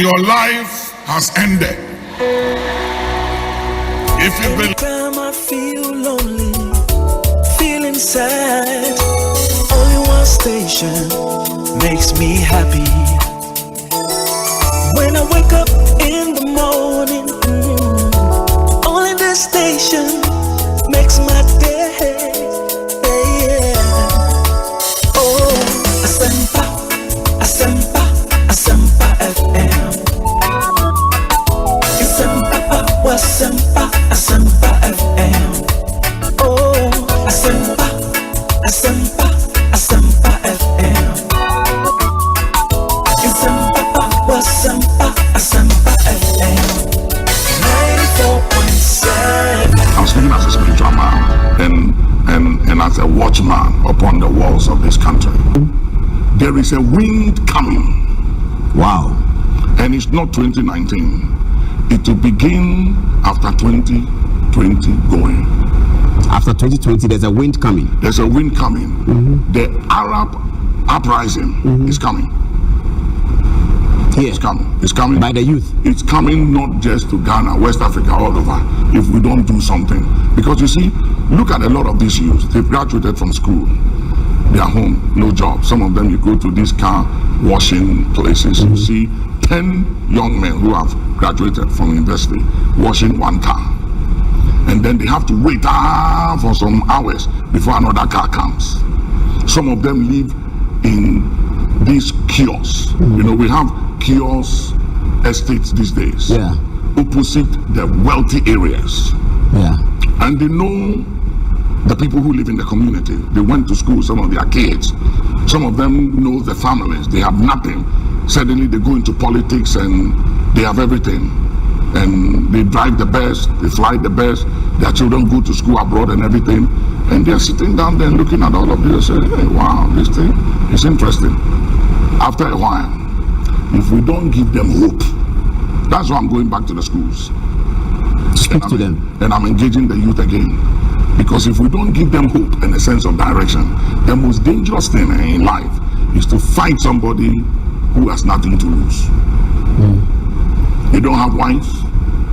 Your life has ended. If you believe. Anytime I feel lonely, feeling sad, only one station makes me happy. When I wake up in the morning, only this station makes my day. Oh, Asempa, Asempa, Asempa FM. Asempa, Asempa FM. Oh, Asempa, Asempa, Asempa FM. Asempa, Asempa FM. 94.7. I'm speaking as a spiritual man and as a watchman upon the walls of this country. There is a wind coming. Wow. And it's not 2019. It will begin after 2020 going. After 2020, there's a wind coming. There's a wind coming. The Arab uprising is coming. Here. It's coming. It's coming. By the youth. It's coming not just to Ghana, West Africa, all over, if we don't do something. Because you see, look at a lot of these youths. They've graduated from school. They are home, no job. Some of them, you go to these car washing places, you see 10 young men who have graduated from university washing one car. And then they have to wait for some hours before another car comes. Some of them live in these kiosks. You know, we have kiosk estates these days. Yeah. Opposite the wealthy areas. Yeah. And they know the people who live in the community. They went to school, some of their kids. Some of them know the families. They have nothing. Suddenly they go into politics and they have everything. And they drive the best, they fly the best, their children go to school abroad and everything. And they're sitting down there looking at all of this and saying, hey, wow, this thing is interesting. After a while, if we don't give them hope, that's why I'm going back to the schools. Speak to them. And I'm engaging the youth again. Because if we don't give them hope and a sense of direction, the most dangerous thing in life is to fight somebody who has nothing to lose. They don't have wives,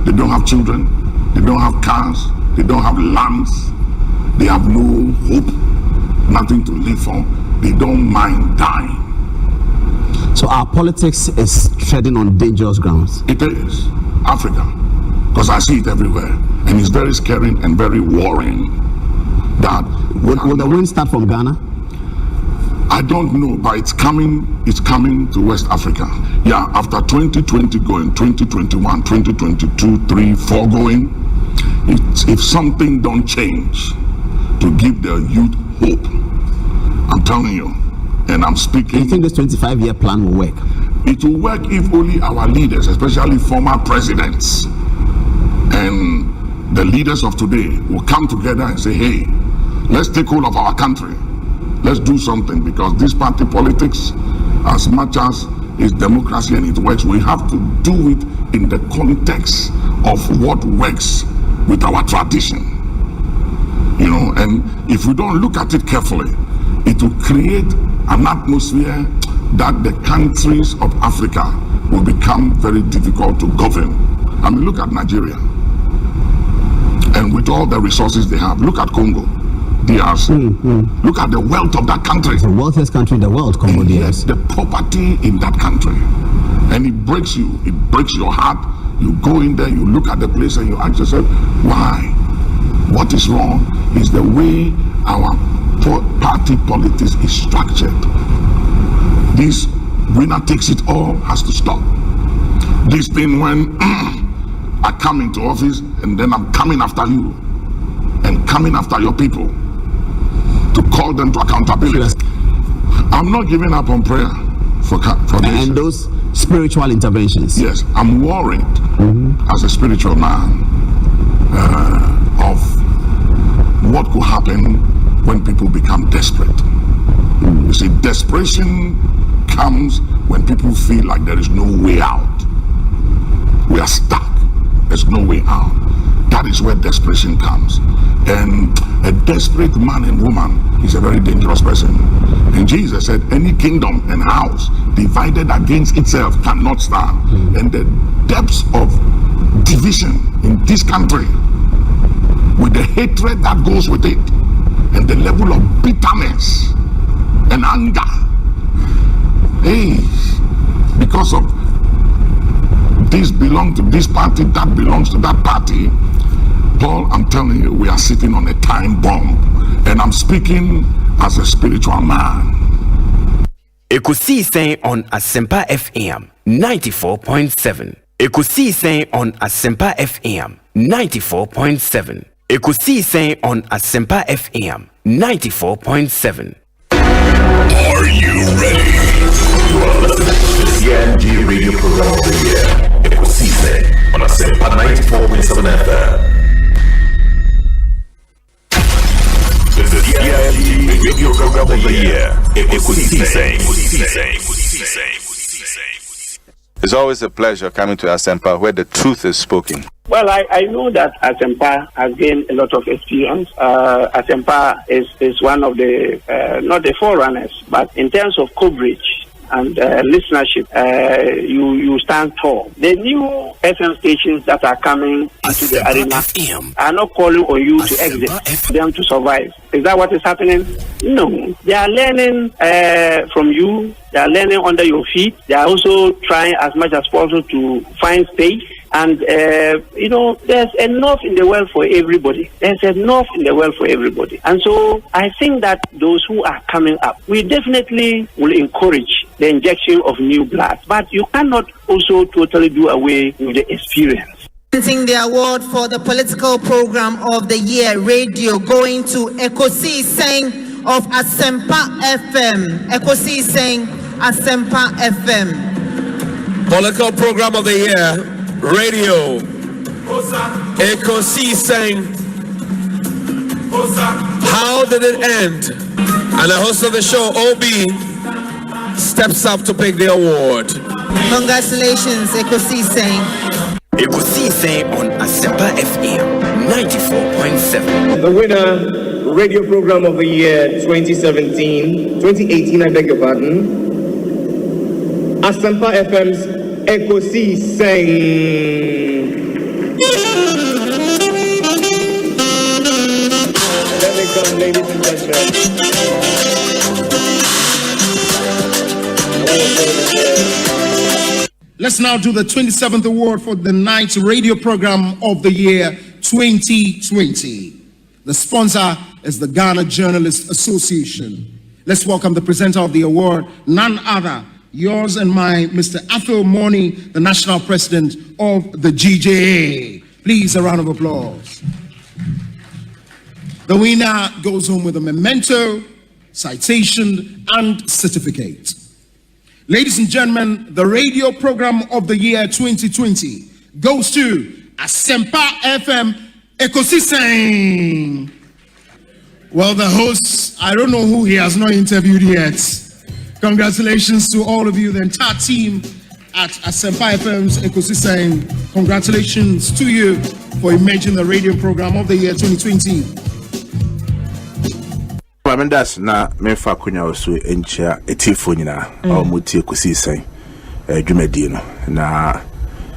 they don't have children, they don't have cars, they don't have lands, they have no hope, nothing to live for. They don't mind dying. So our politics is treading on dangerous grounds. It is Africa, because I see it everywhere, and it's very scary and very worrying. That will the wind start from Ghana? I don't know, but it's coming to West Africa. Yeah, after 2020 going, 2021, 2022, 3, 4 going, if something don't change to give the youth hope, I'm telling you, and I'm speaking. Do you think this 25-year plan will work? It will work if only our leaders, especially former presidents and the leaders of today, will come together and say, hey, let's take hold of our country. Let's do something, because this party politics, as much as it's democracy and it works, we have to do it in the context of what works with our tradition. You know, and if we don't look at it carefully, it will create an atmosphere that the countries of Africa will become very difficult to govern. I mean, look at Nigeria. And with all the resources they have, look at Congo. DRC. Look at the wealth of that country. It's the wealthiest country in the world, Congo DRC. The property in that country. And it breaks you. It breaks your heart. You go in there, you look at the place and you ask yourself, why? What is wrong is the way our party politics is structured. This winner takes it all has to stop. This thing when I come into office and then I'm coming after you and coming after your people to call them to accountability. Yes. I'm not giving up on prayer for this. And those spiritual interventions. Yes, I'm worried as a spiritual man of what could happen when people become desperate. You see, desperation comes when people feel like there is no way out. We are stuck. There's no way out. That is where desperation comes. And a desperate man and woman is a very dangerous person. And Jesus said, any kingdom and house divided against itself cannot stand. And the depths of division in this country, with the hatred that goes with it, and the level of bitterness and anger, because of this belongs to this party, that belongs to that party. Paul, I'm telling you, we are sitting on a time bomb, and I'm speaking as a spiritual man. Ekosiisen on Asempa FM 94.7. Ekosiisen on Asempa FM 94.7. Ekosiisen on Asempa FM 94.7. Are you ready? You are listening to the CNG radio program of the year. Ekosiisen on Asempa 94.7 FM. This is CNG radio program of the year. Ekosiisen. It's always a pleasure coming to Asempa where the truth is spoken. Well, I know that Asempa has gained a lot of experience. Asempa is one of the, not the forerunners, but in terms of coverage and listenership, you stand tall. The new FM stations that are coming into the arena are not calling on you to exit, them to survive. Is that what is happening? No. They are learning from you. They are learning under your feet. They are also trying as much as possible to find space. And, there's enough in the world for everybody. There's enough in the world for everybody. And so I think that those who are coming up, we definitely will encourage the injection of new blood. But you cannot also totally do away with the experience. The award for the political program of the year, radio, going to Ekosiisen of Asempa FM. Ekosiisen Asempa FM. Political program of the year, radio, Ekosiisen. How did it end? And the host of the show, OB, steps up to pick the award. Congratulations, Ekosiisen. Ekosiisen on Asempa FM 94.7. The winner, radio program of the year 2018, I beg your pardon, Asempa FM's Ekosiisen. Let me come, ladies and gentlemen. Let's now do the 27th award for the night's radio program of the year 2020. The sponsor is the Ghana Journalists Association. Let's welcome the presenter of the award, none other, yours and mine, Mr. Athol Morning, the national president of the GJA. Please, a round of applause. The winner goes home with a memento, citation, and certificate. Ladies and gentlemen, the radio program of the year 2020 goes to Asempa FM Ekosiisen. Well, the host, I don't know who he has not interviewed yet. Congratulations to all of you, the entire team at Asempa FM's Ekosiisen. Congratulations to you for emerging the radio program of the year 2020. That's na me fa kunya osu enchia etifo nyina muti Ekosiisen dwumadi na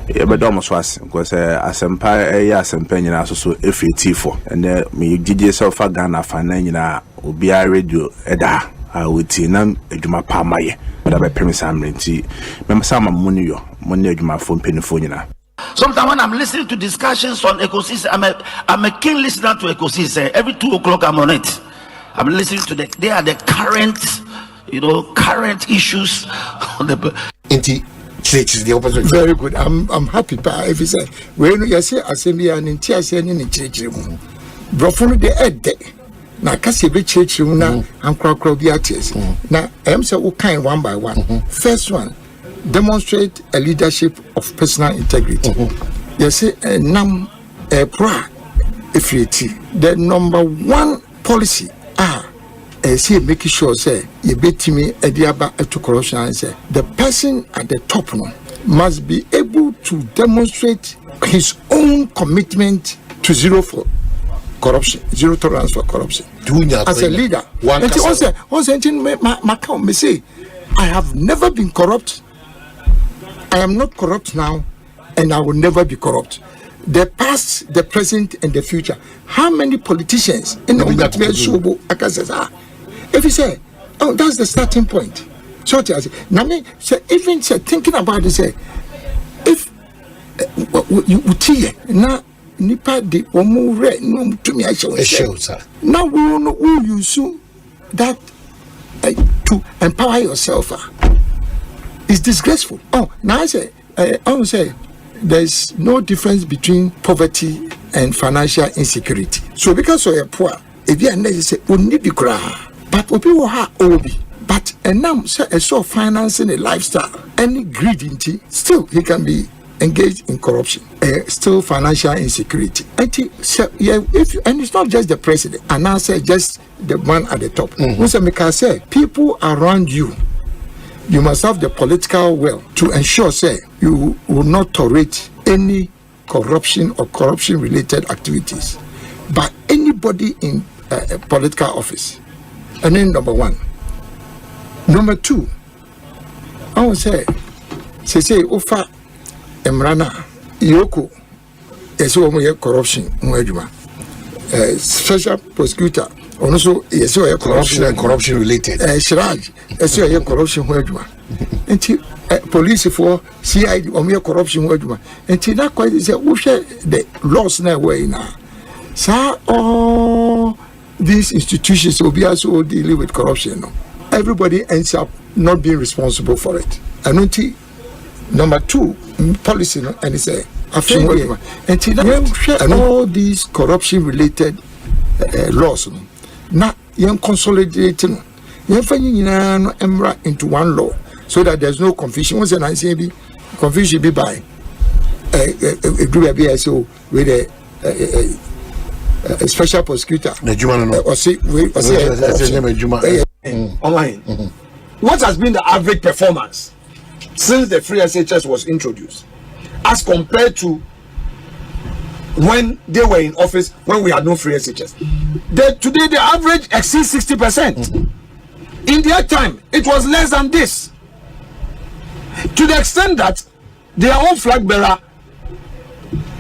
ebedo mo so ase because Asempa Asempa nyina so efi etifo and me gigi self Ghana fa na nyina obi a radio eda awuti na edwuma pa maye but abe premise amrenti me sama muni edwuma fo mpenifo nyina. Sometimes when I'm listening to discussions on Ekosiisen, I'm a keen listener to Ekosiisen. Every 2 o'clock I'm on it. I'm listening to they are the current issues on the the opposite. Very good. I'm happy. But if you say when you say assembly and in TSN in church room, Brofon the head na kasi be church room na and crowd be artists. Now I'm say kind one by one. First one, demonstrate a leadership of personal integrity. You say nam pra if you the number one policy say making sure say you bet me ediaba to corruption and say the person at the top must be able to demonstrate his own commitment to zero for corruption, zero tolerance for corruption. As a leader, and say, I have never been corrupt. I am not corrupt now, and I will never be corrupt. The past, the present, and the future. How many politicians in the if you say, oh, that's the starting point. So even thinking about it, say, if you now nipa de omu re no to me now we use that to empower yourself. It's disgraceful. Oh, now I say there's no difference between poverty and financial insecurity. So because you're poor, if you are necessary, only be cry. But people are obi. But and now so financing a lifestyle, any greed still he can be engaged in corruption. Still financial insecurity. And it's not just the president, and I say just the one at the top. Mr. say people around you. You must have the political will to ensure, say, you will not tolerate any corruption or corruption-related activities by anybody in a political office. And then number one. Number two, I would say, Ofa Emrana, Yoko, corruption, special prosecutor. Also, yes, corruption and corruption related. Shiraj, yes, corruption where you are. And police for CID or mere corruption where you are. And that quite is the laws now way now. So all these institutions will be also dealing with corruption. Everybody ends up not being responsible for it. And number two, policy, and it's a and all these corruption related laws. Now, young consolidating, into one law so that there's no confusion. Once and I say, confusion be by a group of BSO with a special prosecutor. Online. What has been the average performance since the free SHS was introduced, as compared to when they were in office, when we had no free SHS? Today the average exceeds 60%. In their time, it was less than this. To the extent that their own flag bearer,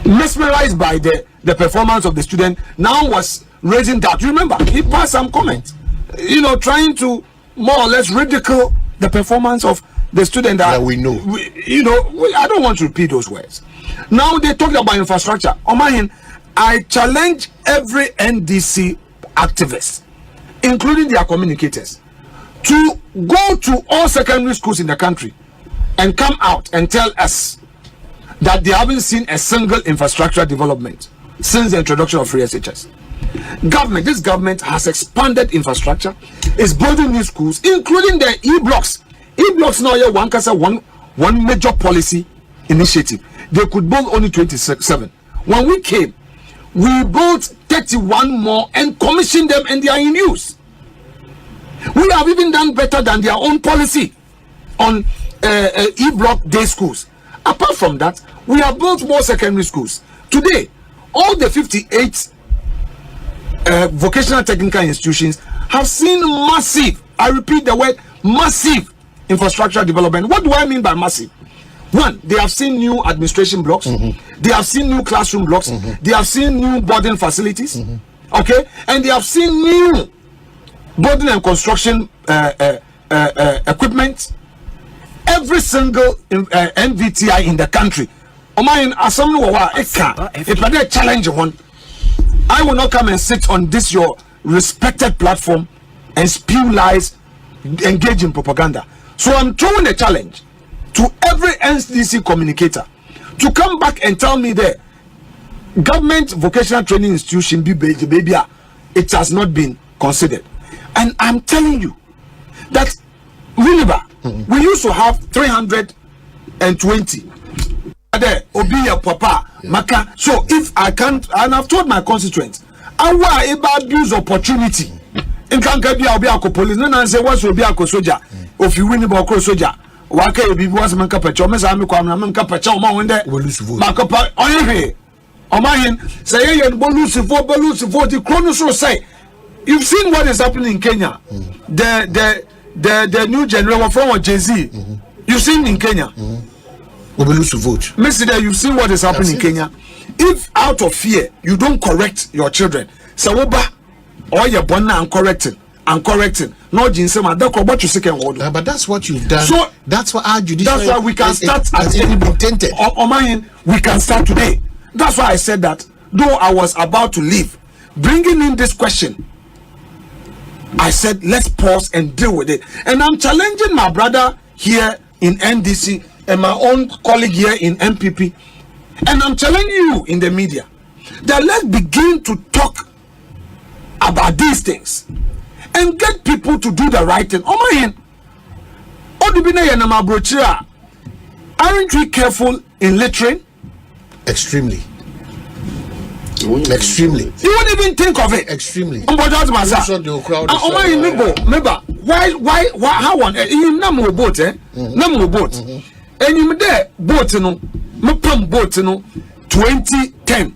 mesmerized by the performance of the student, now was raising that. You remember, he passed some comment, trying to more or less ridicule the performance of the student that we know. I don't want to repeat those words. Now they talked about infrastructure. Omanhene, I challenge every NDC activist, including their communicators, to go to all secondary schools in the country and come out and tell us that they haven't seen a single infrastructure development since the introduction of free SHS. This government has expanded infrastructure, is building new schools, including the e-blocks. E-blocks now are one major policy initiative. They could build only 27. When we came, we built 31 more and commissioned them, and they are in use. We have even done better than their own policy on e-block day schools. Apart from that, we have built more secondary schools. Today, all the 58 vocational technical institutions have seen massive, I repeat the word, massive infrastructure development. What do I mean by massive? One, they have seen new administration blocks, they have seen new classroom blocks, they have seen new boarding facilities, okay, and they have seen new building and construction equipment. Every single NVTI in the country, it's a challenge one. I will not come and sit on this your respected platform and spew lies, engage in propaganda. So I'm throwing a challenge to every NDC communicator to come back and tell me the government vocational training institution it has not been considered. And I'm telling you that we used to have 320 there obiya papa maka. So if I can't, and I've told my constituents, I will abuse opportunity in can be a police no say what's will be a soldier if you win about soldier waka you be was man kapacho me say me kwam na man kapacho ma wonde makapa onye Omanhene, say you lose vote, the chronos say. You've seen what is happening in Kenya. The new generation from Jay-Z. You've seen in Kenya. We will lose to vote. Mr. You've seen what is happening in Kenya. If out of fear you don't correct your children, so or you're born and correcting. No jinsema that what you second word. But that's what you've done. So that's what our judicial. That's why we can start as intended. We can start today. That's why I said that. Though I was about to leave, bringing in this question, I said let's pause and deal with it. And I'm challenging my brother here in NDC and my own colleague here in MPP, and I'm challenging you in the media that let's begin to talk about these things and get people to do the right thing. Aren't we careful in littering? Extremely. Extremely. You won't even think of it. Extremely. Why? How one? You namu boat, namu boat. And you there boat no, mapam boat no. 2010.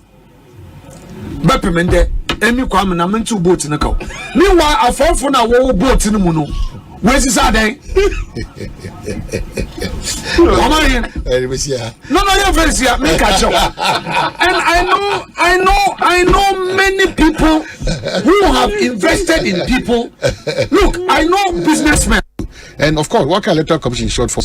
Bepemende. Emi kwa na mentu boat na ka. Meanwhile, afofo na wo boat no mu no. Where's this day? No, you're very serious. Make a joke. And I know many people who have invested in people. Look, I know businessmen. And of course, what can Electoral Commission short for?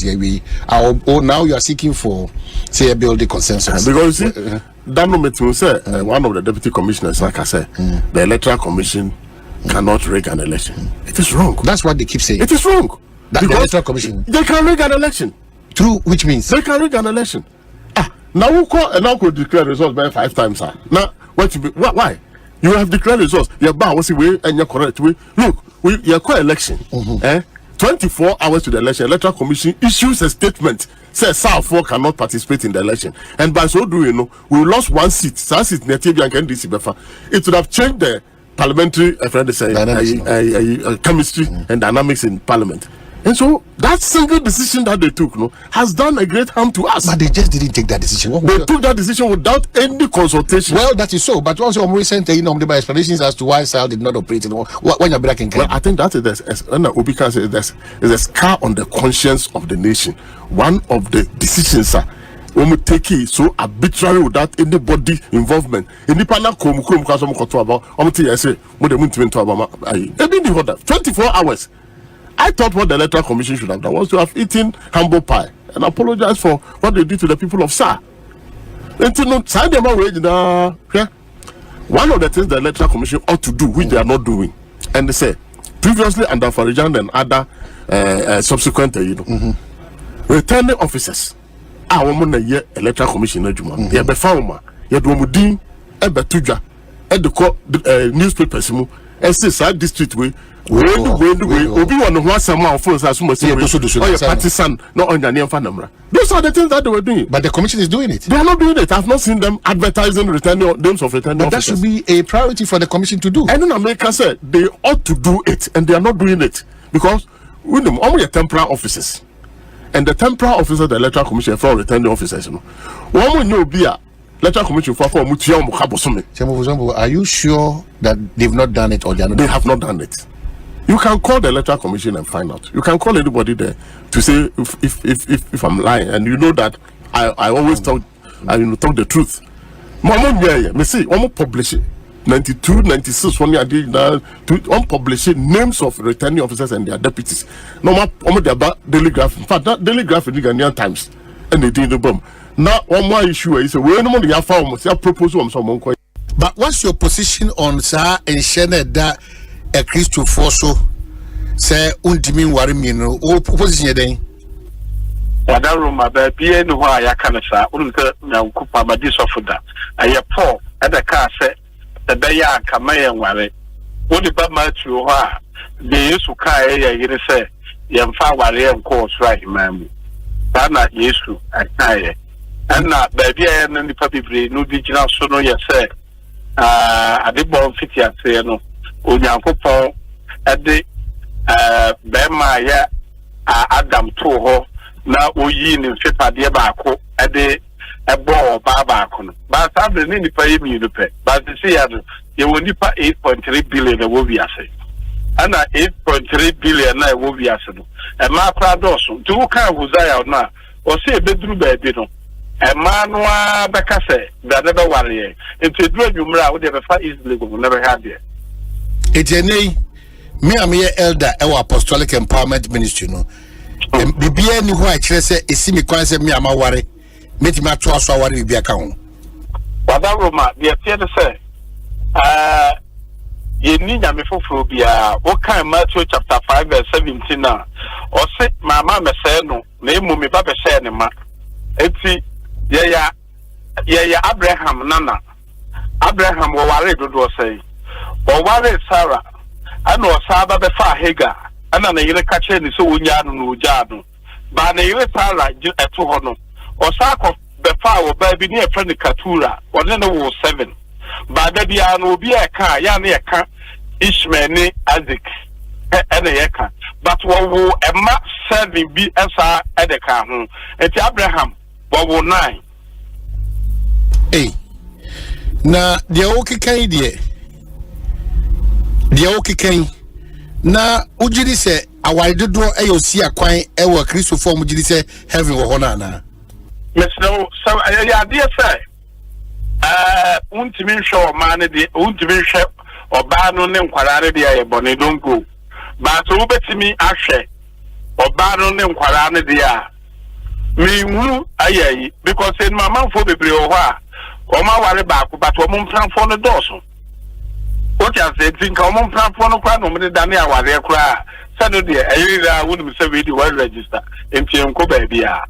Now you are seeking for, say, a building consensus. Because you see, that moment you say one of the deputy commissioners, like I said, the Electoral Commission cannot rig an election. It is wrong. That's what they keep saying. It is wrong. That the Electoral Commission, they can rig an election. True, which means they can rig an election. Now we call and now could declare results by 5 times. Now why? You have declared results. You're bound what's the way and you're correct way. Look, you're call election. 24 hours to the election, Electoral Commission issues a statement. Says South 4 cannot participate in the election. And by so doing, we lost 1 seat. It would have changed the parliamentary chemistry and dynamics in parliament. And so that single decision that they took has done a great harm to us. But they just didn't take that decision. They took that decision without any consultation. Well, that is so. But also recent my explanations as to why SAL did not operate when you're back in Kenya. Well, I think that is Obi can say there's a scar on the conscience of the nation. One of the decisions when we take it so arbitrary without anybody involvement. In the panel, 24 hours. I thought what the Electoral Commission should have done was to have eaten humble pie and apologize for what they did to the people of SAR. One of the things the Electoral Commission ought to do, which they are not doing, and they say previously under Farijan and other subsequent, returning officers. Our year Electoral Commission, you be farmer, you do mudin, tuja, the newspapers, and say district way. Obi one who has some phones as much as partisan, not on your name for number. Those are the things that they were doing. But the commission is doing it. They are not doing it. I've not seen them advertising returning names of returning officers. That should be a priority for the commission to do. And in America said they ought to do it, and they are not doing it because with them only temporary officers, and the temporary officer, the Electoral Commission for returning officers. One will know be a Electoral Commission for Are you sure that they've not done it or they are not? They have not done it. You can call the Electoral Commission and find out. You can call anybody there to say if I'm lying, and you know that I always talk the truth. Me see, one publish it. 92, 96 when I did one publish names of returning officers and their deputies. No more about daily graph. In fact, that daily graph in the Ghanaian Times and they did the bomb. Now one more issue is we no more the found say proposal on someone. But what's your position on sir and Shane that a Christo Fosso say untimi wari mi no opposition den wada room abia no ha ya kana sa unka na kupa madi sofoda aye Paul ada ka say the beya kama yen ware wodi ba Matthew ho a de Yesu ka ya yire say yemfa ware en ko sura imamu bana Yesu akaye ana ba bia na nipa bibre no di gina so no ye say adebon fiti ase no Onyankopon ade bema ya Adam to ho na oyi ni mfepade baako ade a ball babacon. But I have the nini pay me to pay. But the see, you will need 8.3 billion a wobby assay. And 8.3 billion I will be assay. And my crowd also, two kind was I now, or say a bedroom baby. A man wa Bacase, that never worry. If you do you would have a easily will never have there. It's a name. Me am here elder our apostolic empowerment ministry no. Bibi any who I say is me kwan say me am worry. Make me to aso worry bibi aka ho. Wada Roma, the fear to say ye need a me foforo bia o kan Matthew chapter 5 verse 17 na o say mama me say no na emu me ba be say ne ma. Enti ye ya Abraham nana. Abraham wo ware dodo say. O ware Sarah. Ano Saba befa Hagar. Ana na yire kache ni so wonya no no gya no. Ba na yire Sarah eto ho no. O sako befa wo ba bi ne e friend Katura. O ne no wo 7. Ba da bia no obi e ka ya na e ka Ishmael ni Isaac. Ene ye ka. But wo ema 7 bi esa e de ka ho. Eti Abraham wo 9. Na de o kikan die. The okay na ujiri se awari dodo eyosi akwan ewo Kristo form ujiri se heaven wo hona na mesno so ya dia say untimi nhwe man de untimi nhwe oba no ne nkwara de ya bone don't go but so betimi ahwe oba no ne nkwara ne de ya me hu ayayi because in my man for bebre o ha o ma ware ba ko but o mo plan for no doso. What you say? Think I'm on platform. No crowd. No, me dani aware crowd. Sano dia. I wouldn't say we do well register. Enti unko baby ah.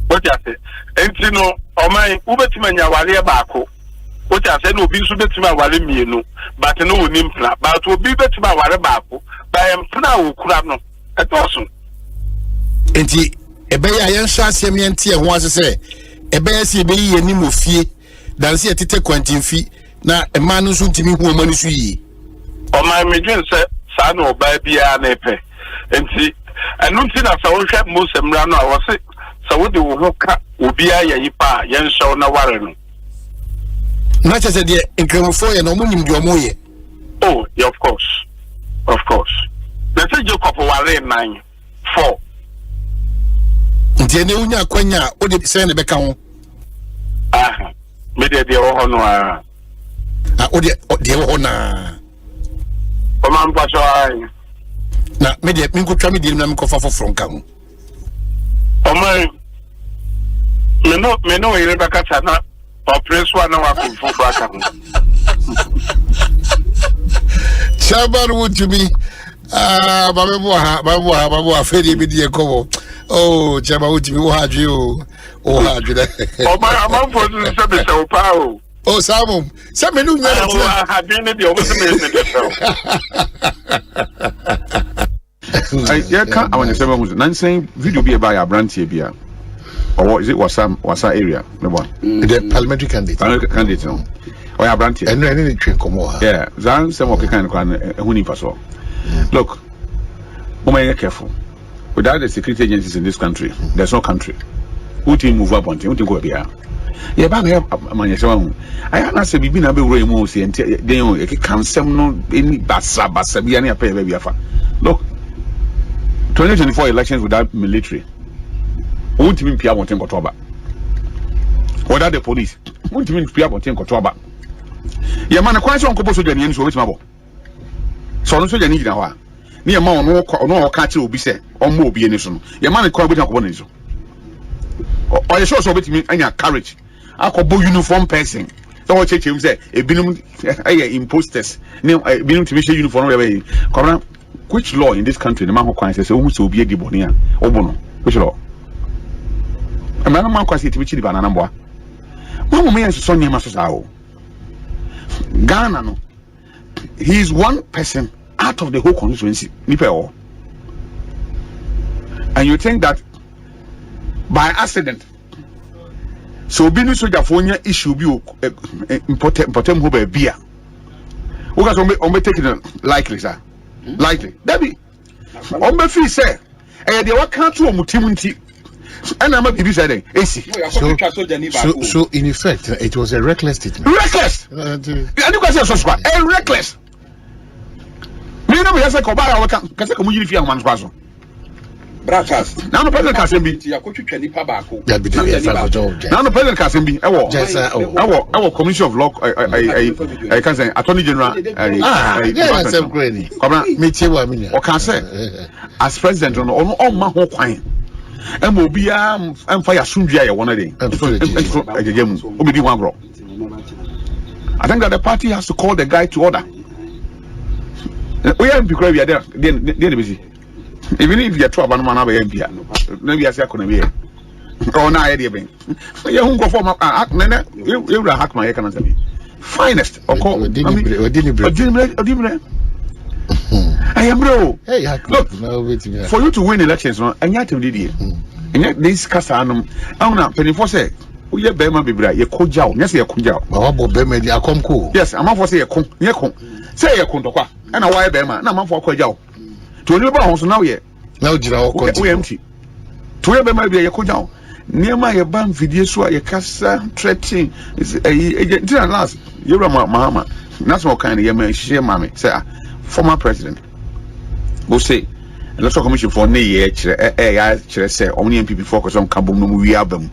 What you say? Enti no. Omai ubeti manya aware bako. What you say? No, be subeti ma aware mienu. But no unimpla. But obi beti ma aware bako. But empla ukura no. Etosun. Enti ebeya yensha asem yenti e ho asese. Ebeya si ebeyi yeni mofie. Dan si etete kwantimfi. Na emanu so ntimi hu omani so yi o my medwin se sa na oba bia na epe enti enu nti na sa wo hwe mosemra no a wo se sa wo de wo ho ka obi aya yi pa yen hyew na ware no na chese de enkremofo ye no mo nim de omo ye oh yeah, of course the say Jacob ware 9 4 nti ne unya kwanya o de se ne beka ho me de wo ho no a o de wo na o man paso ai na me de min ko twa me de na me ko fa foforo nka ho o man me no ire baka sana o press one na wa ko fo baka ho Shaban would to me babu fedi bi die ko oh chama would me wo hadwe o hadwe o man for se be se o pa o oh, Samum, some new have been the I can't. I want to say, I'm saying video be by a brand here, or is it was area? No one. The parliamentary candidate. No. Or a brand here. And any train come over. Yeah, Zan, some of the kind of who need for look, be careful. Without the security agencies in this country, there's no country. Who team move up on team? Who team go here? Yeah, but I have say bibi na be wura mu se enti den o e kansem no any basa bi na pay baby afa. Look, 2024 elections without military. Won't even pia won't go to without the police. Won't even pia won't go to yeah, man, quite so uncle so jani so which mabo. So no so jani gina ho a. Ne ma ono ka kire obi se omo obi eni so no. Yeah, man, kwa bi na ko boni so. Or you so betimi anya courage. Akobo uniform person. So what check him say ebinum imposters. Ne ebinum timi she uniform we be. Kobra which law in this country the man who kwan say who so obi edi boni a obono. Which law? A man kwa say timi chi di banana mboa. Mama me so nyema so sa o. Ghana no. He is one person out of the whole constituency. Nipe o. And you think that by accident so binu soja fonya issue bi important ho ba bia o ga so on be taking likely sir likely that be on be feel say e de wa kan to omutim nti And I'm a baby said, so in effect, it was a reckless statement. Reckless! And you can say, a reckless. Me no me say ko ba ya kan ka say ko mu yiri fi an man kwaso. Broadcast. Now the president can be. Ya kwetwa nipa ba ko. That be the answer. Now the president can be. Ewo commission of law I can say attorney general yes I'm great. Me tie wa me. O can say as president on ma ho kwan. Em obi am fire sundua ye wona dey. Agegem obidi wan bro. I think that the party has to call the guy to order. We are MP we are there. Then busy. Even if you are 2 abandon man be MP. Maybe I say akona be. Oh na e dey ben. You hu go for nene you ra hack my can say. Finest. Odinbre. I am bro. Hey, look, for you to win elections, no, and yet did and this Casanum, Anna, Penny for say, we are Bema Bibra, you could jaw, yes, you could jaw. Bema, come cool. Yes, I'm for say a con, say a contoqua, and a wire Bema, no, for a jaw. To a new house now yet. Now, we empty. To a Bema be a could jaw. Near my band video, so a cassa threatening is a last. You're a mamma. That's what kind of yammy, share mammy, say. Former president will say Electoral Commission for ne year say only MPP focus on Kabum no we album.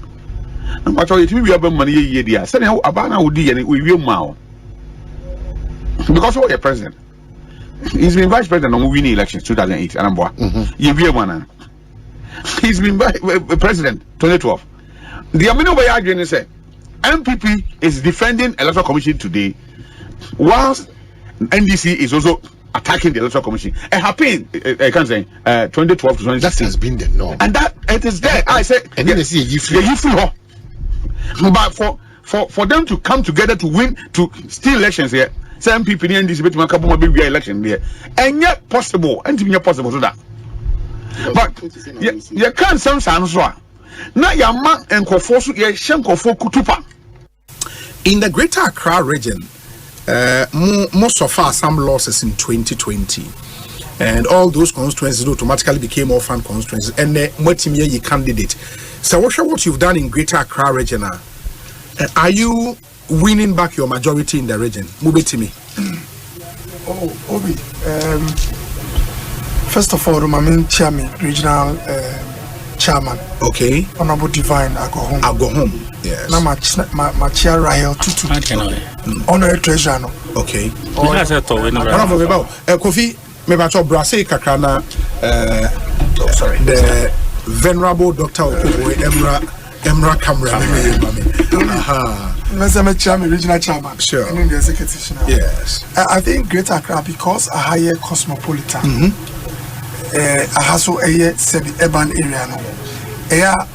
And what are you album money year dia? Say how Abana would do and we will mao. Because we're president. He's been vice president on winning elections 2008 and I'm he's been president 2012. The amino way arguing say MPP is defending Electoral Commission today whilst NDC is also attacking the Electoral Commission. It happened, I can say, 2012 to 2016. That has been the norm. And that, it is there. I say, and then they see a but for them to come together to win, to steal elections here, some people in this bit election here, and yet possible, and yet possible to that. But you can't say answer. Now your man and Kofosu, your Shanko for Kutupa. In the Greater Accra region, most of our some losses in 2020, and all those constituencies automatically became orphan constituencies, and multi-year candidate. So what you've done in Greater Accra region, are you winning back your majority in the region? Move it to me. Obi, first of all, my main chairman, regional chairman. Okay. Honorable Divine, I go home. Yes. Now my chair Rahel Tutu. Honorary treasurer. Okay. Kofi, maybe I talk Brasse Kakana. Sorry. The venerable Dr. Emra Cameron. I'm chairman, regional chairman. Sure. And then the executive. Yes. I think Greater Accra because a higher cosmopolitan. I also a sebi urban area no.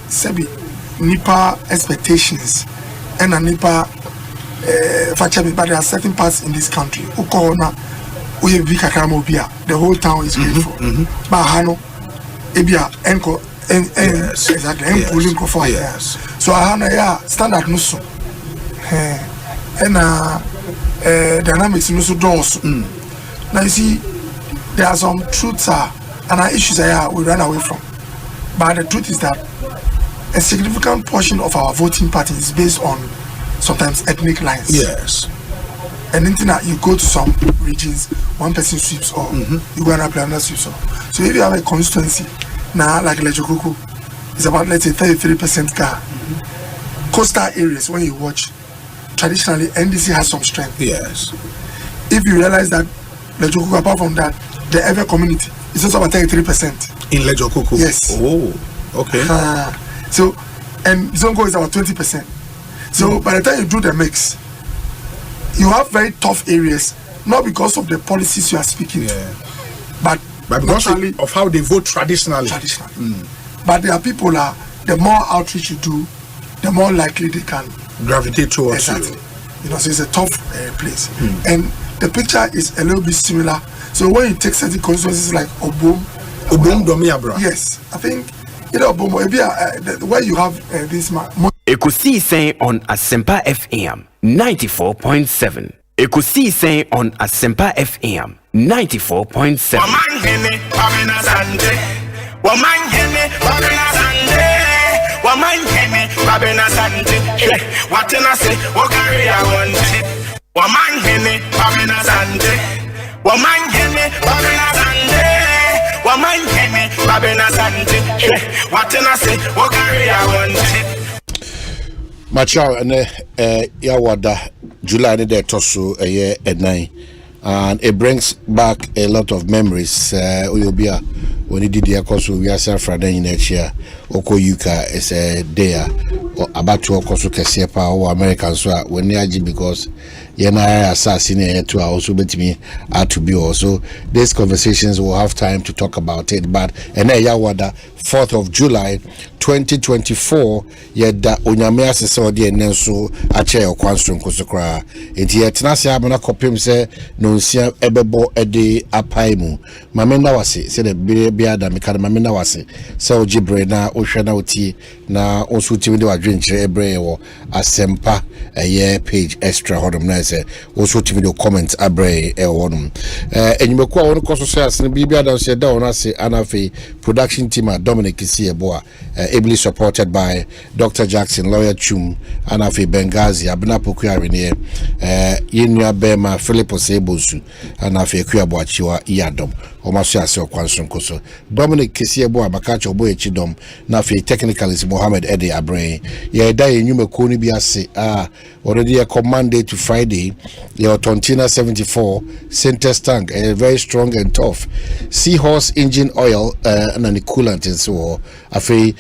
Sebi nipa expectations and a nipa but there are certain parts in this country ukona uye bika kama obia the whole town is grateful but hano ebia enko exactly pulling ko for yes so hano ya standard no so and dynamics no so doors now you see there are some truths and our issues we run away from, but the truth is that a significant portion of our voting pattern is based on sometimes ethnic lines. Yes. And then you go to some regions, one person sweeps or you go another sweeps. So if you have a constituency now like Lejokuku, it's about let's say 33% car. Coastal areas when you watch, traditionally NDC has some strength. Yes. If you realize that Lejokuku, apart from that, the Ever community is also about 33%. In Lejokuku? Yes. Oh, okay. So, and Zongo is about 20%. So, by the time you do the mix, you have very tough areas, not because of the policies you are speaking to, but because of how they vote traditionally. But there are people the more outreach you do, the more likely they can gravitate towards you. You know, so it's a tough place. And the picture is a little bit similar. So when you take certain constituencies like Obom Domia, bro. Yes, I think Obom, where you have this Ekosiisen On Asempa FM 94.7. Ekosiisen On Asempa FM 94.7. Omanhene, Asante. Omanhene, Asante. Omanhene, Kwabena Asante. What can I say? What carry I want it? Omanhene, Kwabena Asante. Omanhene, Kwabena Asante. Omanhene, Kwabena Asante. What can I say? What carry I want it? Machao and Yawada July the tosu a year at 9, and it brings back a lot of memories. Uyobia when he did the Akosu, we are San Friday next year. Oko Yuka is a day or about to Okosu Kasiepa or Americans when they are because Yana assassin to also bet me to be also. These conversations will have time to talk about it, but and Yawada 4th of July 2024 yeda onyame asese ode enenso ache okwanstrom kosokra enti yetenase abana kopim se no nsia ebebo ede apaimu mamenda wase se de bia da mekada mamenda wase se ogibre na ohwe na oti na onso timi de wadwenkyere ebre wo Asempa eye page extra hodom na se onso timi de comment abre e wonum enyimekwa won koso se asene bia da se da won ase anafe production team Dominic Isieboa ably supported by Dr. Jackson, Lawyer Chum, Anafi Bengazi, Abna Pukuarine, Yinua Bema, Philip Osebosu, Anafi Kuabuachiwa, Yadom, Omasio Kwansum Koso, Dominic Kisieboa, Makacho Boechidom, Nafi technicalist Mohammed Eddie Abre, Yedai Nume Kuni Biase, already a Monday to Friday, your Tontina 74, center tank, very strong and tough, seahorse engine oil, and an coolant and so afi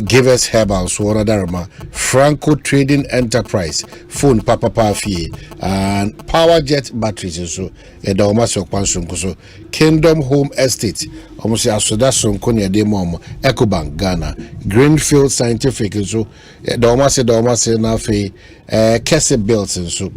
give us herbal so darama Franco Trading Enterprise phone papa fee and power jet batteries so edoma so kwansum so Kingdom Home Estate almost asoda sonko ne de mom Ecobank Ghana Greenfield Scientific so edoma se na afi Kese Built so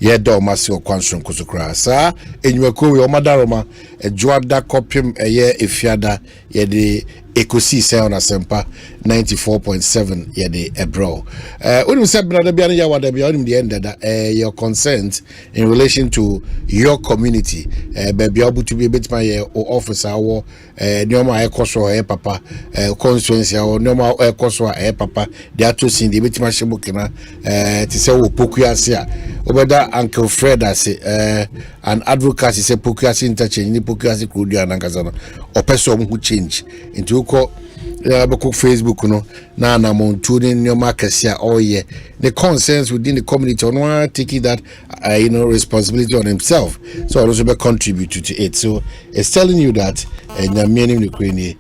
yeda masi okwanson kusukra sa enweko we omadaroma ejuada kopim eye efiada yede Ekosiisen On Asempa 94.7 yede ebro when we said brother bia ya wada bia on the end that your consent in relation to your community baby able to be a bit my officer wo nyoma ekoso papa constituency wo nyoma ekoso papa they are to sin the bit my shebukina ti se wo pokuase a obeda Uncle Fred ase an advocate say pokuase interchange ni pokuase kudu anankazana opeso mu change into ko Facebook no na montuning nyoma kasia oye the concerns within the community on taking that responsibility on himself so also be contribute to it so it's telling you that nyameni Ukraine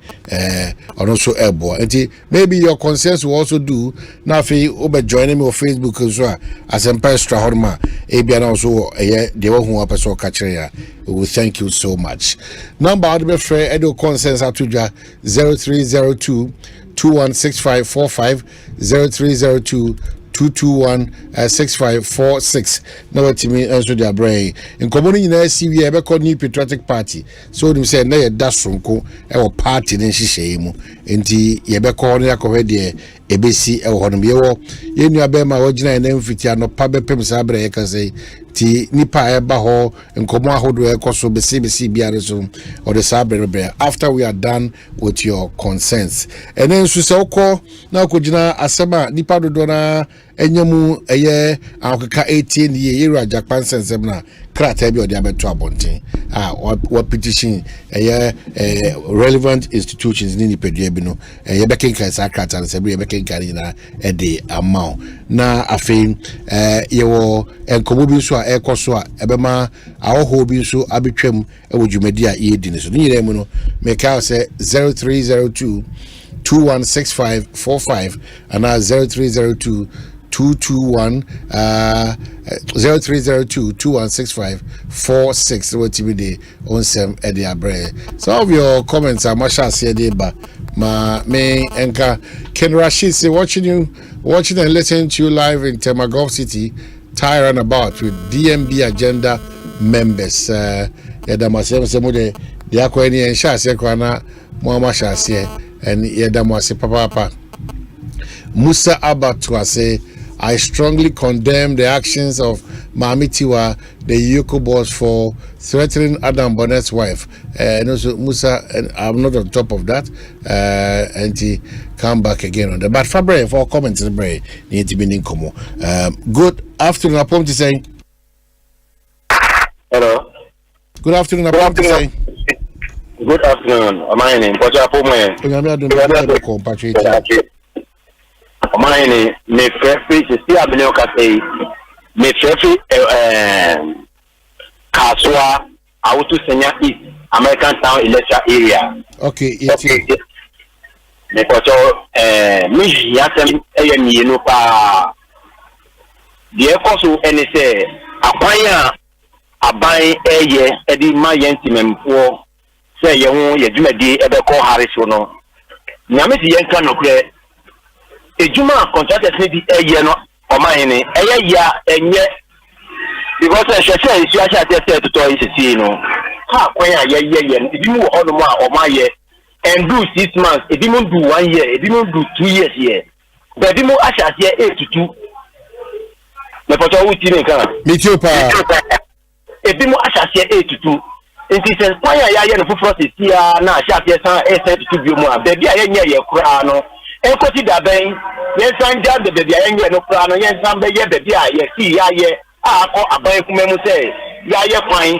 also ebo and maybe your concerns will also do now if you be joining me on Facebook as well Asempa extra horma ebia also the one who person catch ya we thank you so much number out be free edo concerns at 0302 216545 0302 221-6546 na watimi answer their brain in common in SCV ebe called New Patriotic Party so them say na ye da sonko e wo party ne hihye mu enti ye be call na ko de ebesi e wo hono ye wo ye nua be ma wagina na mfiti ano pa be pem sa bra ye ka say ti nipa e ba ho nkomo ahodo e koso besi biare so or the sabre after we are done with your consents and then so say ko na ko gina asema nipa dodo na enyamu eye akeka 18 ye yeru Japan sensem na krata bi odi abeto abonten what petition eye relevant institutions ni pedua bi no eye bekenka sa krata na sebi bekenka na e de amount na afin ye wo enkomo bi so a ekoso a ebema awoho bi so abetwam e wo dwumadi a ye di ne so ni yire mu no make out say 0302 216545 and 0302 221 0302 216546 what you be on some Eddie Abre. Some of your comments are much as ba ma me enka Ken Rashid say watching and listening to you live in Temagov City tire and about with DMB agenda members yadamasem se mo de akwa ni ensha se kwa na mo ma sha se and yadamase papa Musa Abatu say I strongly condemn the actions of Mami Tiwa, the Yoko boss, for threatening Adam Bonnet's wife. And also Musa, and I'm not on top of that. And he come back again on that. But Fabre, for comments, need to be in Komo. Good afternoon, Apom to say. Hello. Good afternoon, Apom to say. Good afternoon. My name is Omanhene. Omanhene, me prefer to see Abinio Kase. Me prefer Kaswa. I want to send East American Town Electoral area. Okay. Yes. Okay. Me kocho me yasem eye no pa. The Ekosu ene se akwanya aban eye edi ma yentimemfo. Say ye ho ye dwumadi ebe ko hariso no nyame ti yen kan nokre ejuma contractors ni di eye no Omanhene eye ya enye because hwehwe isu acha tete to isisi no ha kwan ya ye ebi mu ho no a Omaye and do 6 months ebi mu do 1 year ebi mu do 2 years here ebi mu acha tie 8 to 2 me poto wuti ne kan me too pa ebi mu acha tie 8 to 2 Inti says, why are you for process here? Now, Shaf, yes, I said to be more. Baby, I ain't your crown. And consider Ben, yes, I'm down the baby, I ain't no crown. Yes, I'm the baby, I see, I call a bank who say, yeah, fine.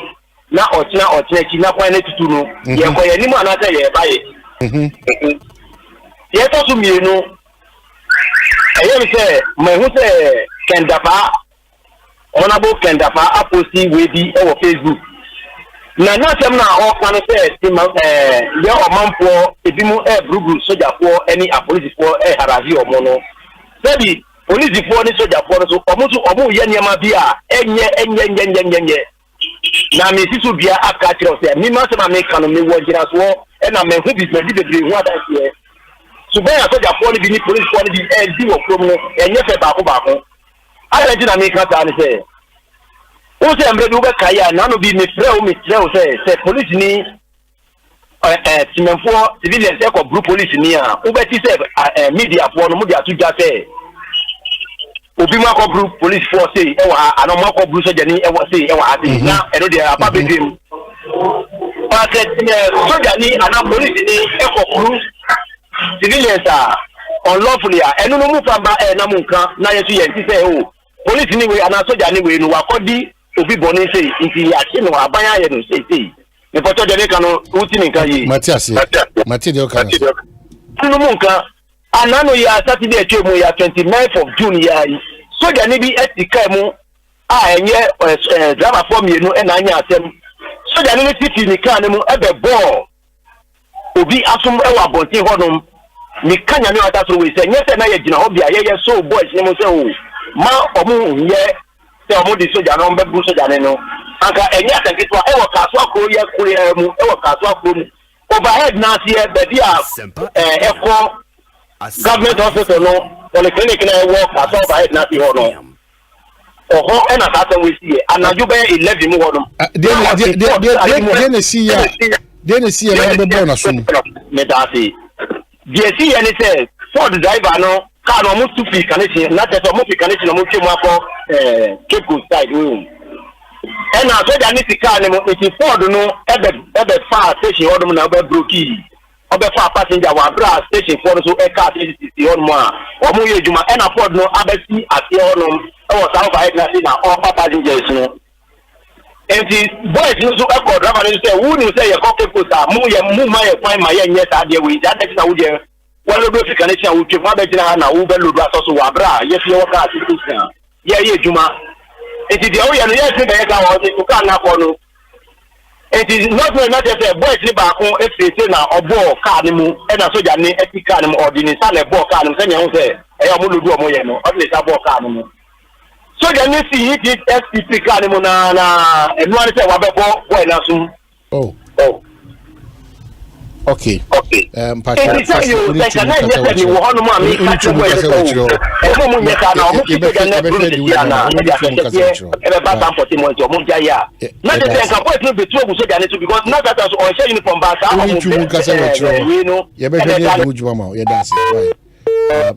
Now, or check, not quite to know. Yeah, for any man, I say, buy it. Yes, also me, you know. I am say, my who say, Kendapa, Honorable Kendapa, Apostle, Wady, or Facebook. Na tem na o kan say ye omanfo ebimu brugu sojaфо any apolitifo harazi omo no sabi politifo ni sojaфо no so omo ye niam bia enye na me sisu bia aka kire say mi ma se ma me kan me wo gira so na me hu bi bebre hu ada se so be sojaфо ni bi ni politifo ni bi di wo krom no enye fe ba ko ala ji na me kan ta ni say o se mbre du be kaya na no bi me frɛ o say police ni timemfo civilians e ko group police ni a o be ti say media fo no mo dia to ja say obi ma ko group police force say e wa anoma ko group soja ni e wa say e wa ade na e no dia apa be dream pa say soja ni ana police ni e ko group civilians are unlawfully enu no mu famba na mu nkan na yesu ye ti say o police ni we ana soja ni we no wa kodi obi boni say nti ati no abanya ye no say me poto de ka no uti ni kan yi Matias de kan no mu nkan anano ya Saturday twemu ya 29th of June ya soja ni bi etika mu a enye driver for me no na anya asem soja ni titi ni kan mu ebe ball obi asum e wa bonti honom ni kanya ni ata so we say nyese na ye gina obi aye so boys ni mo say o ma omu ye say omu di soja no be bu soja no anka enye atakitwa e wo kaso akro ye kure mu e wo kaso akro mu overhead na see be dia eko government hospital no polyclinic na work kaso overhead na see ho no oho e na ta we see anaju be 11 mu ho no de ne see na be born na so me da see the see any say for the driver no car no mo to pick connection na te so mo pick connection mo twemu akọ Cape Coast side we and na so that ni car no it Ford no ebe far station odum na be broki obe far passenger wa bra station Ford so e car station on mo a omo ye juma and na Ford no abesi ate onum e wo south side na see na all passengers no and the boys no so e call driver no say who ni say ye call Cape Coast mu ma ye kwan ma ye nye sa de we that na wo de one load of connection we twa be jina na wo be load aso wa bra ye fi wo car station ye juma it is the only and yes be ka wo to ka na ko no it is not say boys ni ba ko e fi na obo car ni mu e na soja ni e ti car ni mu ordinary sa le bo car ni se nya hu se e yo mu load o mo ye no o le sa bo car ni mu soja ni si hit SPP car ni mu na enu ani se wa be bo boy na sum okay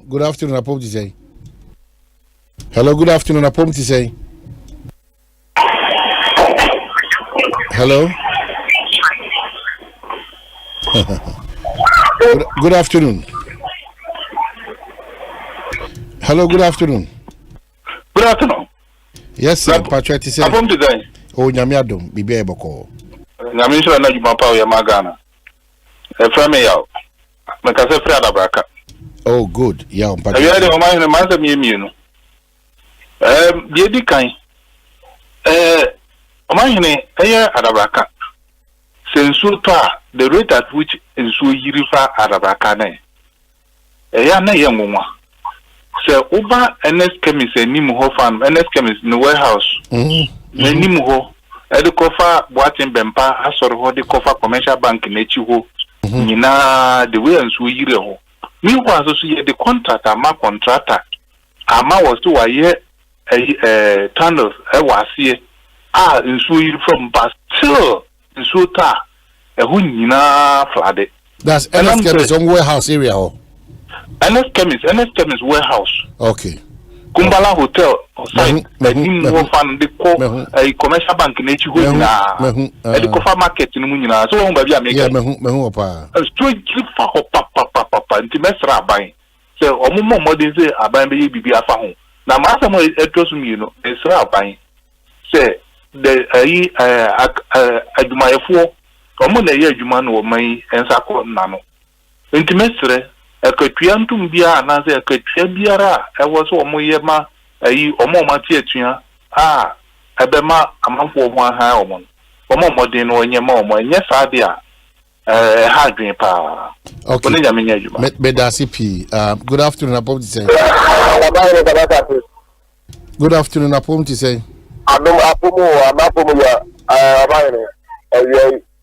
good afternoon, Apo say. Hello, good afternoon. Apom to say. Hello. Good afternoon. Hello, good afternoon. Good afternoon. Yes, sir. Patrick to say. Apom to say. Oh, Nyamiadum, Bibi Eboko. Nyamisha na Jumapa ya Magana. Frame yao. Mekase free adabraka. Oh, good. Yeah, Patrick. Ayo de Omanhene manza miemi no. Biedi kan. Omanhene eye adabraka. Sensu to the rate at which ensu yirifa adabraka na. Eya na ye ngonwa. Se uba NS chemist enimu ho farm, NS chemist no warehouse. Enimu ho. Edi kofa boatin bempa asoro ho de kofa commercial bank na echi ho. Nyina the way ensu yire ho. Mi kwa so ye the contractor ama contractor. Ama was to wa ye tunnels wasie ensu yire from but still ensu ta ho nyina flooded. That's NS chemist on warehouse area ho. NS chemist warehouse. Okay. Kumbala Hotel site. Enimu fan de ko commercial bank na echi ho na. Edi ko fa market ni mu nyina. So won ba bia make. Yeah, mehu opa. Straight fa ho papa nti mesra aban. Se omumo modern say aban be bibi afa ho. Na ma asamo etrosu mi no esra aban. Se the adumayefo omo na ye aduma no oman ensako na no. Nti mesre ekatua ntum bia na se ekatua biara ewo so omo ye ma omo mate atua ebema amanfo ho aha omo modern no onye ma omo enye saade a ha dwen pa. Okay. Good afternoon, Apom to say. Good afternoon, Apom to say. Apomo ya Omanhene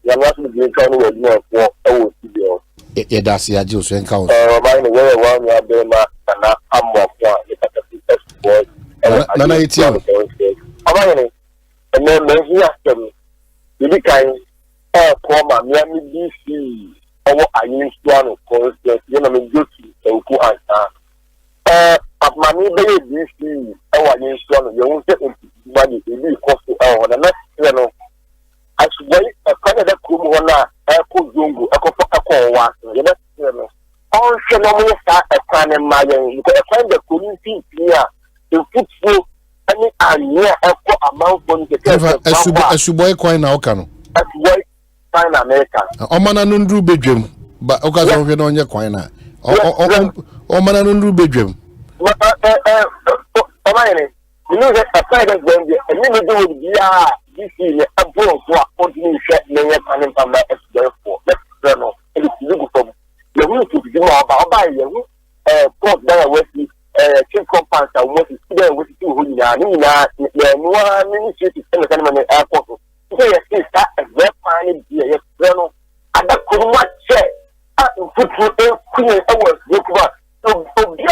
ya nasu bi kan wo ni o studio. Yeah, that's the idea. So, Omanhene we wa mi abema na ammo kwa the boy. Nana itiam. Omanhene me here them. Bibi kan koma mi DC owo ayin stuano constituency na me joki enku ansa. Mami be DC owo ayin stuano ye won se bani ebi koso na next no asuboi akana da kumu hona ko zongo akofo akọwa ye next no on se no mo sa akwane mayen ko akwan da community here the footfall ani anya akọ amanfo ni ke asuboi kwan na oka no asuboi fine America omana no ndru bedwem ba oka so hwe na onye kwan na omana no ndru bedwem Omanhene you know that a private bank and you do with the DC a board to continue share many planning from my therefore let's know and it's legal from the rule to be about by you port there with the chief compound and what is there with you who you are no initiative in the airport so yes that a very fine idea yes no and that could not share put queen hours look back so be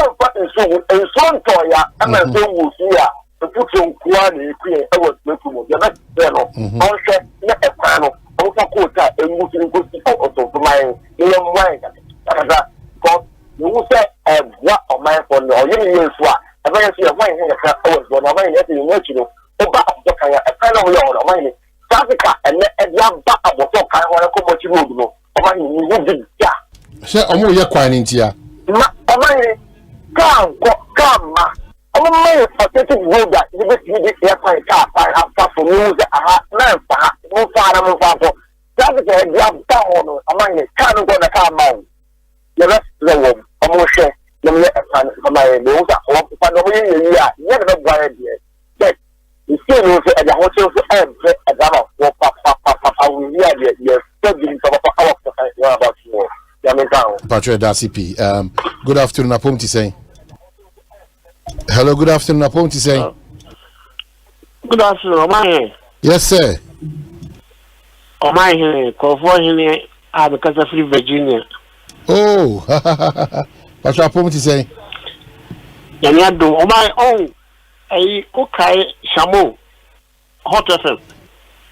and so toya and so here the putting Kwani Queen was looking at the channel. Also, not a panel, also quota, and moving good to my young wine. Because you say, what of my phone or you what? I may see a wine in the was one of my national about the kind of a panel of mine. Africa and a young back of what kind of a commercial movement. Omanhene, you did that. Say, I'm your quine here. Omanhene, come, I'm pathetic road that you get the airplane car after for news. Man, no father, that's a job down. Among it, can't go the car mount. The rest of the room, almost share. My nose up, but the way you are, never wired yet. But you see, at the hotel for every adult, papa, we are you're studying some of our about you. Patrick Dasipi, good afternoon, Apom to say. Hello, good afternoon, Apom to say. Good afternoon, Omanhene. Yes, sir. Omanhene, Kwabena, because of Free Virginia. Oh, what's Apom to say? Yanyado, my own, a okay, Shamo, Hot FM.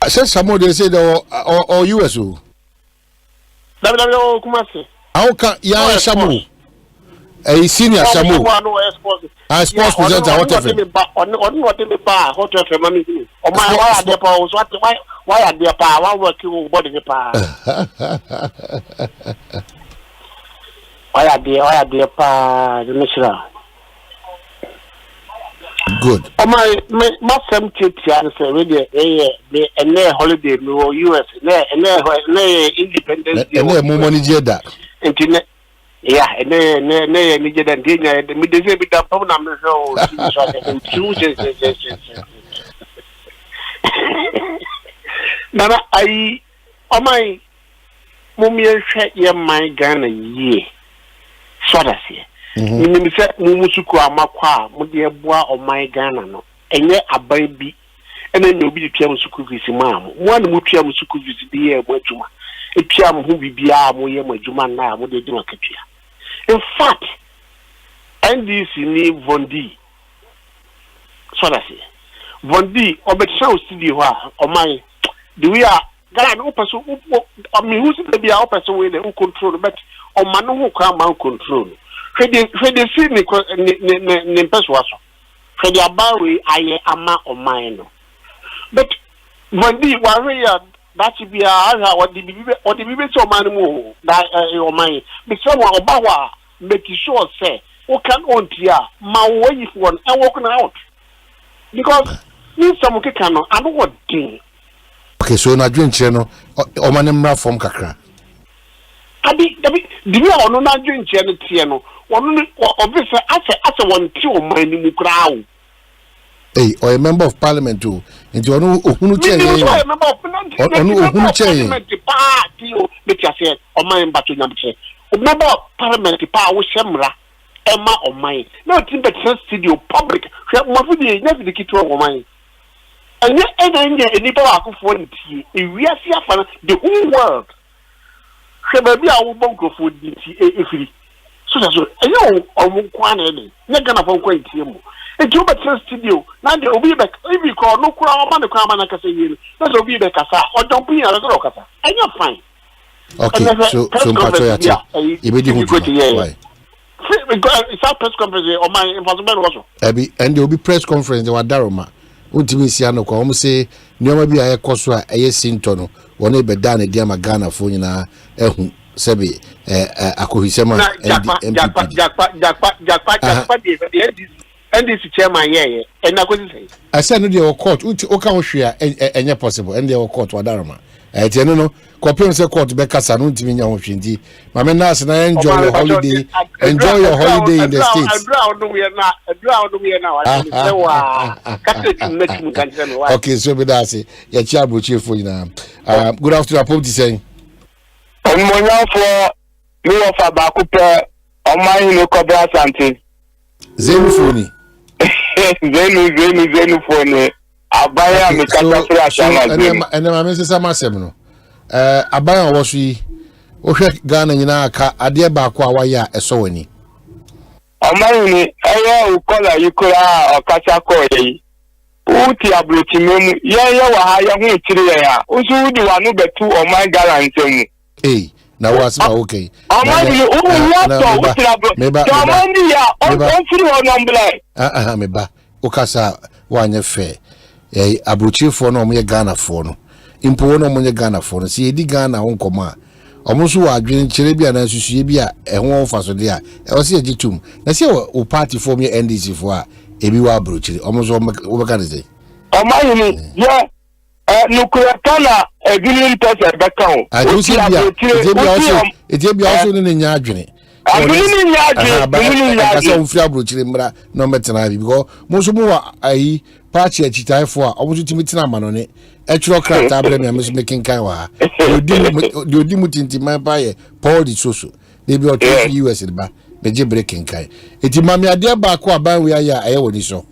I said Shamo, they said, or USO. Kumasi. How can Shamo? A senior Shamo. sports presenter, what FM? On what in the bar, Hot FM, why are the powers? Why are the power? Why work you body the power? Why are the power? The national. Good. My some kids are already a holiday no US, independence. And more money that. Yeah, and then needed and dinner. The midday with the problem. Nana, I, oh my, Mummy, share my gun a year. So that's here. Minimum set Mumusuku Amakwa, Mudia Bois or my Ghana, no, and yet a baby, and then you'll be the Piamusuku visit, ma'am. One Mupiamusuku visit the air, Wetuma, a Piam who be Biamu, Juma now, what they do. In fact, NDC need Vondi. So that's it. Vondi, or but show studio, or my, do we are. That I person, I mean, who's the be our person with who control, but on man who come out control. For the see me, Peswaso. For the Abawi, I am on mine. But Vondi, warrior, that should be what the baby so man move that or mine. But someone Obawa make sure say, who can own here, my way for one and walking out. Because you some can I know what thing. Okay, so na drink channel o manemra from kakra. Abi di we ono na drink channel no. Ono obviously as one ti o mani mu kra o. Hey, or a member of parliament too. Nti ono ohunu che yen. Ono ohunu che yen. Party o make say o man bato nyamche. O member of parliament pa wo hemra ema o man. Na tin bet studio public. Hwe mo fudi na fidi kitwa o man. And yet, any power for it, we are here the whole world. So, maybe I will bunk of food if he so that's what I know. I'm quite not gonna phone quite him. And you but studio, now they will be back. If you call no crown, man, the crown, and I can say, that's will be back or don't be a rocker. And you're fine. Okay, so Patriot, it's our press conference or my impossible also. And there will be press conference, there were Daroma. Ultimate Siano, come say, no, maybe I coswa a sintono, one a bedana, dear Magana, for you now, Sebi, Ekosiise and this chairman, yeah, and I couldn't say. I said, no, your court, which Okawashia, and possible, and their court, Wadarama. I tell no, Copenhagen court, Becca, don't mean your opportunity. My man, I enjoy your holiday, enjoy your holiday in the States. Okay, so with that, your child will cheer for you now. Good afternoon, I'm saying. On for me of a bakupe, on my Kwabena Asante. Zenufoni. Zenufoni. Abaya me kata for Asante. And my Mrs. Amasem. Abaya was we. Ohwe Ghana nyina ka ade ba kwa waya eso wani. Omanhene eya ukola yikura okasa koyi. Uti abrochi memu ye wa ha ye hu kire ya. Usu di wanu betu oman garantem. Eh, na wasema okay. Omanhene uwato uti abrochi. Omanhene ya onfiri onomble. Meba ukasa wanye fe. Abrochifo no omye Ghana fo no. Impo no omye Ghana fo no. Si edi Ghana onkoma. Omusu wa adwene kire bia na susuye bia ehwo fa so de a e o se agitum na se o party form ye NDC fo a ebi wa abrochire omusu wo beka de Omanhene ye nukura kana edinin pese beka o ajusi bia also ne nya adwene adwene nya adwene aka se ofri abrochire mra no metena bi because musu mu wa ayi party achitai fo a omusu timitina amanone Electoral craft abre me amusu making kan wa the odi mutinti man pa ye Paul di soso they be o US ba beje breaking kan eti mami ade ba ko aban we aya aye woni so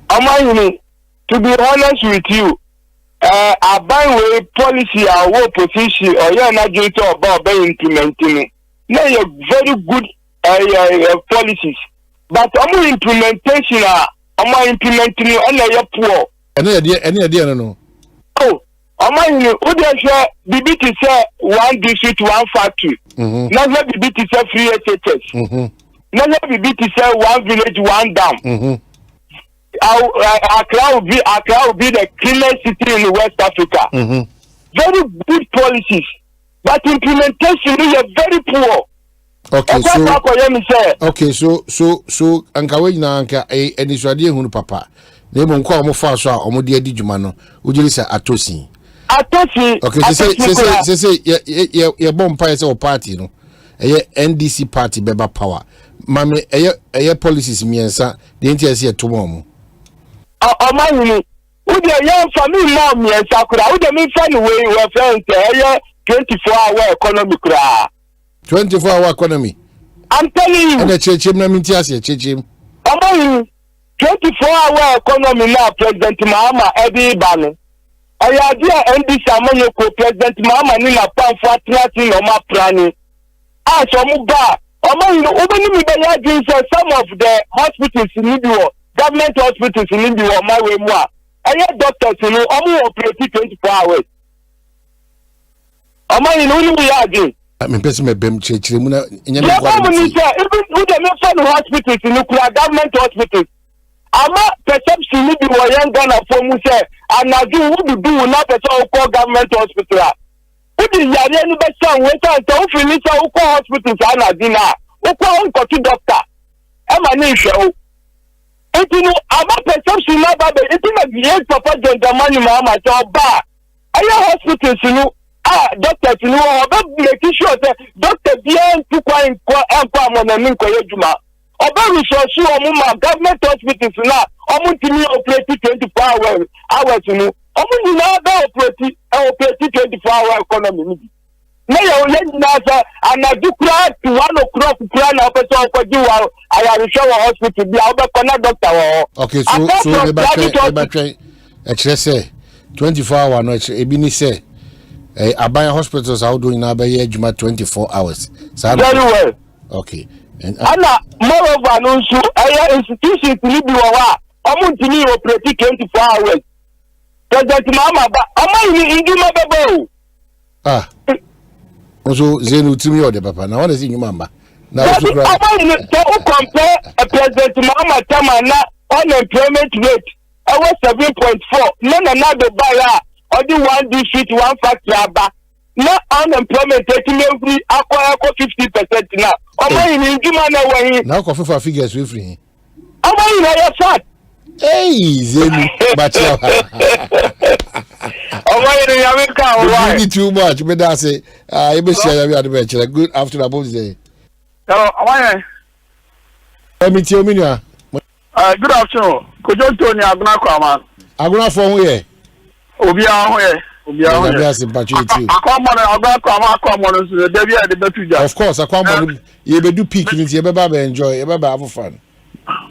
Omanhene to be honest with you aban we policy our position or you na joint about implementing na ye very good policies but implementation implementing and ye poor any idea no oh, Omanhene, who they say BBT say one district, one factory. Never BBT say free HHS. None of the BT say one village, one dam. Accra will be the cleanest city in West Africa. Very good policies, but implementation is very poor. Okay, so anka na anka eniswade hunu papa. Na ebo nko omo fa so a omo de adi djuma no. Ujiri se atosi. Okay, say ye bompa ye se o party no. Eye NDC party beba power. Mame eye policies miensa de ntia se etomo. Omanhene who dey young family mom miensa kura who dey me find way we friend eye 24-hour economy kura. 24-hour economy. I'm telling you. And the church na mintiase church. 24-hour economy now President Mahama Eddie Bane. I idea NDC amanyoko President Mahama ni na pan for attraction no ma plani. So muba. Obeni mi be ya some of the hospitals in India, government hospitals in India my way more. Doctors you operate 24 hours. We are I'm person me bem chechire mu na even who dey make fun hospitals in Ukra government hospitals. Ama perception ni bi wo yan Ghana for mu say anaju who do na person call government hospital. Who dey yare ni be say we say who finish who call hospitals anaju na. Who call to doctor. E ma ni hwe o. Etinu ama perception na ba be etinu be papa John Dramani Mahama to ba. Aye hospitals you doctor you know make sure that doctor bien to quite money juma oba resource government hospitals na omutimi operate 24 hours you know omu na operate 24-hour economy na ya ole na sa anadu kra to 1 o'clock kra na person ko ji wa ayarisho hospital bi oba kona doctor wo. Okay, so we back say 24-hour no ebi ni say Abaya hospitals are doing now by 24 hours. Very well. Okay. And moreover, also, institutions to be operate 24 hours. President Mahama, also, Zenu Timi or the papa. Now, what is in your mama? Now, compare President Mahama Tamana unemployment rate. I was 7.4. None another buyer. Only one district, one factory, no unemployment taking every acquire 50% now. Now, coffee for figures with free. Hey, Zenu, but you need too much, but I say, I be share your adventure. Good after above day. Hello, Omanhene. Let me tell you, good afternoon. Could you tell me I'm going for here. Obia hoye. Of course, you be do peak in you be enjoy, you be have fun.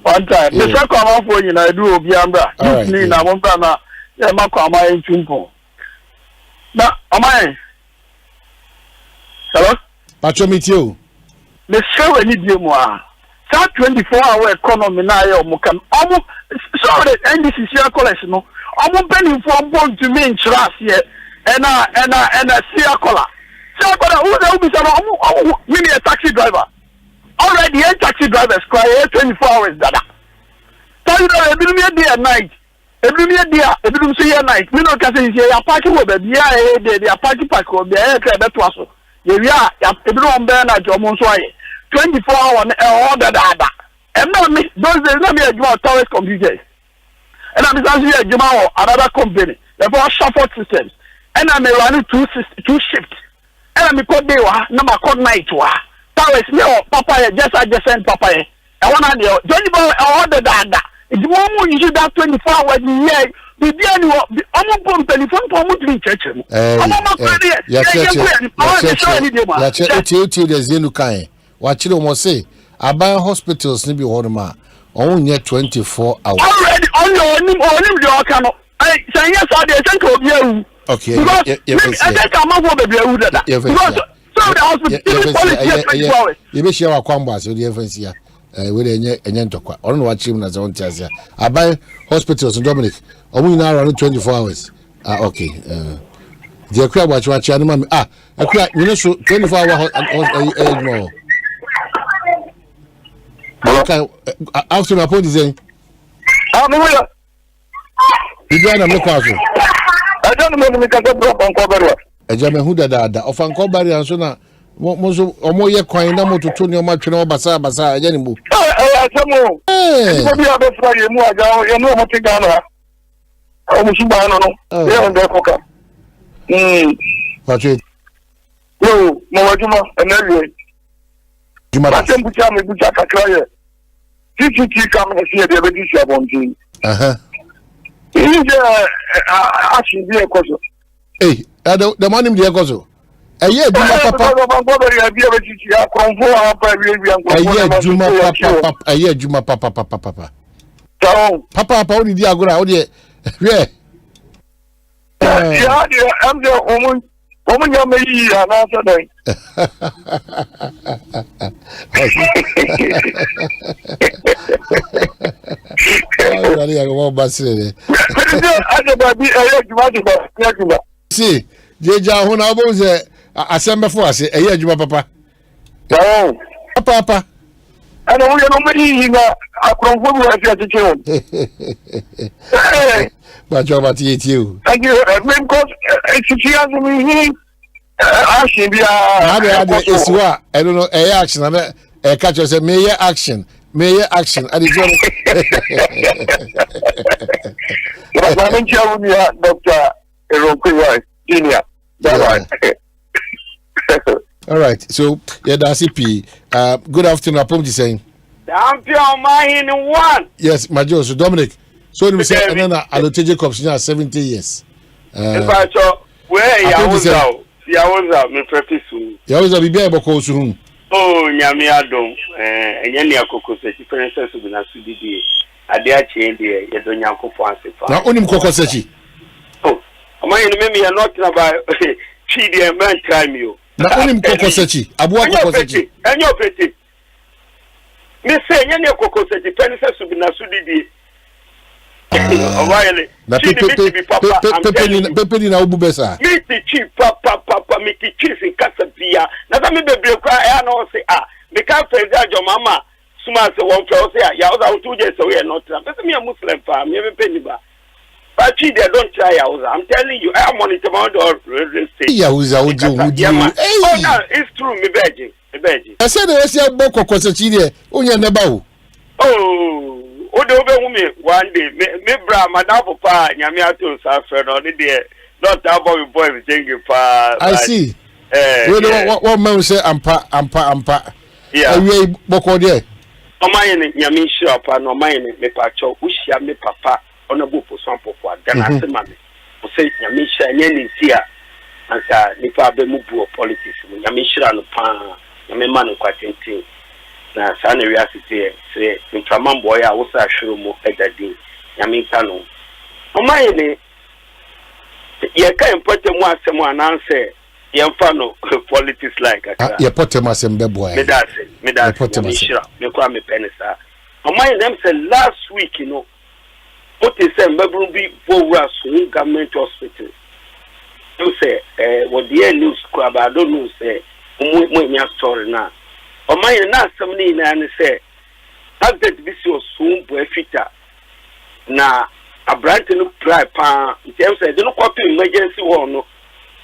One time, the second for you na do Obiambra. Ni na mo na e ma kwa ma entumpo. Na Omanhene. Hello? Pacho meet you. The show ni die mo a. That 24-hour economy na ye omukam. Omo sorry NDC sia college no. I'm penny for born to me in Chirasia and see a collar. See a collar who be some mini a taxi driver. Already a taxi drivers cry 24 hours. Dada. Tell you that every day and night. Every day, every day and night. We don't can say a party with the they are party pack or the air that was. Yeah, everyone burn at your Monsway. 24 hours all the data. And not me, those days, let me a tourist computers. And I'm actually a Juma another company. Therefore, shuffle systems. And I'm running two shifts. And I'm called Dewa, number called night. Towers, no, Papa, just send Papa. I want to know, Johnny Boy, all the data. It's more you should have 24 hours. Yeah, the day I'm on telephone for me to church. I'm not ready. What you almost say, I buy hospitals, maybe Horma. Only 24 hours. Already on your account. I say yes, I sent to you. Okay. Because I think I'm over the view that. Because so the hospital you be sure Kwamba so the FNC with a Yentokwa. I don't know what him as on Tazia. I buy hospitals in Dominic. Only now running 24 hours. Okay. The crowd watch animal. A crowd, you know, 24 hours more. Okay, after my point is saying. You don't know what I don't know me can drop on cover. A German who that of Uncle Barry and so now. Mozo omoye kwan na mototo ne o matwe na obasa basa ajani mu. Asemo. Ko bi abefra ye mu aja ye no moti Ghana. O musuba no no. Ye on dey koka. Patrick. Yo, mo wajuma enelwe. Juma ba. Asembu cha me bucha kakra ye. TTT kam na sie de be di sia bonti. Ije ashi bi ekoso. The money di ekoso. Eye Juma papa. Eye Juma papa. Papa only di agora o de. Yeah. Yeah, I'm the woman you may eat another day. See, Jeja Honabo is Asempa for us, a year, Juma papa. Papa. I don't know nobody in a conform but you're about to eat you. Thank you. Because it's me. I don't know, a action. A catch us a mayor action. Mayor action. And it's Dr. Erokuwa Junior. All right. So, yeah, that's it. Good afternoon. I'm saying. Champion Omanhene one. Yes, my Joe. So, Dominic. So, we say, and then Aloteje Cups now 70 years. If I saw where Yawoza, me practice soon. Yawoza be able to soon. Oh, Nyamiadom, and Yania Coco says, Princess of Nasudi. I dare change the Yadonyanko Fancy. Now, only Coco Sechi. Oh, Omanhene, maybe you're not about Chidi and man time you. Now, only Coco Sechi. Abuwa Coco Sechi. And your petty. Me say, Yania Coco Sechi, Princess of Nasudi. Na pepe na ububesa. Miti chief papa miti chief in Casabia. Na me be cry I know say me can't say that your mama smart one for say ya oda 2 days away not. That's me a Muslim farm, me penny ba. But they don't try I'm telling you, I monitor all real estate. Yahuza oh no, it's true, me begging. I said there was a boko kosechi there. Onya neba oh Odo one day, me bra madam papa, nyame ato safre no dey not about boy singing pa. I see. What man say ampa. Yeah. We boko there. Omanhene nyame shira pa no Omanhene me pa cho ushia me papa onabu poson popo Ghana asema me. O say nyame shira nyani sia anka nipa be mu bu politics nyame shira no pa nyame ma no kwatentin. Na sana reality say intraman boy a wo sa hwero mu edadin nyamika no Omanhene ye ka importe mu asem ananse ye mfa no politics like aka ye potem asem be boy me that me shira me kwa me penisa Omanhene them say last week what is say mbabru bi forward so government hospital you say what the news kwaba don't know say mo nya story na Omanhene na asem ni na ne say target bi si osun bo afita na abrante no try pa in terms of no copy emergency one no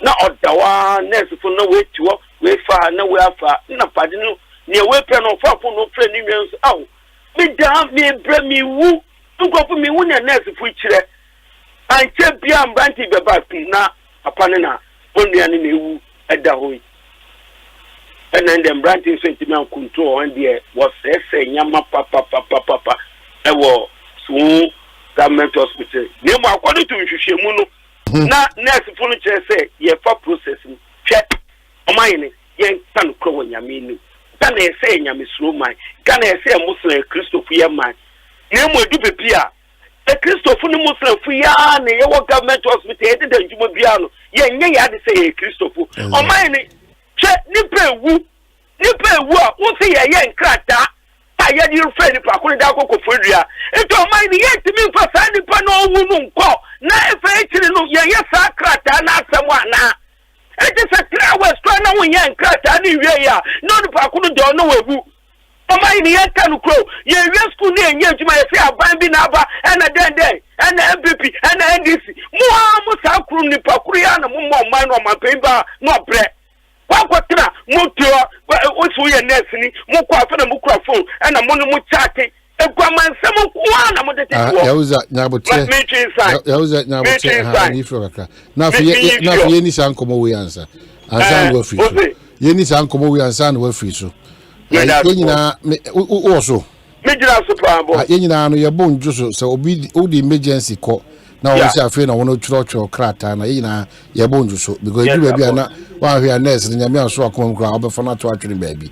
na odawa nurse for no wait to we fa na we afa na pade no ne we pe no fa po no friend ni nso aw me da me bra me wu nkofo me wu na nurse fu kire anche bia abrante be ba na apane na onua ne na wu eda hoyi. And then the branding sentiment control and there was say nyama papa ewo so government hospital name according to Judicial na nurse phone say ye for processing check Omanhene yen tan kro nyame ni can say nyame slow man can say Muslim Christopher ye man name edu bebia e Christopher no Muslim fu ya na ye government hospital e de njuma bia no ye nye ya de say Christopher Omanhene nipa ewu a wo se ye nkrata ta ye di rufe nipa ko da akoko fodua eto Omanhene ye timi mfa sa nipa no owu no nko na efa ekiri no ye sa krata na asem ana eti se 3 hours try na wo ye nkrata ni wie ya no nipa ko do no webu Oma in the can crow. Ye school near you my say a bambi naba and a day and a MPP and a NDC. Muhammad Kruni Pakuriana Mumo man on my paper, no bread. What Mutua, what's we a Nessini, Mukwa for the Mukrafo, and a Monomuchati. Yauza nyabote yauza nyabote ni froka na fi yeni san komo we ansa ansan wo free so yeni san komo we ansan wo free so yenyina wo so mejira so pambo yenyina no ye bon juso se obi odi emergency ko na wo se afi na wono churo krata na yenyina ye bon juso because edu ba bia na wa hwe nurse ni nyame anso akom kra obefo na to atwene baabi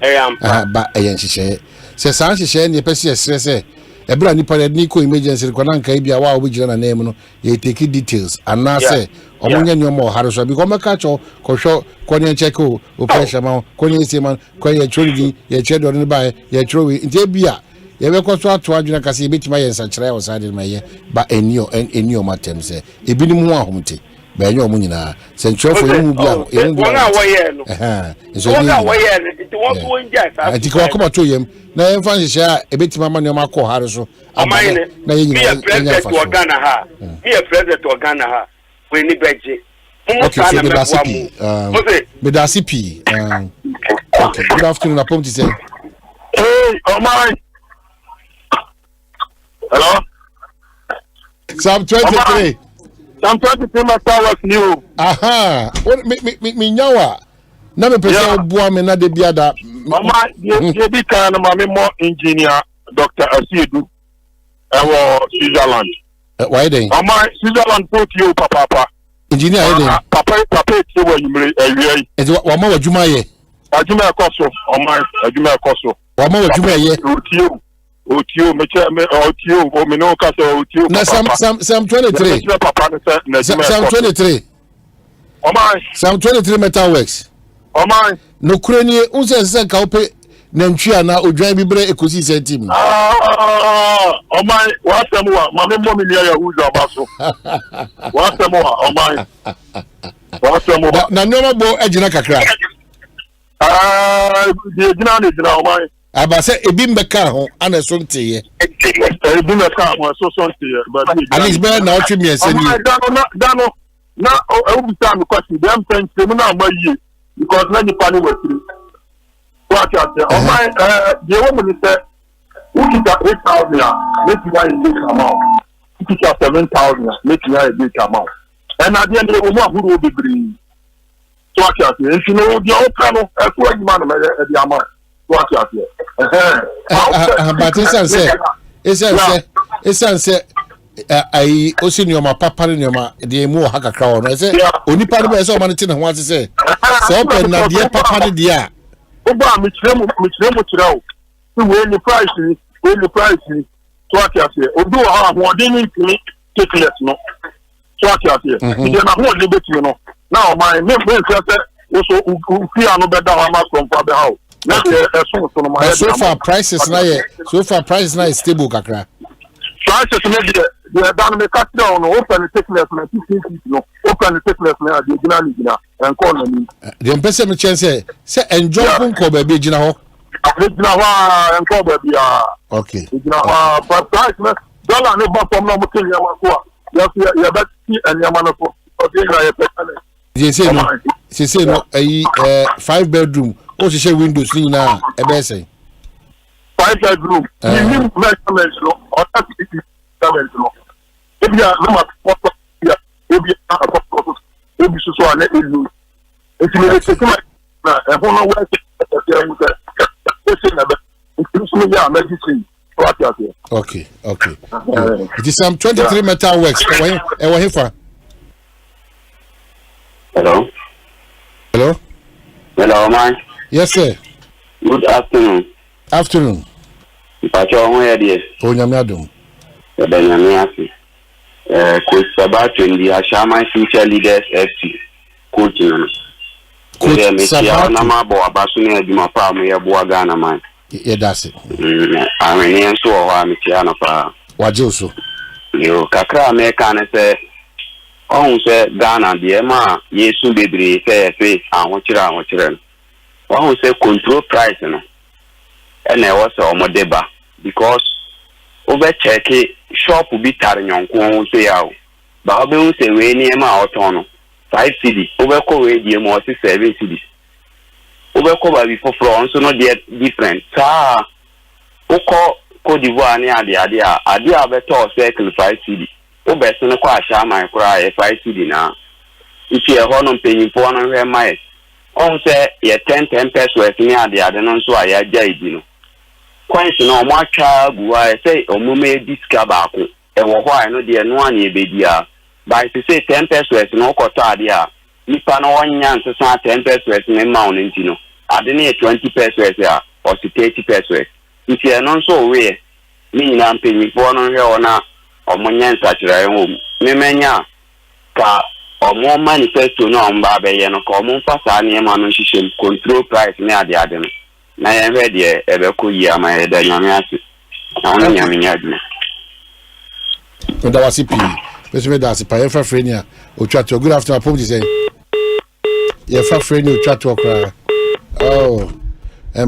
ba eyen hihye se san hihye ne pese esrese ebra ni pare ni ko emergency ko na nka bia wa obijira na name no ye take details ana se omunya ni omo hare so because meka cho ko hwo ko ne check o pressure ma ko ne ese man ko ye chori ye chedo ne ba ye chori nte bia ye be ko so ato adwena kase betima ye nsa o sade ma ye ba enio matem se ebi ni mu ahomte ba enyo mu nyina se nchofo ye mu bia wona woye no so wona woye no ti won so nja sa ati ko akoma to yem na ye fa nhye a ebetima ma ne ma ko hare so na ye nyina president to Ghana ha be president to Ghana ha we ni beje okay so the recipe okay good afternoon apom ti say hey oh my hello Psalm 23 Psalm 23 master was new aha me nyawa na me pese obua me na de biada mama ye bi kan ma me mo engineer Dr. Asiedu ewo Switzerland why then mama Switzerland put you papa engineer papa ti wo yimre awie enti wa ma wadwuma ye adwuma ekoso mama adwuma ekoso wa ma wadwuma ye otio me otio o me no ka so otio na Psalm 23 Psalm 23 Psalm 23 metal works no kurani unse ka ope na ntwia na odwan bibre Ekosiisen team wa semwa ma me mo mi ya huza abaso wa semwa wa semwa na nyoma bo agina kakra de gina aba se ebi mbeka ho ana so nteye ebi mbeka ho so nteye ba Alex be na otwe miense ni dano na e bi sa me kwasi dem sense mu na amaye because na ni pani watiri what you say the woman say who is that 8,000 make you a big amount who is 7,000 make you a big amount and at the end of the month who will be bring so what you say if you know the open e ko man me the amount what you say but esan say ai osinioma papa nioma de mu ha kakra wo no say onipa no be say o man ti na ho ase say so open na de papa ne de a oba mi kiremu kirao we ni price so what you say odo ha ho de ni tickets no so what you say de na ho de betimi no now my me say so fi anu be da ma from for be how na so no my so far prices na is stable kakra prices na the down me cut down open tickets na 15 feet no open tickets na de gina and call me the person me chance say enjoy ko ba be gina ho gina ho and call baby okay gina ho price na dollar no ba from no mo tin ya ko ya ba ti and ya man ko o dey na ya pay say no 5 bedroom o se windows ni na e be say 5 bedroom ni measurement no or 30 no if you are no ya if you so so na elu if you take na e ho no work okay it is Psalm 23 metal works when e wa hefa hello man yes sir good afternoon Pacho ho ya die onyame adom da nyame afi coach Sabato ndi Ashama Future Leaders FC coach me tia na mabo abaso na adwuma pa mo ye boa Ghana man ye dase amene enso ho a me tia na pa waje oso yo kakra me kan se on se Ghana de ma yesu bebre se fe ahwo kire on se control price no and I was a modeba because over check shop will be tarring on Kwon say out. But I say we near my autonomy 5 cities over radio more 7 cities. Over cover before France, so not yet different. Sa Oko Cote d'Ivoire near the idea better circle 5 cities. Over so no quasha my cry 5 cities now. If you are on paying for 100 miles, on say ye 10 pesos near the other non so I jay. Quite no much I say or mume discabako. And why no dear no one ye bedia. By to say 10 pesos no cotadia. Nipa no 1 yan to 10 pesos in mountain, you know. I didn't 20 pesos or 30 pesos. If you are not so aware, me I'm paying for no here or not, or money such a home. Memenya, ka or more manifesto no on Babe and a common Fasani man control price near the other. Na ya ready ebe ko yi ama e da nyame ase na won nyame nyadwe da wasi pi beso da se pa ye fa frenia o chat good afternoon pom say ye fa frenia o chat okra oh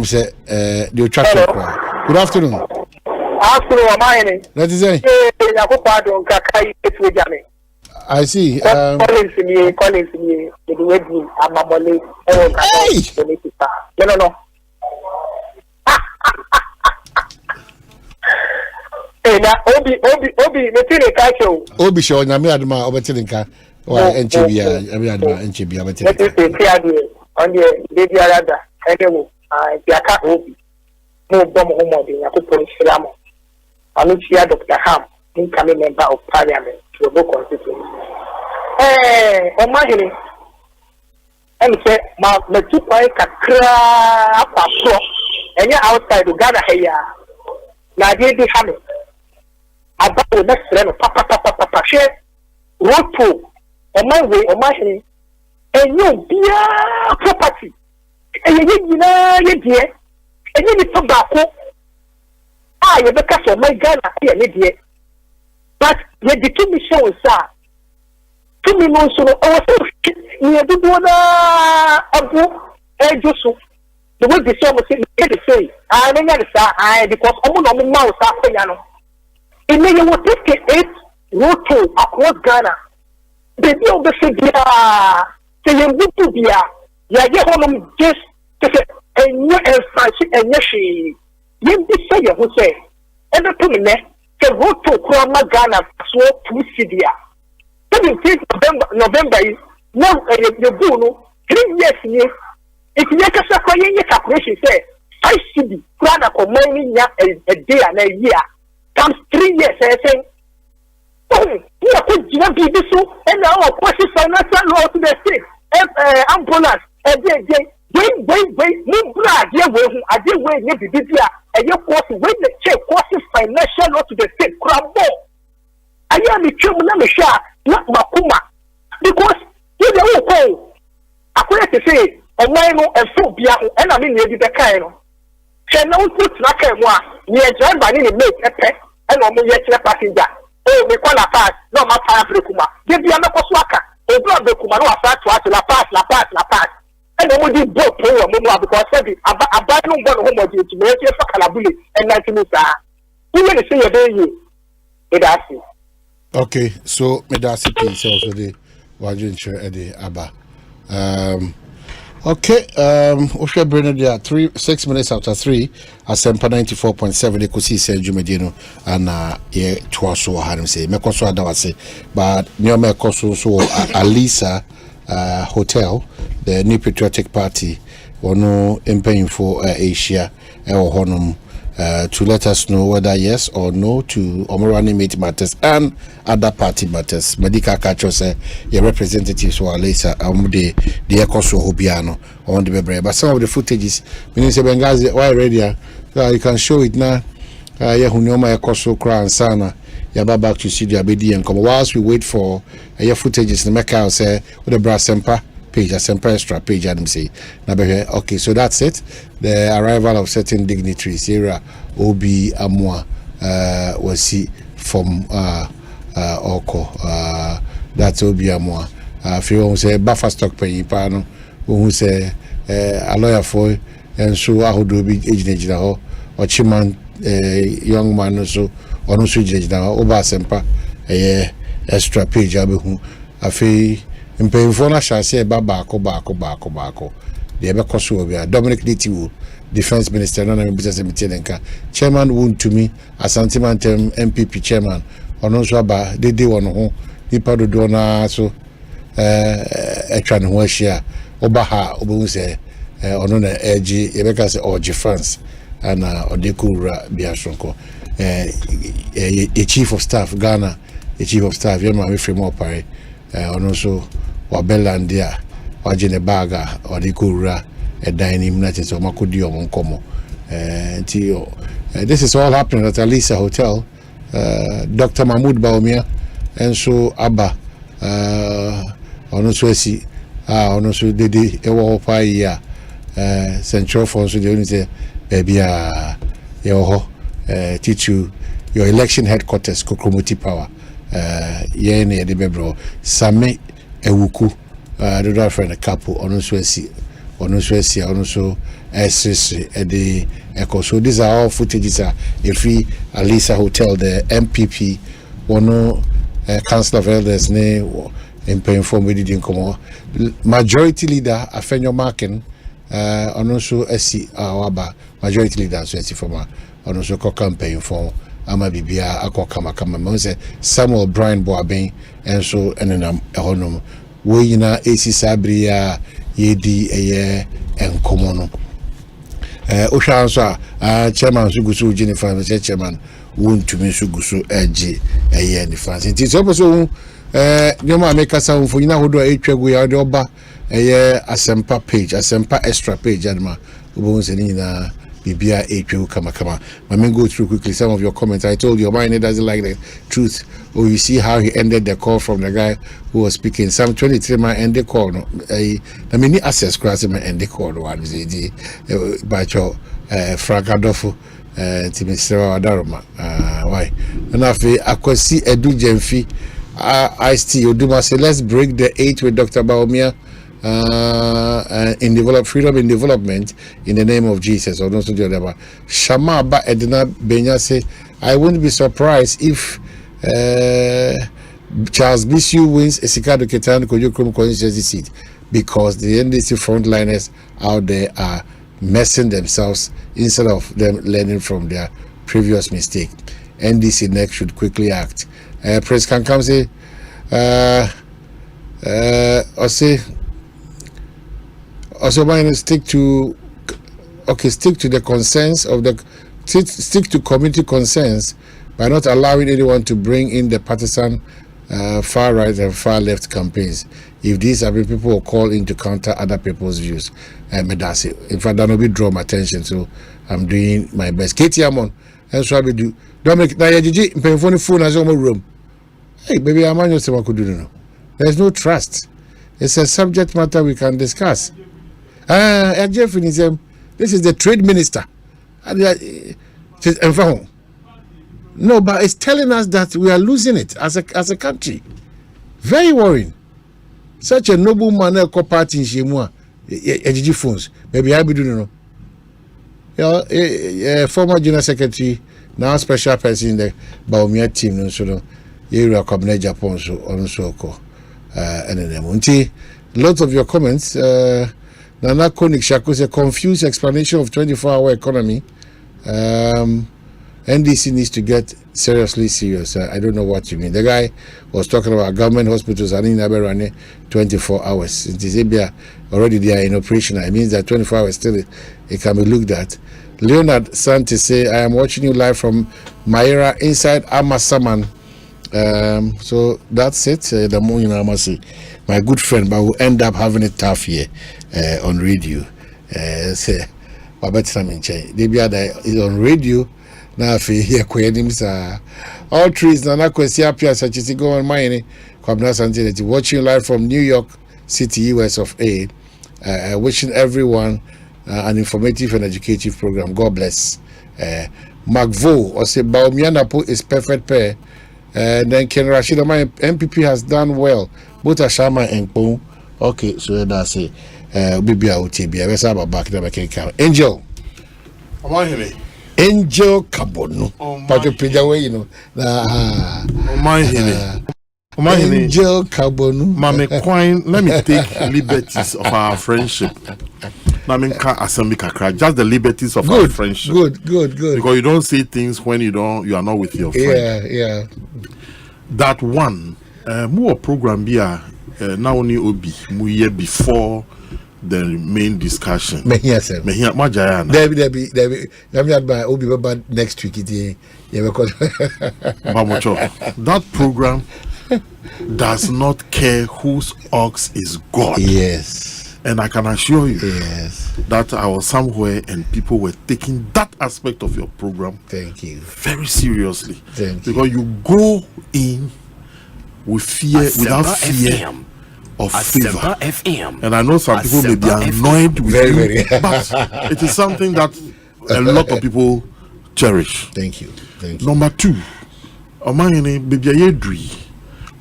say the chat okra good afternoon Omanhene that is say yakopado nka kai etu jame I see Collins me the wedding amabole no na obi metire kacho obi show na me aduma obetire nka wa enchebia me aduma enchebia betire on the baby arada edewo biaka obi mo bom homodi yakopon islam anuchia Dr. Ham incoming member of parliament to the constituency Omanhene and say ma metu kwai kakra apaso enya outside Uganda heya na dey hame about next friend papa share roto Omanhene enyo bia property enye nyina ye die enye ni tobacco ye be kaso my Ghana ye ne die but ye the two mission sa two million so o so ye do na abu ejoso the way the song say the say anya the sa because omo no mo mouse akoya no ene ye wo take 8 roto across Ghana baby o be say bia say ye wutu bia ya ye honom just say enye enfancy enye hwe ye bi say ye ho say ebe to me ne say roto kro ma Ghana so pusidia 17th November now the bull no 3 years ye if you can say ye calculation say 5 cedi krana ko mining ya a day and a year comes 3 years say you could be so and now policy financial law to the state ambulance wait no brad ye we I dey we ne bibia e ye course when the check course financial law to the state crabo I am the chum na me sha not makuma because you dey go akure te say online no efo bia e na me ne bi be kai no she na put na kai mo a ye driver ni make epe e na mo ye kire passenger o me call la pass no ma pa brekuma de bia me ko so aka o bro brekuma no afa to la pass and no mo di bo pro mo because say aba no go no mo di to me e fa kalabule e na ti mo sa you dey say you dey you it asi okay so me da city so the wajin chere ede aba okay Osha Bernardia 6 minutes after 3 Asempa 94.7 Ekosiisen Jumedino and ye twaso harim say me koso adawase but nyo me koso so Alisa hotel the New Patriotic Party ono empaying for Asia honum to let us know whether yes or no to Omorani Meet matters and other party matters. Medical Kacho say your representatives were later the Ekoso Hobiano on the Bebre. But some of the footages, Minister Bengazi, why radio? You can show it now. Yahunoma Ekoso Kran Sana. Yaba back to studio Abedi and come. Whilst we wait for your footages, the Mecca say with the Asempa page, Asempa extra page, and say, okay, so that's it. The arrival of certain dignitaries here, Obi Amwa, was see from Oko. That's Obi Amwa. If you want to say buffer stock pay pano, who say a lawyer for and so I would be agent Ochiman young man so ono so gyina oba Asempa extra page abehu afi mpemfo na hyase ba baako de ebe koso obi Dominic Ditiwo defense minister na business meeting chairman won to me Asante Mantem MPP chairman ono so aba dede wono ho nipa dodo na so etwa ne ho ahia oba ha obehu se ono na eji ebe ka se oji France ana odekura biasonko a chief of staff Ghana a chief of staff yema me free more pare ono so wabelandia wajene baga odekura dining natin so makodi omonkomo this is all happening at Alisa Hotel. Dr. Mahmoud Baumia and so Abba ono so si ono so dede ewo pa ya central for so the say baby yo teach you your election headquarters Kokromoti Power ye na de bebro Same Ewuku do friend a couple ono so si ono so SSC the Echo. So these are all footages if we Alisa Hotel the MPP one Council of Elders ne in paying for me didn't come majority leader Afenyo Markin ono so SC awaba majority leader so SC from ono so campaign for ama bibia akokama kama me say Samuel Brian Boaben and so enenam ehonum we yina AC Sabria yedi eye enkomo no ohwa so chairman sugusu Jennifer chairman won to me sugusu eji eye ni fans nti so so nyoma make asa won fonyina hodo etwagu ya de oba eye Asempa page Asempa extra page adma obo se ni na bibia etwagu kama let me go through quickly some of your comments. I told you Omanhene doesn't like the truth. Oh, you see how he ended the call from the guy who was speaking. Some 23 man end the call. No, I mean, access cross him and the call one is the bacho Fragadofo to Mr. Adaroma. Why? And after Akwasi Edu Jemfi, I still do say let's break the 8 with Dr. Baumia. In freedom in development in the name of Jesus or not the other Shama ba Edna Benya say I wouldn't be surprised if Charles Bisu wins a Sikado Ketan Kojokrum constituency seat because the NDC frontliners out there are messing themselves instead of them learning from their previous mistake. NDC next should quickly act. Press can come say or say also stick to the concerns of the stick to community concerns by not allowing anyone to bring in the partisan far right and far left campaigns. If these are people who call in to counter other people's views, in fact, that will be draw my attention, so I'm doing my best. Katie Amon, that's what we do. Dominic, now you phone as your room. Hey, baby, I'm on your stomach. There's no trust. It's a subject matter we can discuss. This is the trade minister. No, but it's telling us that we are losing it as a country. Very worrying. Such a noble man party in Shemua, phones. Maybe I be doing former general secretary, now special person in the Baumia team, so area cabinet Japan, so also and lots of your comments. Nana Konik Shako a confused explanation of 24-hour economy. NDC needs to get seriously serious. I don't know what you mean. The guy was talking about government hospitals and in running 24 hours. It is already they are in operation. It means that 24 hours still it can be looked at. Leonard Asante say, I am watching you live from Maira inside Amasaman. So that's it. The morning Amasi, my good friend, but will end up having it tough here on radio. Say, but they be is on radio. Now if you hear all trees na kwesi apia such as go on mine Kwabena Asante watching live from New York City, US of A. Wishing everyone an informative and educative program. God bless. Magvo or say Baumia Napo is perfect pair. Then Ken Rashid, my MPP has done well. Both Ashama and Pong. Okay, so that's it. Bibi Auti, be a back. Angel. Omanhene. Angel Kabono. Angel Kabono. Mame Quine, let me take liberties of our friendship. Just the liberties of our friendship. Good. Because you don't say things when you are not with your friend. Yeah. That one, more program here now only obi mu year before the main discussion. Debbie, obi baba next week because that program does not care whose ox is God. Yes. And I can assure you that I was somewhere and people were taking that aspect of your program very seriously. Because you go in with fear, without fear of favor. And I know some people may be annoyed with you, but it is something that a lot of people cherish. Thank you. Number 2, Omanhene baby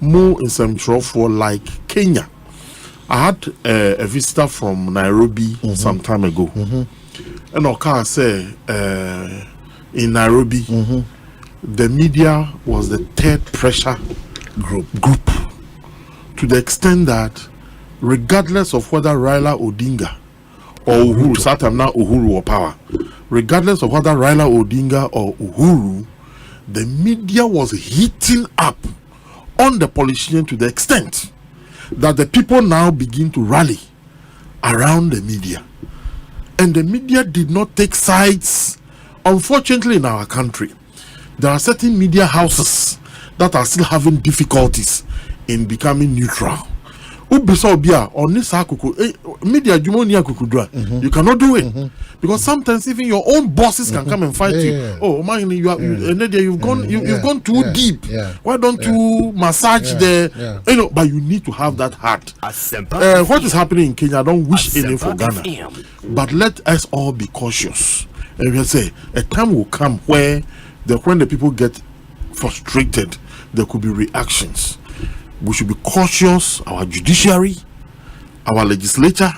more in some for like Kenya. I had a visitor from Nairobi some time ago, and Oka said in Nairobi, the media was the third pressure group, to the extent that regardless of whether Raila Odinga or Uhuru, Satam now Uhuru or power, regardless of whether Raila Odinga or Uhuru, the media was heating up on the politician to the extent that the people now begin to rally around the media. And the media did not take sides. Unfortunately, in our country, there are certain media houses that are still having difficulties in becoming neutral. On this media, you cannot do it because sometimes even your own bosses can come and fight you. Oh, man, you've gone too deep. Why don't you massage but you need to have that heart. What is happening in Kenya? I don't wish any for Ghana, but let us all be cautious. And we say a time will come where when the people get frustrated, there could be reactions. We should be cautious, our judiciary, our legislature,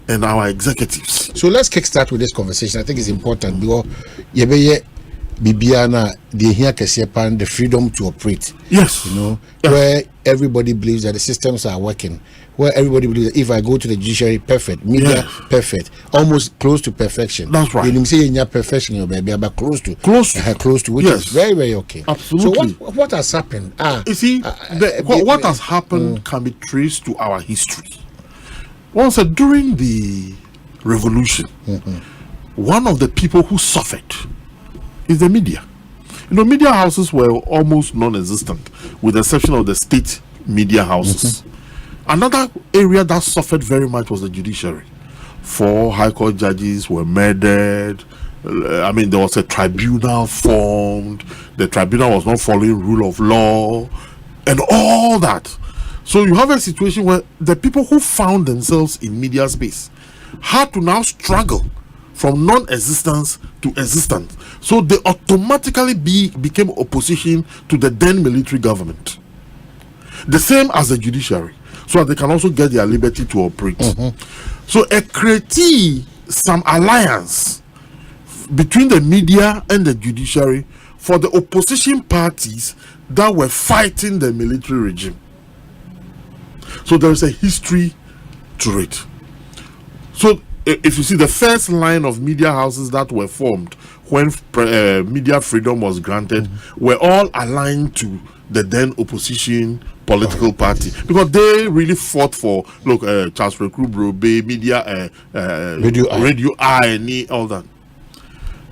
and our executives. So let's kickstart with this conversation. I think it's important because Bibiana, they hear the freedom to operate. Yes. Where everybody believes that the systems are working. Where everybody believes that if I go to the judiciary, perfect. Media, perfect. Almost close to perfection. That's right. You didn't say in perfection, but close to, which is very, very okay. Absolutely. So what has happened? You see, what has happened can be traced to our history. Once during the revolution, one of the people who suffered is the media. Media houses were almost non-existent, with the exception of the state media houses. Another area that suffered very much was the judiciary. 4 high court judges were murdered. There was a tribunal formed. The tribunal was not following rule of law and all that. So you have a situation where the people who found themselves in media space had to now struggle from non-existence to existence. So they automatically became opposition to the then military government. The same as the judiciary. So that they can also get their liberty to operate. So a create some alliance between the media and the judiciary for the opposition parties that were fighting the military regime. So there is a history to it. So if you see the first line of media houses that were formed when media freedom was granted were all aligned to the then opposition political party, because they really fought for Charles Rekru Bay, media, Radio I, and all that.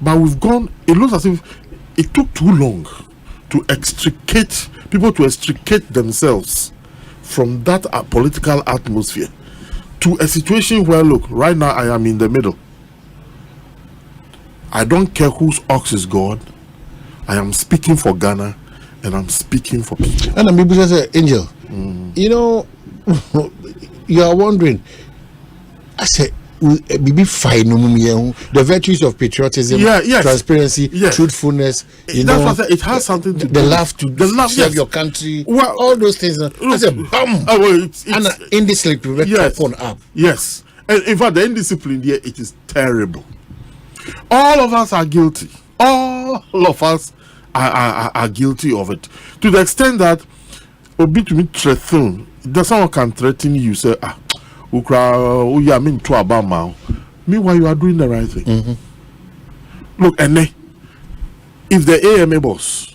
But we've gone. It looks as if it took too long to extricate themselves from that political atmosphere to a situation where right now I am in the middle. I don't care whose ox is God. I am speaking for Ghana. And I'm speaking for people. And I'm able to say, Angel, you are wondering. I said, be fine. The virtues of patriotism, transparency, truthfulness. That's what I said. It has something to do. The love to serve your country. Well, all those things. I said, bam. And indiscipline up. Yes. And in fact, the indiscipline here, it is terrible. All of us are guilty. All of us are guilty of it. To the extent that obi to me threaten, that someone can threaten you, say, meanwhile you are doing the right thing. Look, and if the AMA boss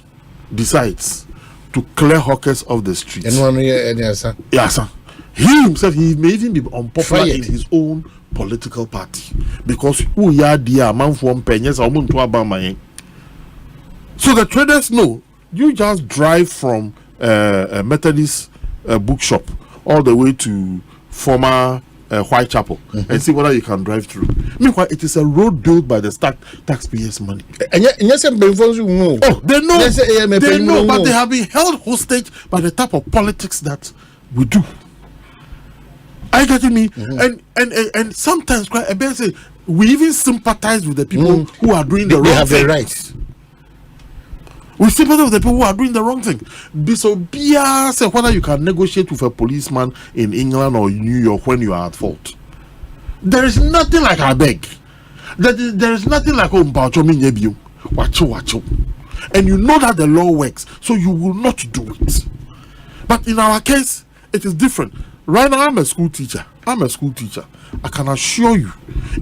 decides to clear hawkers off the streets, he himself, he may even be unpopular in his own political party because so the traders know you just drive from a Methodist bookshop all the way to former Whitechapel and see whether you can drive through. Meanwhile, it is a road built by the taxpayers' money. And yes, they know, but they have been held hostage by the type of politics that we do. Are you getting me? And sometimes we even sympathize with the people who are doing the wrong thing. They have the rights. We sympathize with the people who are doing the wrong thing. So say whether you can negotiate with a policeman in England or New York when you are at fault. There is nothing like I beg. There is nothing like wacho. And you know that the law works, so you will not do it. But in our case, it is different. Right now, I'm a school teacher. I can assure you,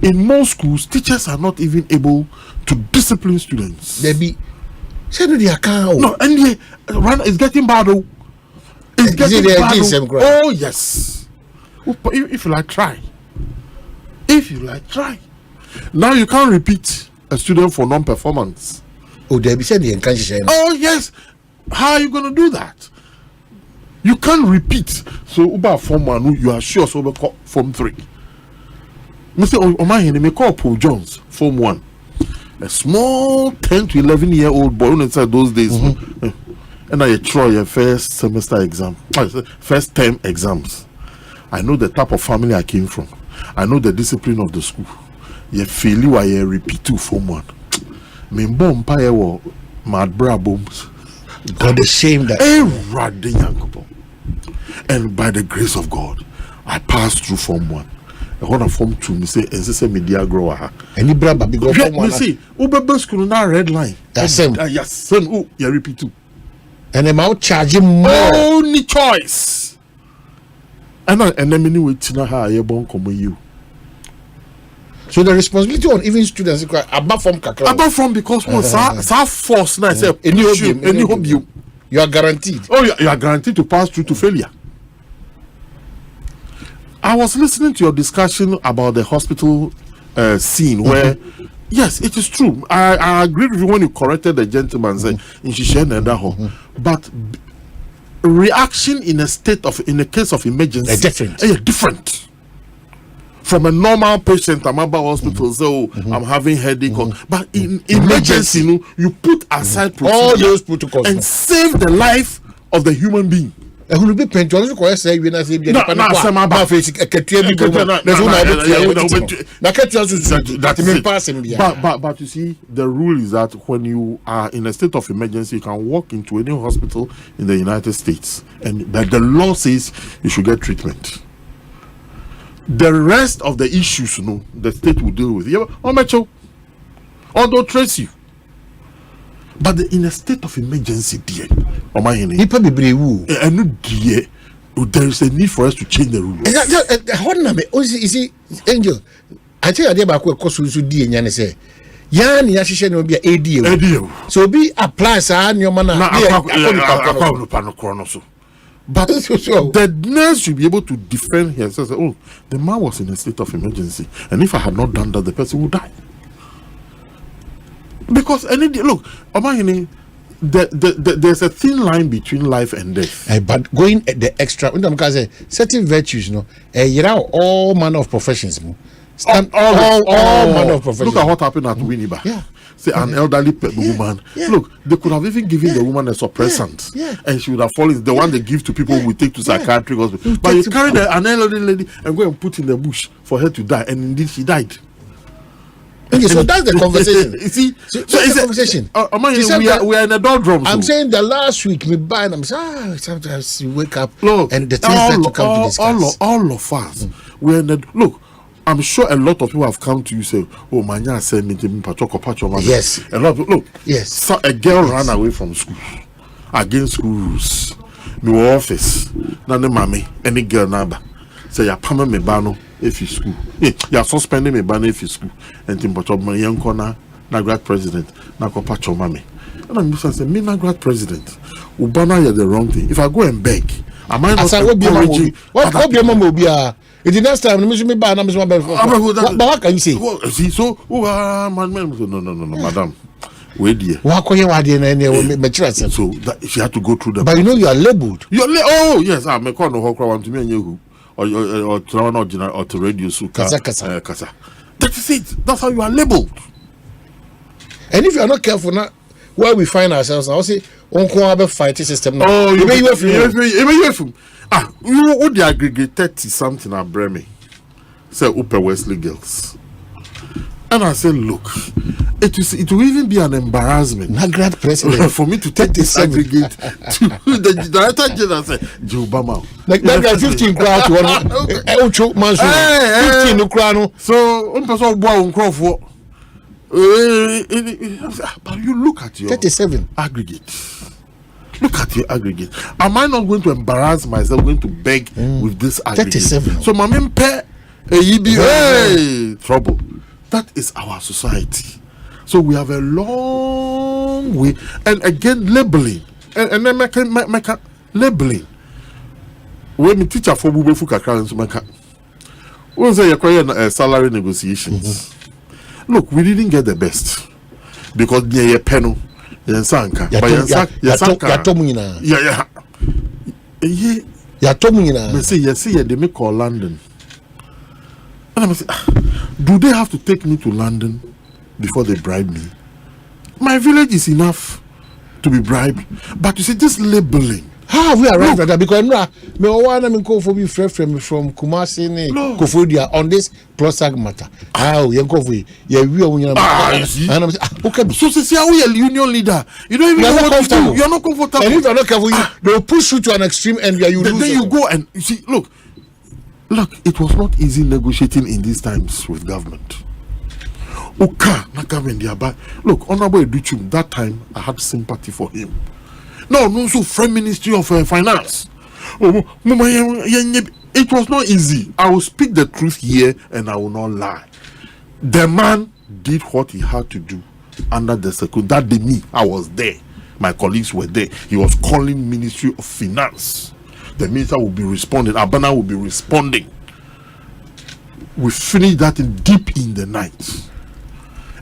in most schools, teachers are not even able to discipline students. No, and it's getting bad. It's getting bad. Oh yes. If you like, try. Now you can't repeat a student for non-performance. Oh, they be said the encouragement. Oh yes. How are you going to do that? You can't repeat. So about Form 1, you are sure so Form 3. Mr. Omanhene may call Paul Jones, Form 1. A small 10 to 11-year-old boy inside those days. And I try your first semester exam, first term exams. I know the type of family I came from. I know the discipline of the school. You feel you are repeat to Form 1. Me bomb pie wo mad bra bombs. God the shame that and by the grace of God, I passed through Form 1. I want to Form 2. Me say media grower. Any brother big go Form 1. Me see, Ube school na red line. That's him. Yes, son. Oh, you repeat too. And them out charging more. Only choice. And then many wait na how you born come you. So the responsibility on even students is above from kakra. Above from because force na say any hope you are guaranteed. Oh, you are guaranteed to pass through to failure. I was listening to your discussion about the hospital scene where, yes, it is true. I agree with you when you corrected the gentleman saying in Shishen and that but reaction in a case of emergency is different. From a normal patient, I'm about hospital, so I'm having headache. But in emergency, you put aside all those protocols and save the life of the human being. But you see, the rule is that when you are in a state of emergency, you can walk into any hospital in the United States, but the law says you should get treatment. The rest of the issues, the state will deal with. Or they'll trace you. But in a state of emergency, dear, there is a need for us to change the rules. Angel, I tell you about what costs you do and say, Yan Yashishan will be ADO. So be applies on your man. But the nurse should be able to defend herself. Oh, the man was in a state of emergency, and if I had not done that, the person would die. Because look, there's a thin line between life and death. But going at the extra, certain virtues, all manner of professions. All manner of professions. Look at what happened at Winneba. Yeah. Say an elderly woman. Look, they could have even given the woman a suppressant, and she would have fallen. The one they give to people who take to psychiatric hospital. But you carry an elderly lady and go and put in the bush for her to die, and indeed she died. Okay, so that's the conversation. You see, so that's the conversation. We are in a doldrums. I'm saying the last week me buy and I'm saying sometimes you wake up and the things that you come to discuss. All of us. We're in the look. I'm sure a lot of people have come to you say, "Oh, manya said me to Yes, a lot of look. Yes, so a girl ran away from school against school rules. No office, none of mommy, any girl number. Say ya pama me bano if you school. Ya suspending me bano if you school. And Timboto my young corner, na grad president, na kopacho mami. And I'm just saying, me na grad president. Ubana ya the wrong thing. If I go and beg, am I not encouraging? What be a mama will be a? The next time, me buy na me what can you say? See, so man, no, madam. Wait there. So that if you have to go through the. But you know you are labeled. Oh yes, I'm a corner of one to me and you or to radio so kasa. That is it. That's how you are labeled. And if you are not careful now, where we find ourselves now, say unko have a fighting system now. Oh, you would the aggregate 30 something at Bremy. Say Upper Wesley girls. And I said, look, it will even be an embarrassment for me to take this aggregate to the director general. Say, Jubama. Like that guy 15 crowd to one. 15 crowd. So, one person born crowd. But you look at your 37 aggregate. Look at your aggregate. Am I not going to embarrass myself going to beg with this aggregate? 37. So, my main pair, hey, trouble. That is our society. So we have a long way. And again, labeling. And then make labeling. When we teach a for Bubefuka crowns, we say you're salary negotiations. Look, we didn't get the best. Because near Peno, Yansanka. They say, yes, they make call London. And I'm saying, do they have to take me to London before they bribe me? My village is enough to be bribed. But you see, this labeling. How have we arrived at that? Because me want to for me from Kumasi Kofodia on this Prosac matter. How you go for you see. And I'm saying, okay. So see how we are union leader. You don't even know what to do. You're not comfortable. And if you're not careful, they'll push you to an extreme and you lose. Then you go and you see, look, it was not easy negotiating in these times with government. Look, Honorable Educhum, that time I had sympathy for him. No, so Prime Ministry of Finance. It was not easy. I will speak the truth here and I will not lie. The man did what he had to do under the circle. That day, me, I was there. My colleagues were there. He was calling Ministry of Finance. The minister will be responding. Abana will be responding. We finished that deep in the night.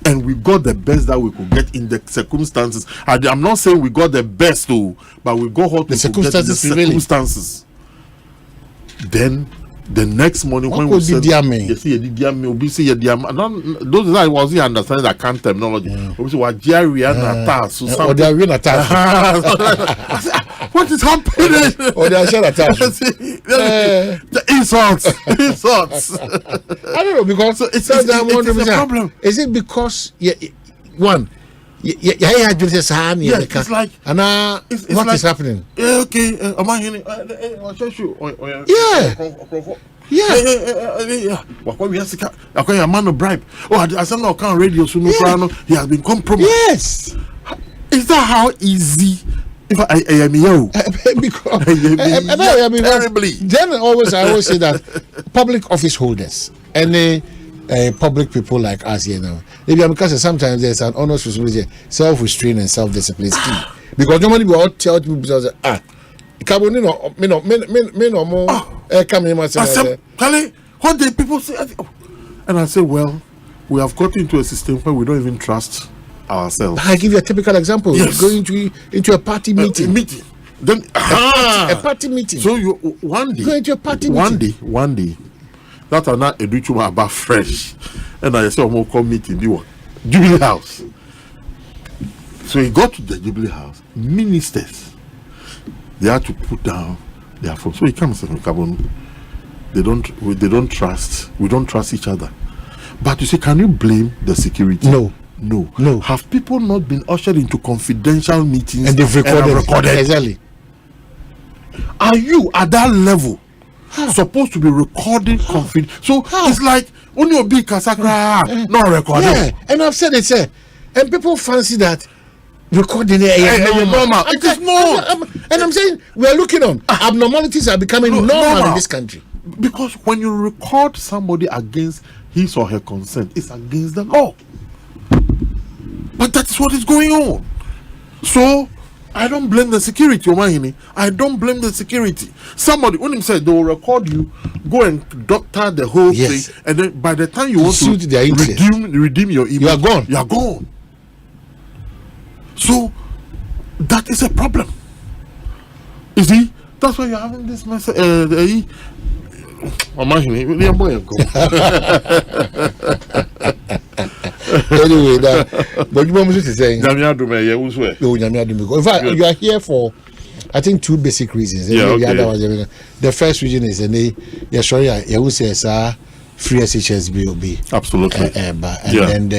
And we got the best that we could get in the circumstances. I'm not saying we got the best, though, but we got what we could get in the circumstances. Then, the next morning, when we said, those that wasn't understanding that kind of terminology. We said, what is happening? Or they are shot at the insults. I don't know, because it's a problem. Is it because one? It's like what is happening? Okay, Omanhene, I'll show you. A man of bribe. I said no, can't radio so no. He has been compromised. Yes. Is that how easy? If I am you, terribly. Then I always say that public office holders and public people like us, maybe because sometimes there's an honest responsibility, self-restraint and self-discipline is key. Because normally we all tell people because what do people say? And I say, well, we have got into a system where we don't even trust ourselves. I give you a typical example. Yes. Going into a party meeting. Then a party meeting. So you one day going to a party meeting. One day. That are not Educhuma about fresh. And I said, I'm going to come meeting the Jubilee House. So he got to the Jubilee House. Ministers, they had to put down their phone. So he comes and says, they don't trust. We don't trust each other. But you see, can you blame the security? No. Have people not been ushered into confidential meetings and they've recorded? Exactly. Are you at that level supposed to be recording confidential? So it's like Only a big Kasakra, no record. Yeah, and I've said it, and people fancy that recording it normal. It is not. And I'm saying we are looking on abnormalities are becoming normal in this country. Because when you record somebody against his or her consent, it's against the law. But that is what is going on. So I don't blame the security, Omanhene. I don't blame the security. Somebody, when him said they will record you, go and doctor the whole thing, and then by the time you want to redeem your image, you are gone. You are gone. So that is a problem. You see, that's why you're having this message. Anyway, but you want to say, in fact, you are here for, I think, two basic reasons. The first reason is you will say free SHSBOB. Absolutely. And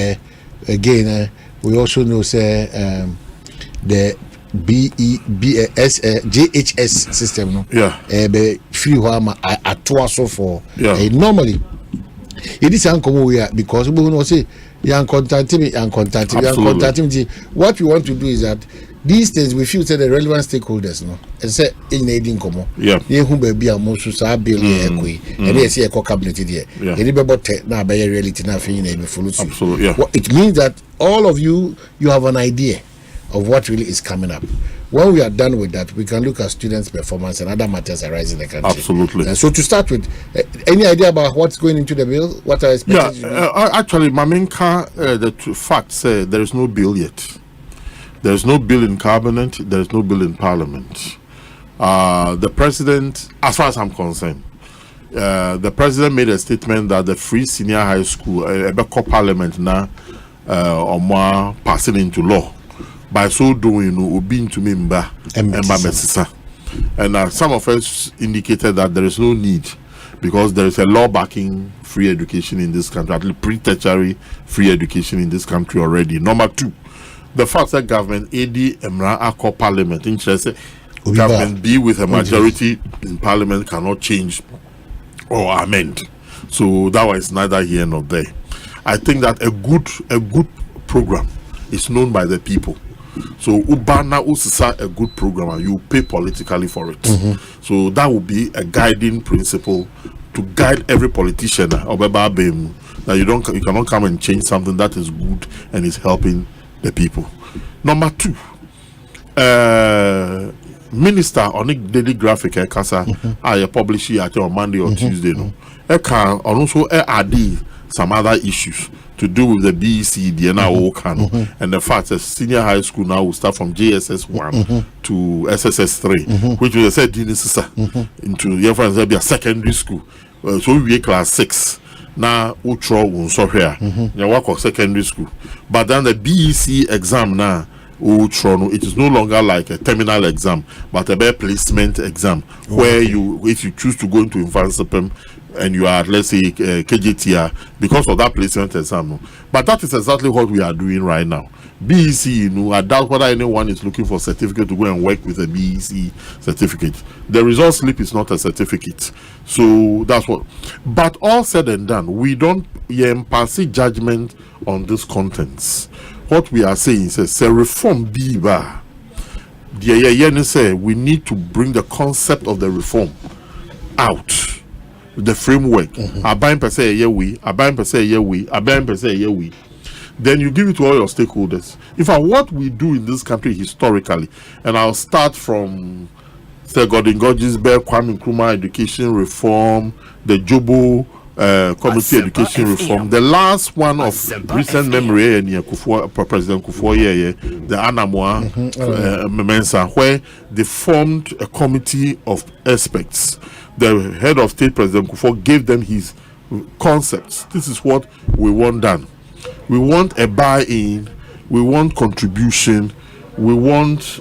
again, we also know the JHS system, no? Free at for normally it is uncommon we are because we will say what we want to do is that these things we feel the relevant stakeholders, no, and say in aiding common. Who may be a most bill and they say a cabinet here. Now by reality nothing absolutely. It means that all of you have an idea of what really is coming up. When we are done with that, we can look at students' performance and other matters arising in the country. Absolutely. So to start with, any idea about what's going into the bill? What are expectations? Actually, Maminka, the fact said there is no bill yet. There is no bill in cabinet. There is no bill in parliament. The president, as far as I'm concerned, the president made a statement that the free senior high school, parliament now, are more passing into law. By so doing, will be into member and some of us indicated that there is no need because there is a law backing free education in this country, at least pre-tertiary free education in this country already. Number two, the fact that government AD Emra Akko Parliament interested government be with a majority in Parliament cannot change or amend. So that was neither here nor there. I think that a good program is known by the people. So Ubana Usisa a good program and you pay politically for it. So that will be a guiding principle to guide every politician that you cannot come and change something that is good and is helping the people. Number two, minister on a daily graphic I publish it on Monday or Tuesday. No, can also add some other issues to do with the BEC, the NAO, and the fact that senior high school now will start from JSS 1 to SSS 3, which will say into your friends will be a secondary school. So we be class 6. Now Utro so here. You work of secondary school. But then the BEC exam now it is no longer like a terminal exam, but a bare placement exam where if you choose to go into Infansipem and you are, let's say, KJTR, because of that placement exam. But that is exactly what we are doing right now. BEC, I doubt whether anyone is looking for a certificate to go and work with a BEC certificate. The result slip is not a certificate. So that's what. But all said and done, we don't pass judgment on these contents. What we are saying is a reform be bar. We need to bring the concept of the reform out. The framework. Then you give it to all your stakeholders. In fact, what we do in this country historically, and I'll start from Gordon Gorgisberg, Kwame Nkrumah education reform, the Jobo community education reform, the last one of recent memory, President Kufuor, the Anamoa Mensa, where they formed a committee of experts. The head of state, President Kufuor, gave them his concepts. This is what we want done. We want a buy-in, we want contribution, we want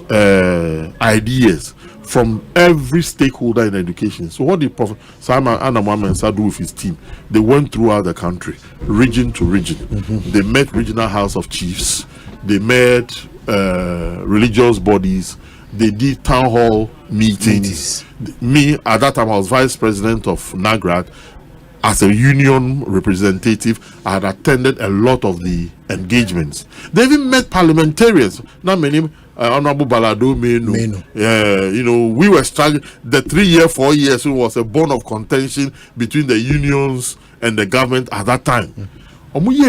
ideas from every stakeholder in education. So what did Professor Simon Anamwa do with his team? They went throughout the country, region to region. They met regional house of chiefs, they met religious bodies, they did town hall meetings. Me, at that time, I was vice president of NAGRAD. as a union representative, I had attended a lot of the engagements. They even met parliamentarians. Not many. Honorable Balado Menu. You know, we were struggling. The 4 years was a bone of contention between the unions and the government at that time. A report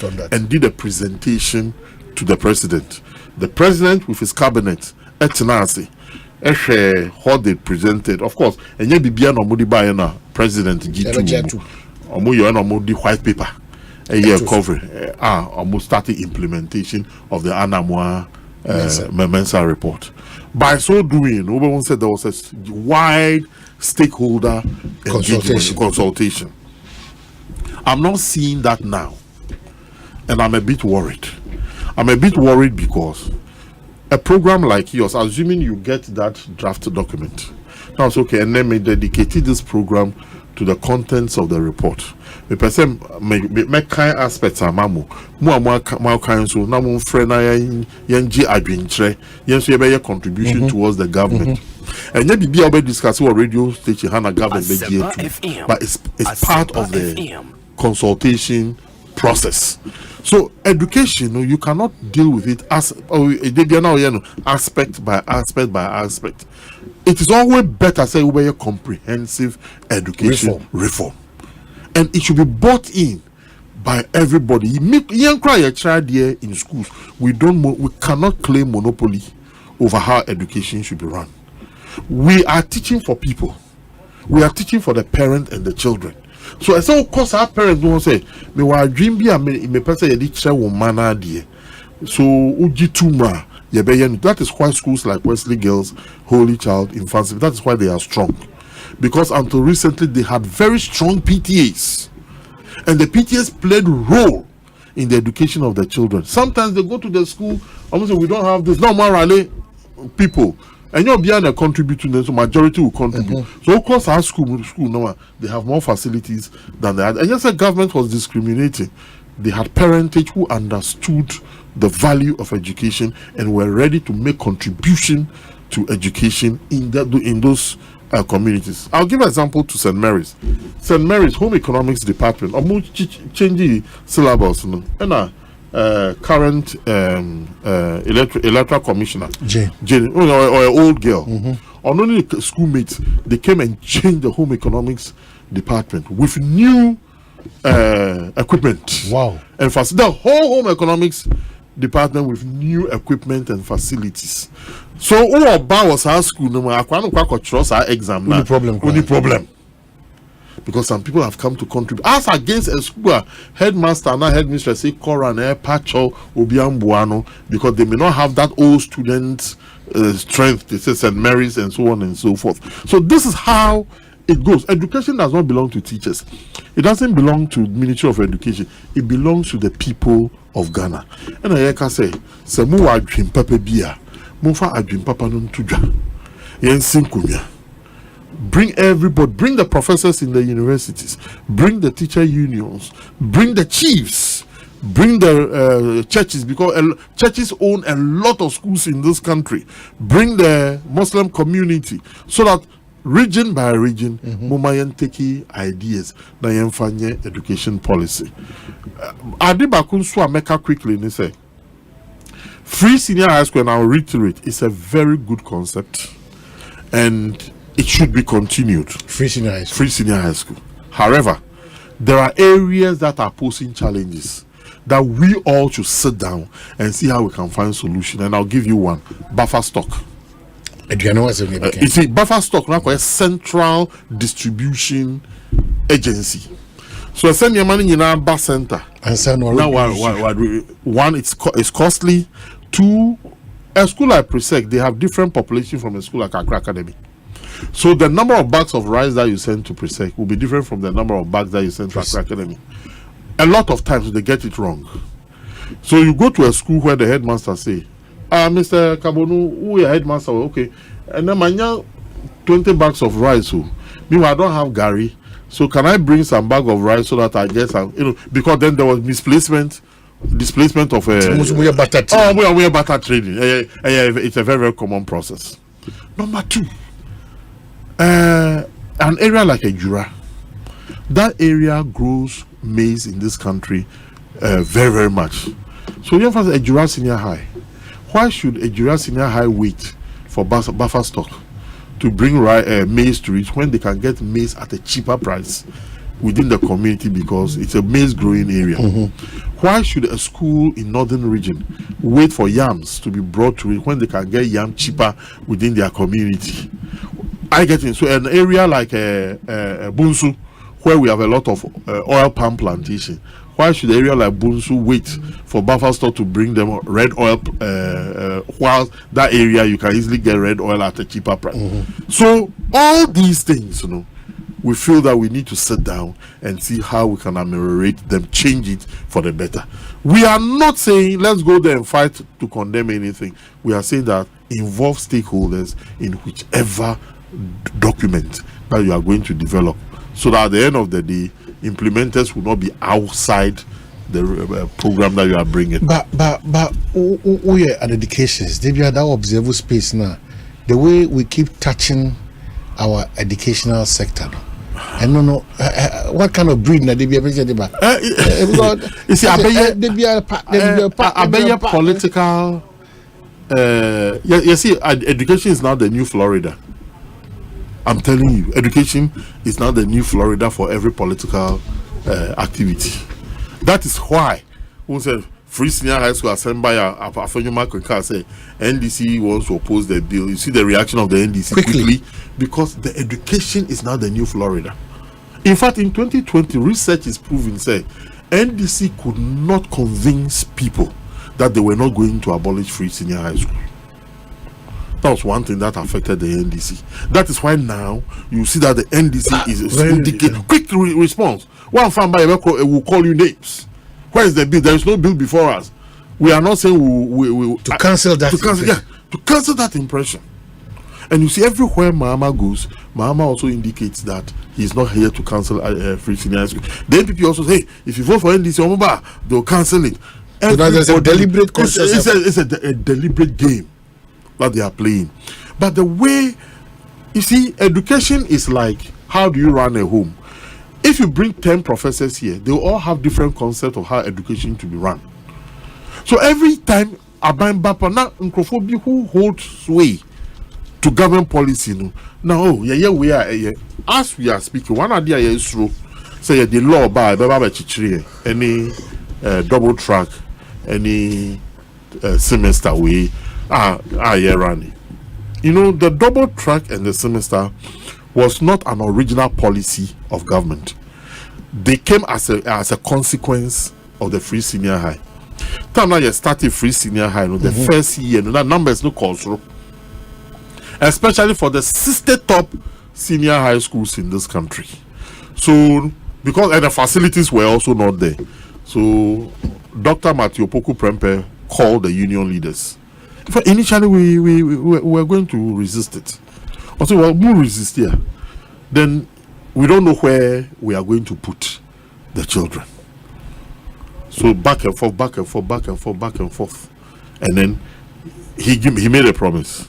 on that, and did a presentation to the president. The president with his cabinet, what they presented, of course, and yet President G2 white paper. A year covering almost started implementation of the Anamwa Mensa report. By so doing, Oberman said there was a wide stakeholder consultation. I'm not seeing that now, and I'm a bit worried. I'm a bit worried because a program like yours, assuming you get that draft document, now it's okay, and then we dedicated this program to the contents of the report. The person make kind aspects are mamu. More kind so now mon friend yenji adwintre yenso ye contribution towards the government. And yet be able discuss what radio station Hana government but it's part of the consultation process. So education, you cannot deal with it as aspect by aspect by aspect. It is always better say we a comprehensive education reform. And it should be bought in by everybody. Young cry a child here in schools. We cannot claim monopoly over how education should be run. We are teaching for people. We are teaching for the parent and the children. So as of course our parents don't say me wa dream be me person ye di chere wo mana die. So uji tuma ye be yen. That is why schools like Wesley Girls, Holy Child, Infancy, that is why they are strong. Because until recently they had very strong PTAs, and the PTAs played a role in the education of the children. Sometimes they go to the school, almost say we don't have this. No more rally people, and you're beyond a contributing, so majority will contribute. So of course our school now they have more facilities than they had. And yes, the government was discriminating. They had parentage who understood the value of education and were ready to make contribution to education in those communities. I'll give an example to St. Mary's. St. Mary's Home Economics Department almost changing syllabus and current electoral commissioner Jane or an old girl or only schoolmates, they came and changed the Home Economics Department with new equipment. Wow. And the whole Home Economics Department with new equipment and facilities. So all about was our school no I can't trust our exam now. Only problem. Because some people have come to contribute. As against a school headmaster and headmistress say Koran Pacho Obiambuano, because they may not have that old student strength, they say St. Mary's and so on and so forth. So this is how it goes. Education does not belong to teachers. It doesn't belong to Ministry of Education. It belongs to the people of Ghana. And I can say, Samu Adrim Papa Bia, Mufa Adrim Papa Nuntuja, Yensin Kumya. Bring everybody, bring the professors in the universities, bring the teacher unions, bring the chiefs, bring the churches, because churches own a lot of schools in this country. Bring the Muslim community so that region by region, Mumayan take ideas, na yemfanye education policy. Adibakun Swa Meka quickly, they say, free senior high school, and I'll reiterate, it's a very good concept, and it should be continued. Free senior high school. However, there are areas that are posing challenges that we all should sit down and see how we can find solution. And I'll give you one: buffer stock. You see, buffer stock now a central distribution agency. So send your money in our bus center. And send now one, it's costly. Two, a school like Presec, they have different population from a school like Accra Academy. So the number of bags of rice that you send to Presec will be different from the number of bags that you send to Accra Academy. A lot of times they get it wrong. So you go to a school where the headmaster say, Mr. Kabonu, who is headmaster? Okay. And then my 20 bags of rice. Meanwhile, I don't have Gary. So can I bring some bag of rice so that I get some, because then there was displacement of butter trading. It's a very, very common process. Number two, An area like Ejura, that area grows maize in this country very, very much. So you have Ejura Senior High. Why should Ejura Senior High wait for buffer stock to bring maize to it when they can get maize at a cheaper price within the community because it's a maize growing area? Why should a school in northern region wait for yams to be brought to it when they can get yam cheaper within their community? I get it. So an area like Bunsu, where we have a lot of oil palm plantation, why should an area like Bunsu wait for buffer stock to bring them red oil while that area you can easily get red oil at a cheaper price? So all these things, we feel that we need to sit down and see how we can ameliorate them, change it for the better. We are not saying let's go there and fight to condemn anything. We are saying that involve stakeholders in whichever document that you are going to develop, so that at the end of the day, implementers will not be outside the program that you are bringing. But we are at educations. They be at that observable space now. The way we keep touching our educational sector. I don't know what kind of breed na they be about. You see, Abeye political. You see, education is now the new Florida. I'm telling you, education is now the new Florida for every political activity. That is why we said Free Senior High School Asempa say NDC wants to oppose the bill. You see the reaction of the NDC quickly because the education is now the new Florida. In fact, in 2020, research is proving say NDC could not convince people that they were not going to abolish Free Senior High School. That was one thing that affected the NDC. That is why now you see that the NDC is indicating quick response. One fan by will call you names. Where is the bill? There is no bill before us. We are not saying we to cancel that. To cancel that impression. And you see, everywhere Mahama goes, Mahama also indicates that he is not here to cancel Free Senior High School. The NPP also say, if you vote for NDC, they'll cancel it. So that's a deliberate conscious. It's a deliberate game that they are playing. But the way, you see, education is like, how do you run a home? If you bring 10 professors here, they will all have different concepts of how education to be run. So every time Aban Bapa na Nkrofobi who holds sway to government policy, now we are as we are speaking, one idea is true. Say the law by any double track, any semester way running. The double track and the semester was not an original policy of government. They came as a consequence of the Free Senior High. Time now you started Free Senior High, the first year, that number is no control. Especially for the 60 top senior high schools in this country. So, because the facilities were also not there. So, Dr. Matthew Poku Prempe called the union leaders. But initially, we were going to resist it. Also, we'll resist here. Then we don't know where we are going to put the children. So back and forth, back and forth, back and forth, back and forth. And then he made a promise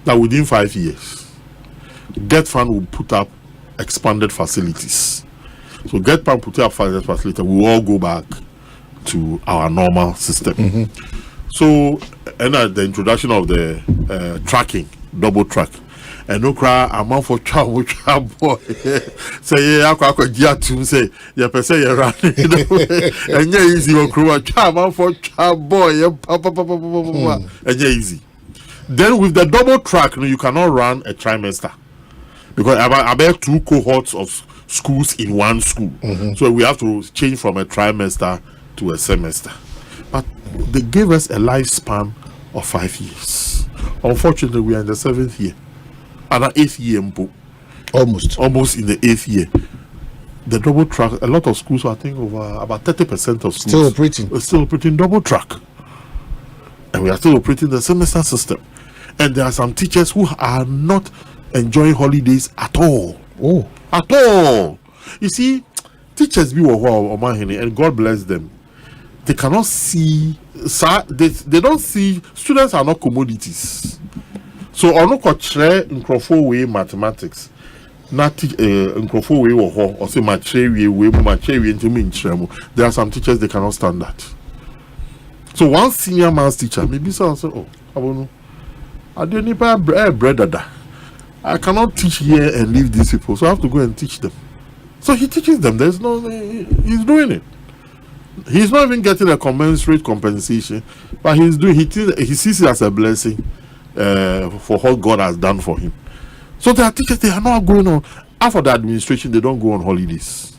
that within 5 years, Get Fund will put up expanded facilities. So Get Fund put up facilities, we will all go back to our normal system. So, and the introduction of the tracking, double track. And no cry, I'm out for trouble, boy. Say, yeah, I could get to say, yeah, per se, you're running. And yeah, easy, or crew, I'm out for trouble, boy, and yeah, easy. Then with the double track, you cannot run a trimester because I bet 2 cohorts of schools in one school. So we have to change from a trimester to a semester. But they gave us a lifespan of 5 years. Unfortunately, we are in the 7th year. And an 8th year, almost in the 8th year. The double track, a lot of schools, I think over about 30% of schools still operating double track. And we are still operating the semester system. And there are some teachers who are not enjoying holidays at all. At all. You see, teachers be Omanhene, and God bless them. They cannot see, they don't see, students are not commodities. So ono ko chere nkrofo we mathematics. Na teach nkrofo we wo ho or say mache we ntimi nchiremu. There are some teachers they cannot stand that. So one senior maths teacher maybe say oh abonu I don't need bread. I cannot teach here and leave these people, so I have to go and teach them. So he teaches them. He's doing it. He's not even getting a commensurate compensation, but he sees it as a blessing for what God has done for him. So there are teachers, they are not going on. After the administration, they don't go on holidays.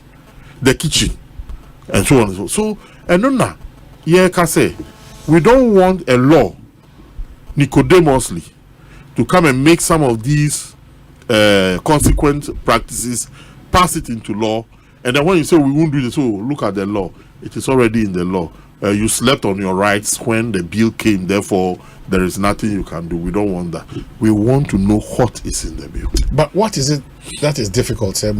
The kitchen and so on and so. So and now, say we don't want a law Nicodemously to come and make some of these consequent practices, pass it into law, and then when you say we won't do this, so look at the law. It is already in the law. You slept on your rights when the bill came, therefore there is nothing you can do. We don't want that. We want to know what is in the bill. But what is it that is difficult? That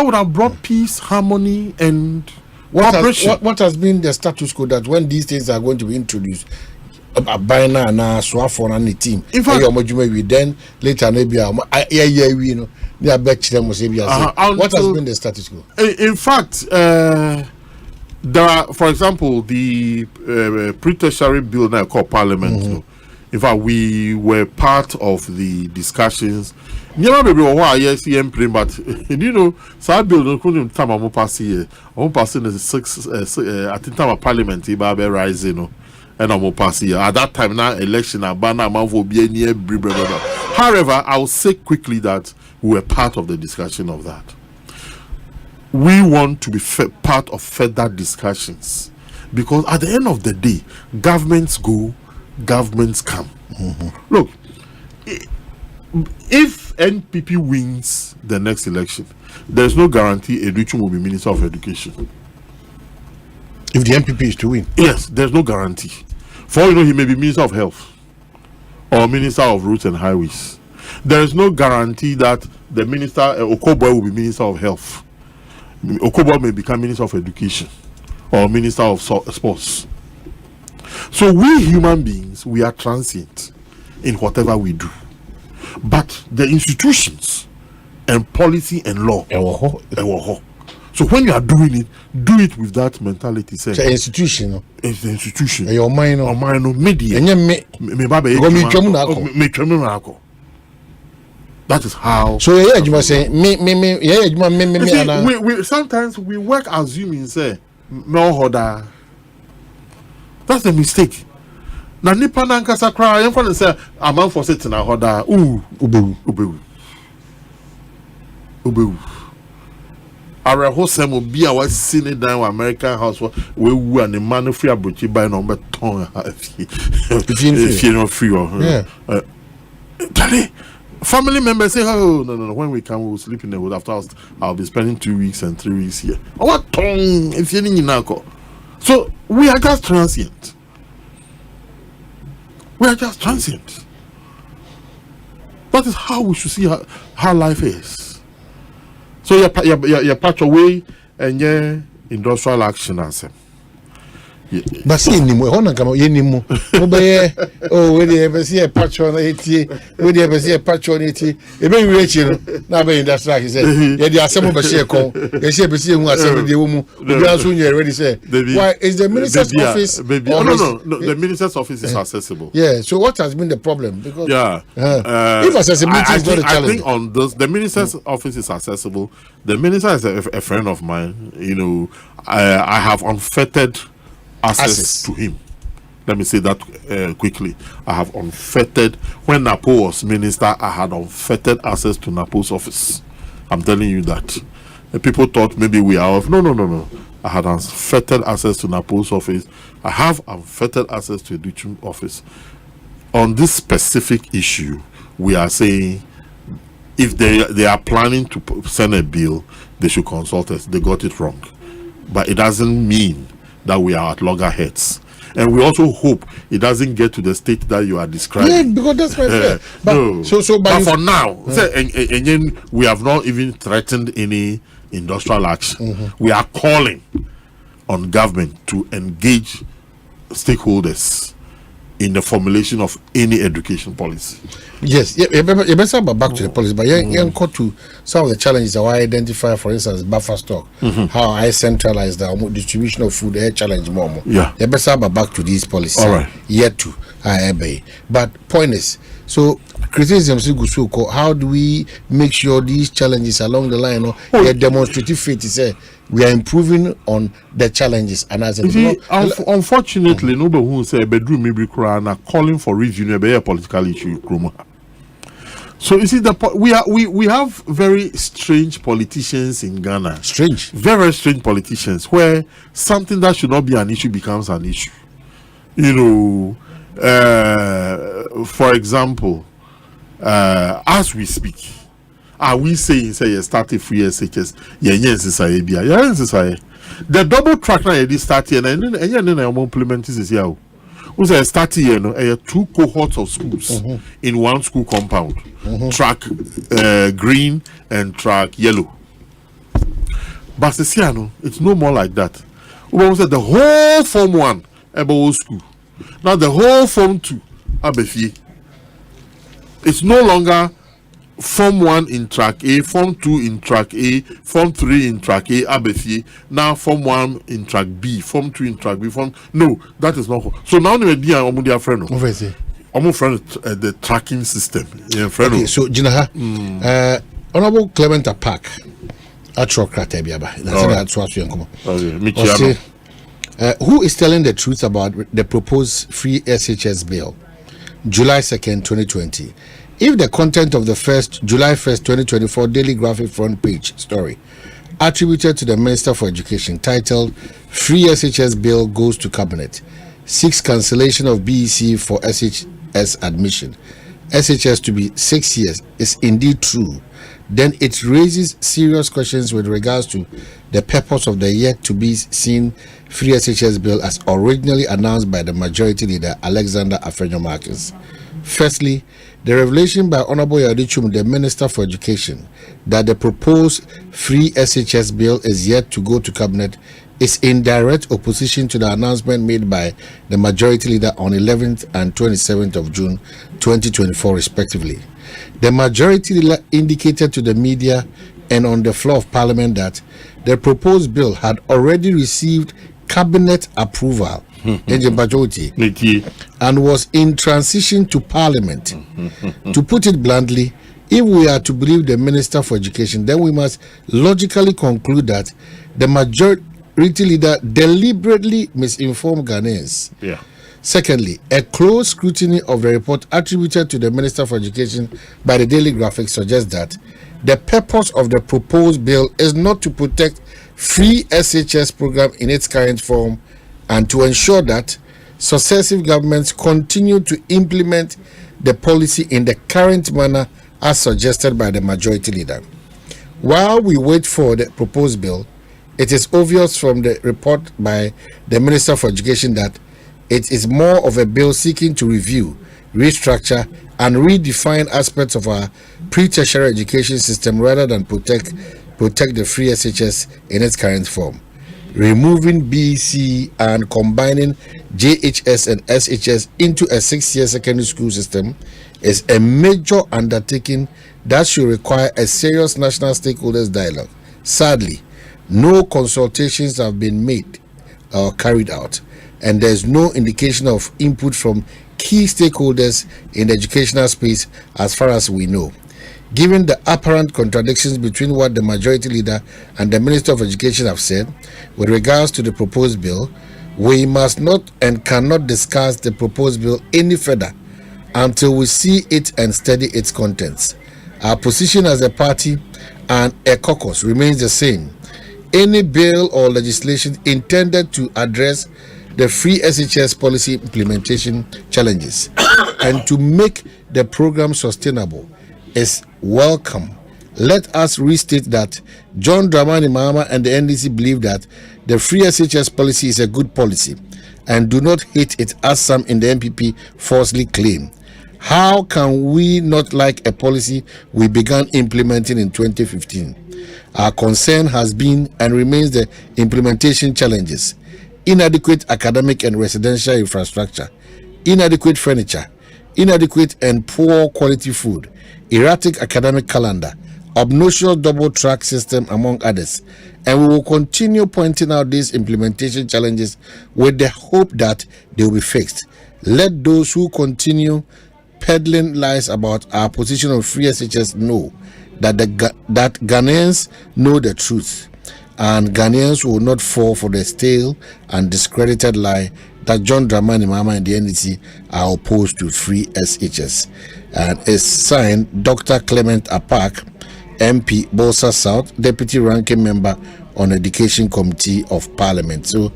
would have brought peace, harmony, and what has been the status quo that when these things are going to be introduced, Kwabena and Swafon and the team, in fact, then later maybe they are back to them. What has been the status quo? In fact, there are, for example, the pre-tertiary bill now called Parliament. In fact, we were part of the discussions. But you know, so bill couldn't time I'm passing the 6 I think time of Parliament rising. And I'm passing at that time now election however, I will say quickly that we were part of the discussion of that. We want to be part of further discussions because at the end of the day, governments go, governments come. Look, if NPP wins the next election, there's no guarantee Education will be Minister of Education. If the NPP is to win? Yes, there's no guarantee. For all you know, he may be Minister of Health or Minister of Roads and Highways. There is no guarantee that the Minister, Okoboy, will be Minister of Health. Okoboy may become Minister of Education or Minister of Sports. So we human beings, we are transient in whatever we do. But the institutions and policy and law, so when you are doing it, do it with that mentality. Say, it's an institution. It's an institution. Your mind, media. That is how. So you must say me. Sometimes we work assuming say no order. That's the mistake. Na nipa na nkasa kra yen for say amount for sitting na order. Ubewu. Ara hosem obi a was sitting down American house we wu and the man free abrochi buy number ton if you not free. Family members say, oh no, when we come we'll sleep in the wood. After I'll be spending 2 weeks and 3 weeks here. What tongue if you're in Napo? So we are just transient. That is how we should see how life is. So you're patch away and your industrial action answer. But see ni mo hona kama ye ni mo obe we dey ever see a patch on it e be we echi no na be industrial say ye dey asem be share kon ye share be see hu asem dey wo mu obi anso nya ready say why is the minister's office no the minister's office is accessible. Yeah, so what has been the problem? Because if accessibility is not a challenge, I think on this the minister's office is accessible. The minister is a friend of mine. You know, I have unfettered access to him. Let me say that quickly. I have unfettered. When Napo was minister, I had unfettered access to Napo's office. I'm telling you that. People thought maybe we are off. No. I had unfettered access to Napo's office. I have unfettered access to Judicial office. On this specific issue, we are saying if they are planning to send a bill, they should consult us. They got it wrong. But it doesn't mean that we are at loggerheads, and we also hope it doesn't get to the state that you are describing. Yeah, because that's my fear. But no. But for now, and we have not even threatened any industrial action. We are calling on government to engage stakeholders in the formulation of any education policy. Yes, you better back to the policy, but you got to some of the challenges that I identify, for instance, buffer stock, how I centralize the distribution of food, challenge more. Yeah, you better back to these policies. All right. Yet to I obey. But point is, so criticism, how do we make sure these challenges along the line, a demonstrative faith is we are improving on the challenges, and as unfortunately, nobody who say bedroom maybe crying calling for review a political issue. So you see, we have very strange politicians in Ghana. Very strange politicians, where something that should not be an issue becomes an issue. You know, for example, as we speak, are we saying you started free SHS? The double track now you start here and then implement this here. We say start here, two cohorts of schools in one school compound. Track green and track yellow. But it's no more like that. We say the whole Form 1 about school. Now the whole Form 2 abefi. It's no longer Form 1 in track A, Form 2 in track A, Form 3 in track A, abefi. Now Form 1 in track B, Form 2 in track B, no, that is not. So now we are friend. The tracking system. Okay, so Jinaha, Honorable Clement Apak, who is telling the truth about the proposed free SHS bill, July 2nd, 2020? If the content of the July 1st, 2024 Daily Graphic front page story attributed to the Minister for Education titled Free SHS Bill Goes to Cabinet, seeks cancellation of BEC for SHS admission, SHS to be 6 years, is indeed true, then it raises serious questions with regards to the purpose of the yet to be seen Free SHS Bill as originally announced by the Majority Leader Alexander Afenyo-Marcus. Firstly, the revelation by Honorable Yadichum, the Minister for Education, that the proposed free SHS bill is yet to go to Cabinet is in direct opposition to the announcement made by the Majority Leader on 11th and 27th of June 2024 respectively. The Majority Leader indicated to the media and on the floor of Parliament that the proposed bill had already received Cabinet approval and was in transition to Parliament. To put it bluntly, if we are to believe the Minister for Education, then we must logically conclude that the Majority Leader deliberately misinformed Ghanaians. Yeah. Secondly, a close scrutiny of the report attributed to the Minister for Education by the Daily Graphic suggests that the purpose of the proposed bill is not to protect free SHS program in its current form and to ensure that successive governments continue to implement the policy in the current manner as suggested by the Majority Leader. While we wait for the proposed bill, it is obvious from the report by the Minister for Education that it is more of a bill seeking to review, restructure, and redefine aspects of our pre-tertiary education system rather than protect the free SHS in its current form. Removing BEC and combining JHS and SHS into a 6-year secondary school system is a major undertaking that should require a serious national stakeholders dialogue. Sadly, no consultations have been made or carried out, and there is no indication of input from key stakeholders in the educational space as far as we know. Given the apparent contradictions between what the Majority Leader and the Minister of Education have said with regards to the proposed bill, we must not and cannot discuss the proposed bill any further until we see it and study its contents. Our position as a party and a caucus remains the same. Any bill or legislation intended to address the free SHS policy implementation challenges and to make the program sustainable is welcome. Let us restate that John Dramani Mahama and the NDC believe that the free SHS policy is a good policy and do not hate it as some in the MPP falsely claim. How can we not like a policy we began implementing in 2015? Our concern has been and remains the implementation challenges, inadequate academic and residential infrastructure, inadequate furniture, inadequate and poor quality food, erratic academic calendar, obnoxious double track system, among others. And we will continue pointing out these implementation challenges with the hope that they will be fixed. Let those who continue peddling lies about our position on free SHS know that that Ghanaians know the truth, and Ghanaians will not fall for the stale and discredited lie that John Dramani Mahama and the NDC are opposed to free SHS. And it's signed Dr. Clement Apak, MP, Bolsa South, Deputy Ranking Member on Education Committee of Parliament. So,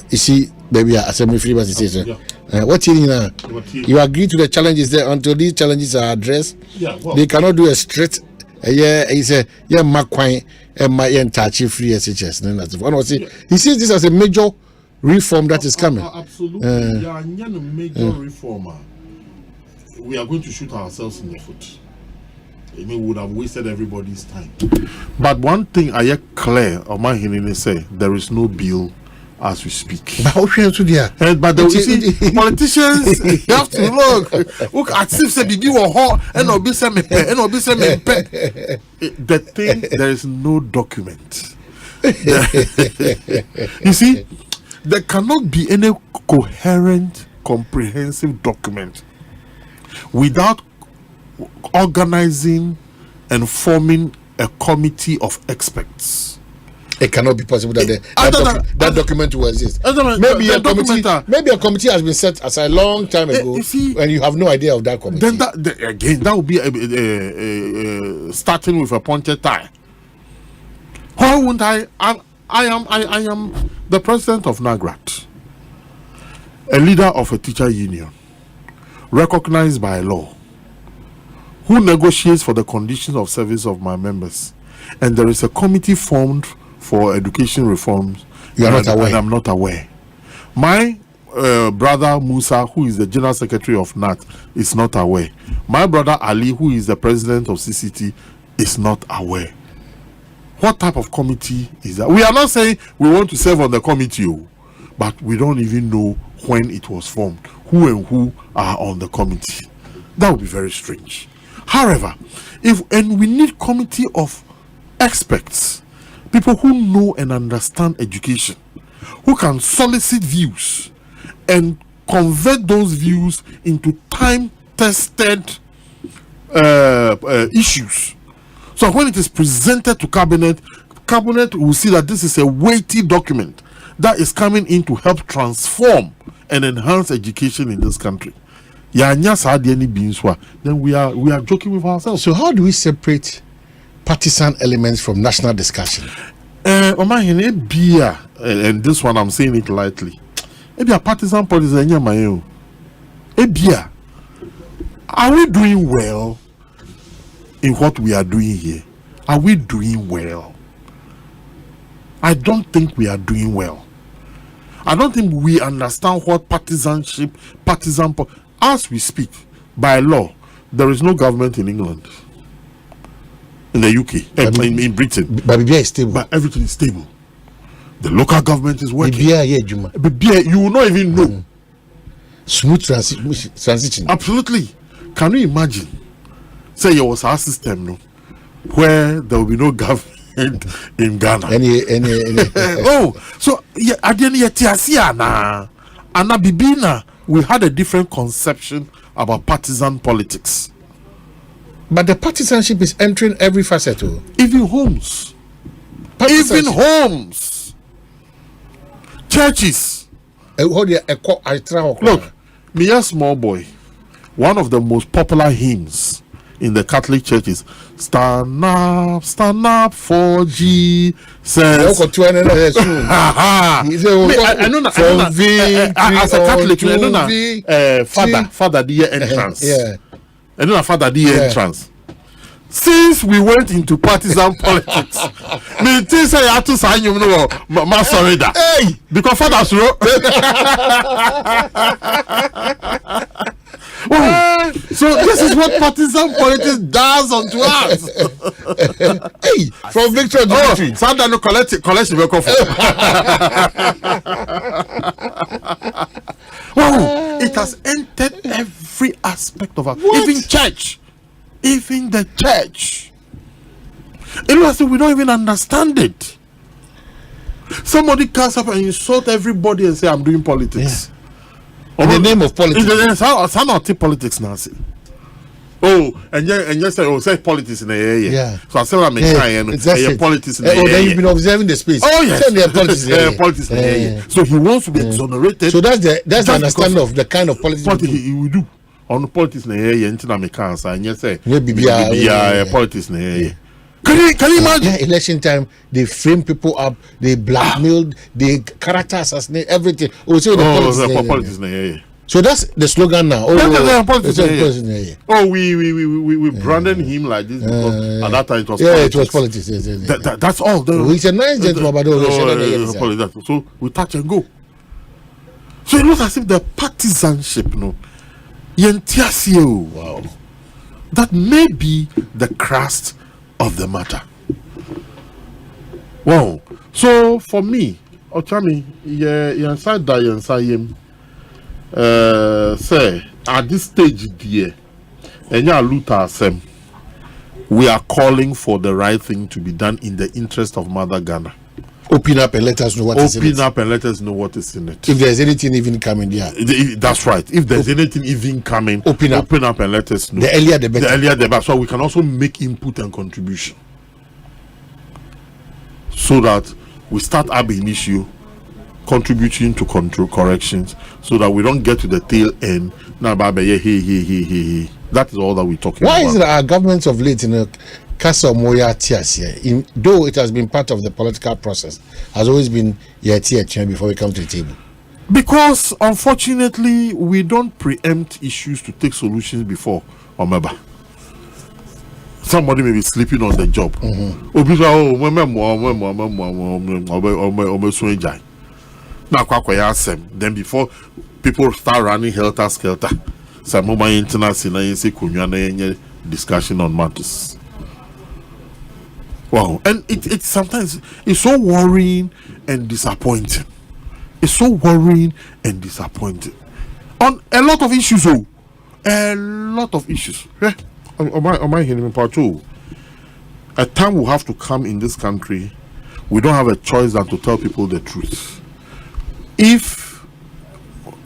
you see, baby, Assembly Free Association. What you now? You agree to the challenges there until these challenges are addressed. Yeah, well, they cannot do a straight. He said, Makwine and my entire free SHS. He sees this as a major reform that is coming. Absolutely. A major reformer. We are going to shoot ourselves in the foot. I mean, we would have wasted everybody's time. But one thing I hear clear, Omanhene say, there is no bill as we speak. But you see, politicians, you have to look at say bibi wo ho and obi say me the thing, there is no document. You see, there cannot be any coherent, comprehensive document without organizing and forming a committee of experts. It cannot be possible that that document will exist. Maybe a committee has been set aside a long time ago, and you have no idea of that committee. Then that would be starting with a pointed tie. Why wouldn't I am the president of NAGRAT, a leader of a teacher union, recognized by law, who negotiates for the conditions of service of my members, and there is a committee formed for education reforms. You are not aware. And I'm not aware. My brother Musa, who is the general secretary of NAT, is not aware. My brother Ali, who is the president of CCT, is not aware. What type of committee is that? We are not saying we want to serve on the committee, but we don't even know when it was formed, who and who are on the committee. That would be very strange. However, we need committee of experts, people who know and understand education, who can solicit views and convert those views into time-tested issues. So when it is presented to cabinet will see that this is a weighty document that is coming in to help transform and enhance education in this country. Then we are joking with ourselves. So how do we separate partisan elements from national discussion? And this one I'm saying it lightly. A partisan politics. Are we doing well in what we are doing here? Are we doing well? I don't think we are doing well. I don't think we understand what partisanship, as we speak, by law, there is no government in England, in the UK, in Britain. But is stable. But everything is stable. The local government is working. You will not even know. Smooth transition. Absolutely. Can you imagine? Say there was our system, no, where there will be no government in Ghana. So at the end of we had a different conception about partisan politics. But the partisanship is entering every facet. Even homes. Churches. Look, me a small boy. One of the most popular hymns in the Catholic churches, stand up for Jesus. As a Catholic, Father the entrance. I know Father the entrance. Since we went into partisan politics, me think say I have to sign you know sorry that. Because Father's so this is what partisan politics does unto us. From victory to victory. Santa no collect the it It has entered every aspect of our, even church, even the church. You know, we don't even understand it. Somebody comes up and insult everybody and say, "I'm doing politics." In the name of politics. It's not politics now. Oh, and just say, say politics in the area. Yeah. So I say, I'm politics in the area. Then you've been observing the space. Oh, yes. Politics in the area. Politics in the area. So he wants to be exonerated. So that's the understanding of the kind of politics he will do. On the politics in the area, and you say, politics in the area. Can you imagine? Yeah, election time, they frame people up, they blackmailed, they character assassinate, everything. Politics in the area. So that's the slogan now. We branded him like this because at that time it was politics. It was politics. That's all. He's a nice gentleman, but so we touch and go. So it looks as if the partisanship, wow, that may be the crust of the matter. Wow. So for me, Ochami, say at this stage, dear, we are calling for the right thing to be done in the interest of Mother Ghana. Open up and let us know what is in it. Open up and let us know what is in it. If there's anything even coming, that's right. If there's anything even coming, open up and let us know. The earlier the better. The earlier the better. So we can also make input and contribution, so that we start ab initio contributing to control corrections, so that we don't get to the tail end. Now, hey. That is all that we're talking about. Why is it our governments of late in a Castle Moya tears here? Though it has been part of the political process, has always been tear before we come to the table. Because unfortunately, we don't preempt issues to take solutions before. Remember, somebody may be sleeping on the job. Then before people start running helter skelter, some mobile internet discussion on matters. Wow, and it sometimes it's so worrying and disappointing. It's so worrying and disappointing on a lot of issues. A lot of issues. Omanhene part two. A time will have to come in this country. We don't have a choice than to tell people the truth. If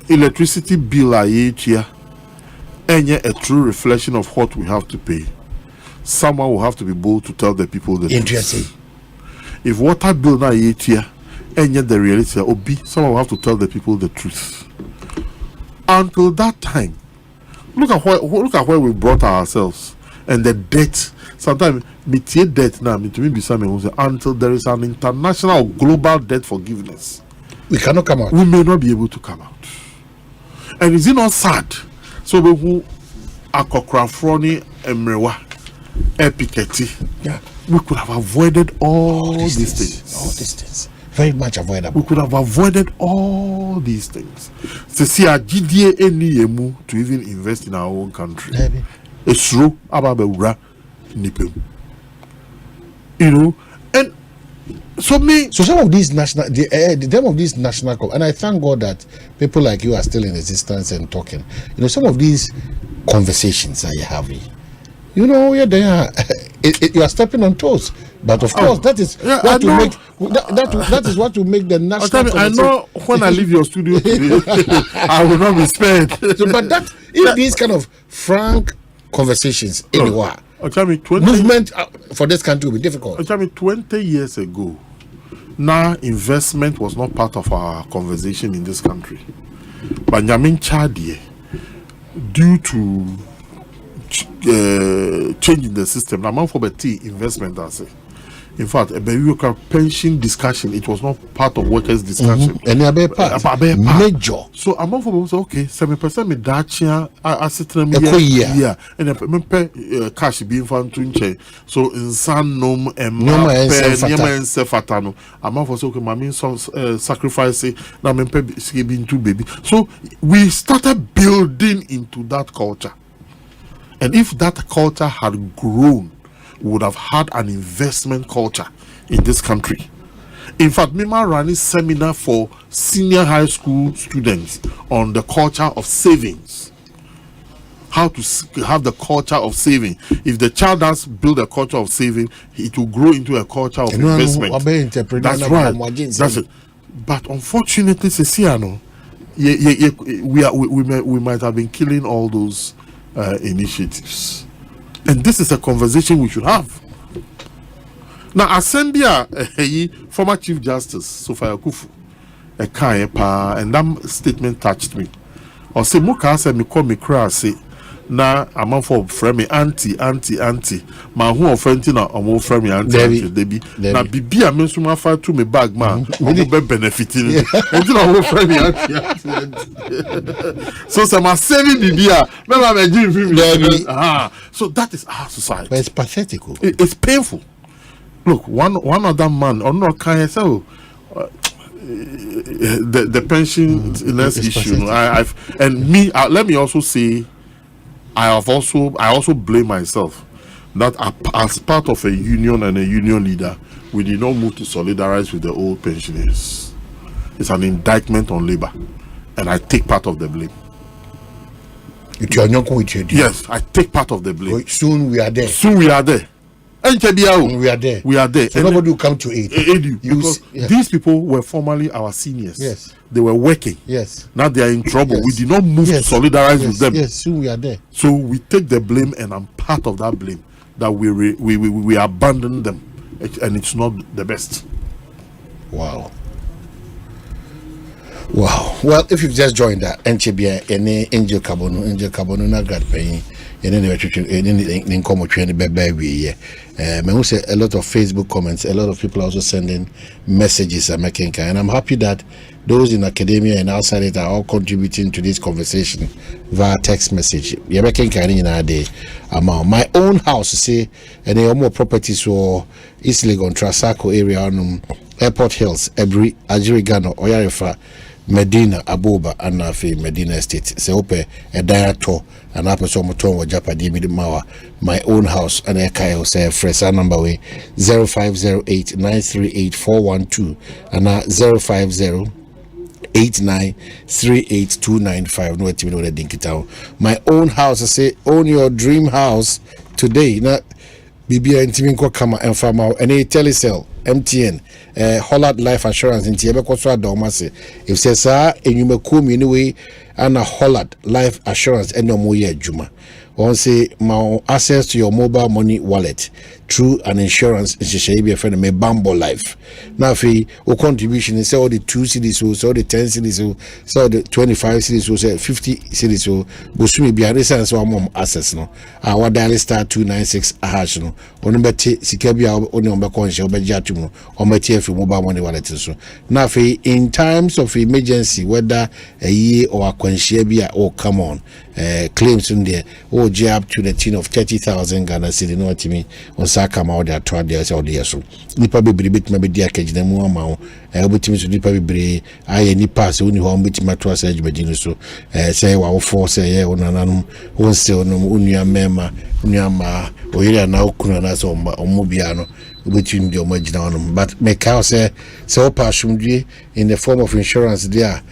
electricity bill are each year, and a true reflection of what we have to pay, someone will have to be bold to tell the people the truth. If water bill now each year, and yet the reality someone will have to tell the people the truth. Until that time, look at where we brought ourselves and the debt. Sometimes debt now until there is an international or global debt forgiveness, we cannot come out. We may not be able to come out. And is it not sad? So we who are Kokranfroni Emrewa Epiketi. Yeah. We could have avoided all these things. All these things. Very much avoidable. We could have avoided all these things. To see a GDA emu to even invest in our own country. It's true about the nipem. You know, and so some of these national, and I thank God that people like you are still in existence and talking. You know, some of these conversations that you're having, you know, they are, you are stepping on toes. But of course, that is what to make. That is what to make the national. I know when I leave your studio today, I will not be spared. So, but that if these kind of frank conversations anywhere, movement for this country will be difficult. 20 years ago, now investment was not part of our conversation in this country. But Nyamin Chadie, due to changing the system, amount for the investment, I say. In fact, a pension discussion, it was not part of workers' discussion. And a part major. So among for say, okay, 7% me dachia asset and a cash being found to so in san nom and sefatano. Among for so mammy sacrifice na being two baby. So we started building into that culture. And if that culture had grown, we would have had an investment culture in this country. In fact, Mima ran a seminar for senior high school students on the culture of savings. How to have the culture of saving. If the child does build a culture of saving, it will grow into a culture of investment. That's right. That's it. But unfortunately, Ceciano, we might have been killing all those initiatives. And this is a conversation we should have. Now, Asembia, former Chief Justice Sophia Kufu, and that statement touched me. Or say, Muka said, me call me cry, say, na I'm for friend me auntie. Ma who offending na omo friend me auntie Debbie. Na bibi a me suma fa to me bag man. Who be benefiting. Until omo friend me auntie. So some are saving bibi a me ma me give him. So that is our society. But it's pathetic. It's painful. Look, one other man, or no can say the pension issue. Let me also say, I also blame myself that as part of a union and a union leader, we did not move to solidarize with the old pensioners. It's an indictment on labor, and I take part of the blame. Yes, I take part of the blame. Soon we are there. We are there. So nobody will come to aid you. Because these people were formerly our seniors. Yes. They were working. Yes. Now they are in trouble. Yes. We did not move to solidarize with them. Yes, soon we are there. So we take the blame, and I'm part of that blame, that we abandon them, and it's not the best. Wow. Well, if you've just joined that, NCBA, any Angel Cabono, not grad paying. And then they come with you baby. I say a lot of Facebook comments, a lot of people are also sending messages are making, and I'm happy that those in academia and outside it are all contributing to this conversation via text message. You're making in a day amount. My own house, say, and there are more properties for East Legon, Trasaco area on Airport Hills, Ebri, Ajirigano, Oyarefa, Medina, Abuba, and Nafi, Medina Estate. Se ope a director and up so moton wa Japadi Midimawa. My own house and a Kayo say Fresa number way 0508 938 412 and 050 8938 no even know the dinky town. My own house, I say, own your dream house today. Not BBA Intiminko Kama and Farmer and a telecell. MTN, Hollard Life Assurance in Tiabekoswa Domasi. If says, sir, and you may come anyway, and a Hollard Life Assurance and no more year Juma. One say, my access to your mobile money wallet through an insurance, and she shall be a friend of Bambo Life. Now, fee or contribution is all the 2 cities, so the 10 cities, so the 25 cities, so 50 cities, so Busumi be a response or mom access. No, our dial star 296 hash. No, on number Sikabia on number conscious, but Jatumo, on my TF mobile money wallet. So now, in times of emergency, whether a year or a consciabia or come on, claims in there, or jab to the tune of 30,000 Ghana city, no to me on Saka Mauda, 12 years or years. So, Nipa be bit maybe dear cage them one to Nipa be I pass only home with my trust edge, so say, well, force say, on an one still no unia mema, unyama, or here now kunanas or Mobiano. Between the original, but make house so passion in the form of insurance there.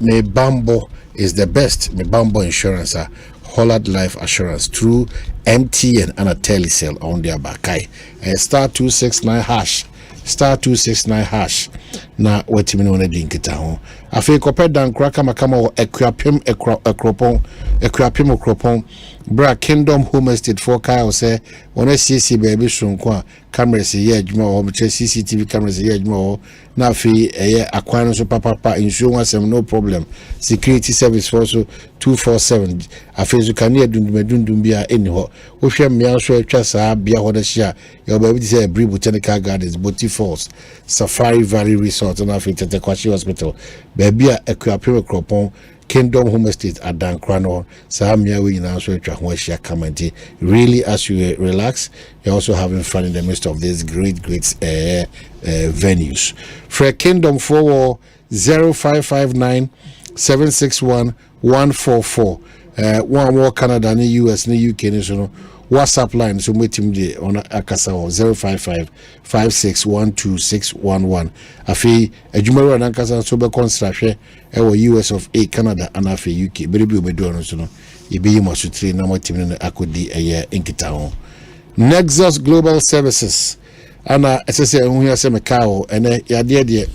Me Bambo is the best. Me Bambo insurance, Hollard Life Assurance through MTN and a telecell on their back. Star 269 hash. Star 269 hash. Na wait me on a dink it home. I feel compared down cracker macamo equipim cropon. Bra Kingdom Home Estate for Kyle say when I see baby soon cameras here more CCTV cameras here more na fi acquire so papa insurance no problem security service for so 247 afezu can near dundum bia anyhow wo hwe me anso atwa saa bia ho da hia your baby say Bree Botanical Gardens Boti Falls Safari Valley Resort na fi Tetekwashi Hospital baby a equipment cropon Kingdom Home Estate at Dan Crano, Samia, we now so community. Really, as you relax, you're also having fun in the midst of these great venues. For Kingdom 4 0559 761 144. One more Canada, ni US, ni UK, ni so WhatsApp line so meeting je on akasa 05556126111 afi adwumaro na akasa so be construct US of A Canada and afi UK berebi obedo no so no yebeyi masutri na motim no akodi eye enkita ho. Nexus Global Services ana esese hu ya se mekao ene yade de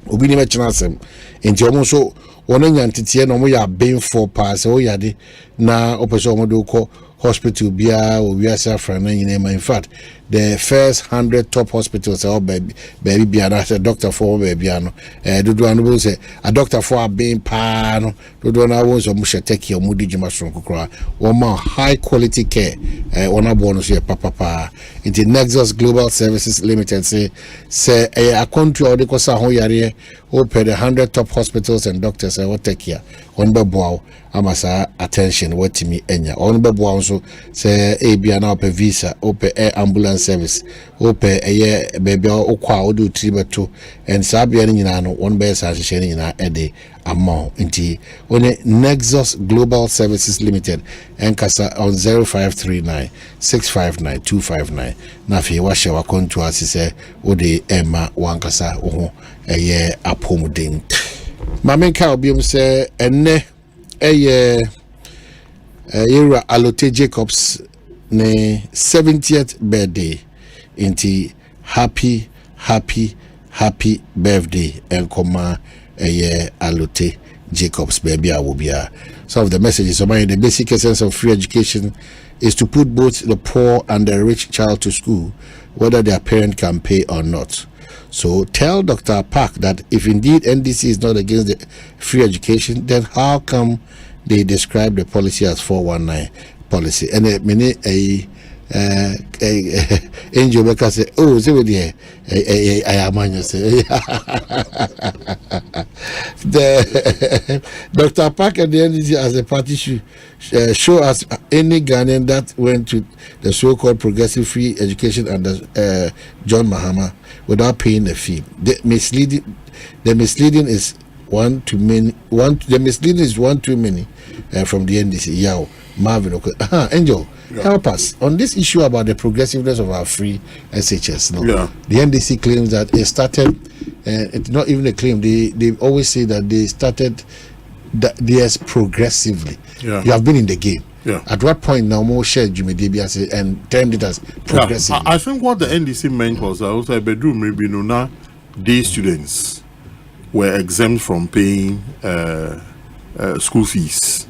obi ni mechina asem enti omo so wono nyantetie no mo ya ben for pass o yade na opeso omo do ko hospital bia o wiase afrana nyine. In fact the first 100 top hospitals are baby bia na doctor for baby ano dodo anu bo say a doctor for being pa no dodo na won so mo take your mudi juma sonko kra one more high quality care one abo no so papa into Nexus Global Services Limited say a country or the kosa ho yare o pay the 100 top hospitals and doctors what take care on bebo amasa attention watimi enya on bebo so say e bia na ope visa ope air ambulance service ope eye baby okwa odu tribeto and sabia nyina no one be sa hye nyina ede amount inti one Nexus Global Services Limited enkasa on 0539 659 259 na fi wa hye wa kontu asise ode ema wankasa ho eye apomuden mamenka obiom se enne eye Yera Alote Jacobs ne 70th birthday inti happy birthday enkoma Alote Jacobs baby awobia. Some of the messages of the basic essence of free education is to put both the poor and the rich child to school whether their parent can pay or not. So tell Dr. Park that if indeed NDC is not against the free education, then how come they describe the policy as 419 policy? And many Angel Becker say, oh, say with I am on say the Dr. Park and the NDC as a party should show us any Ghanaian that went to the so-called progressive free education under John Mahama without paying a fee. The misleading is one too many. The misleading is one too many from the NDC. Yao Marvin. Angel, help us on this issue about the progressiveness of our free SHS. No? Yeah. The NDC claims that it started. It's not even a claim. They always say that they started theirs progressively. Yeah. You have been in the game. Yeah. At what point now more shared Jumedibia and termed it as progressive? I think what the NDC meant was also a bedroom maybe no day students were exempt from paying school fees,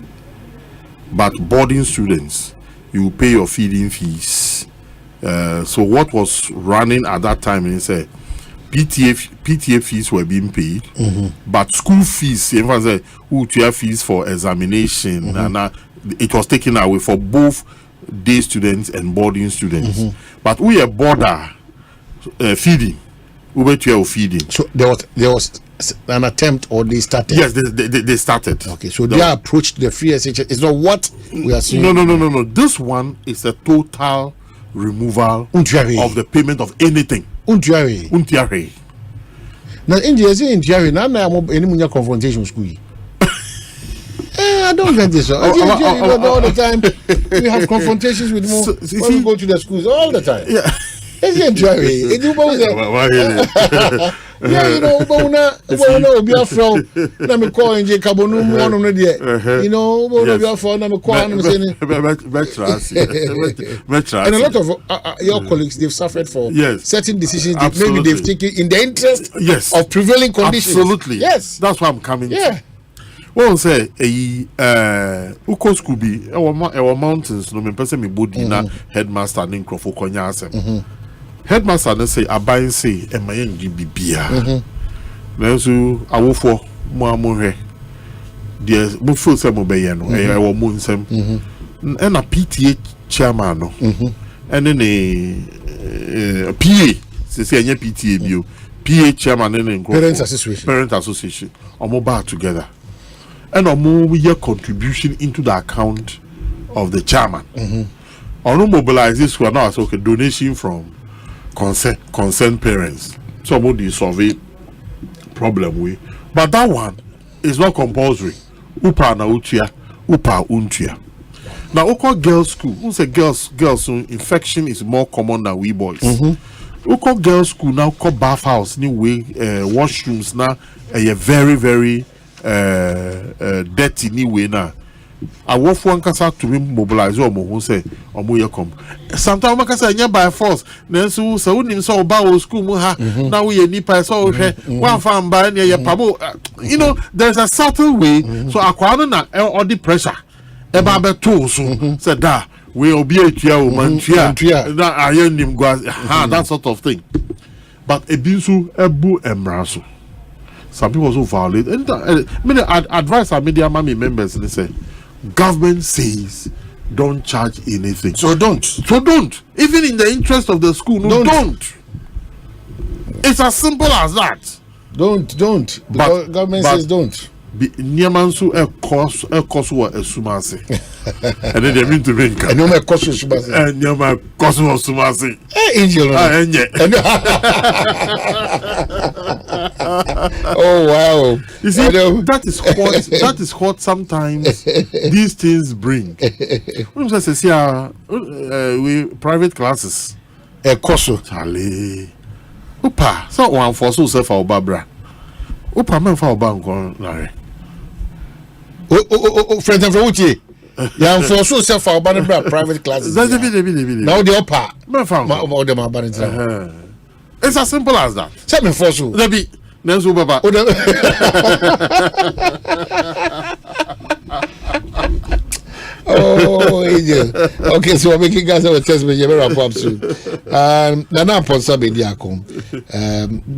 but boarding students you pay your feeding fees. So what was running at that time is PTA fees were being paid, but school fees, fees for examination, and it was taken away for both day students and boarding students. But we are border feeding. We were feeding. So there was an attempt, or they started? Yes, they started. Okay, so they approached the free SHS. It's not what we are saying. No. This one is a total removal of the payment of anything. Untiare. Now, India is in Tiare. Now, I'm confrontation school. I don't get this. All the time we have confrontations with more. When we go to the schools all the time. Yeah. It's Tiare. Yeah, you know, be a from. Let me call in Jacobonum one on the you know, be a from. Let me call him saying. And a lot of your colleagues, they've suffered for certain decisions that maybe they've taken in the interest of prevailing conditions. Absolutely. Yes. That's why I'm coming to. Well, say Ukos could be our mountains. No, me person me body na headmaster in Crawford Konyasem. Headmaster na say abayin say emayen bibia. Na so awofo mo amohwe. There mo feel say mo be ye no e wo mo nsem. E na PTA chairman no. Ene ne PA say enye PTA bio. PA chairman in Parents Association. Parent Association. Omo ba together. And a more year contribution into the account of the chairman. Or no mobilize this one now, so donation from concerned parents. Some of the survey problem with, but that one is not compulsory. Upa na utia, upa untia. Now, Oko girls' school. Who say girls? So infection is more common than we boys. Oko girls' school now call bathhouse. Anyway, washrooms now very very dirty. Anyway now. I work for one casa to mobilize or who say or more come. Sometimes I say yeah by force. Then so him so about school now we nipa so one farm by near pabo. You know, there's a subtle way. So I can't na all the pressure. Eba be too so said that we will be a tia man that I him go that sort of thing. But a bisu ebu emraso. Some people also violate. And advice our media mammy members and they say government says don't charge anything. So don't. Even in the interest of the school, don't. It's as simple as that. Don't. The government says don't. Niamansu a cost what a sumasi. And then they mean to make and no cost sumasi. And Niama cost was sumasi. Angel. Oh wow. You see, that is what sometimes these things bring. When I say we private classes. A cost. Charlie. Opa, so one for so self our Barbara. Opa man for bank Larry. Friend of Uchi. Yeah, for so self our private classes. That's a bit. Now the upper. It's as simple as that. Tell me for so. There be Nenzo Baba. Oh, Angel. Okay, so we're making guys have a test, but you're wrap up soon. Nana Ponsa Bediako.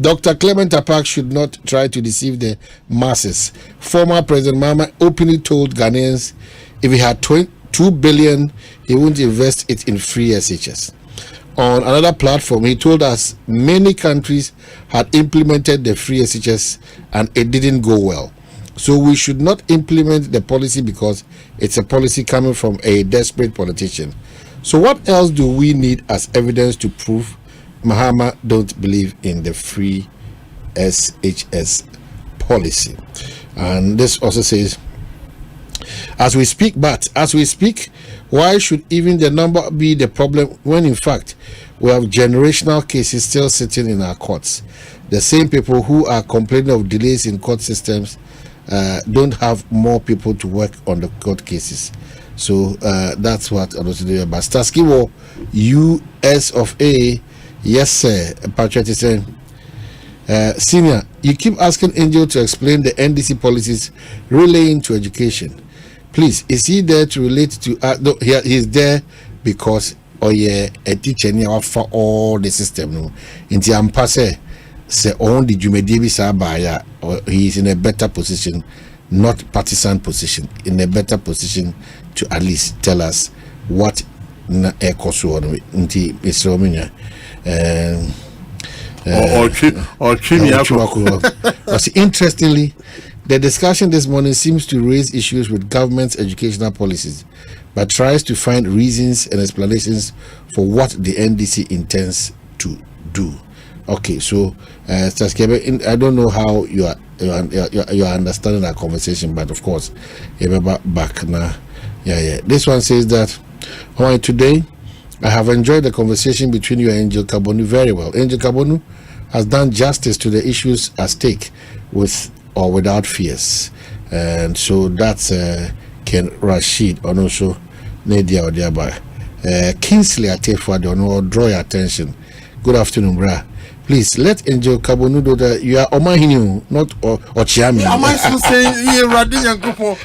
Dr. Clement Apak should not try to deceive the masses. Former President Mama openly told Ghanaians if he had 2 billion, he wouldn't invest it in free SHS. On another platform, he told us many countries had implemented the free SHS and it didn't go well. So we should not implement the policy because it's a policy coming from a desperate politician. So what else do we need as evidence to prove Mahama don't believe in the free SHS policy? And this also says, as we speak, why should even the number be the problem when in fact we have generational cases still sitting in our courts? The same people who are complaining of delays in court systems don't have more people to work on the court cases. So that's what I was doing about Staskiwo, US of A. Yes, sir. Patriot is saying, Senior, you keep asking Angel to explain the NDC policies relating to education. Please, is he there to relate to? No, he's there because a teacher near for all the system. No, in the ampase. Say only Jumedibi Sabaya, or he is in a better position, not partisan position, in a better position to at least tell us what Ekosiisen nti Mr. Ominya or interestingly, the discussion this morning seems to raise issues with government's educational policies, but tries to find reasons and explanations for what the NDC intends to do. Okay, so I don't know how you are understanding that conversation, but of course, you're back now. Yeah. This one says that today I have enjoyed the conversation between you and Angel Kabonu very well. Angel Kabonu has done justice to the issues at stake with or without fears, and so that's Ken Rashid and also Nadia Odiaba. Kingsley Atefwa don't draw your attention. Good afternoon, brah. Please let Angel Kabonu know that you are Omanhene, not Ochiami. Am I still saying you Radin and Kupo?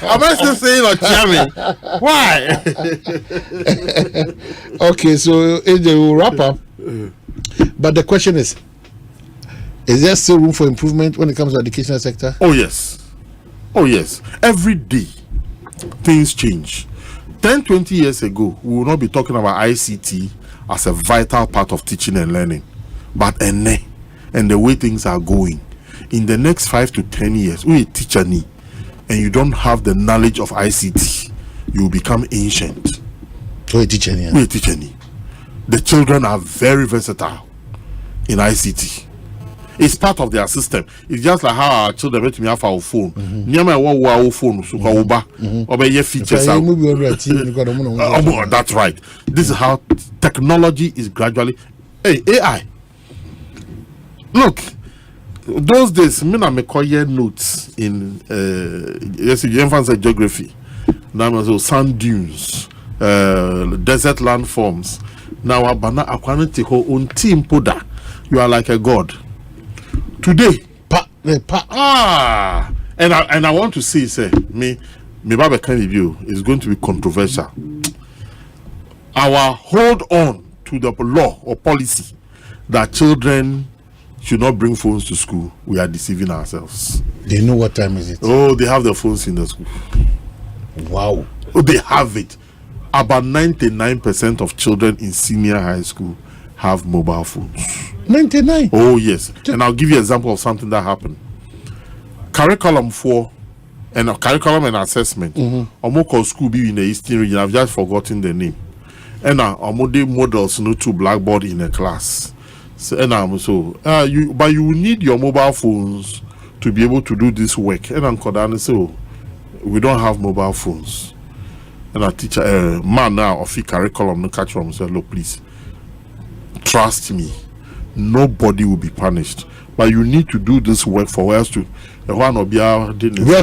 Am I still saying Ochiami? Why? Okay, so Angel will wrap up. But the question is there still room for improvement when it comes to the educational sector? Oh yes. Every day things change. 10-20 years ago, we will not be talking about ICT as a vital part of teaching and learning. But and the way things are going, in the next 5 to 10 years, we teacher and you don't have the knowledge of ICT, you will become ancient. We teacher. The children are very versatile in ICT. It's part of their system. It's just like how our children let me have our phone. Nyama wa phone so ka uba obey features out. That's right. This is how technology is gradually. Hey, AI. Look, those days, me na make notes in yes, you emphasize geography. Now so sand dunes, desert landforms. Now abana akwanite ho on team poda. You are like a god. Today, and I want to see, say, me Baba kind of view is going to be controversial. Our hold on to the law or policy that children should not bring phones to school, we are deceiving ourselves. They know what time is it? Oh, they have their phones in the school. Wow. Oh, they have it. About 99% of children in senior high school have mobile phones. 99? Oh, yes. And I'll give you an example of something that happened. Curriculum 4 and curriculum and assessment. Omoko school be in the Eastern region. I've just forgotten the name. And Omode models no to blackboard in a class. So, but you need your mobile phones to be able to do this work. And I'm Kodani so we don't have mobile phones. And a teacher, man now of the curriculum no catch from say, look, please trust me. Nobody will be punished, but you need to do this work for us to. One of your we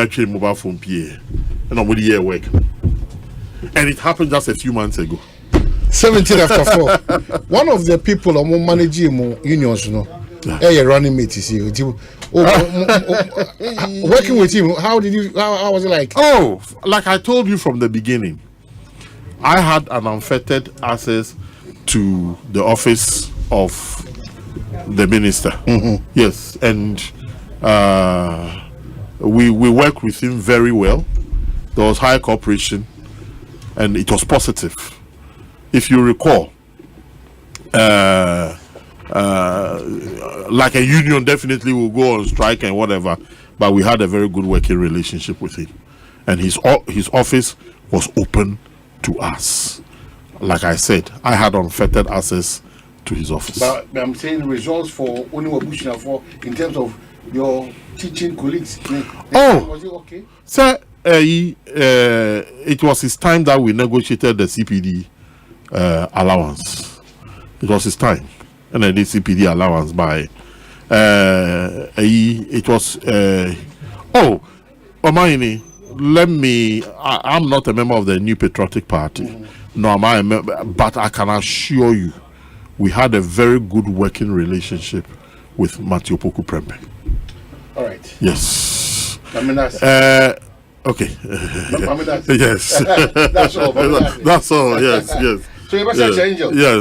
actually mobile phone PA, and nobody here work. And it happened just a few months ago. 17 after 4. One of the people among managing unions, running mate, you see, working with him. How was it like? Oh, like I told you from the beginning, I had an unfettered access to the office of the minister. Yes, and we worked with him very well. There was high cooperation, and it was positive. If you recall, like a union definitely will go on strike and whatever, but we had a very good working relationship with him, and his office was open to us. Like I said, I had unfettered access to his office. But I'm saying results for Oniwa for in terms of your teaching colleagues. Was it okay? Sir, it was his time that we negotiated the CPD allowance. It was his time, and I did CPD allowance by. It was. Omanhene, I'm not a member of the New Patriotic Party. No, am I a member? But I can assure you, we had a very good working relationship with Matthew Poku Prembe. All right. Yes. Okay. Yes. That's all. That's all. Yes. So you must say Angel. Yes.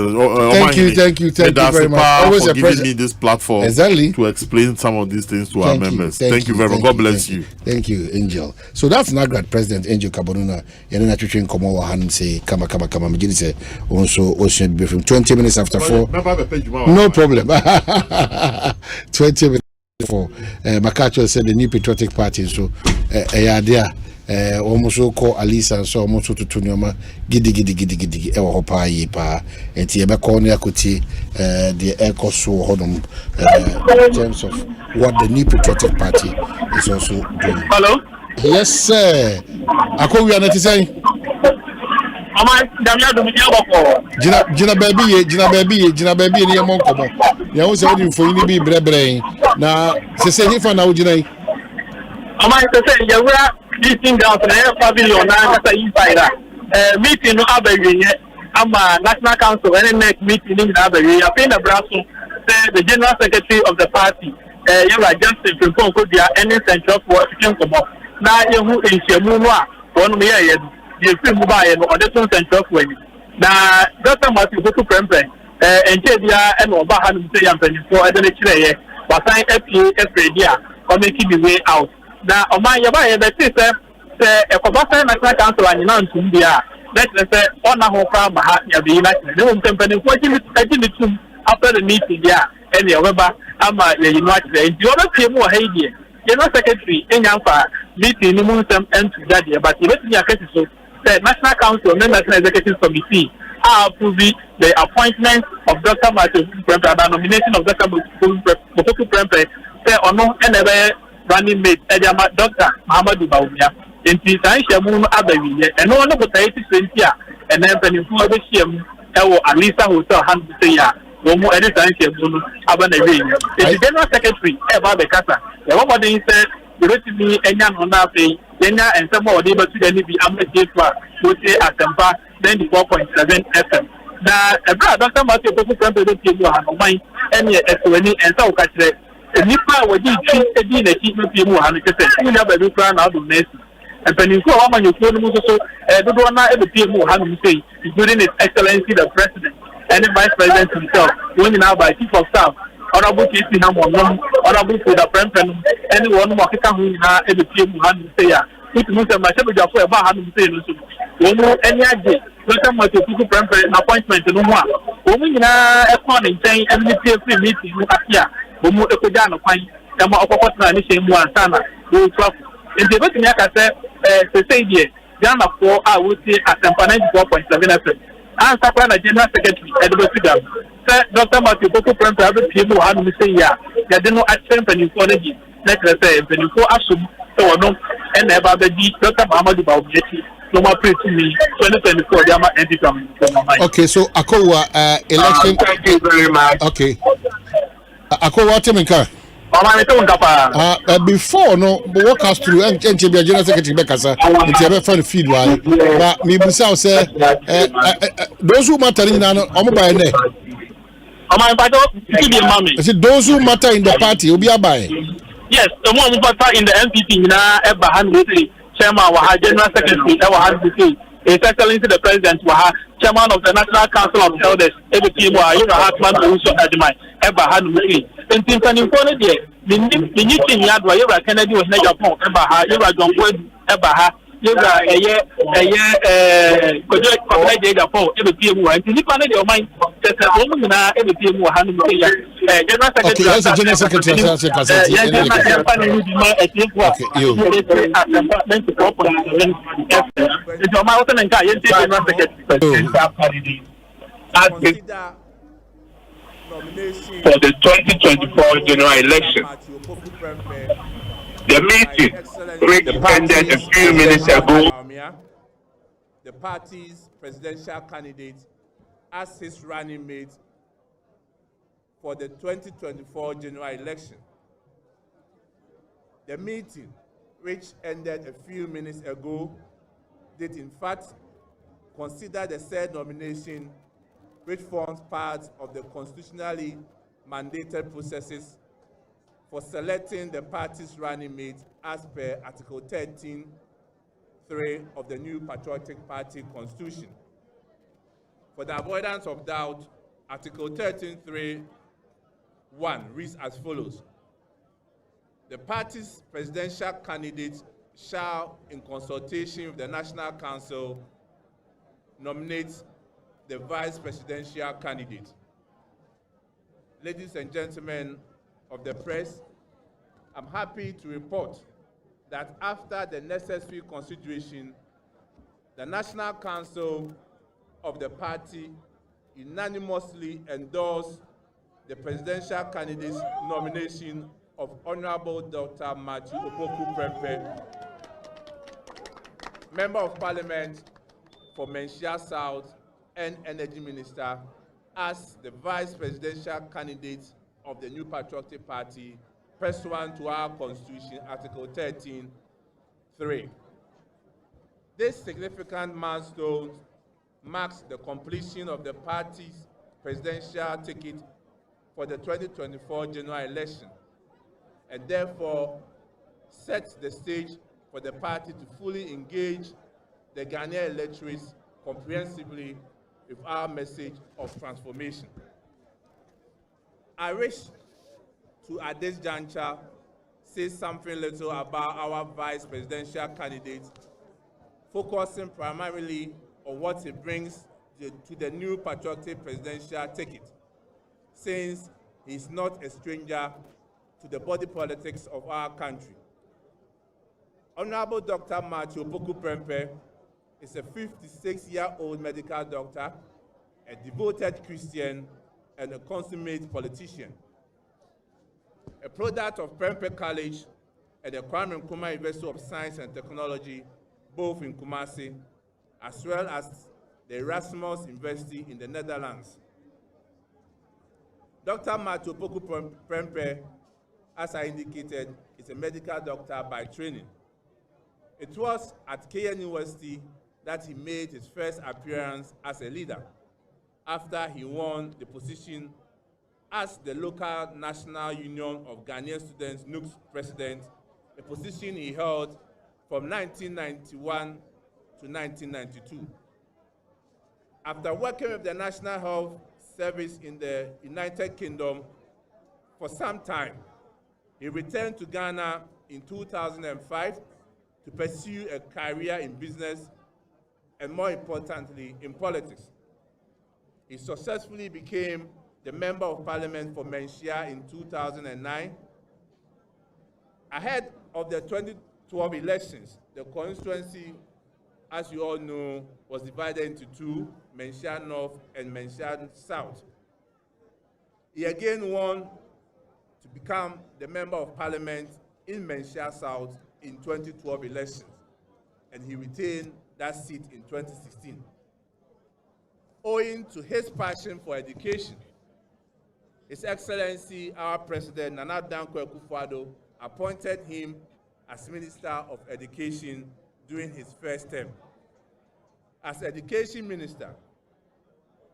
Thank you very much. Always for giving me this platform to explain some of these things to our members. Thank you very much. God bless you. Thank you, Angel. So that's Nagrad President Angel Kabonuna. Yanina Chuchin Komo Wahan say kama. Mijini say also ocean be from 20 minutes after 4. No problem. 20 minutes for Makacho said the New Patriotic Party. So there. Almost call Alisa and so almost to Tunyama giddy hopa yipa and Tiaba Cornia Kuti the Ecoso Hodom in terms of what the New Patriotic Party is also doing. Hello? Yes, sir. I call you an saying. Jina baby, and your monk. You always waiting for you to be brain. Now, say if I know Jina. Am I to say you were sitting down to the pavilion and inside meeting no Abbey? I'm a National Council and next meeting in Abbey. I've been a brasso, the General Secretary of the party. You are just in Concordia and Central for Chicago. Now you in Shemua, 1 year, you feel mobile or the Central for you. Now, Dr. Matthew Boku Prempe and Jedia and Obahan say I'm 24 at the next but I FPA or making the way out. Now, Omanhene, the sister, a Kwabena National Council and Nan Tumbia. Let's say, on a whole farm, the United Nations company, after the meeting, and the Weber, the United Nations. The other team were Haiti, General Secretary, in Yampa, meeting the Muslim and to that, but you let me a case so. the National Council National Executive Committee are approving the appointment of Dr. Matthew Prempe, the nomination of Dr. Mokoku Prempe, say ono enebe running mate Dr. Muhammadu Bawumia. In Shamun Abawi, and no one of the 20 and then when you go to Shim, at least I will tell hand to say, no more anytime Shamun Abanawi. The General Secretary, Eva Bekasa, the one body said, you wrote to me, and Yan on that day, Yenya and some more able to then be Amejifa, would say Asempa 94.7 FM. Now, a brother, Dr. Matthew Prempe, you have mind, and yet, and so catch it. Nipa wadi a din a chief of people, 100%. You never do plan out of Messi. And when you go home and you phone so the one every people have to say, including His Excellency the President and the Vice President himself, going now by Chief of Staff, Honorable K.C. Honorable to the President, anyone who can every people have to say, which means that my shepherd of about having to say, no, any idea, Dr. Matthew President appointment to no one. Women are a phone in saying every PFP meeting here. Bomu ekojano kwan kama okokotna ni shemu ansana wo twafo enti betumi aka se say die Ghana for a wo ti Asempa 94.7 FM answer kwa na General Secretary Edward say Dr. Matthew Prempe abi piemu ha no say ya ya de no Asempa ni for na na kire say empani ko asum so wono e na eba bedi Dr. Muhammadu Bawumia no more pray to me 2024 Jama anti-family. Okay, so Akowa election. Thank you very much. Okay. Akowa Temenka. Before no, but what has through and General Secretary Bekasa, it's a very feed one. But me Busau say those who matter in an Omobai. Those who matter in the party will be a buy. Yes, the one who matter in the MPP now ever hand Chairman Waha General Secretary ever hand His Excellency the President Waha Chairman of the National Council of Elders everything Waha you Hartman also Admai ever hand me. In Timpani Pony, the new thing Yadwa, you Kennedy was never upon Ebaha, you are John Wood, Ebaha, you are a year, every people, and you find your mind that a woman every people handle General Secretary. For the 2024 general election. The meeting, which ended a few minutes ago, the party's presidential candidate as his running mate for the 2024 general election. The meeting, which ended a few minutes ago, did in fact consider the said nomination, which forms part of the constitutionally mandated processes for selecting the party's running mate as per Article 13(3) of the new Patriotic Party Constitution. For the avoidance of doubt, Article 13(3)(1) reads as follows. The party's presidential candidate shall, in consultation with the National Council, nominate the vice presidential candidate. Ladies and gentlemen of the press, I'm happy to report that after the necessary consideration, the National Council of the party unanimously endorsed the presidential candidate's nomination of Honorable Dr. Matthew Prempe, Member of Parliament for Menchia South and Energy Minister, as the vice presidential candidate of the new Patriotic Party pursuant to our Constitution, Article 13(3). This significant milestone marks the completion of the party's presidential ticket for the 2024 general election, and therefore sets the stage for the party to fully engage the Ghanaian electorates comprehensively with our message of transformation. I wish to, at this juncture, say something little about our vice presidential candidate, focusing primarily on what it brings to the new patriotic presidential ticket, since he is not a stranger to the body politics of our country. Honorable Dr. Matthew Prempe is a 56-year-old medical doctor, a devoted Christian, and a consummate politician. A product of Prempeh College and the Kwame Nkrumah University of Science and Technology, both in Kumasi, as well as the Erasmus University in the Netherlands. Dr. Matthew Opoku Prempeh, as I indicated, is a medical doctor by training. It was at KN University that he made his first appearance as a leader, after he won the position as the local National Union of Ghanaian Students NUG's president, a position he held from 1991 to 1992. After working with the National Health Service in the United Kingdom for some time, he returned to Ghana in 2005 to pursue a career in business and, more importantly, in politics. He successfully became the Member of Parliament for Menchia in 2009. Ahead of the 2012 elections, the constituency, as you all know, was divided into two, Menchia North and Menchia South. He again won to become the Member of Parliament in Menchia South in 2012 elections, and he retained that seat in 2016. Owing to his passion for education, His Excellency, our President, Nana Dankwa Akufo-Addo, appointed him as Minister of Education during his first term. As Education Minister,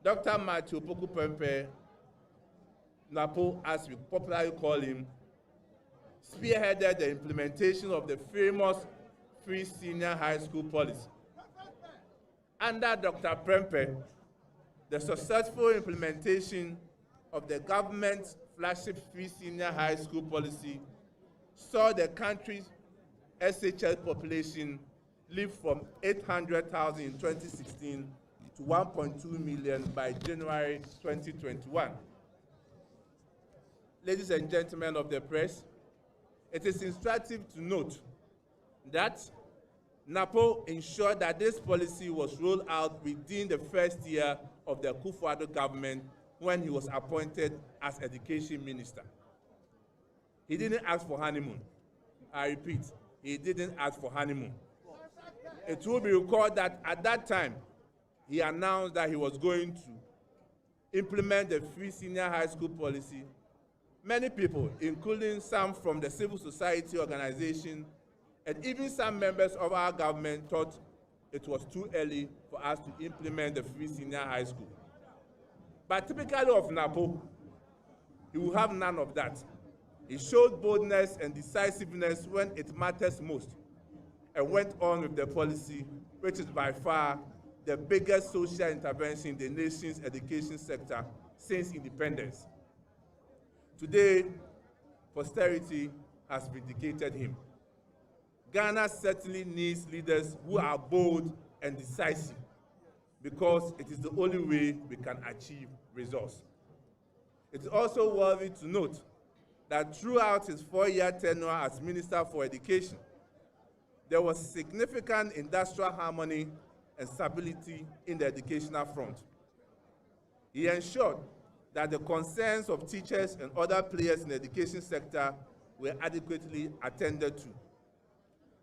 Dr. Matthew Opoku Prempeh, Napo, as we popularly call him, spearheaded the implementation of the famous free senior high school policy. Under Dr. Prempeh, the successful implementation of the government's flagship free senior high school policy saw the country's SHS population lift from 800,000 in 2016 to 1.2 million by January 2021. Ladies and gentlemen of the press, it is instructive to note that Napo ensured that this policy was rolled out within the first year of the Akufo-Addo government when he was appointed as Education Minister. He didn't ask for honeymoon. I repeat, he didn't ask for honeymoon. It will be recalled that at that time, he announced that he was going to implement the free senior high school policy. Many people, including some from the civil society organization and even some members of our government, thought it was too early for us to implement the free senior high school. But typically of Napo, he will have none of that. He showed boldness and decisiveness when it matters most and went on with the policy, which is by far the biggest social intervention in the nation's education sector since independence. Today, posterity has vindicated him. Ghana certainly needs leaders who are bold and decisive, because it is the only way we can achieve results. It is also worthy to note that throughout his 4-year tenure as Minister for Education, there was significant industrial harmony and stability in the educational front. He ensured that the concerns of teachers and other players in the education sector were adequately attended to.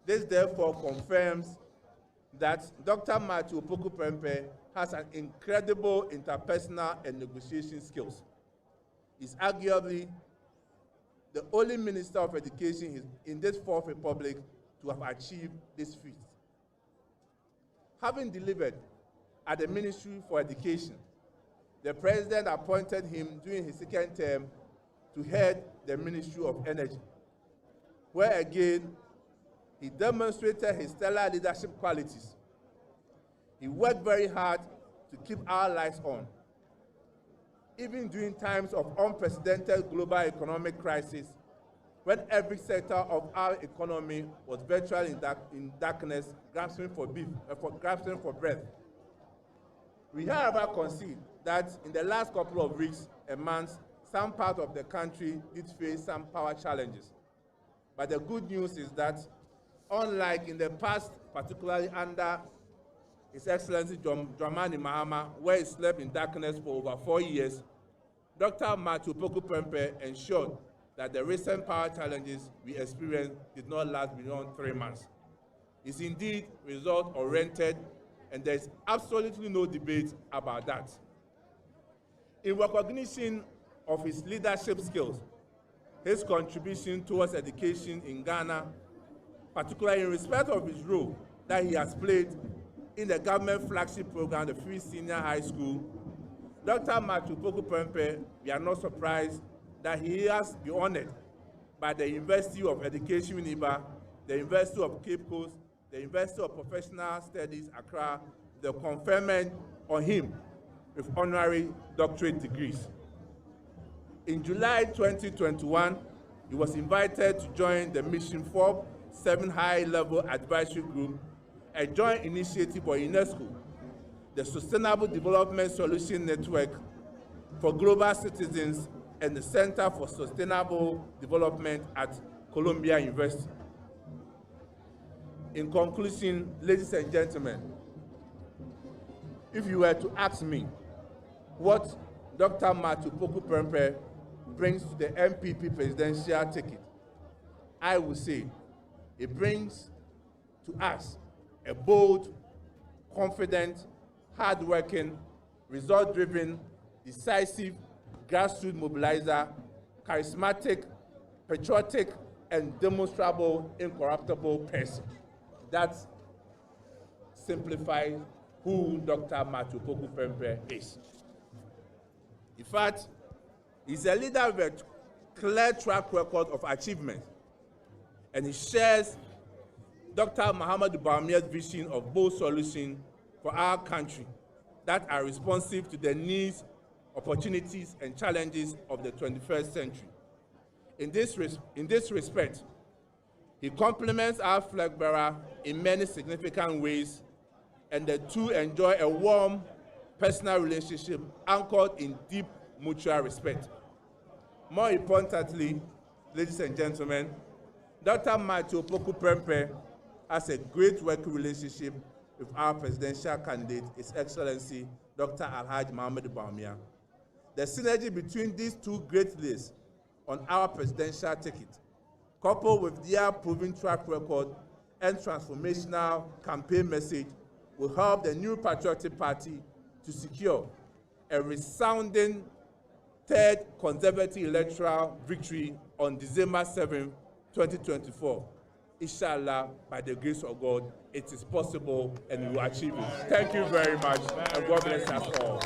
This therefore confirms that Dr. Matthew Opoku Prempeh has an incredible interpersonal and negotiation skills. He's arguably the only Minister of Education in this Fourth Republic to have achieved this feat. Having delivered at the Ministry for Education, the President appointed him during his second term to head the Ministry of Energy, where again he demonstrated his stellar leadership qualities. He worked very hard to keep our lights on. Even during times of unprecedented global economic crisis, when every sector of our economy was virtually in darkness, grasping for breath. We, however, concede that in the last couple of weeks and months, some part of the country did face some power challenges. But the good news is that, unlike in the past, particularly under His Excellency Dramani Mahama, where he slept in darkness for over 4 years, Dr. Matthew Poku Prempeh ensured that the recent power challenges we experienced did not last beyond 3 months. It's indeed result-oriented, and there is absolutely no debate about that. In recognition of his leadership skills, his contribution towards education in Ghana, particularly in respect of his role that he has played in the government flagship program, the Free Senior High School, Dr. Matthew Poku Prempeh, we are not surprised that he has been honored by the University of Education in Iba, the University of Cape Coast, the University of Professional Studies Accra, the conferment on him with honorary doctorate degrees. In July 2021, he was invited to join the Mission 4-7 High-Level Advisory Group, a joint initiative by UNESCO, the Sustainable Development Solution Network for Global Citizens, and the Center for Sustainable Development at Columbia University. In conclusion, ladies and gentlemen, if you were to ask me what Dr. Matthew Poku Prempeh brings to the MPP presidential ticket, I would say it brings to us a bold, confident, hard-working, result-driven, decisive, grassroots mobilizer, charismatic, patriotic, and demonstrable, incorruptible person. That simplifies who Dr. Matthew Poku Prempeh is. In fact, he's a leader with a clear track record of achievement, and he shares Dr. Muhammadu Bawumia's vision of bold solutions for our country that are responsive to the needs, opportunities, and challenges of the 21st century. In this respect, he complements our flag bearer in many significant ways, and the two enjoy a warm personal relationship anchored in deep mutual respect. More importantly, ladies and gentlemen, Dr. Matthew Poku Prempeh has a great working relationship with our presidential candidate, His Excellency Dr. Alhaji Muhammadu Bawumia. The synergy between these two great leaders on our presidential ticket, coupled with their proven track record and transformational campaign message, will help the new Patriotic Party to secure a resounding third conservative electoral victory on December 7, 2024. Inshallah, by the grace of God, it is possible and we will achieve it. Thank you very much, and God bless us all.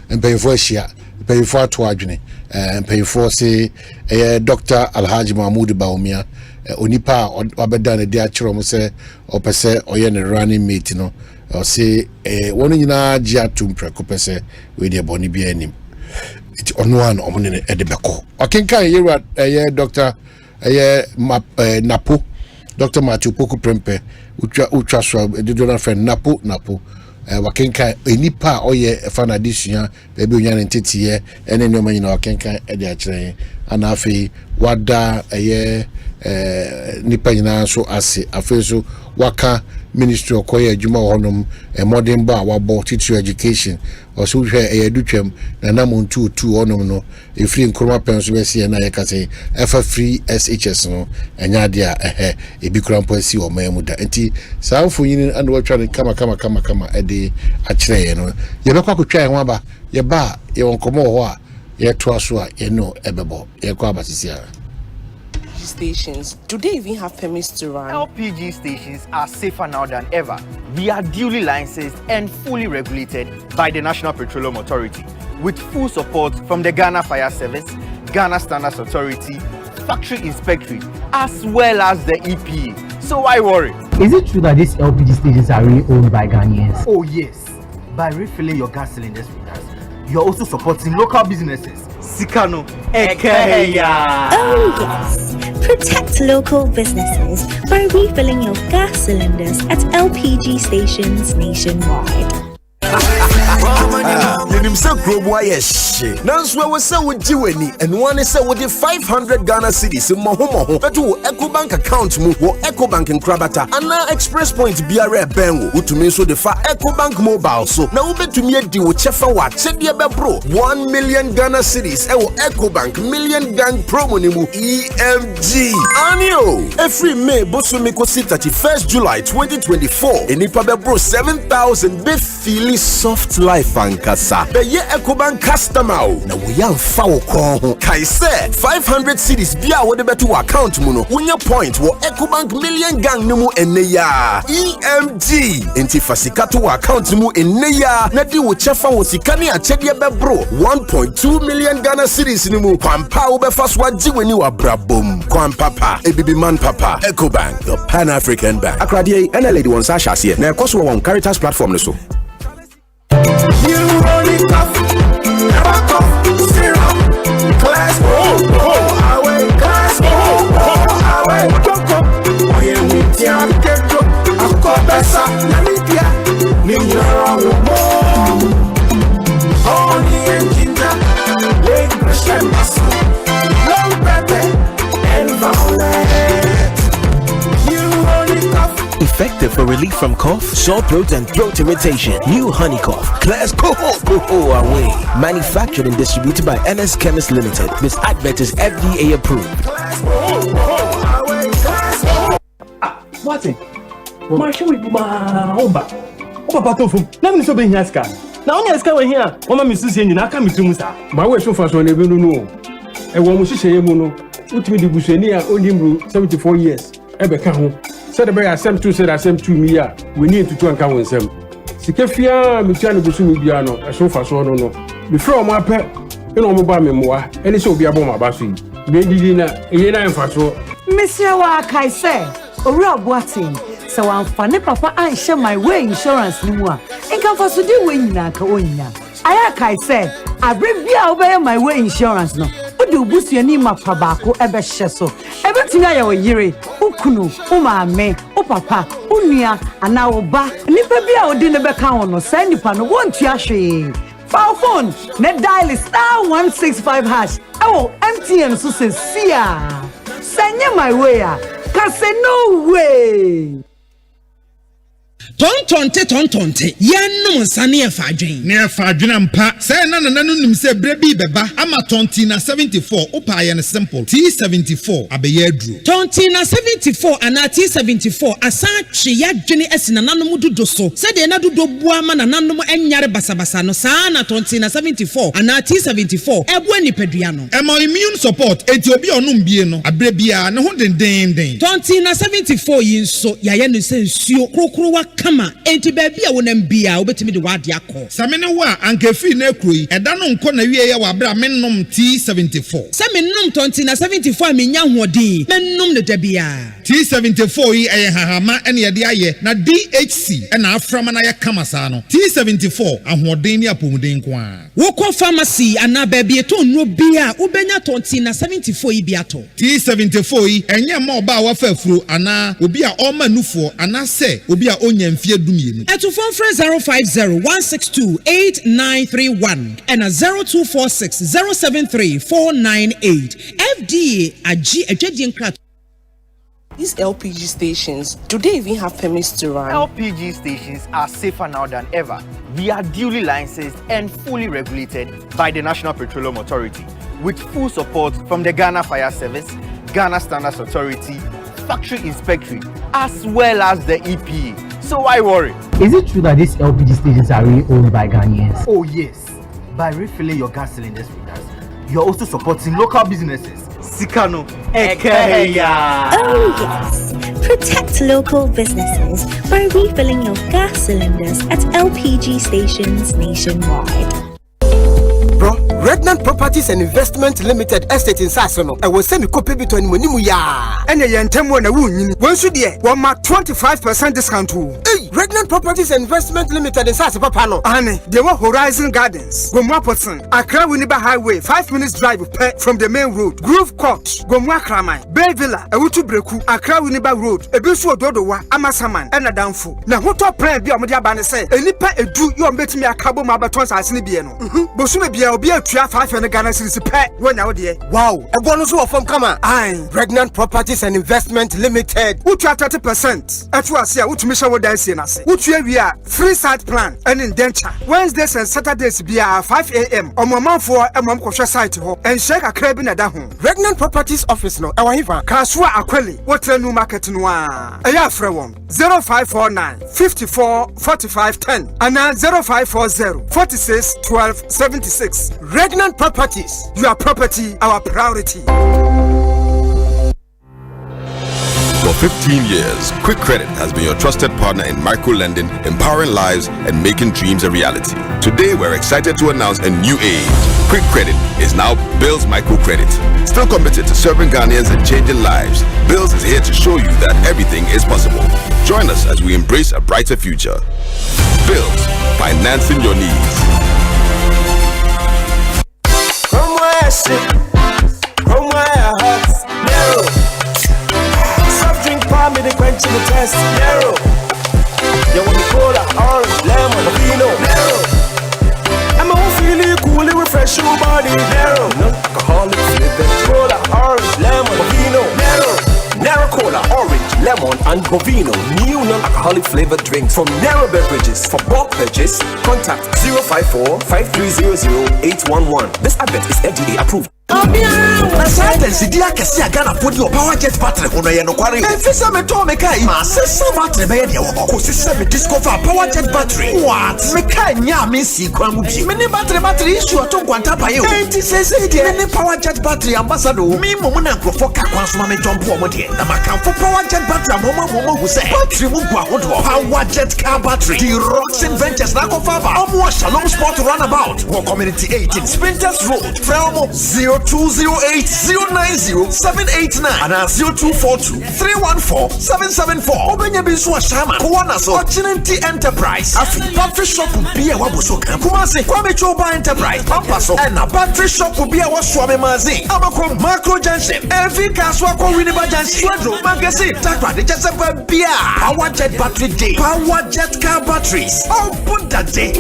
Mpanyinfoɔ ahyia, mpanyinfoɔ ato adwene, mpanyinfoɔ se Dr. Alhaji Muhammadu Bawumia, onipa a wabɛda ne de akyerɛ mo sɛ ɔpɛ sɛ ɔyɛ ne running mate no, ɔse wɔn nyinaa gye atom prɛko pɛ sɛ wei deɛ bɔne bi anim. Iti ɔno a na ɔmo ne de bɛkɔ. Ɔkenkan yɛwura Dr. Napo, Dr. Matthew Poku Prempeh, utwa so edido na friend Napo. Wakenkan enipa oye fana disua baabi onya ne ntetiye ene nyoma nyina wakenkan e de akyerɛ ana afei wada nipa nyina so ase afei so waka ministry okoye adwuma honom modern ba wabo teacher education also hwɛ edutwam na namontu honom no efiri nkroma penso bɛsi na yɛkase efa free SHS no enya de a ebi krampo asi o mamu da enti saamfo yin and watwa ne kama ede akyerɛ no yɛbɛkɔ akotwa ho aba yɛba yɛwon komo ho a yɛto aso a yɛno ɛbɛbɔ yɛkɔ abasisia. Stations, do they even have permits to run? LPG stations are safer now than ever. We are duly licensed and fully regulated by the National Petroleum Authority, with full support from the Ghana Fire Service, Ghana Standards Authority, Factory Inspectorate, as well as the EPA. So why worry? Is it true that these LPG stations are really owned by Ghanaians? Oh yes. By refilling your gas cylinders with us, you're also supporting local businesses. Sikano Ekeya. Oh yes. Protect local businesses by refilling your gas cylinders at LPG stations nationwide. Yenim se kromo aye she. Nanso we se wo jiweni and one say wo the 500 Ghana cedis mo beto EcoBank account mu wo EcoBank nkrabata ana express point biara benwo utumi so de fa EcoBank mobile so na wo betumi adi wo chefa wa chede be bro 1 million Ghana cedis e wo EcoBank million gang promo ni mu EMG anio every May bosumi kosi 31st July 2024 enipa be bro 7,000 be feel soft life ankasa be ye EcoBank customer na wo yan fa wo kon ho kai se 500 cedis bia wo de beto account mu no wonya point wo EcoBank million gang ni mu ene ya EMG enti fasika to account mu ene ya na di wo chefa wo sika ne achede be bro 1.2 million Ghana cedis ni mu kwampa wo be faswa jiweni wa brabom kwampapa ebibi man papa EcoBank the Pan-African Bank akrade ene lady won sa hase na ekoso won Caritas platform ne so Effective for relief from cough, sore throat, and throat irritation. New Honey Cough. Class Coho away. Manufactured and distributed by NS Chemist Limited. This advert is FDA approved. Martin, my shoe with my home back. Oh, Papa, let me so be here. Now, only as come here. Oma Mrs. Yen, I come to Musa. My way so fast when they will know. And one Mrs. Yemuno, which me the Bushenia, only 74 years. Ebeka home. Said the bear Asempa said Asempa me ya. We need to and come with them. Sikefia, Michano Busumi Biano, a sofa so no. Before my pet, you know, mobile memoir, and it's so be a bomb abasi. Maybe dinner, a year and faso. Monsieur Wakai say, or Rob Watson. So I'm funny, Papa, I share my way insurance no more. And come for to do when you I said, I bring me over my way insurance no. Do boost your name up tobacco ever sheso. Everything I will hear Ukunu, Umame, Papa, Unia, and now ba. Nipa be our dinner back on no send upon one tiashi. Foul phone, net dial is *165#. Oh, MTN so says, Sia. Send you my way. Cause no way. Tontonte yanu nsane efadwen ne efadwen ampa say na nim say brebi beba ama tonti na 74 opa ye ne simple T74 abeye adru tonti na 74 ana T74 asa twe yadwene asina nanom dodo so say de na dodo bua ma na nanom enyare basabasa no saa na tonti na 74 ana T74 ebu anipadua no ema immune support enti obi onum bie no abrebia ne ho denden tonti na 74 yinso yaye no se nsuo krokro wa kama enti baby a wonam bia obetimi de wade akọ samene wa ankefi na ekroyi eda no nko na wie ye wa bra mennom T74 samennom tonti na 74 menya hoɔden mennom ne da bia T74 yi eye hahama ene ye de aye na DHC ena aframa na ye kama saa no T74 ahoɔden ne apomuden ko a wokɔ pharmacy ana baby eto nro bia ubenya tonti na 74 yi bia to T74 yi enye ma oba wa fa afuro ana obi a ɔma nufuo ana se obi a onya mfie dumienu eto phone 050-162-8931 and a 0246-073-498 FDA agi adwedie nkra. These LPG stations, do they even have permits to run? LPG stations are safer now than ever. We are duly licensed and fully regulated by the National Petroleum Authority with full support from the Ghana Fire Service, Ghana Standards Authority, Factory Inspectorate, as well as the EPA. So why worry? Is it true that these LPG stations are really owned by Ghanaians? Oh yes. By refilling your gas cylinders with us, you're also supporting local businesses. Sikano Ekeya. Oh yes. Protect local businesses by refilling your gas cylinders at LPG stations nationwide. Bro, Redland Properties and Investment Limited Estate in Sasono. I will send me copy between Monimu ya. And a yentemo na wun. One should ye 25% discount. Hey, Regnant Properties and Investment Limited in Sasa Papano. Ane, they were Horizon Gardens, Gomwa Potson, Accra Winneba Highway, 5 minutes drive from the main road. Groove Court, Gomwa Kramai, Bay Villa, Ewutu Breku, Accra Winneba Road, Ebisu Ododowa, Amasaman, and Adamfu. Na hoto plan bi omodia ba ne say, enipa edu yo mbetimi akabo mabaton asase ne bie no. Bosume bia obi atua 500 Ghana cedis pe wonya wo de. Wow, ego no so ofom kama. Aye, Regnant Properties and Investment Limited. Utua 30%. Atu ase a utumi hye wo dansie na se. Utua wi a free site plan and indenture. Wednesdays and Saturdays bia 5 a.m. Omomanfo emom kohwe site ho. En shake akra bi na da ho. Regnant Properties office no ewa hiva. Kasua Akweli, Waterloo Market no a. Eya frɛ wɔn 0549 54 45 10 and 0540 46 12 76. Regnant Properties, your property, our priority. For 15 years, Quick Credit has been your trusted partner in micro-lending, empowering lives and making dreams a reality. Today, we're excited to announce a new age. Quick Credit is now Bills Microcredit. Still committed to serving Ghanaians and changing lives, Bills is here to show you that everything is possible. Join us as we embrace a brighter future. Bills, financing your needs. From where I sit, from where I hurt, narrow. Soft drink palm me the quench in the test, narrow. You want me cola, orange, lemon, vino, narrow. I'm a feeling cool, refresh your body, narrow. Non-alcoholic flavored cola, orange, lemon, vino, narrow. Narrow cola, orange, lemon, and Govino. New non-alcoholic flavored drinks from Narrow Beverages. For bulk purchase, contact 054-5300-811. This advert is FDA approved. Asante sidia kesi agana podi o power jet battery hono ye no kware. Efisa me to me kai ma sesa battery be ye de wo. Ko sesa me discover power jet battery. What? Me kai nya me si kwan mu bi. Me ne battery issue to kwanta pa ye o. Enti sese de ne power jet battery ambassador. Me mo na nkrofo ka kwan so ma me jump o mo de. Na maka for power jet battery mo hu say. Battery mu gwa hodo. Power jet car battery. The Rocks Ventures na ko fava. Omo Shalom Sport runabout. Wo community 18 Sprinters Road. From 0208-090-789 and 0242-314-774. Obenya Bisu Ashama, Kuwana so, Ochinenti Enterprise, Afi, Battery Shop will be a Wabusoka, Kumasi, Kwame Choba Enterprise, Pampaso, and a battery shop will be a Waswame Mazi, Amakom, Macro Junction, Elfi Kaswako Winneba Junction, Swedro, Magazine, Takra, the Jasapa Bia, Power Jet Battery Day, Power Jet Car Batteries, oh, put that day.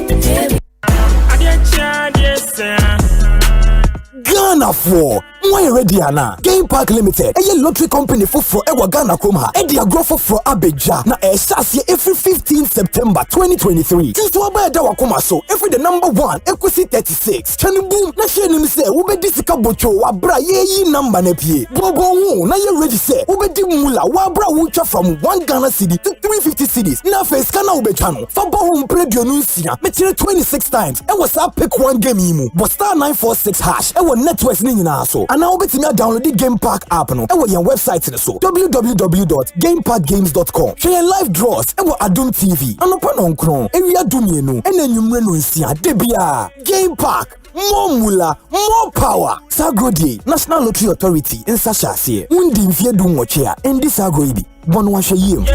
Ghana for why ready ana Game Park Limited a lottery company for ewa Ghana Kromha e dia grow for Abeja na e sase every 15th September 2023 since we buy da wakoma so every the number 1 Equity 36 chani boom na share nim say we be disika bocho wa bra ye number na pie bobo hu na ye ready say we be di mula wa bra wucha from 1 Ghana cedi to 350 cedis na face kana ube channel fa bo hu predio no sia me 26 times e was up pick one game yimu but star 946 hash e wo networks ni nyina so and now betting download the Game Park app no e wo your website so www.gameparkgames.com share live draws e wo Adum TV anopa no nkron e wi adumie no e na nwumre no nsia de bia Game Park more mula more power Sagodi National Lottery Authority in Sashase undi mfie du nwoche a endi sago ibi bono wa hwe yiem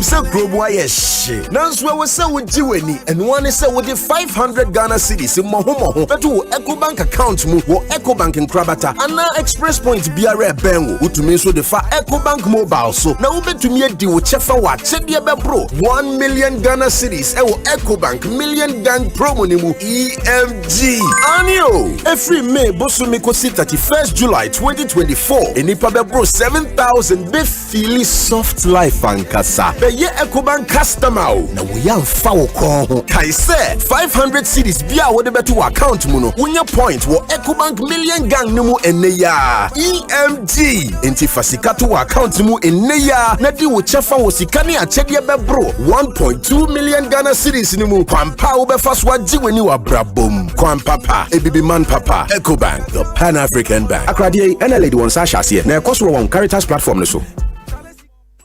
Say Grobo Ayesh. Nanswe we say we jiweni and one is say with the 500 Ghana cedis in Mohomo. That will EcoBank account mu or EcoBank in Krabata and now Express Point BRA Bengo. Who to me so the fa EcoBank mobile so now we to me di wo chefa wa chedia be bro 1 million Ghana cedis e wo EcoBank million gang promo ni mu EMG. Anio every May bosu me ko 31st July 2024 enipa be bro 7,000 be feel soft life ankasa. Ye EcoBank customer na we yan fa wo kon kai say 500 cedis bia wo de beto account mu no wonya point wo EcoBank million gang ni mu enne ya EMG enti fasika to account mu enne ya na di wo chefa wo sika ne achede be bro 1.2 million Ghana cedis ni mu kwampa wo be fa so agi wani wa brabom kwampapa ebibi man papa EcoBank the Pan African Bank akrade ena lady won sa hase na ekoso won Caritas platform ne so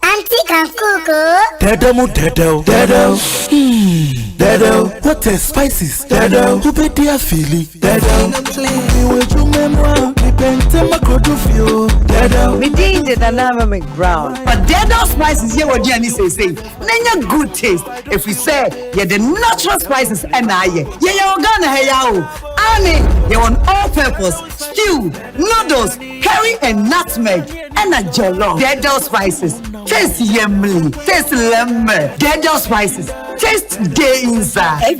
Auntie can cook. Dedo. Dedo, what is spices? Dedo, who be dear Philly? Dedo, with you memoir, depend on my codufio. Dedo, We did the dynamic ground. But Dedo spices here what Jenny says. Nanya good taste. If we say yeah the natural spices and yeah Ghana hey Annie, you want all purpose, stew, noodles, curry and nutmeg and a jollof. Dedo spices. Taste yummy, taste lemon. Dedo spices. Taste day inside.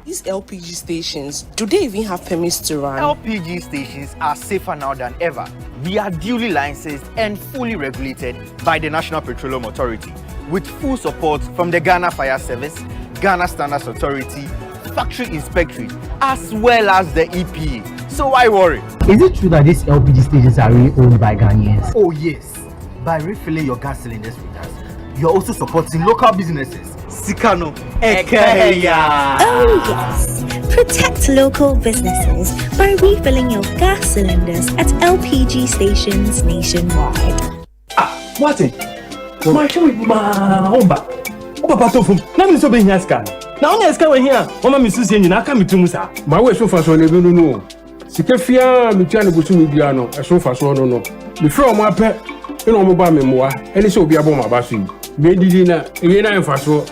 These LPG stations, do they even have permits to run? LPG stations are safer now than ever. We are duly licensed and fully regulated by the National Petroleum Authority, with full support from the Ghana Fire Service, Ghana Standards Authority, Factory Inspectorate, as well as the EPA. So why worry? Is it true that these LPG stations are really owned by Ghanaians? Oh yes. By refilling your gas cylinders with us, you're also supporting local businesses. Sikano Ekeya. Oh yes. Protect local businesses by refilling your gas cylinders at LPG stations nationwide. Martin, my show with my Omba. Papa Tofum, Namin so being Yaska. Now, only as coming here, Mama Mrs. Yen, I come to Musa. My way so far so never know. Sikafia, Michano Busu Biano, a so far so no. Before my pet, you know, mobile memoir, and it's so be about my bathroom. Maybe dinner, and for so.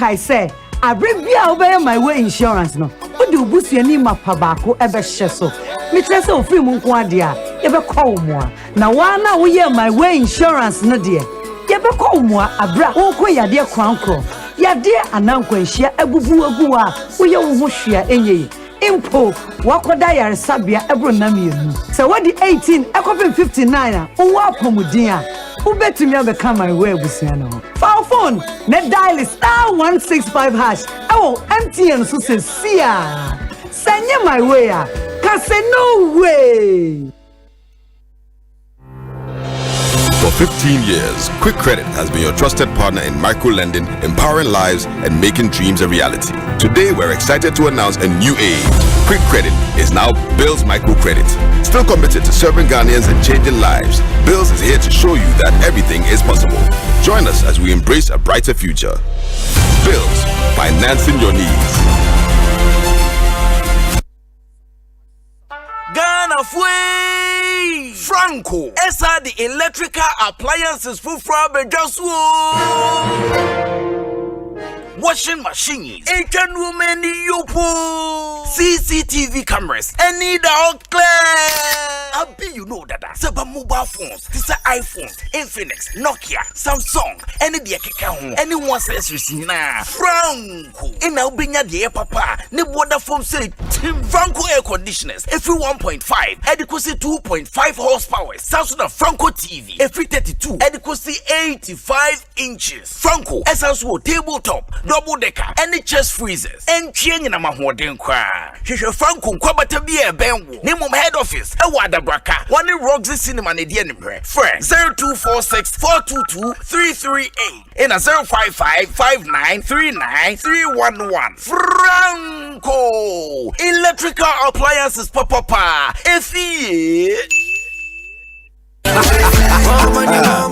I say, I bring you over my way insurance no. What do boost your name up Pabako ever sheso? Me tell so free Munkwadia, ever call more. Now one now we hear my way insurance no dear. Ever call more abra oko ya dear crown crow. Ya dear ananko share ebubu agua, we your share enye. Impo, wakoda ya sabia ebro nami. So what the 18, ekopin 59, uwa pomudia. Who bet to me ever come my way busiano? For phone, net dial is *165#. Oh, MTN so says Sia. Send you my way. Can say no way. For 15 years, Quick Credit has been your trusted partner in micro-lending, empowering lives and making dreams a reality. Today, we're excited to announce a new age. Quick Credit is now Bills Microcredit. Still committed to serving Ghanaians and changing lives, Bills is here to show you that everything is possible. Join us as we embrace a brighter future. Bills, financing your needs. Ghana Fui Franco. Esa the electrical appliances for just washing machines, Asian women yopo, CCTV cameras, any dog clear. Abi you know that several mobile phones, this are iPhones, Infinix, Nokia, Samsung, any the keka anyone says receive na Franco. In our binya the papa, ne water foam say Franco air conditioners, every 1.5, adequacy 2.5 horsepower, Samsung and Franco TV, every 32, adequacy 85 inches. Franco, essential tabletop, double decker, any chest freezers, and chain in a mahoden kwa. Franco Kwabata be a benwo. Name of head office, a wada braka, one in Roxy Cinema Nedian friend 0246 422 338 in a 055-5939-311. Franco electrical appliances papa. If he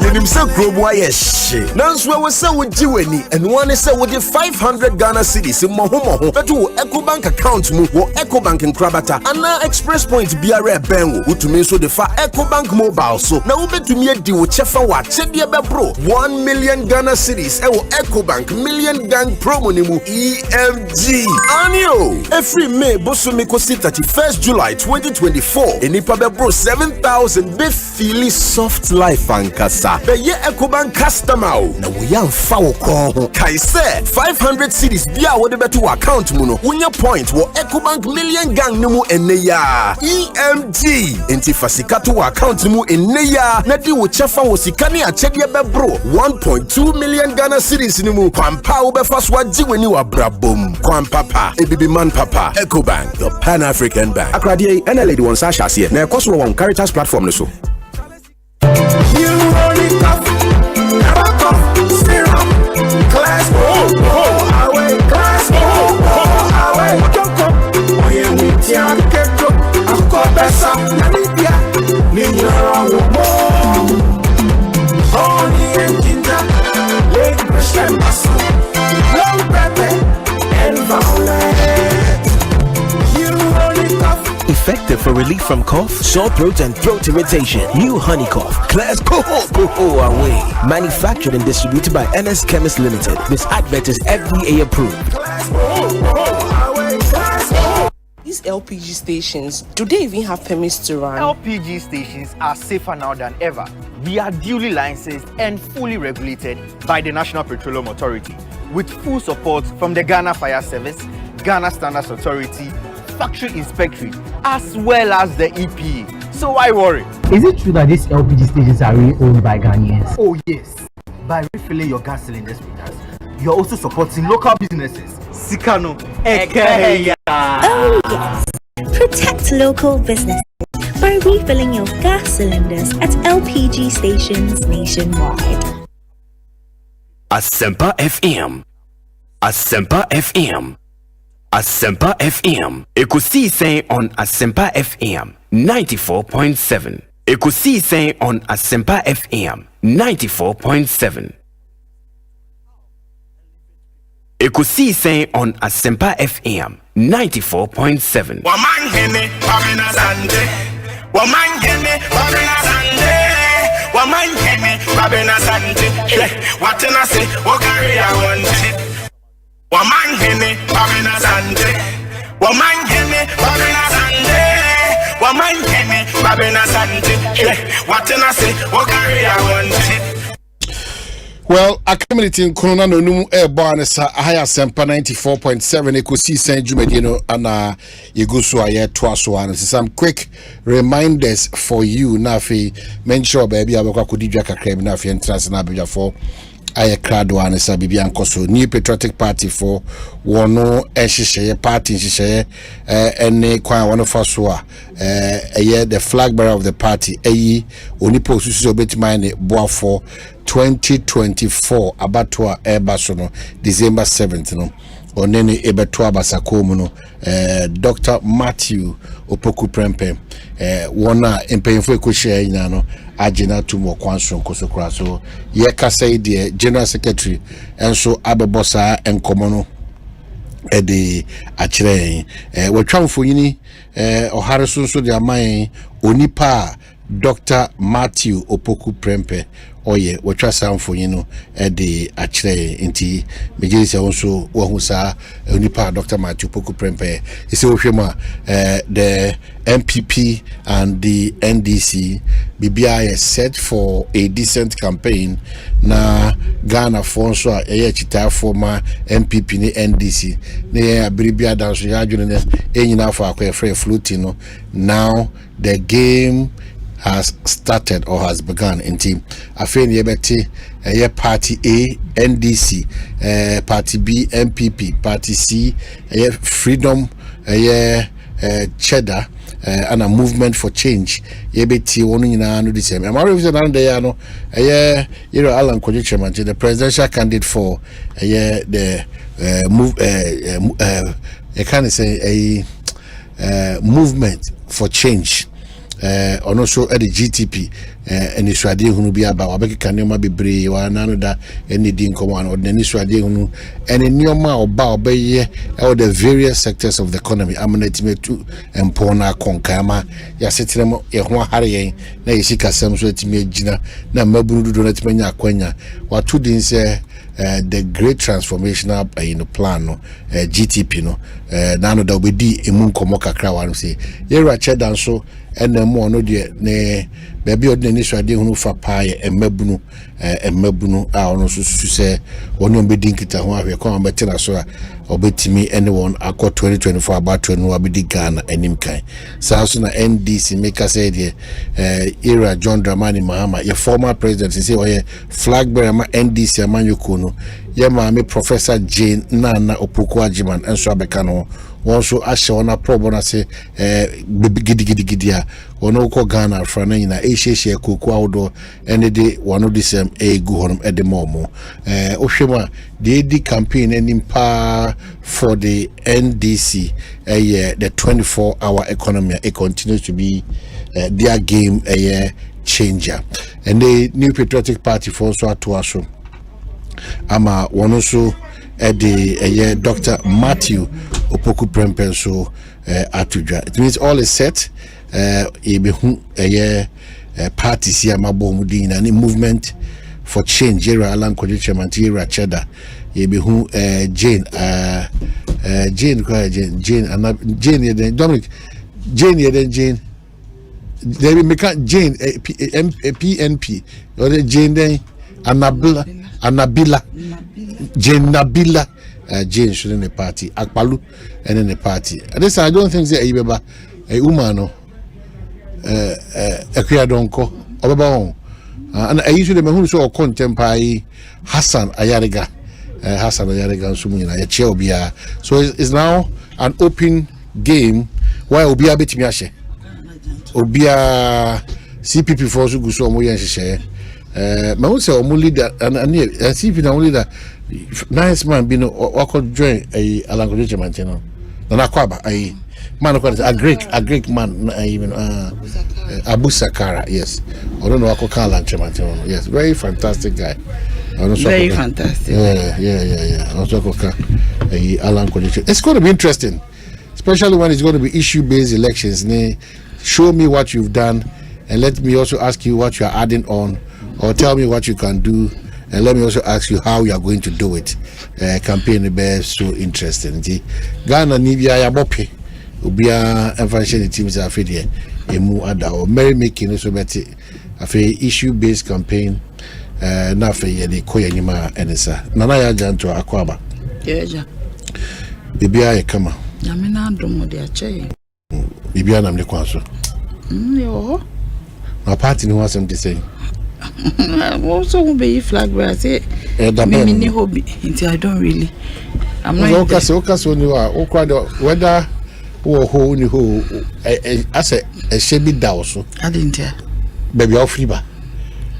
Denim say Grobo yes. Nanswe we say we jiweni and one say we the 500 Ghana cedis in moho betu Ecobank account mu wo Ecobank in Krabata ana Express Point biare benwo utumi so the fa Ecobank mobile so na wo betumi adi wo chefa wa chede be bro 1 million Ghana cedis e wo Ecobank million gang promo ni mu EMG anio every May bosumi kosi 31st July 2024 enipa be bro 7,000 be feel soft life and kasa. Be ye Ecobank customer na we yan fa wo ko kai say 500 cedis bia wo de beto account mu no wonya point wo Ecobank million gang ni mu enne ya EMG enti fasika to account mu enne ya na di wo chefa wo sika ne achede be bro 1.2 million Ghana cedis ni mu kwampa wo be fa so agi weni wa brabom kwampapa ebibi man papa Ecobank the Pan African Bank akrade ena lady won sa hase na ekoso won Caritas platform no so. Only in Kinda, Lake Pressure, Long Pepe. relief from cough, sore throat, and throat irritation. New honey cough. Class Coho away. Manufactured and distributed by NS Chemist Limited. This advert is FDA approved. These LPG stations, do they even have permits to run? LPG stations are safer now than ever. We are duly licensed and fully regulated by the National Petroleum Authority, with full support from the Ghana Fire Service, Ghana Standards Authority, Factory Inspectorate, as well as the EPA. So why worry? Is it true that these LPG stations are really owned by Ghanaians? Oh yes. By refilling your gas cylinders with us, you're also supporting local businesses. Sikano Ekeya. Oh yes. Protect local businesses by refilling your gas cylinders at LPG stations nationwide. Asempa FM. Asempa FM. Asempa FM. Ekosiisen On Asempa FM 94.7. Ekosiisen On Asempa FM 94.7. Ekosiisen On Asempa FM 94.7. Omanhene, Asante. Omanhene, Asante. Omanhene, Asante. What can I say? What carry I want? Omanhene, Asante. Omanhene, Asante. Omanhene, Asante. What can I say? What carry I want? Well, a community in Corona no num airborne sa higher Asempa 94.7 Ekosiisen Jumedino and Yegusu aye twaso and some quick reminders for you nafi mention baby abakwa kudidwa kakra bi nafi entrance na abia for aye crado and sa bibi ankoso New Patriotic Party for wono ehihye party nhihye ene kwan wono faso a the flag bearer of the party onipo osusu obetima ne boafo 2024 abatwa ebasono December 7th no onene ebetwa basakomu no Dr. Matthew Opoku Prempeh wona empemfo ekohye nyina no agena tumo kwanso nkosokra so ye kasa de General Secretary enso abebosa enkomo no ede akire watwamfo yini ohare so de aman onipa Dr. Matthew Opoku Prempeh oye watwa samfo yino ede akire inti mejisi wonso wahusa onipa Dr. Matthew Opoku Prempeh ise wohwema the MPP and the NDC BBI is set for a decent campaign na Ghana fonso a chita former MPP ni NDC ne abiribia danso ya adwene ne enyina afọ akwa free floating no. Now the game has started or has begun in team afeni yebeti party A NDC party B MPP party C freedom cheddar and a movement for change yebeti wonu nyina no the same amara visa down there no Alan Kojo chairman the presidential candidate for the movement for change and also at the GTP and Israeli who be about Abeka Nema be brave or another any din command or the Israeli who and in your mouth bow by all the various sectors of the economy. I'm going to and Pona Konkama Yasetem Yahwa Harry na Isika Samso Timejina na Maburu Donat Menya Quenya what two dins the great transformational plan GTP no nano da obedi emu komoka kra wan say yera chedan so ena mo no de ne baby odne swade hunu fa paaye emabunu a ono so se ono obedi nkita ho ahwe kwa betena so a obetimi anyone akọ 2024 about no abedi Ghana anim kan so na NDC make say the era John Dramani Mahama your former president say oye flag bearer ma NDC amanyoko no ye ma me Professor Jane Nana Opoku Ajiman enso abeka no won so ahye ona probo na say gidi a wono ko Ghana fra na nyina ehye koku awdo ene de wono de sem egu honum ede momo ohwema the campaign anim pa for the NDC the 24-hour economy it continues to be their game changer and the New Patriotic Party for so atoaso ama wono so Dr. Matthew Opoku Prempeh so atudwa. It means all is set Yebehu parties here mabomudin and movement for change era Alan Kojo chairman era Cheddar Yebehu Jane Dominic Jane they will make Jane PNP or Jane then Anabila Jane Nabila Jane shouldn't the party Akpalu and then the party and this I don't think say Ibeba a woman Ekuyadonko Obaba and I usually me who so contemporary Hassan Ayariga Sumina Obia. So it's now an open game why Obia betimiashe Obia CPP for so guso mo yen hye ma won say o leader and CPP na leader nice man be no wako join Alan Kojo Chairman na Kwaba man a Greek man even Abu Sakara, yes. I don't know wako Alan Chairman yes, very fantastic guy. Very fantastic. Yeah. Also Alan Kojo. It's going to be interesting, especially when it's going to be issue-based elections. Show me what you've done, and let me also ask you what you are adding on, or tell me what you can do, and let me also ask you how you are going to do it. Campaign be so interesting. Ghana Nibia Yabope, Ubia Evangelist teams are fed emu ada or merrymaking so better issue-based campaign. Na fe ye de koya nyima enesa nana ya janto akwaba yeja bibia ye kama na me na domo de ache bibia na me kwanso yo na party ni wasem de say also will be flag where I say me ni hobby until I don't really I'm not okay so ni wa okwa whether wo ho ni ho ase e shebi da oso I didn't hear baby ofriba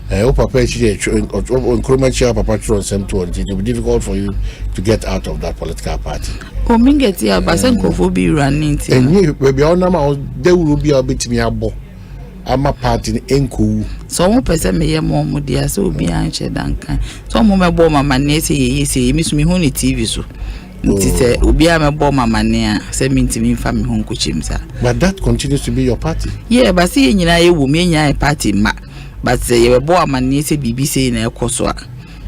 Papa Papa it will be difficult for you to get out of that political party. Oh, me get here, but some will be running. And you baby on they will be a bit me abo. I'm a party in enku. Some person may more mudia so be anche dankan. Some more bomb my man say miss me honey TV so. Say Ubi am a bomb my man say me to me family home kuchimsa. But that continues to be your party. Yeah, but see you a woman a party ma. But say you boy man say BBC na ekoswa.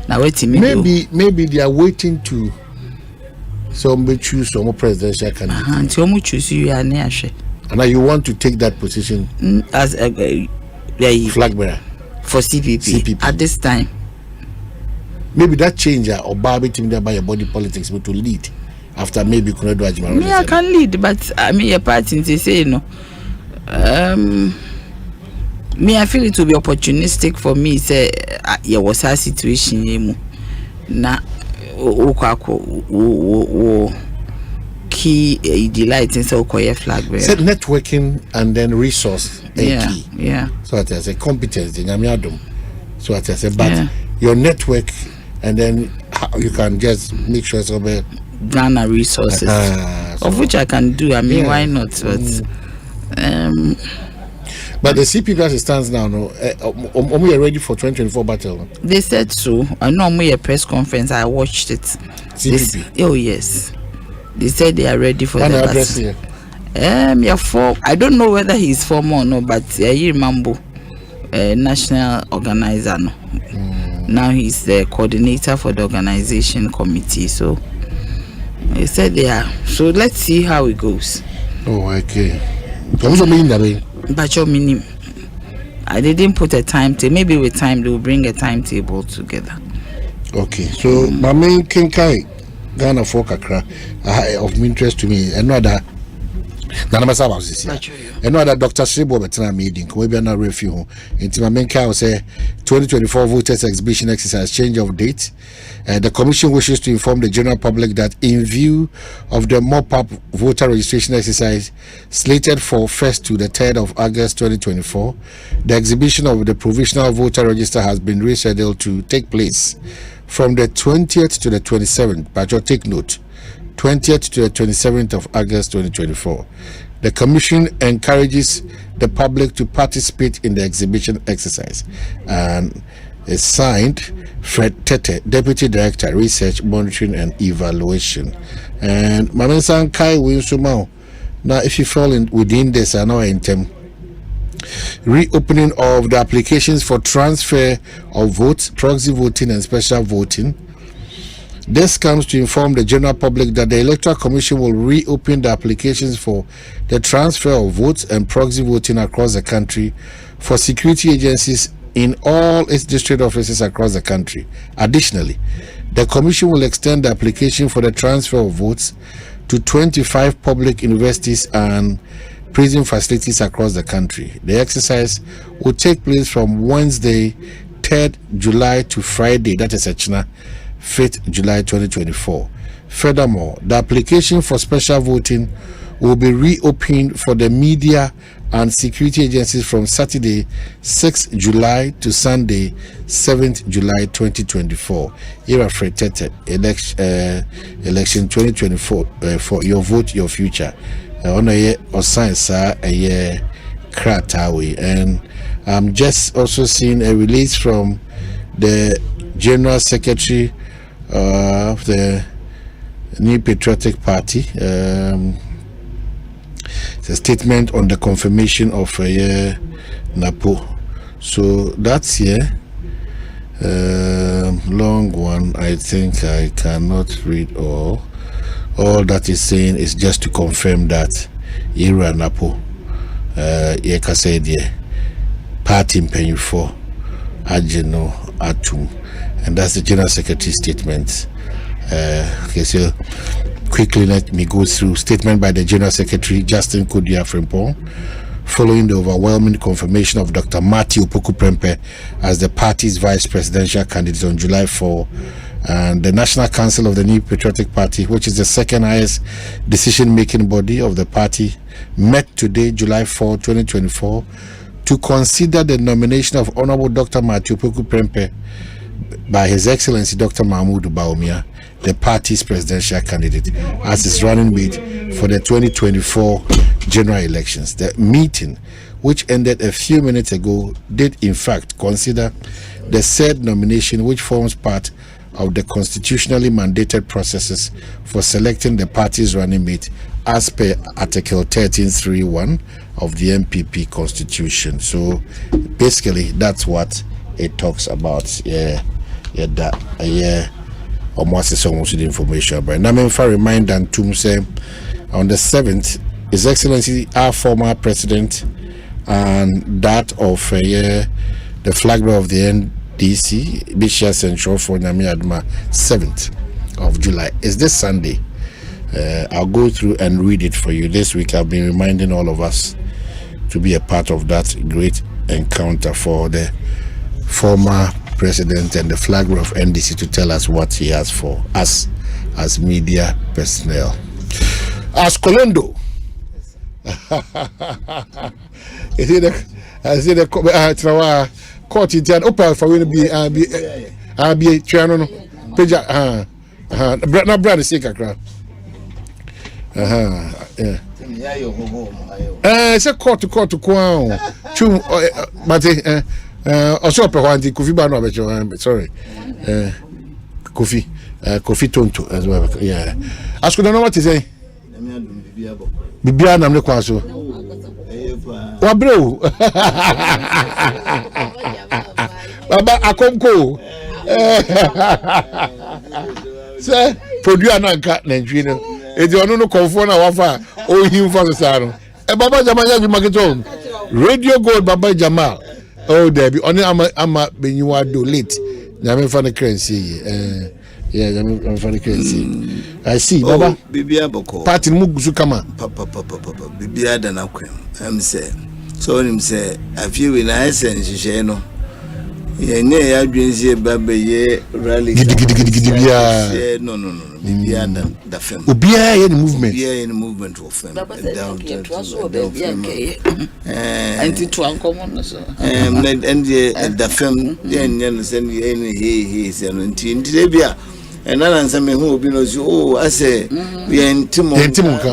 Now wait maybe they are waiting to somebody choose some presidential candidate. Until choose you are near. And now you want to take that position as a flag bearer for CPP at this time. Maybe that change or Barbie team there by your body politics but to lead after maybe Kunedo Ajimaro. Me I can lead, but I mean a party they say no. Me I feel it will be opportunistic for me say there was a situation na o key delight in so call flag bearer. Said networking and then resource key. Yeah. So that as a competence in Amiadum. So that as a but your network and then you can just make sure it's over Ghana resources of which I can do. I mean why not? But the CP as it stands now, we are ready for 2024 battle. They said so. I know we a press conference. I watched it. CPP. Oh yes, they said they are ready for the battle. I don't know whether he's former or no, but you remember, national organizer. No. Now he's the coordinator for the organization committee. So they said they are. So let's see how it goes. Oh, okay. But your minimum, I didn't put a timetable. Maybe with time they will bring a timetable together. Okay, so my main Kenkai Ghana for Kakra of interest to me. Another Nanamasa was this year. Another Dr. Shibo Betana meeting. Kwabena na review. Into my main Kenkai say 2024 voters exhibition exercise change of date. The commission wishes to inform the general public that in view of the mop-up voter registration exercise slated for 1st to the 3rd of August 2024, the exhibition of the provisional voter register has been rescheduled to take place from the 20th to the 27th. But you take note, 20th to the 27th of August 2024. The commission encourages the public to participate in the exhibition exercise and is signed Fred Tete, Deputy Director, Research, Monitoring and Evaluation. And Mamen Sankai Winsumau. Now, if you fall in within this, I know in term reopening of the applications for transfer of votes, proxy voting, and special voting. This comes to inform the general public that the Electoral Commission will reopen the applications for the transfer of votes and proxy voting across the country for security agencies in all its district offices across the country. Additionally, the Commission will extend the application for the transfer of votes to 25 public universities and prison facilities across the country. The exercise will take place from Wednesday, 3rd July to Friday, that is Echina, 5th July 2024. Furthermore, the application for special voting will be reopened for the media and security agencies from Saturday, 6th July to Sunday, 7th July 2024. Era Fretete election 2024 for your vote, your future. On a science a year Kratawi. And I'm just also seeing a release from the General Secretary of the New Patriotic Party. It's a statement on the confirmation of Napo. So that's here. Long one. I think I cannot read all. All that is saying is just to confirm that Ira Napo, Ekosiise party paying for Ajeno Atum, and that's the General Secretary statement. Okay, so quickly let me go through statement by the General Secretary Justin Kodia Frimpong, following the overwhelming confirmation of Dr. Matthew Opoku Prempeh as the party's vice presidential candidate on July 4. And the National Council of the New Patriotic Party, which is the second highest decision-making body of the party, met today, July 4, 2024, to consider the nomination of Honorable Dr. Matthew Opoku Prempeh by His Excellency Dr. Mahmoud Bawumia, the party's presidential candidate, as his running mate for the 2024 general elections. The meeting, which ended a few minutes ago, did in fact consider the said nomination, which forms part of the constitutionally mandated processes for selecting the party's running mate as per Article 13.3.1 of the MPP Constitution. So basically, that's what it talks about. Almost the information. But now, if I remind and to say on the 7th, His Excellency, our former president, and that of the flag bearer of the DC, Bishia Central for Nami Adma, 7th of July. Is this Sunday? I'll go through and read it for you. This week I've been reminding all of us to be a part of that great encounter for the former president and the flag bearer of NDC to tell us what he has for us as media personnel. As Colondo. Is it a court in town? Open for will be Triano. Peja, not brand is a crowd. Yeah. It's a court to Kwao. Chum, but also one the Kofi Bano, sorry. Kofi Tonto as well. Yeah. Ask you know what to say. Bibiana Mekwaso. What bro? Baba Akomko. Say, produce Nanka Nigeria. It's your no conform wafa. Oh, him for the Saro. Baba Jamaya Maketon. Radio Gold Baba Jamal. Oh, Debbie. Only ama benyua do late. Nyame fa the currency. Yeah, I'm for the currency. I see, Baba. Bibia Boko. Party Mugusu Kama. Papa. Bibia Danaquim. I'm saying. So him say, a few in essence, Sheno. Yeah, nay, I bring here, Baba, ye, rally. No. Bibia the film. Ubia in movement. Ubia in movement of them. And to uncommon. And the film, then send you any he is an interior. And I answer me who be knows you. Oh, I say, we are in Timon.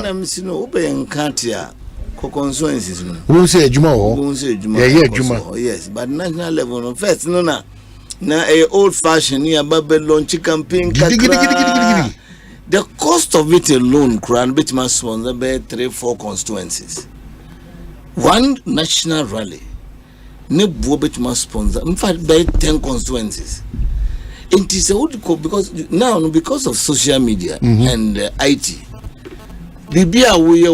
I'm seeing open Katia. Constituencies. Who say Juma? Who say Juma? Yeah, Juma. Yes, but national level of first, no, na a old fashioned near Babylon chicken pink. The cost of it alone, Crown bit must sponsor by 3-4 constituencies. one national rally ne buo betuma sponsor in fact by 10 constituencies. It is a because now because of social media and IT bibia we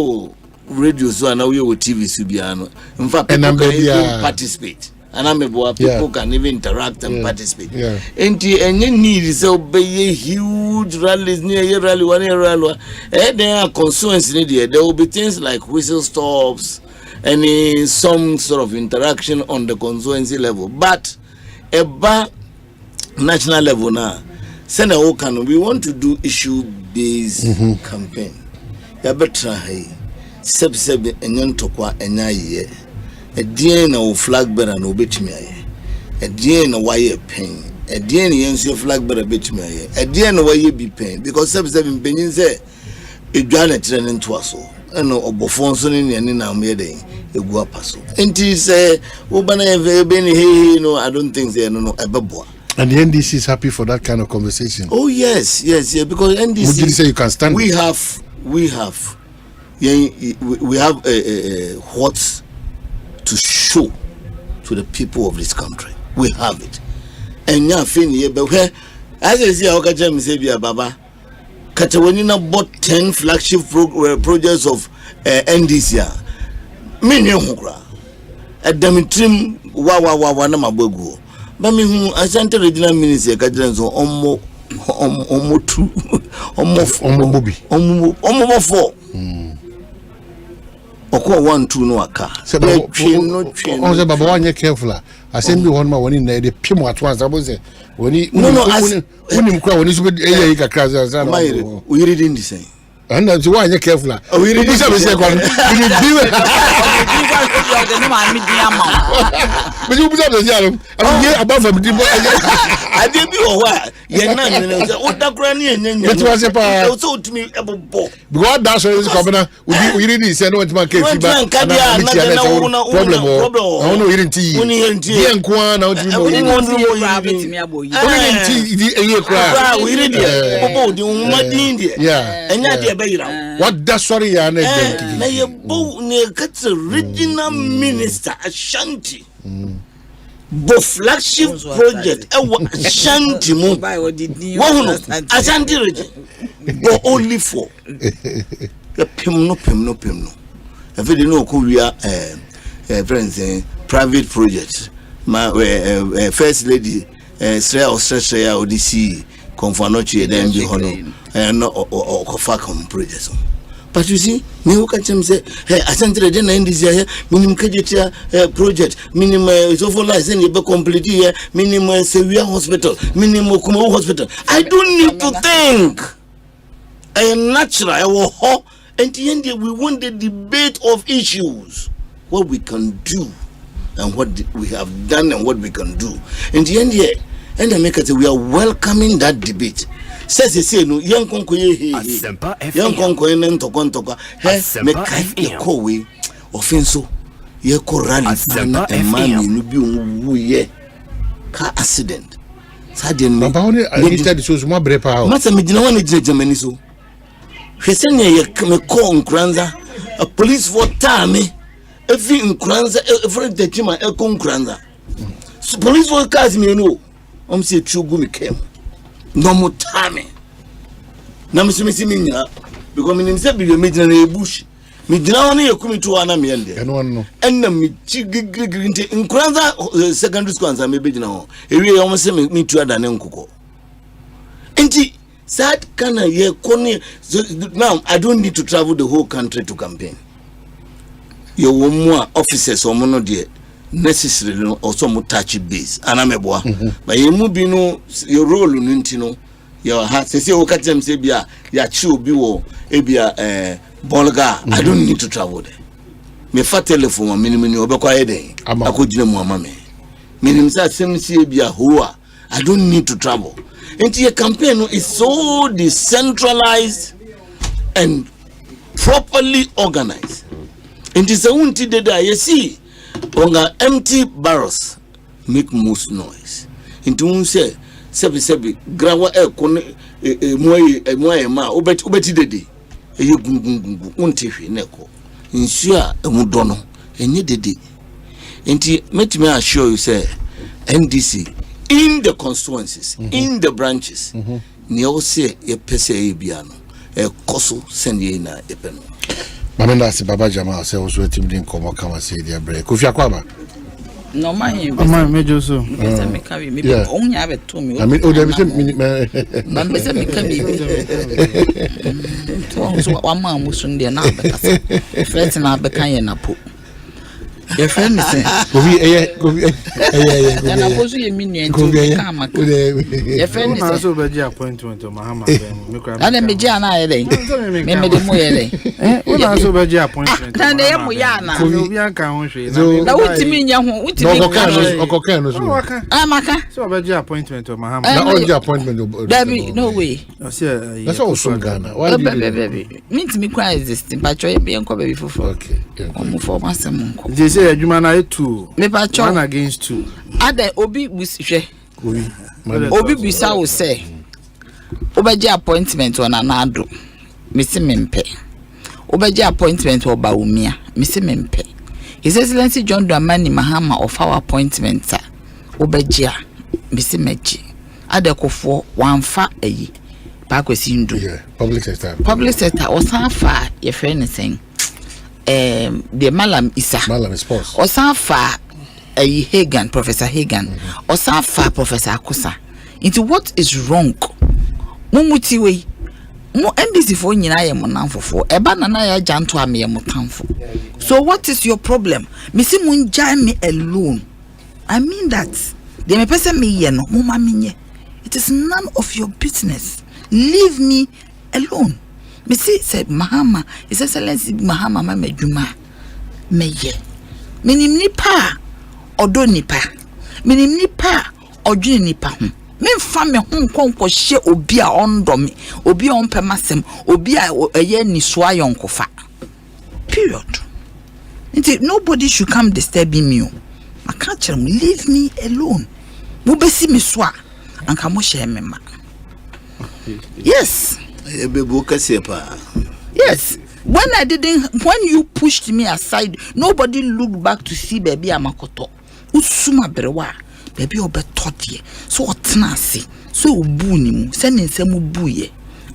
radio so and we TV so biano in fact people can even participate and people can even interact and participate and any need is obey huge rallies near rally one rally there are constituency there will be things like whistle stops and some sort of interaction on the constituency level, but national level now we want to do issue based campaign ya betra hey seb enyen tokwa enya ye edien na o flag bearer na obetumi aye edien na waye pen edien na yenso flag bearer betumi aye edien na waye bi pen because seb mpenyin say edwa na kire ne ntoaso eno obofo nso ne ne na am ye den egu apaso enti say wo bana ebe ni hey no I don't think say no ebeboa. And the NDC is happy for that kind of conversation. Oh yes, because NDC. Would you say you can stand? We have what to show to the people of this country. We have it. And now, as I see, I say, Baba, Katawani bought 10 flagship projects of NDC. Many at Damitrim, Wawa, Namabogo. But me who Asante regional minister kadran so omo 4 okwa 1 2 no aka se baba wanye careful asem bi won ma woni na de pim ato ansa bo se woni woni mkura woni so eyi kakra za na we reading the same and so wanye careful we reading the same kon but you put up the yellow. I mean, above them, I did be what you're not. What the granny and it was a so to me about God. That's what is Kwabena. We really said no to my case. Problem. I know you didn't tea. Only Kwan out to me. What that's sorry, original minister Asante bo flagship project Asante mo Asante region bo only for pem no if you know ko we are friends private project my first lady Srea Australia ODC Konfanochi dem bi hono no okofa kom project. But you see, me who can say, hey, Asante region na NDC here, minimum KJT project, minimum Isofo license be complete here, minimum Sewia hospital, minimum Kumo hospital. I don't need to think. I am natural. I will and the end we want the debate of issues, what we can do, and what we have done, and what we can do. In the end here, and I make it we are welcoming that debate. Say no young konko ye young konko en tokontoka he me kai e kowe offenso ye ko rally na e mami no bi owu ye ka accident sade no baba woni agita di so mo brepa ha mata me gina woni gina Germany so hwese ne ye me ko nkranza a police for time efi nkranza every day tima e ko nkranza police for cars me no say chugu me kem no more time. Na msumisi minya because me nimse bi me gina na bush. Me gina wona ye kumi to ana me ende. Eno no. Enna me chigigigiri nte nkranza secondary school anza me be gina ho. Ewie ye omo se me tu ada ne nkoko. Enti sad kana ye koni now I don't need to travel the whole country to campaign. Ye wo mu officers omo no de necessary no also mo touch base anameboa but ye mu bi no your role no ntino your heart say o ka tem say bia ya chi obi wo e bia bolga I don't need to travel there me fa telephone minimum obekwa ye den akogina mu ama me minim say sem say bia hoa I don't need to travel into your campaign no is so decentralized and properly organized into the unti de you see onga empty barrels make most noise into un say sebi grawa ekon moye ma obeti dede eye gungungungu unti hwe neko insua emudono enye dede enti metime assure you say NDC in the constituencies in the branches ne o say ye pese e bia no e koso send na e pe no Mamenda si Baba Jama say also team din komo kama say dia break Kofi Akwaba no man major so me me carry me onya be to me I mean o dey be say me me carry to so wa ma musun de na be kasa fret na be kan ye Napo your friend is saying na pozu ye minu enti kama your friend is so be appointment o mahama me kra na me je ana ye den me de mo ye den una so be appointment na de mo ya na obi anka ho hwe na utimi nya ho utimi okokan no so amaka so be appointment o mahama na on the appointment Dabi no way that's also Ghana why baby meet me kwa exist but you be enko baby fofo okay omo for masem nko they say adwuma na etu me pa cho one against two ada obi hwe obi bisa wo say obeje appointment ona na ado me se mempe obeje appointment oba umia me se mempe His Excellency John Dramani Mahama of our appointment obeje a me se meji ada kofo wanfa eyi ba kwesi ndu public sector osanfa ye friend saying the Malam is boss osanfa Hagan Professor Hagan osanfa Professor Akusa into what is wrong mumuti we mo NDC for nyina ye mo nanfofo eba na ya janto ame ye mo tanfo so what is your problem me si mun jai me alone I mean that the me person me ye no mo ma menye it is none of your business leave me alone me see said Mahama His Excellency Mahama ma medwuma meye minim nipa odo nipa minim nipa odwene nipa ho memfa me ho nkonko hye obi a ondo me obi a onpemasem obi a eye niso ayonkofa period nobody should come disturbing me I can't tell me leave me alone mo besi me so a anka mo hye me ma yes yes when you pushed me aside nobody looked back to see baby amakoto usuma brewa baby obetodie so otnase so obu ni mu se ne nsem buye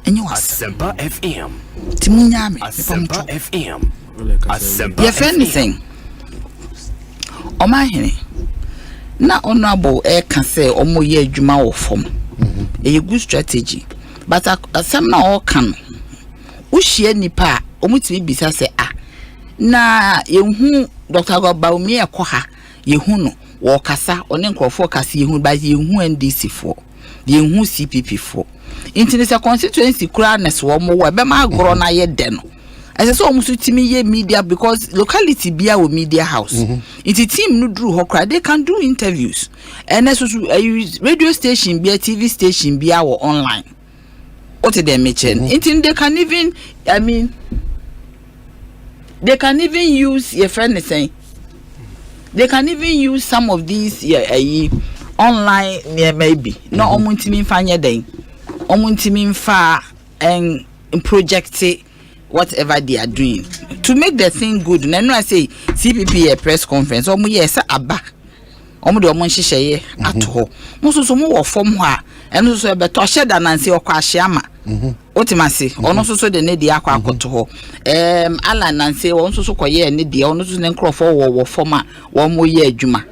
enye Asempa FM timunya me Asempa FM Asempa your friend is saying Omanhene na honorable can say omo ye adwuma wo fom a good strategy but asem na all can uhie nipa omutimi bisa se na yehu Dr. Baumi ekoha yehu no wo kasa one nkrofo kasa yehu ba yehu NDC fo yehu CPP fo intini se constituency kura nes wo mo we be ma agro na ye de no ese so omusu timi ye media because locality bia wo media house iti team no dru hokra they can do interviews and so radio station bia TV station bia wo online what they mention they can even they can even use your friend saying they can even use some of these online maybe no omuntimi fanya den omuntimi fa and project whatever they are doing to make the thing good na no I say CPP a press conference omu yes aba omu de omu nhihye ato mo so mo wo form ho a eno so be to hye da nanse okwa ahye ama otimase ono so de ne de akwa akoto ho ala nanse won so koye ne de ono so ne nkrofo wo form a wo mo ye adwuma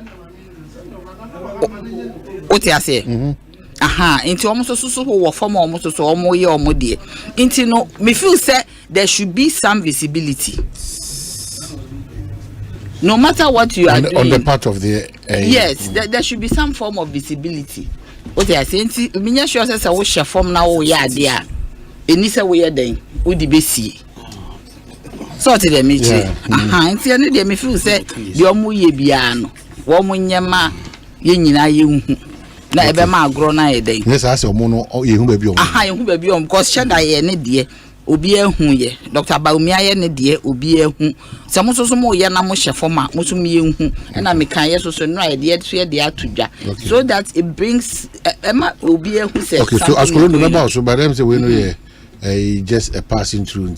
otiase aha into almost so wo form almost so omo ye omo de into no me feel say there should be some visibility no matter what you are doing on the part of the yes there should be some form of visibility what I say into me sure say wo share form na wo ya de a eni say wo ye den wo di besi so to them aha into any dey me feel say the omo ye bia no wo mo nyema ye nyina ye hu na ebe ma agro na ye den yes ase omo no yehu ba bi omo aha yehu ba bi omo because sheda ye ne de obi ehu ye Dr. Baumi aye ne de obi ehu se mo so mo ye na mo hye ma mo so me ehu na me kan ye so no ye de so ye de atudwa so that it brings ema obi ehu se okay so as we remember so by them say we know just a passing through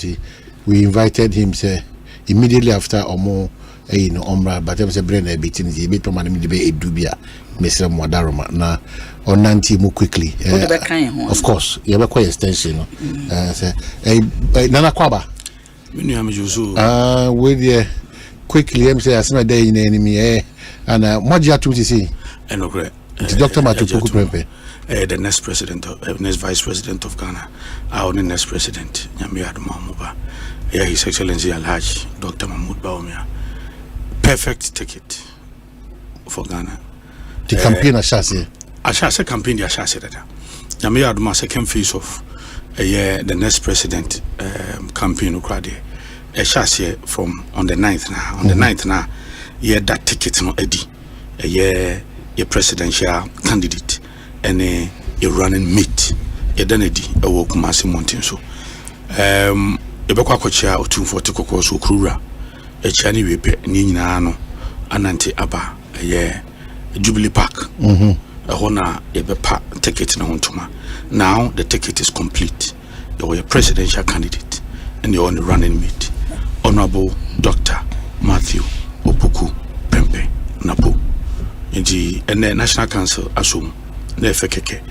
we invited him say immediately after omo no omra but am say brain a bit in the bit man me be edubia Mr. Mwadaroma na on 90 mu quickly of course you have quite extension say Nana Kwaba me am Josu with the quickly am say asema dey in enemy and moja to see enokre Dr. Matupuku Prempe the next president of next vice president of Ghana our next president Nyame Adumamuba His Excellency Alhaji Dr. Mahmoud Bawumia perfect ticket for Ghana the campaign Ashase campaign the Ashase dada Nyame Aduma second phase of the next president campaign ukrade Ashase from on the 9th now that ticket no edi your presidential candidate and a running mate edenedi ewo Kumasi Mountain so ebekwa kochia otumfo kokko so krura echia ni wepe ni nyina no anante aba Jubilee Park ehona ebepa ticket na hontuma now the ticket is complete you are a presidential candidate and you are on the running mate Honorable Dr. Matthew Opoku Prempe Napo and the National Council assume na efekeke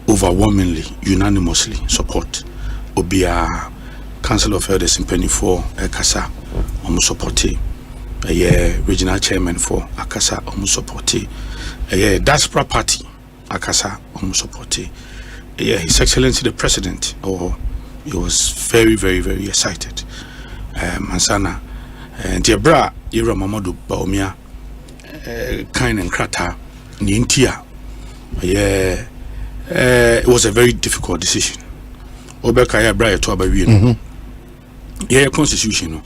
overwhelmingly unanimously support obia Council of Elders in Penny for Akasa supporti regional chairman for Akasa supporti diaspora party Akasa supporti His Excellency the President he was very very very excited Mansana Diabra Ira Mamadou Bawumia kind and krata Nintia it was a very difficult decision Obeka ya bra to abawie no constitution no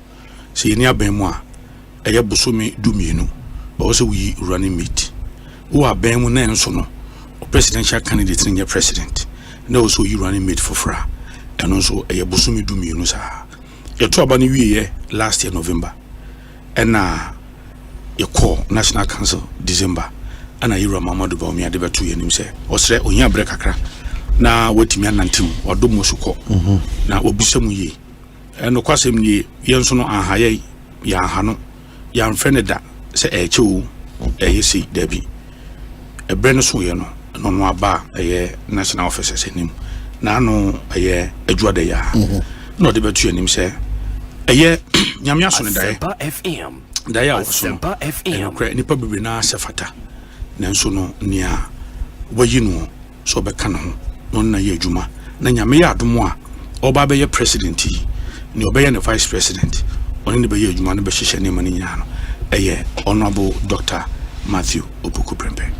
say ni aban mu a bosome dumienu also we running mate who aban mu na enso no presidential candidate ni president na also you running mate for fra and also bosome dumienu sa to aba ni wie last year November and your call National Council December and Ira Mamadou Bawumia de betu yenim se osre onya bre kakra na watimi anantim wadomo suko na obisam yi eno kwasem ni yenso no ahaye ya hano ya mfeneda se echewu eyesi dabi ebre no so ye no no aba national officers enim na no adwade ya no de betu yenim se nyame aso ne dae FM dae a so FM nipa bebre na sefata nanso no nia wayi no so be kan ho no na ye adwuma na nyame ya adomo a oba be ye president ni oba ye ne vice president oni ne be ye adwuma no be hihye ne mani nya no honorable Dr. Matthew Opoku Prempe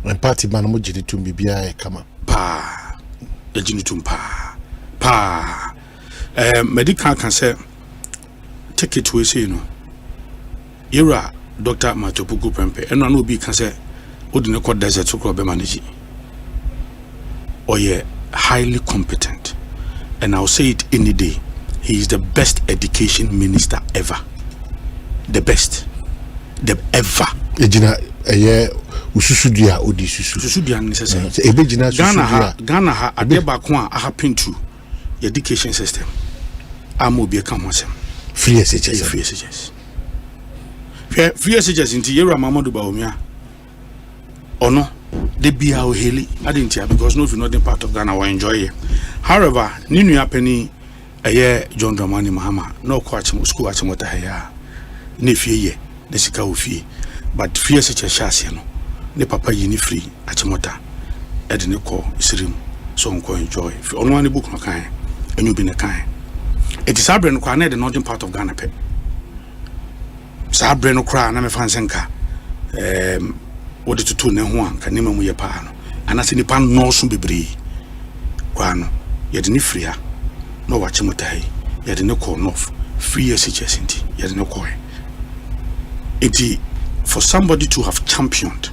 and party man mo jini tum bibia e kama pa jini tum pa medical can say ticket we say no Ira Dr. Matthew Opoku Prempe eno no bi can say odine ko desert so ko be manage highly competent and I'll say it any day he is the best education minister ever the best the ever ejina ususudia odi susudia necessary ebejina susudia Ghana ha adeba ko a happen to education system amobi ka ho sem free SHS inti Yera Mamadou Bawumia ono de bia o heli adintia because no if not in part of Ghana we enjoy it. However ninu apeni John Dramani Mahama no ko achim school achimota ya ne fie ye ne sika ofie but fie se chashase no ne papa yi ni free achimota e de ne ko isirim so nko enjoy ono ani book no kan enyu bi ne kan it is abre no kwa na the northern part of Ghana pe sa abre no kra na me fansenka what to do ne ho anka ne mamu ye pa no anase nipa no so bebre kwa no ye de ne free ha no wache mutai ye de ne call north free SHS inti ye de ne call it for somebody to have championed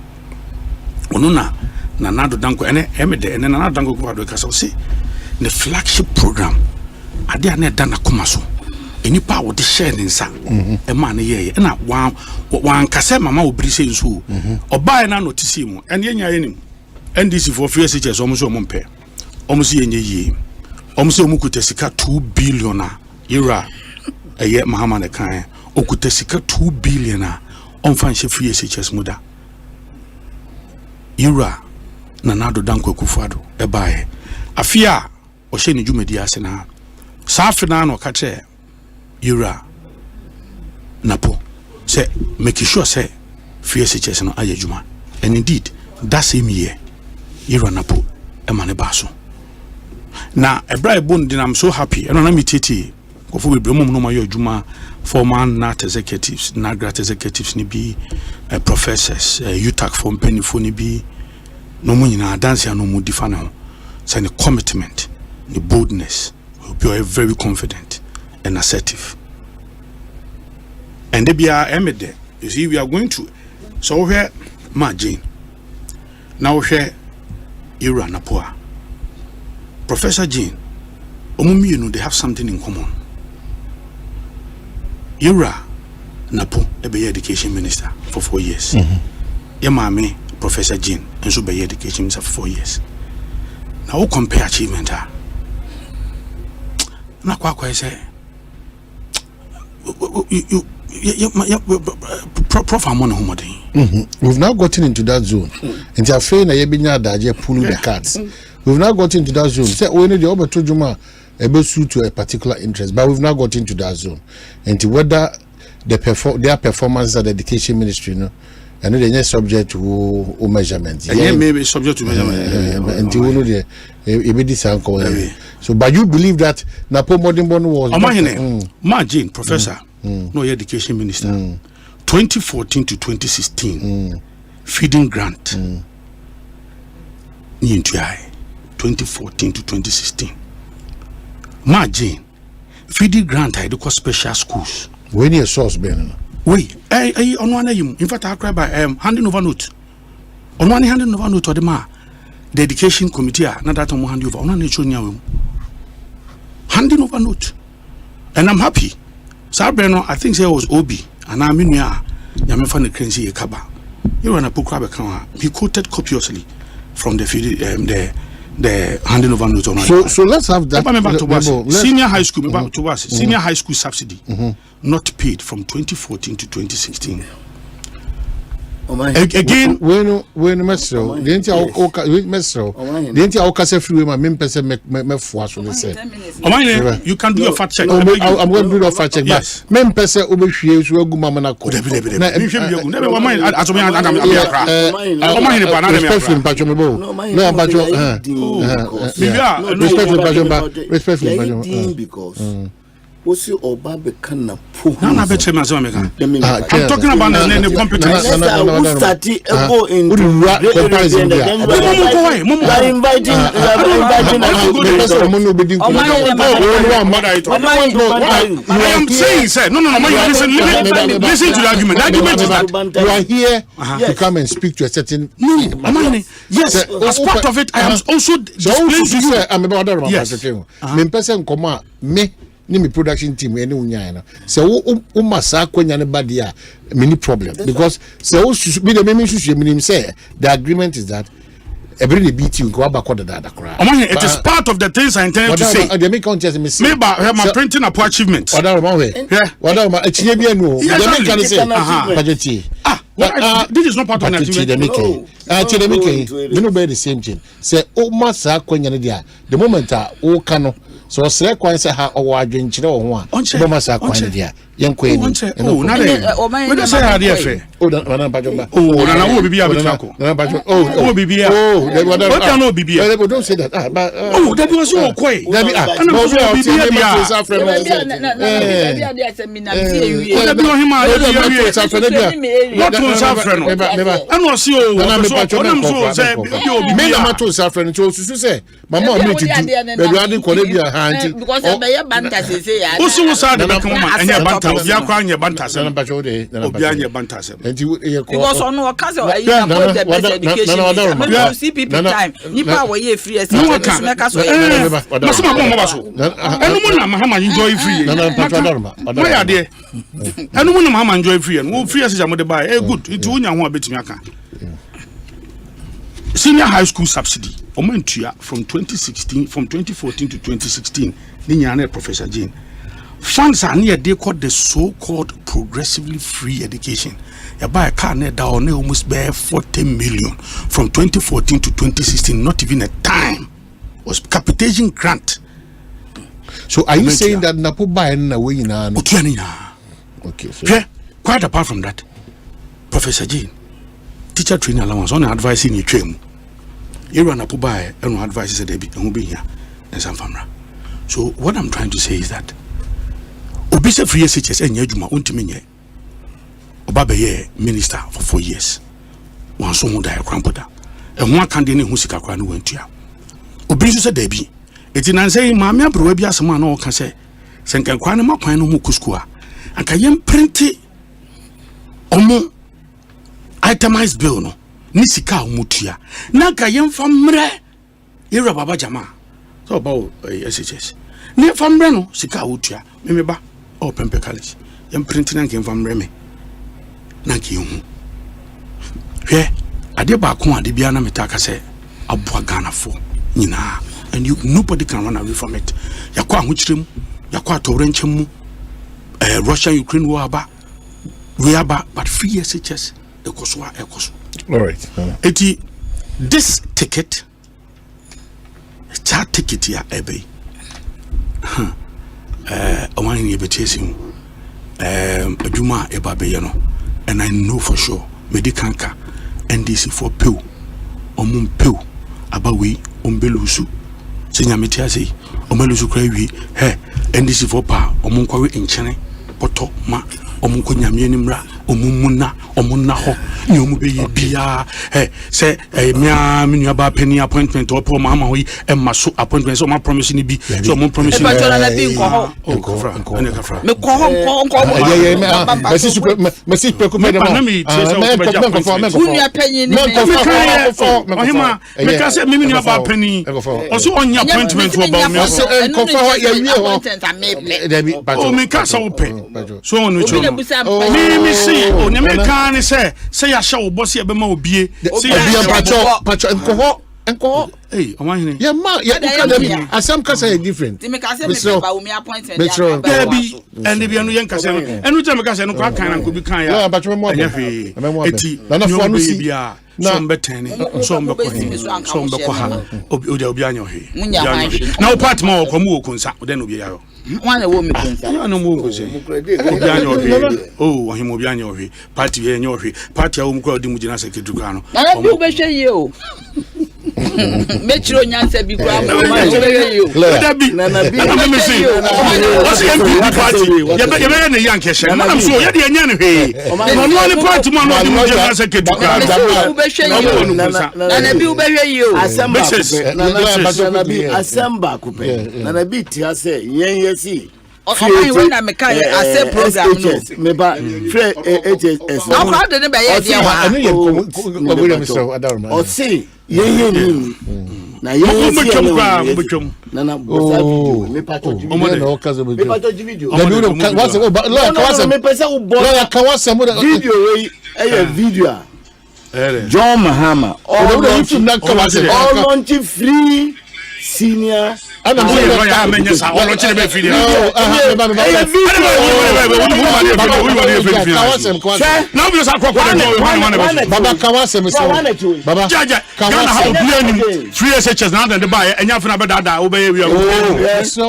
onuna na nado danko ene emede ene na nado danko kwa do kasa say the flagship program ade na da na koma so enipa wo de share nsa e ma na ye na wan kase mama obiri se nso oba na notice mu ene yenya yenim NDC for free SHS omo so mpe omo so yenye yi omo so omo kuta sika 2 billion era eye mahama ne kan okuta sika 2 billion on fanhye free SHS muda Yura Nanado Danko Kufuado ebae afia o hye ne dwumadi ase na safina no ka che Yura Napo say make sure say free SHS no aye dwuma and indeed that same year Yura Napo emane baso na ebra ebon din I'm so happy and na me tete ko fu bebre mum no ma ye dwuma former NAT executives NAGRAT executives ni bi professors UTAC from penifo ni bi no mo nyina dance ya no mu difa na ho say the commitment the boldness we are very confident and assertive and they be our emede you see we are going to so here Jane now here Yura Napo Professor Jane omumi you know they have something in common Yura Napo be education minister for 4 years your mama Professor Jane and so be education minister for 4 years now compare achievement na kwa say Prof amon homodin we've now gotten into that zone and you fair na ye binya daje pull the cards we've now gotten into that zone say we need the obeto djuma ebe suit to a particular interest but we've now gotten into that zone and whether their performance at the education ministry no and they are subject to measurement yeah maybe subject to measurement and you know the ebe this uncle so but you believe that Napo modern was Omanhene Jane professor no education minister 2014 to 2016 feeding grant ni 2014 to 2016 Jane feeding grant I do special schools when your source ben wait on one in fact I cry by handing over note on one handing over note to the education committee na that on hand over on one handing over note and I'm happy Sabreno I think there was Obi and I mean Yame fan the crazy Kaba. You run a book he quoted copiously from the handing over note on so let's have that senior high school senior high school subsidy not paid from 2014 to 2016 again when mesro didn't you say free my person me force so say you can do a fact check I'm going to do a fact check yes men person obehwie so agu mama na ko na Osi oba be kana po. Na be chema so meka. I'm talking about the competence. Who started go in comparison there. I am saying sir no listen to the argument. The argument is that you are here to come and speak to a certain yes as part of it I am also displaying to you I'm about me person come me ni me production team ene unya na se wo masa kwanya ne bade a many problem because se wo be the me susu eminim say the agreement is that every the BT go abakọ da kra it is part of the things I intend to say they make conscious me say me ba my printing up achievement whatever ma echiye bia no they make say budget this is not part of the achievement me no be the same thing say o masa kwanya ne dia the moment o ka no so sere kwan se ha owo adwenkyere wo ho a bo masa kwan ne dia yenko eni na we don't say ha dia fe na bajo ba na wo bibia betako na bajo wo bibia what no bibia they don't say that that was so koi that be and wo bibia bibia dia se minamti ewie what be him a what to safre no and wo see o so say me na mato safre no so susu say mama o me tutu be ade kole bia ha nti because be ya banta se say ya wo so sa de be kan ma anya banta obi akwa anya banta se na bajo de obi anya banta se nti ye ko because on wo ka say you support the best education you see people time nipa wo ye free education no ka so no so mo ba so enu mu na mahama enjoy free no ya de enu mu na mahama enjoy free no free education mo de buy good nti wo nya ho abetimi aka senior high school subsidy omantua from 2014 to 2016 ni nyane Professor Jane funds are near they called the so-called progressively free education. You buy a car near down almost bear 40 million from 2014 to 2016, not even a time. Was capitation grant. So are you saying that Napo buy in a way now? Okay, so yeah, quite apart from that, Professor Jean, teacher training allowance on advising you train. You run Napo buy and advice is a debit and will be here and some family. So what I'm trying to say is that Obisa free SHS and Yajuma Untiminye Obabe minister for 4 years. One so who die crampoda. And one candidate who sika kwanu went to ya. Obisu said Debbie. It's in answering Mamma Brobia Saman or can say, Senka Kwana Makwano Mukuskua. And Kayem printy Omo itemized bill no. Nisika Mutia. Nakayem from Mre Ira Baba Jama. So about SHS. Ne from Breno, Sika Utia, Mimiba, or Pempe College. Yam printing and came from Remy. Nanki Yumu. Here, I did back one, the Biana Metaka say, Abua Ghana for Nina. And nobody can run away from it. Yakwa Huchrim, Yakwa Torrenchemu, Russia, Ukraine, Waba, Weaba, but free SHS, Ekoswa, Ekos. All right. This ticket, chat ticket here, Ebe. Omanhene Ebetiesim, Aduma Ebabeyano, and I know for sure, Medicanca, NDC for Pew, Omum Pew, Abawi, Umbelusu, Senyamitiasi, Omelusu Krawi, he, NDC for Pa, Omunkwawi in Chene, Poto, Ma, Omunkonya Mienimra, Omumuna, Omunaho, Yumubi Bia, he, say, a mea minaba penny appointment or poor mamma, and Masu appointment, so my promise in be, so my promise in say I shall boss here, Bema Obie, say Pacho, Enko. Hey, Omanhene. Yeah, ma, yeah, Asempa say different. They make us appointment. And if you know young Cassandra, and which I'm a Cassandra, quite kind and could be kind. Yeah, but remember, none of one see some betting, some Becoha, Obiano. Now, part more Comu Consa, then Obiano. One a woman, no more. Oh, him Obiano, party in your party, home crowd, Dimujina Secretary. I will be you. Metro Nyansa be crab. Let me see. What's the party? You're very young, Kesha. I'm sure you're the Yan. I'm party, man, of the Secretary. And I will bury you. Asempa Coupe. And I beat you, I say, Yensi. When I make a program, how hard did I or see, now you Nana video John Mahama all launching free senior and I'm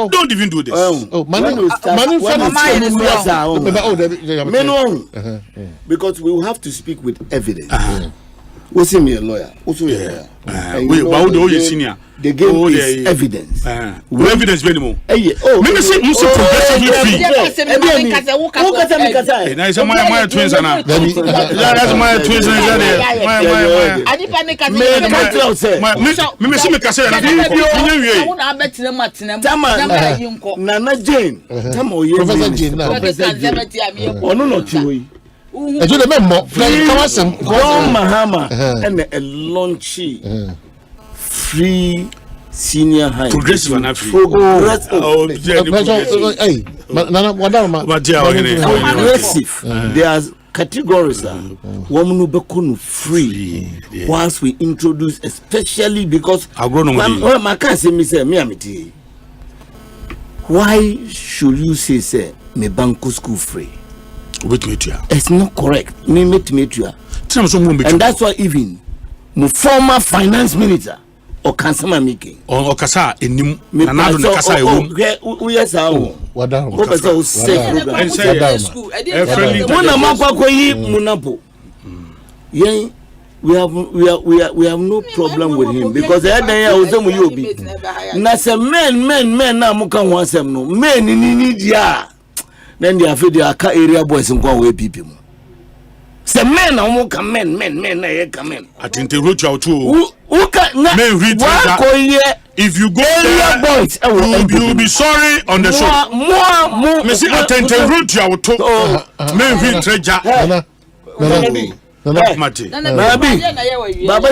don't even do this. Because we will have to speak with evidence. What's me a lawyer? Also a lawyer. Senior. The game is evidence. Evidence minimum. Oh, me say progressively free. Now it's my twins now. That's my twins Nana Jane. Professor Jane. Oh no. And you remember, John Mahama and a launchy free senior high progressive and free. Progressive. There are categories woman who become free once we introduce, especially because my cousin say me why should you say me banku school free? It's not correct. Me metuya. And that's why even my former finance minister or Kansama making or Kasa in Nanado Kasa yes Munapo. Yeah, we have no problem with him because the other year was them na say men na muka wansem no men ni dia then they afraid they are area boys in Kwabena people. Say men na muka men na ye come in. I think they wrote you out too. Who can men read if you go there, boys, you will be sorry on the show. More. Me see attend they wrote you out too. Men read treasure. Baba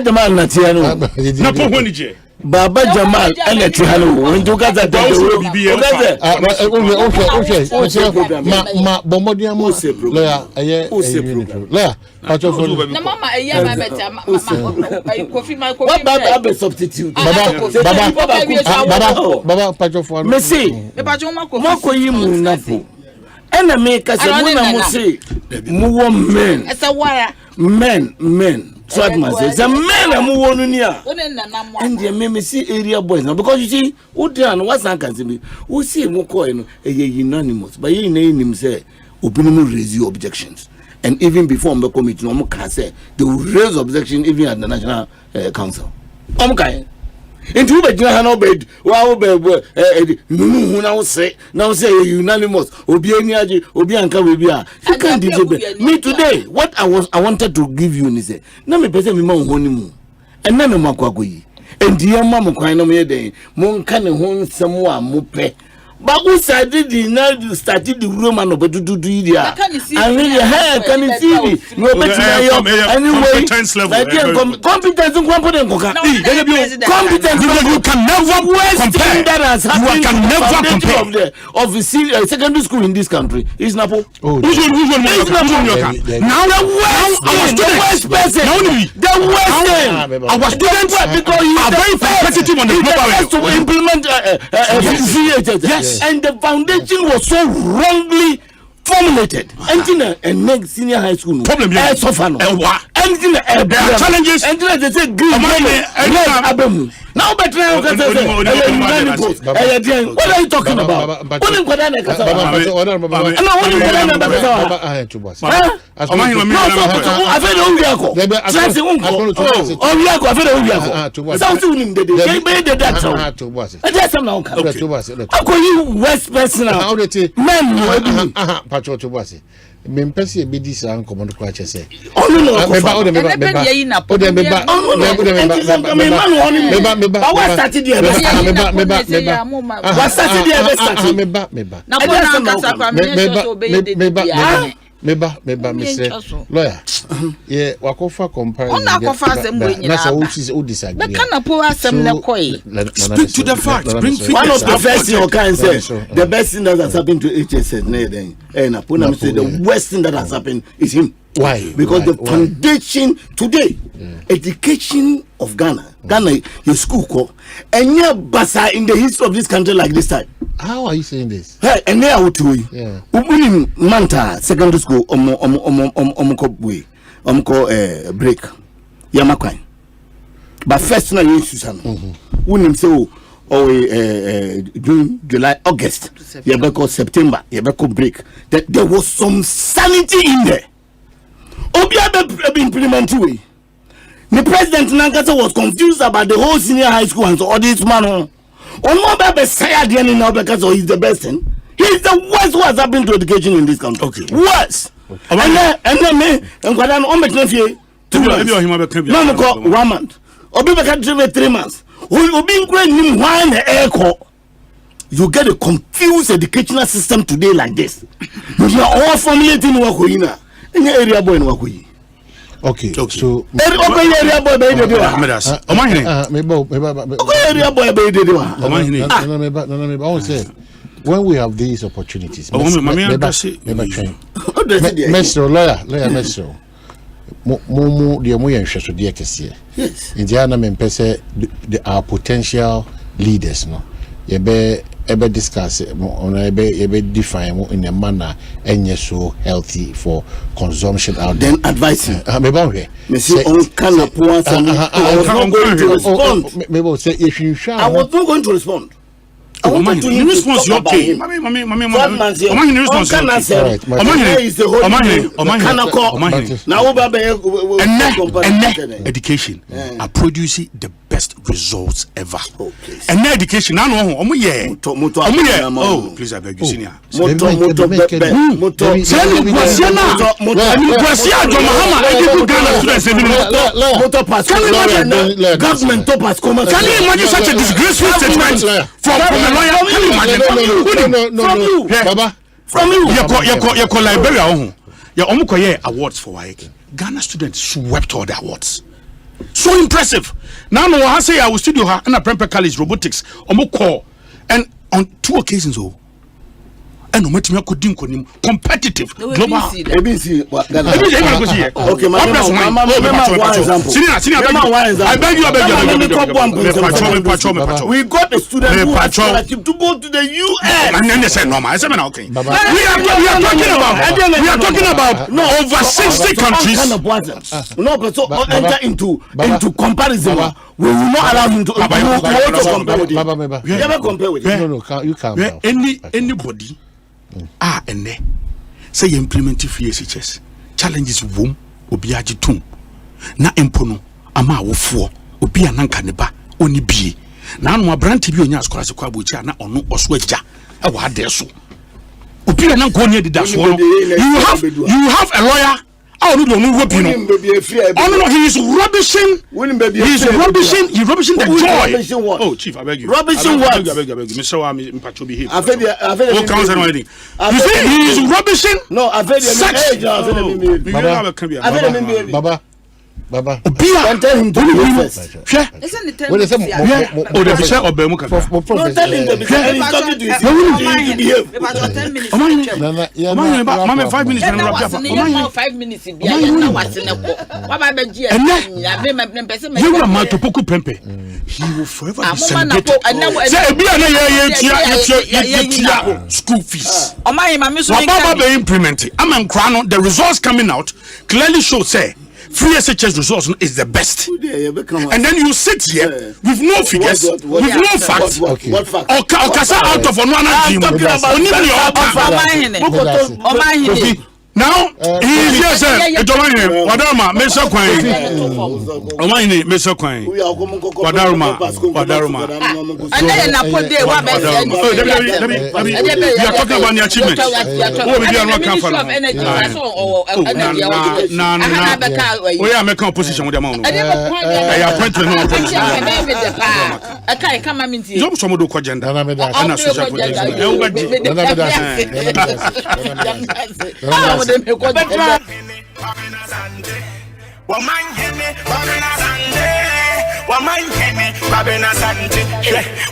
Jamal Natiano. Napo Honije. Baba Jamal Electoral. When you got that, okay. Ma Bomodia Mose, lawyer, Baba substitute. Baba Pacho Messi, Mako Yimu Napo. Enemy Casamuna Mose, Muwo men. It's a wire. Men. So I must say, the men are Muwonia. And the men see area boys now because you see, Udian was not considered. We see Moko a unanimous, but he named him say, Opinion raise your objections. And even before the committee, no can say they will raise objection even at the National Council. Okay. Into the general bed, wow, now say unanimous, Obianiaji, Obianka Wibia. You can't debate me today. What I wanted to give you is a Nami Pesami Honeymoon, and none of Makwagui, and dear Mamma Quino Day, Moncan and Hon Samoa Mupe. But we started the Roman of to do India. I really have can you see me? No anyway, competence and competence you can never compare that has happened. You can never compare of the secondary school in this country. Is Napo? Who's now the worst person. The worst thing. Our students because you are very competitive on the global to implement yes. And the foundation was so wrongly formulated. And next senior high school problem here. Anything challenges. And they say green Abemu. Now better what are you talking about? West person men Mempesi ebidi sa nkomo kwa chese. Meba Mr. Lawyer. Yeah, wakofa comparison. That's who disagree. But can po asem na koi. Speak to the facts. Bring figures. One of the first thing you can say, the best thing that has happened to HSS, the worst thing that has happened is him. Why? Because the foundation today, education of Ghana, your school call, and you're basa in the history of this country like this time. How are you saying this? Hey, and they are to you. Manta secondary school break. Yamakwan. But first na you Susan. Unim say June, July, August. Yabeko September. Yabeko break. That there was some sanity in there. Obiabe implemented. The president Nankasa was confused about the whole senior high school and so all this man. He's the best thing. He's the worst who has happened to education in this country. Okay. Worst. And then me and Kwadan Omek 2 months. No, 1 month. Obibaka 3 months. You get a confused educational system today like this. You are all formulating Wakuina in the area boy in Wakui. Okay, so area boy baby. when we have these opportunities, Mr. Lawyer, Momo, the Amoyan Shasu Diacasia. Yes, Indiana men pese our potential leaders, no. Yebe ebe discuss ebe define in a manner and so healthy for consumption out then advising me say on can I was not going to respond. Maybe say if you shall I was not going to respond. I wanted to response okay. Omanhene response okay. Omanhene is the whole now education are producing the best results ever. And education now no oh please I beg you senior. Government toppers come. Can you imagine such a disgraceful statement from from you your Liberia your awards for WAEC. Ghana students swept all the awards. So impressive. Now no I say I will studio her and a Prempeh College robotics call and on 2 occasions and no matter competitive global ABC okay I beg you we got a student who has scholarship to go to the US and then they say normal I say okay we are talking about over 60 countries no but so enter into comparison we will not allow him to compare with him. No, you can't anybody ene say you implement FSHS challenges wom obi agitum na empono ama awofo obi ananka ne ba oni bie na anu abrante bi onya scholarship kwa bochi na ono oso agya e wa ade so obi ananka oni edida so you have a lawyer I don't know what you know. Oh no, he is rubbishing. He's rubbishing the joy. Oh, Chief, I beg you. Rubbishing what? I beg you. Mr. Wami, Mpacho behave. You say he is rubbishing. No, I beg you. Baba. Don't tell him to be first. Isn't it? Oh, the Bishop of Bemuka. Don't tell him to be first. He's talking to his 10 minutes. Mama, 5 minutes. 5 minutes. You are my Topoku Prempeh. He will forever be celebrated. Say, school fees. Baba implemented. The results coming out clearly show say free SHS resource is the best. And then you sit here with no figures, with no facts. What fact? Or out of one dream. Now, he is here, sir. Wadama, Mesa Quine. Omanhene, Mesa Quine. Wadaruma. And then I put there what you are talking about the achievement. Oh, we are not comfortable. We are making opposition with the amount. I appoint no opposition. I can't come into you. Some of the agenda. And a social protection. Omanhene, Kwabena Asante.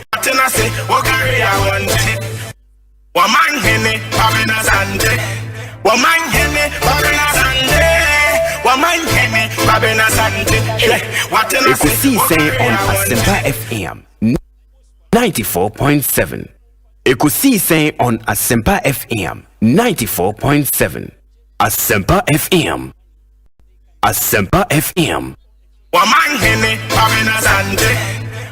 What I say, what carry I want. Omanhene, Kwabena Asante. Omanhene, Kwabena Asante. Omanhene, Kwabena Asante. What I say, Ekosiise on Asempa FM 94.7. Ekosiise on Asempa FM 94.7. Asempa FM. Asempa FM. Omanhene, Kwabena Asante.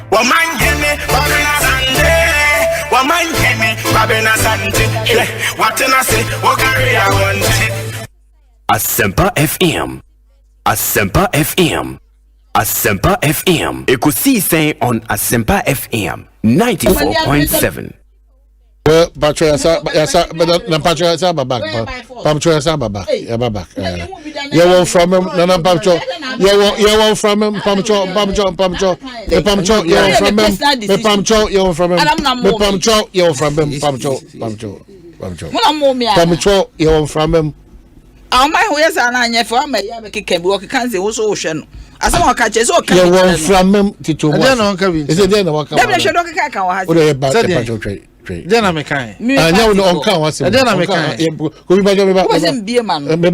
Omanhene, Kwabena Asante. Omanhene, Kwabena Asante. What I say, what carry I want. Asempa FM. Asempa FM. Asempa FM. Ekosiise on Asempa FM 94.7. Well, Pacho, but Pacho, back. Pacho, back. You want from him, Nana Pacho. You want from him, Pacho. You want from him, you want from him. My ways are not for me. I can walk, can't say also ocean. As someone catches, okay. You want from him to is it then? Never should look at Pacho. Then I'm a kind. I know no count was then I'm a kind. Could be a man. Could be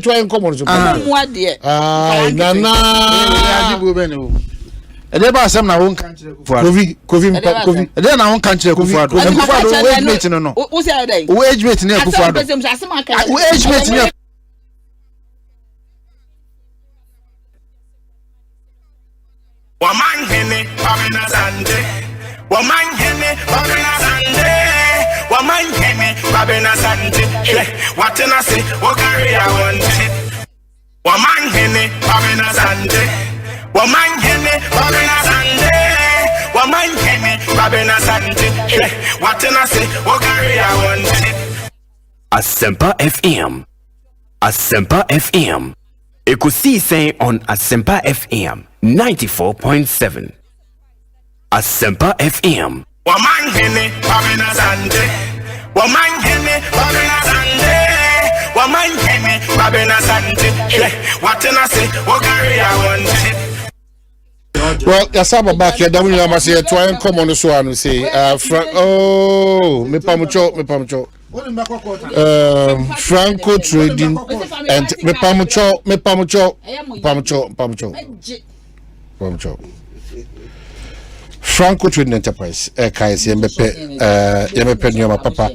try and come on. What dear? Nana. Ede ba asem na won kan kire Kofi ede na won kan kire Kufuado wo age mate no wo say dey wo age mate ne Kufuado wo age mate ne Omanhene Kwabena Asante Omanhene Kwabena Asante Omanhene Kwabena Asante what I say what carry I want Omanhene Kwabena Asante Omanhene Kwabena Asante Omanhene Kwabena Asante what I say what carry I want Asempa FM. Asempa FM. Ekosiisen On Asempa FM 94.7. Asempa FM. Omanhene Kwabena Asante Omanhene Kwabena Asante Omanhene Kwabena Asante what I say what carry I want Well, Yasaba back here, Damina say try and come on the show and say me pamucho Franco Trading and me pamucho Franco Trading Enterprise kaisi yemepe nyoma papa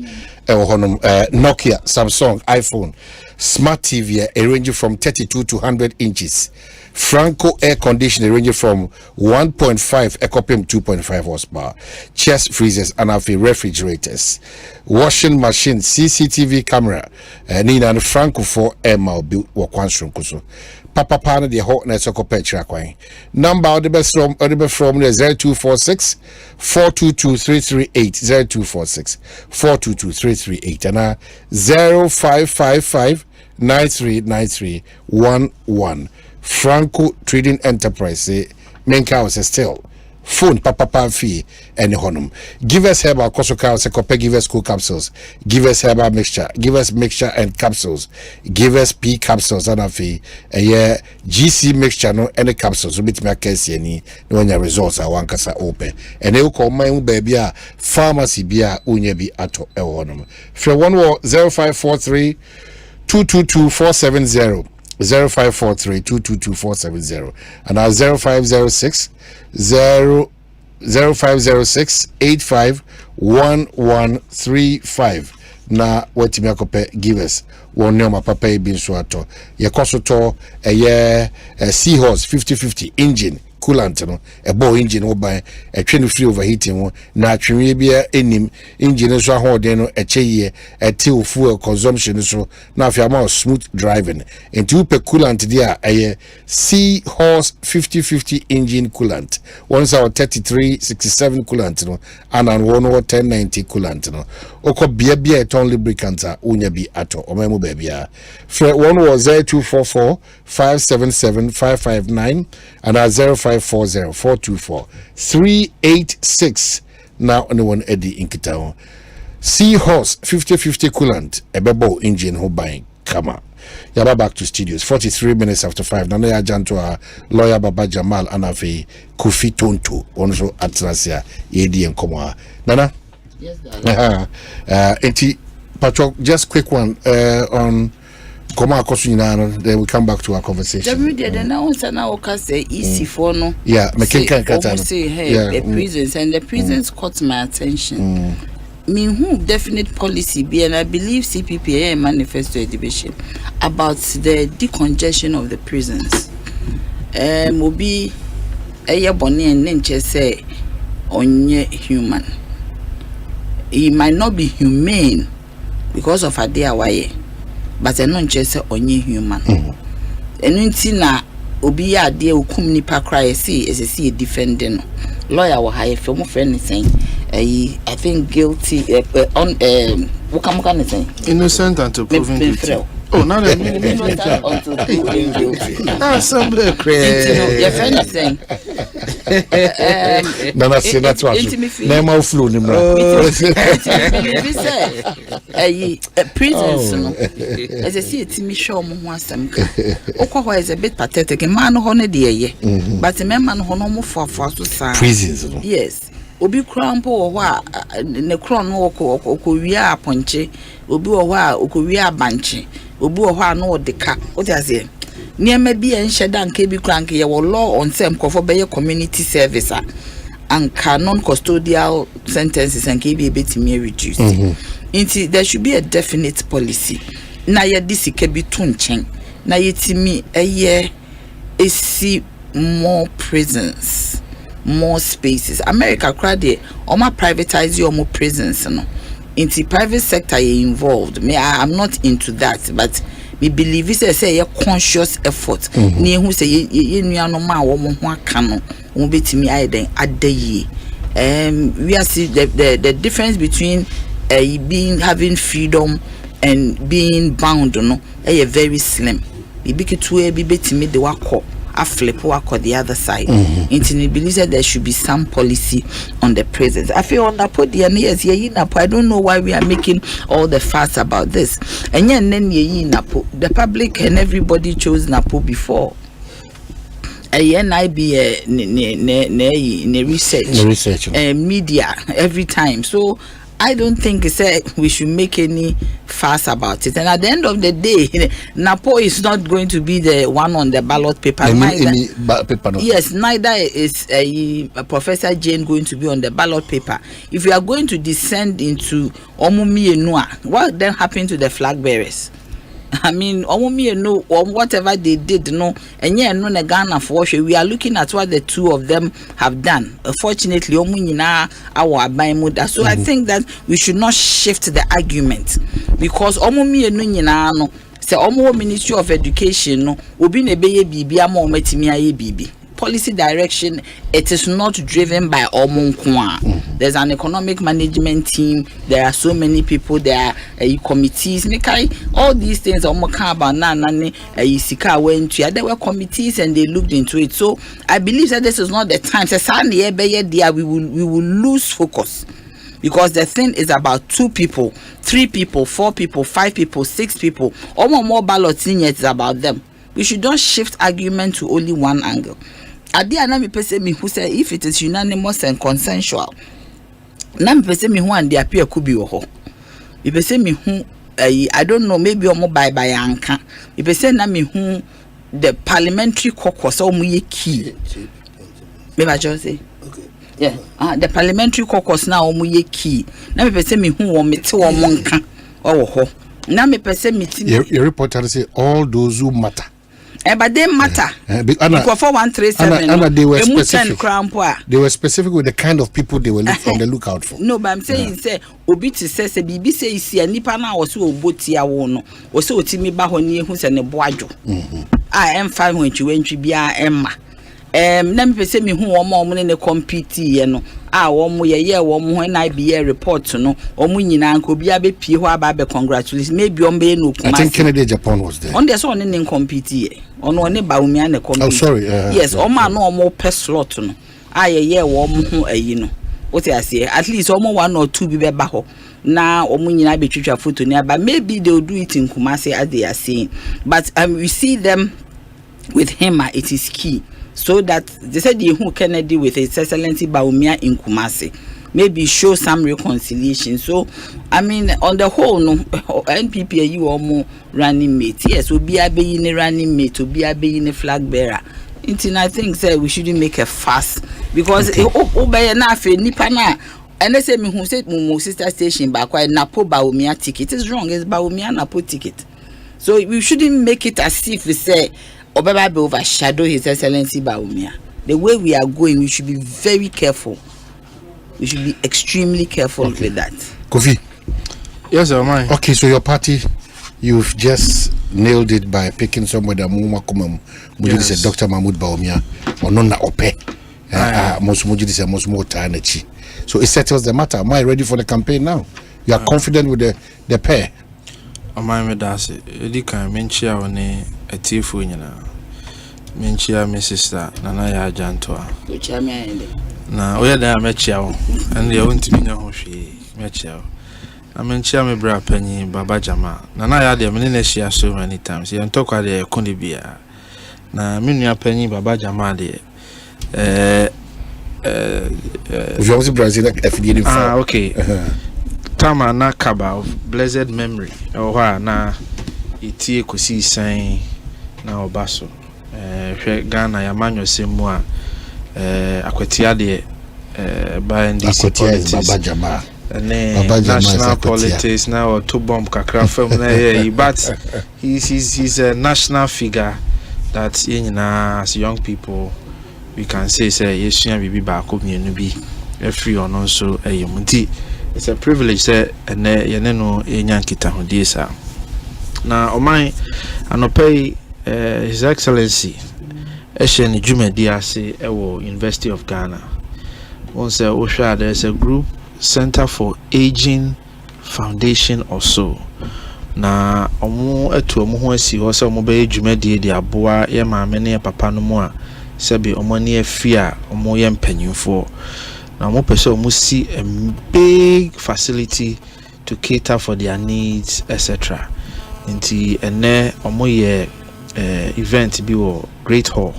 honum Nokia, Samsung, iPhone, Smart TV ranging from 32 to 100 inches. Franco air conditioner ranging from 1.5 Ekopim 2.5 horsepower. Chest freezers and refrigerators. Washing machine, CCTV camera. Nina and Franco for air mile built wakwanshun kuso. Papa Pana the hotness of Petra Quine. Number the best from 0246 422 338 0246 422 338 and 0555 939311. Franco Trading Enterprise menka was still phone papa fee and honum. Give us herbal kosoka sekope, give us cool capsules, give us herbal mixture, give us mixture and capsules, give us pea capsules and a fee GC mixture no any capsules with me case any no when your results are one kasa open and you call my baby pharmacy bia unyebi ato e honum. For 0543 222 470 0543 222 470 and our 0506 0506 851135 na watimi akope give us one name papa e bin so ato ye kosoto Seahorse 50/50 engine coolant no ebo engine wo ban etwe free overheating wo na atwenwe bia enim engine so ahode no echeye ete fuel consumption so na afia ma smooth driving into upe coolant dia Seahorse 50/50 engine coolant once our 3367 coolant no and 1090 coolant no oko bia eton lubricant unya bi ato omemu bia one was 0244 577 559 and 0540 424 386 now anyone Eddie in Kitao. Seahorse 50/50 coolant ebebo engine who buying kama yaba back to studios 43 minutes after 5 nana ya janto a lawyer Baba Jamal anafe Kofi Tonto onso atrasia yedi enkomo nana yes enti patro just quick one on then we come back to our conversation. Easy for no. Yeah, the prisons and the prisons caught my attention. Who definite policy be, and I believe CPPA manifesto a division about the decongestion of the prisons. Mobi a bonny and nature say onye human. He might not be humane because of a day away. But I don't just say only human. And until now, obi ya de okum nipa cry see as a defending lawyer will hire for my friend saying I think guilty on what can I say innocent until proven guilty. Oh, now they mean innocent until proven guilty. That's something crazy. Your friend is saying Nana say that's what Nemo flew nimra. Prisons no as I see it me show mo ho asem ka okwa is a bit pathetic man ho ne de ye but man ho no mo for so sa prisons no yes obi krampo wo ho a ne kron no okowia aponche obi wo ho a okowia abanche obi wo ho a no de ka o ti ase niema bi enhye da nka bi krank ye wo law on sem kofo be community service and non custodial sentences and KB betimi reduce. Inti there should be a definite policy. Na ye disike bi to nchen. Na yetimi eye esi more prisons, more spaces. America crowd oma privatize your more prisons no. Inti private sector involved. Me I'm not into that, but we believe it's a conscious effort. Ni who say ye nuano ma wo mo ho aka no wo betimi aiden adayi. We are see the difference between being having freedom and being bound no very slim. We be to be betimi de wako a flip wako the other side. Intini believes that there should be some policy on the prisons. I feel on Napo the yes ye Napo. I don't know why we are making all the fuss about this. And then ye Napo. The public and everybody chose Napo before. I be research media every time. So I don't think we should make any fuss about it. And at the end of the day, Napo is not going to be the one on the ballot paper. Yes, neither is Professor Jane going to be on the ballot paper. If we are going to descend into Omumi Enua, what then happened to the flag bearers? I mean, whatever they did, no, and yeah, no, Ghana for sure. We are looking at what the two of them have done. Unfortunately, our mood. So I think that we should not shift the argument because no, say Ministry of Education no, obi ne beye bibi ama ometimi aye bibi. Policy direction, it is not driven by Omonkwa. There's an economic management team. There are so many people. There are committees. All these things about there were committees and they looked into it. So I believe that this is not the time. We will lose focus. Because the thing is about 2 people, 3 people, 4 people, 5 people, 6 people. Or more ballots in it is about them. We should not shift argument to only one angle. Adia na me pese me who say if it is unanimous and consensual. Na me pese me who and the appear could be ho. Me pese me who I don't know, maybe omo by anka. Me pese na me who the parliamentary caucus o mu ye key. Me ba just say. Okay. Yeah. The parliamentary caucus na o mu ye key. Na me pese me who o mete o monka o ho. Na me pese me ti. Your reporter say all those who matter. But they matter. Because for 137, they were specific with the kind of people they were on the lookout for. No, but I'm saying, say, Obiti says, BB says, see, and Nipana was so botia wono, or so Timmy Bahoni, who's an eboajo. I am fine when you went to be Emma. Let me say me who are more money compete, you know. One when I be a report, no, or Munina could be a bit pure baby congratulations. Maybe on Bay no. I think Kennedy Japan was there. On this one in compete, on one about me and a compete. Oh, sorry. Yes, or man no more pest slot. No, you know. What I say, at least almost 1 or 2 be baho. Now, Munina be treated foot to near, but maybe they'll do it in Kumasi as they are saying. But we see them with him, it is key. So that they said who Kennedy with His Excellency Baumia in Kumasi maybe show some reconciliation. So I mean on the whole no NPP you are more running mate. Yes, we'll be a running mate, to be a flag bearer. I think we shouldn't make a fuss because Nipana and they say me who said Mumu sister station back why Napo Baumia ticket is wrong, it's Baumia Napo ticket. So we shouldn't make it as if we say Obaba be overshadow His Excellency Baumia. The way we are going, we should be very careful. We should be extremely careful with that. Kofi. Yes, sir, mine. Okay, so your party, you've just nailed it by picking somebody Muma Kumam. Mujidi said Dr. Mahmoud Baumia or Nonna Ope. Mujidi said Mosmo Tanechi. So it settles the matter. Am I ready for the campaign now? You are confident with the pair? Am I medasi? Edika menchia one atifu nyina. Menchia my sister Nana ya Jantoa. Na oya da mechia wo. And you want to be no hwe mechia. I menchia me bra panyi Baba Jama. Nana ya de me ne share so many times. You talk about the kondibia. Na me nua panyi Baba Jama de you also Brazil FD okay. Tama na kaba of blessed memory. Oh na iti Ekosiisen na obaso hwe Ghana ya manyo semu a akwatia de by NDC politics national politics now to bomb kakra from but he's a national figure that as young people we can say yesua bibi ba ko mienu bi every on also eyemuti. It's a privilege say ene no enya nkita hodie sa na oman anopay His Excellency Esheni Jumedi ase ewo University of Ghana. Once Osha, there's a group Center for Aging Foundation or so. Na omo etu omo ho asi ho se omo be Jumedi de aboa ye maame ne papa no mu a sebe omo ne afia omo ye mpanyimfo. Na omo pese omo si a big facility to cater for their needs, etc. Nti ene omo ye event bi wo Great Hall.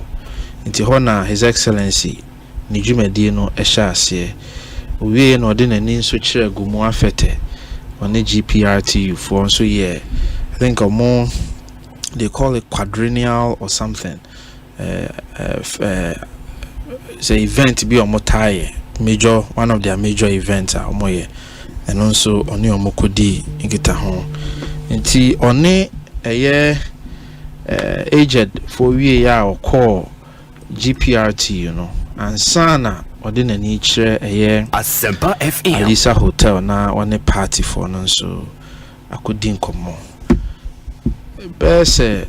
Nti ho na His Excellency ni Jumedi no ehya ase. We no de nani nso kire gumu afete on the GPRT for so yeah. I think they call it quadrennial or something. It's an event be omotaye major, one of their major events are omoye, and also oni omokodi ingita ho. Nti oni aged for we ya or call GPRT, you know, and sana odin ni chire Asempa FM Alisa Hotel na one party for no so akodi nkomo bese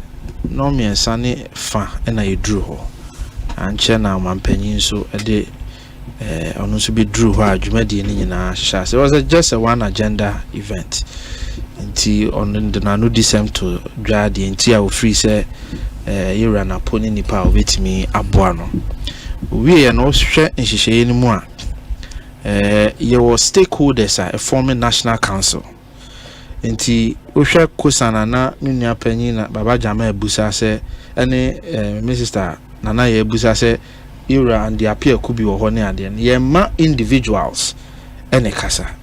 no me nsane fa na yedru ho anche na mampanyin so de ono so be drew ho adwumadi ni nyina sha. So it was just a one agenda event nti on the nanu disem to dwade nti a free say yera na poni nipa obetimi aboa no we no hwe nhihye ni mu a your stakeholders are forming national council. Nti ohwe kusana na nua panyin na baba jama ebusa se ene Mr. Nana ye ebusa se era and the appear could be wo ne ade ye ma individuals ene kasa.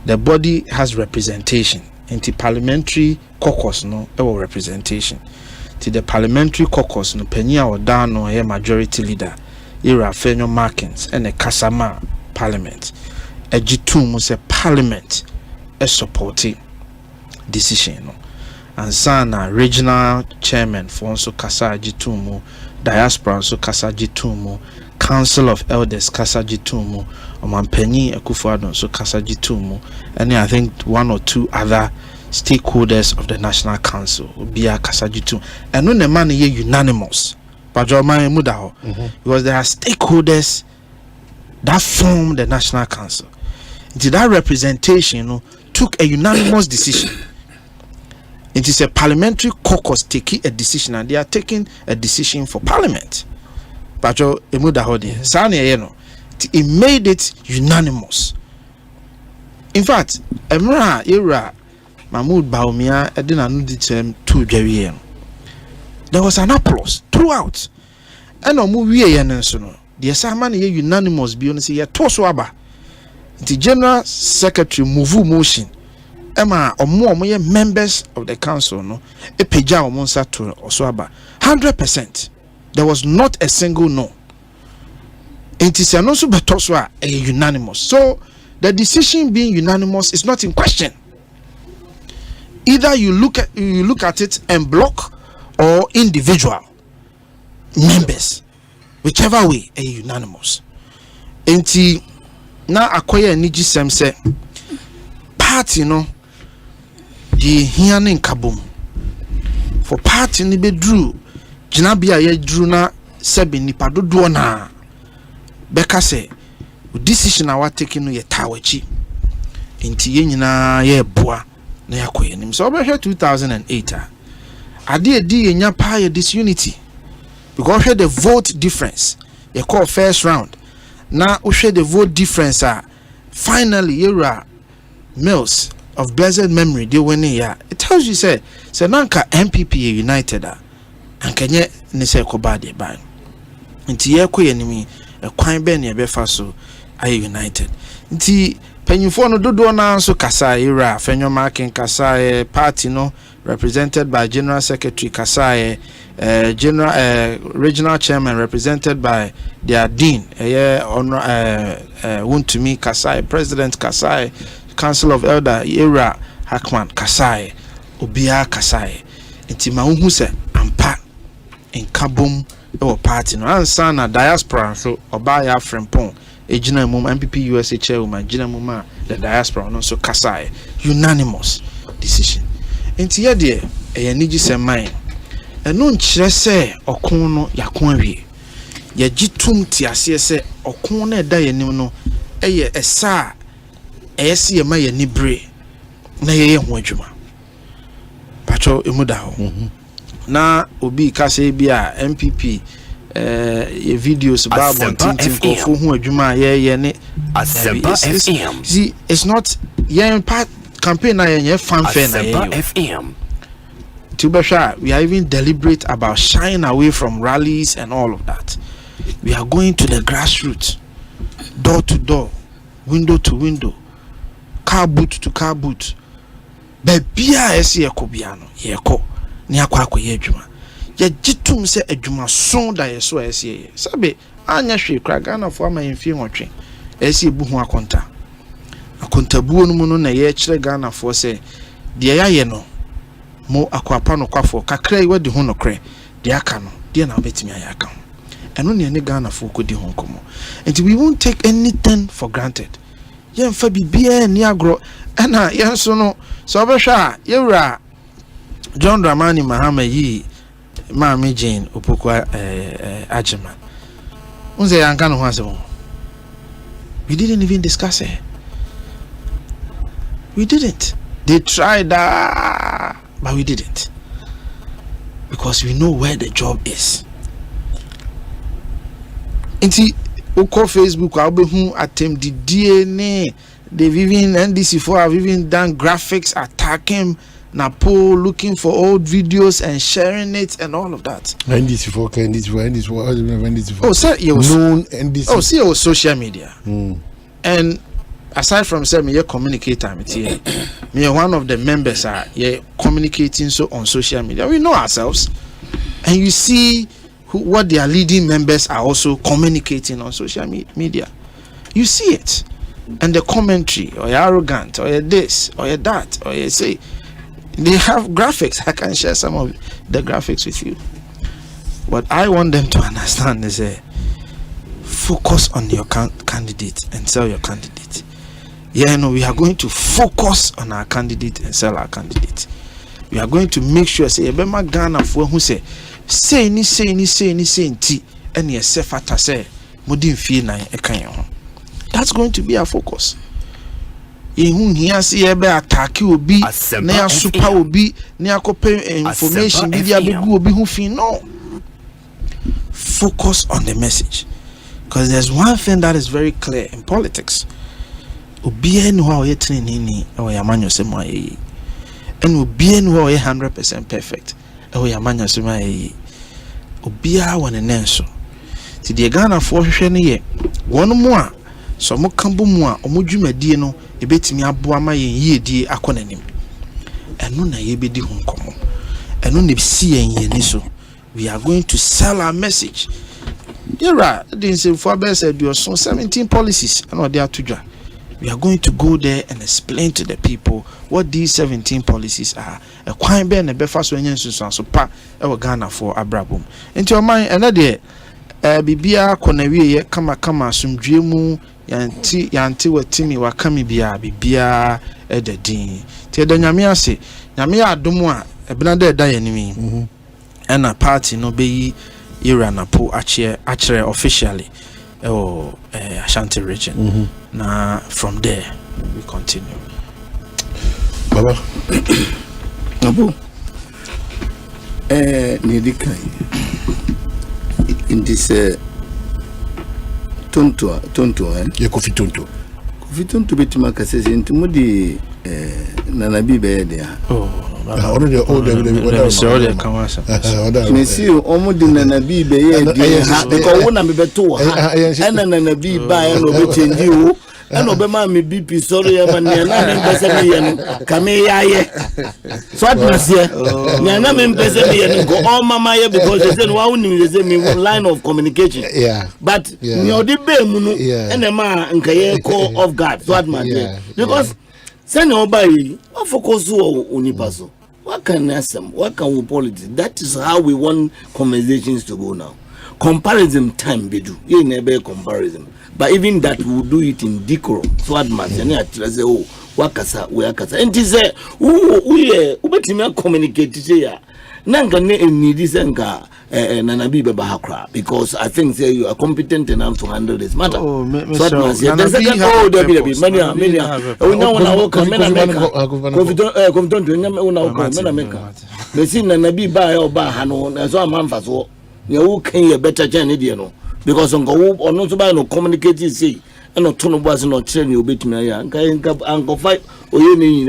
The body has representation. Nti parliamentary caucus no ewo representation. To the parliamentary caucus no panyin a oda no ye majority leader era fenyo markings ene kasama parliament ejitum say parliament supporting decision no and sana regional chairman for also kasa jitumu diaspora so kasa jitumu council of elders kasa jitumu omampanyi Akufo-Addo so kasa jitumu and I think one or two other stakeholders of the national council bia kasa jitumu and no the man ye unanimous because there are stakeholders that form the national council. That representation took a unanimous decision. It is a parliamentary caucus taking a decision, and they are taking a decision for parliament. It made it unanimous. In fact, Emra era Mahmoud Baumia Edina there was an applause throughout. And no movie no. The assignment is unanimous. Be honest, here toso aba. The general secretary move motion. Emma or more members of the council no. E peja omonsa to oso aba. 100%. There was not a single no. It is an also betoso a unanimous. So the decision being unanimous is not in question. Either you look at it and block or individual members, whichever way, a unanimous. Enti na akoya niji sem se party no the hianing kabum for party ni be drew jinabia ye drew na sebe nipa dodo na beka se decision a wa taking no ye tawachi enti ye nyina ye boa na yakoya nim so be 2008 ade di enya pa ye disunity because the vote difference you call first round now we share the vote difference finally era Mills of blessed memory they win here. It tells you say nanka MPP united and kenye ne say ko bad ban nti ye ko yenimi e kwan be ne be fa so ay united nti panyimfo no dodo na so kasa era fenyo marking kasa party no represented by General Secretary Kasai, Regional Chairman represented by their Dean, Wuntumi Kasai, President Kasai, Council of Elder Ira Hakman Kasai, Obia Kasai, Intima Unhuse Ampa in Kabum or party no answer na diaspora so Obaya Frempong, Ejina Mum MPP USA Chairman, Jina Muma, the diaspora no so Kasai, unanimous decision. Inti ya de niji semai eno nkyere se okon no yakon awie ya gitum ti ase se okon na eda yanim no eye esa ese ye ma ya nibre na ye ho adwuma pacho emuda ho na obi ka se bi a MPP ye videos about tintin ko ho adwuma ye ne Asempa FM. See, it's not ye part campaign na ye fanfare na ye FM. Tubasha, we are even deliberate about shying away from rallies and all of that. We are going to the grassroots, door to door, window to window, car boot to car boot. Bebia esi ekobiano yeko ni akwa yedwuma. Ye gitum se adwuma son da yeso esi sabe anya hwe kra Ghana fo ama yemfie nwotwe esi ebuhu akonta akontabuo no mu no na ye kire Ghana fo se de ya ye no mo akwapa no kwafo kakra yi wadi ho no kre de aka no de na obetimi ayaka ho eno ne Ghana fo ko di ho nkomo and we won't take anything for granted ye mfa bibia ni agro ana ye nso no so obehwa ye wura John Dramani Mahama yi Mami Jane Opokwa Ajima unze yanka no ho asemo we didn't even discuss it. We didn't. They tried that, but we didn't. Because we know where the job is. Inti uko Facebook I'll be who attempt the DNA. They've even NDC4 have even done graphics attacking Napo, looking for old videos and sharing it and all of that. NDC4. Oh, sir, it was known NDC. Oh, see, it was social media. And aside from saying me communicator, me one of the members are communicating so on social media. We know ourselves, and you see what their leading members are also communicating on social media. You see it, and the commentary, or you're arrogant, or you're this, or you're that, or you say they have graphics. I can share some of the graphics with you. What I want them to understand is focus on your candidate and sell your candidate. Yeah, no, we are going to focus on our candidate and sell our candidate. We are going to make sure say Ebema Ghana for who say ni nti and ye se fata say modin fie na ekan. That's going to be our focus. Ehun hia se ebe attack obi na ya super obi na akope information bi dia begu obi hu fi no. Focus on the message. Because there's one thing that is very clear in politics. Obiye no wa ye trenini o ya manyo se mo ayi. And obiye no wa ye 100% perfect. O ya manyo se mo ayi. Obiya won enenso. Ti de Ghana fo hwehwe ne ye. Won mo a so mo kambo mo a omodwumadie no ebetimi aboa ma ye yiedie akonanim. Eno na ye bedi ho nkomo. Eno ne si ye ni so. We are going to sell our message. You're right. Didn't say for said you 17 policies and what they are to. We are going to go there and explain to the people what these 17 policies are. A quite ben a befast when you so pa Ghana for Abrabum. Into your mind another Bibia Konawi kama sumdremu yanti watimi wakami bibia ededin. Tia the Nyamia say Nyamia Dumwa Ebnade Dayanimi and a party no be Napo actually officially Asante region. Now from there we continue. Baba Napo Nidikai in this tonto Kofi tonto betimaka says into mudi nanabi be there. Already old see omudi nanabi be because wona me beto ha na nanabi ba e no be change you and Obama me BP sorry man na kame yaye so what must here na me pese me go all mama here because they say wa uni they say me line of communication but me odi be mu no and ma nkaye call off guard so what must here because say no buy focus on unipaso what can we politics that is how we want conversations to go now. Comparison time be do. You never comparison. But even that we will do it in decorum. So what man say oh wakasa we akasa. And this we betima communicate say nanga ne need this nka nanabi baba hakra because I think say you are competent enough to handle this matter. So what man say there's a many we now wanna work mena confident una work mena meka. Me see nanabi ba o ba hano so amamfa so you can a better journey, because on go or not to buy no communicate say and not turn was not train you bit me uncle fight or you need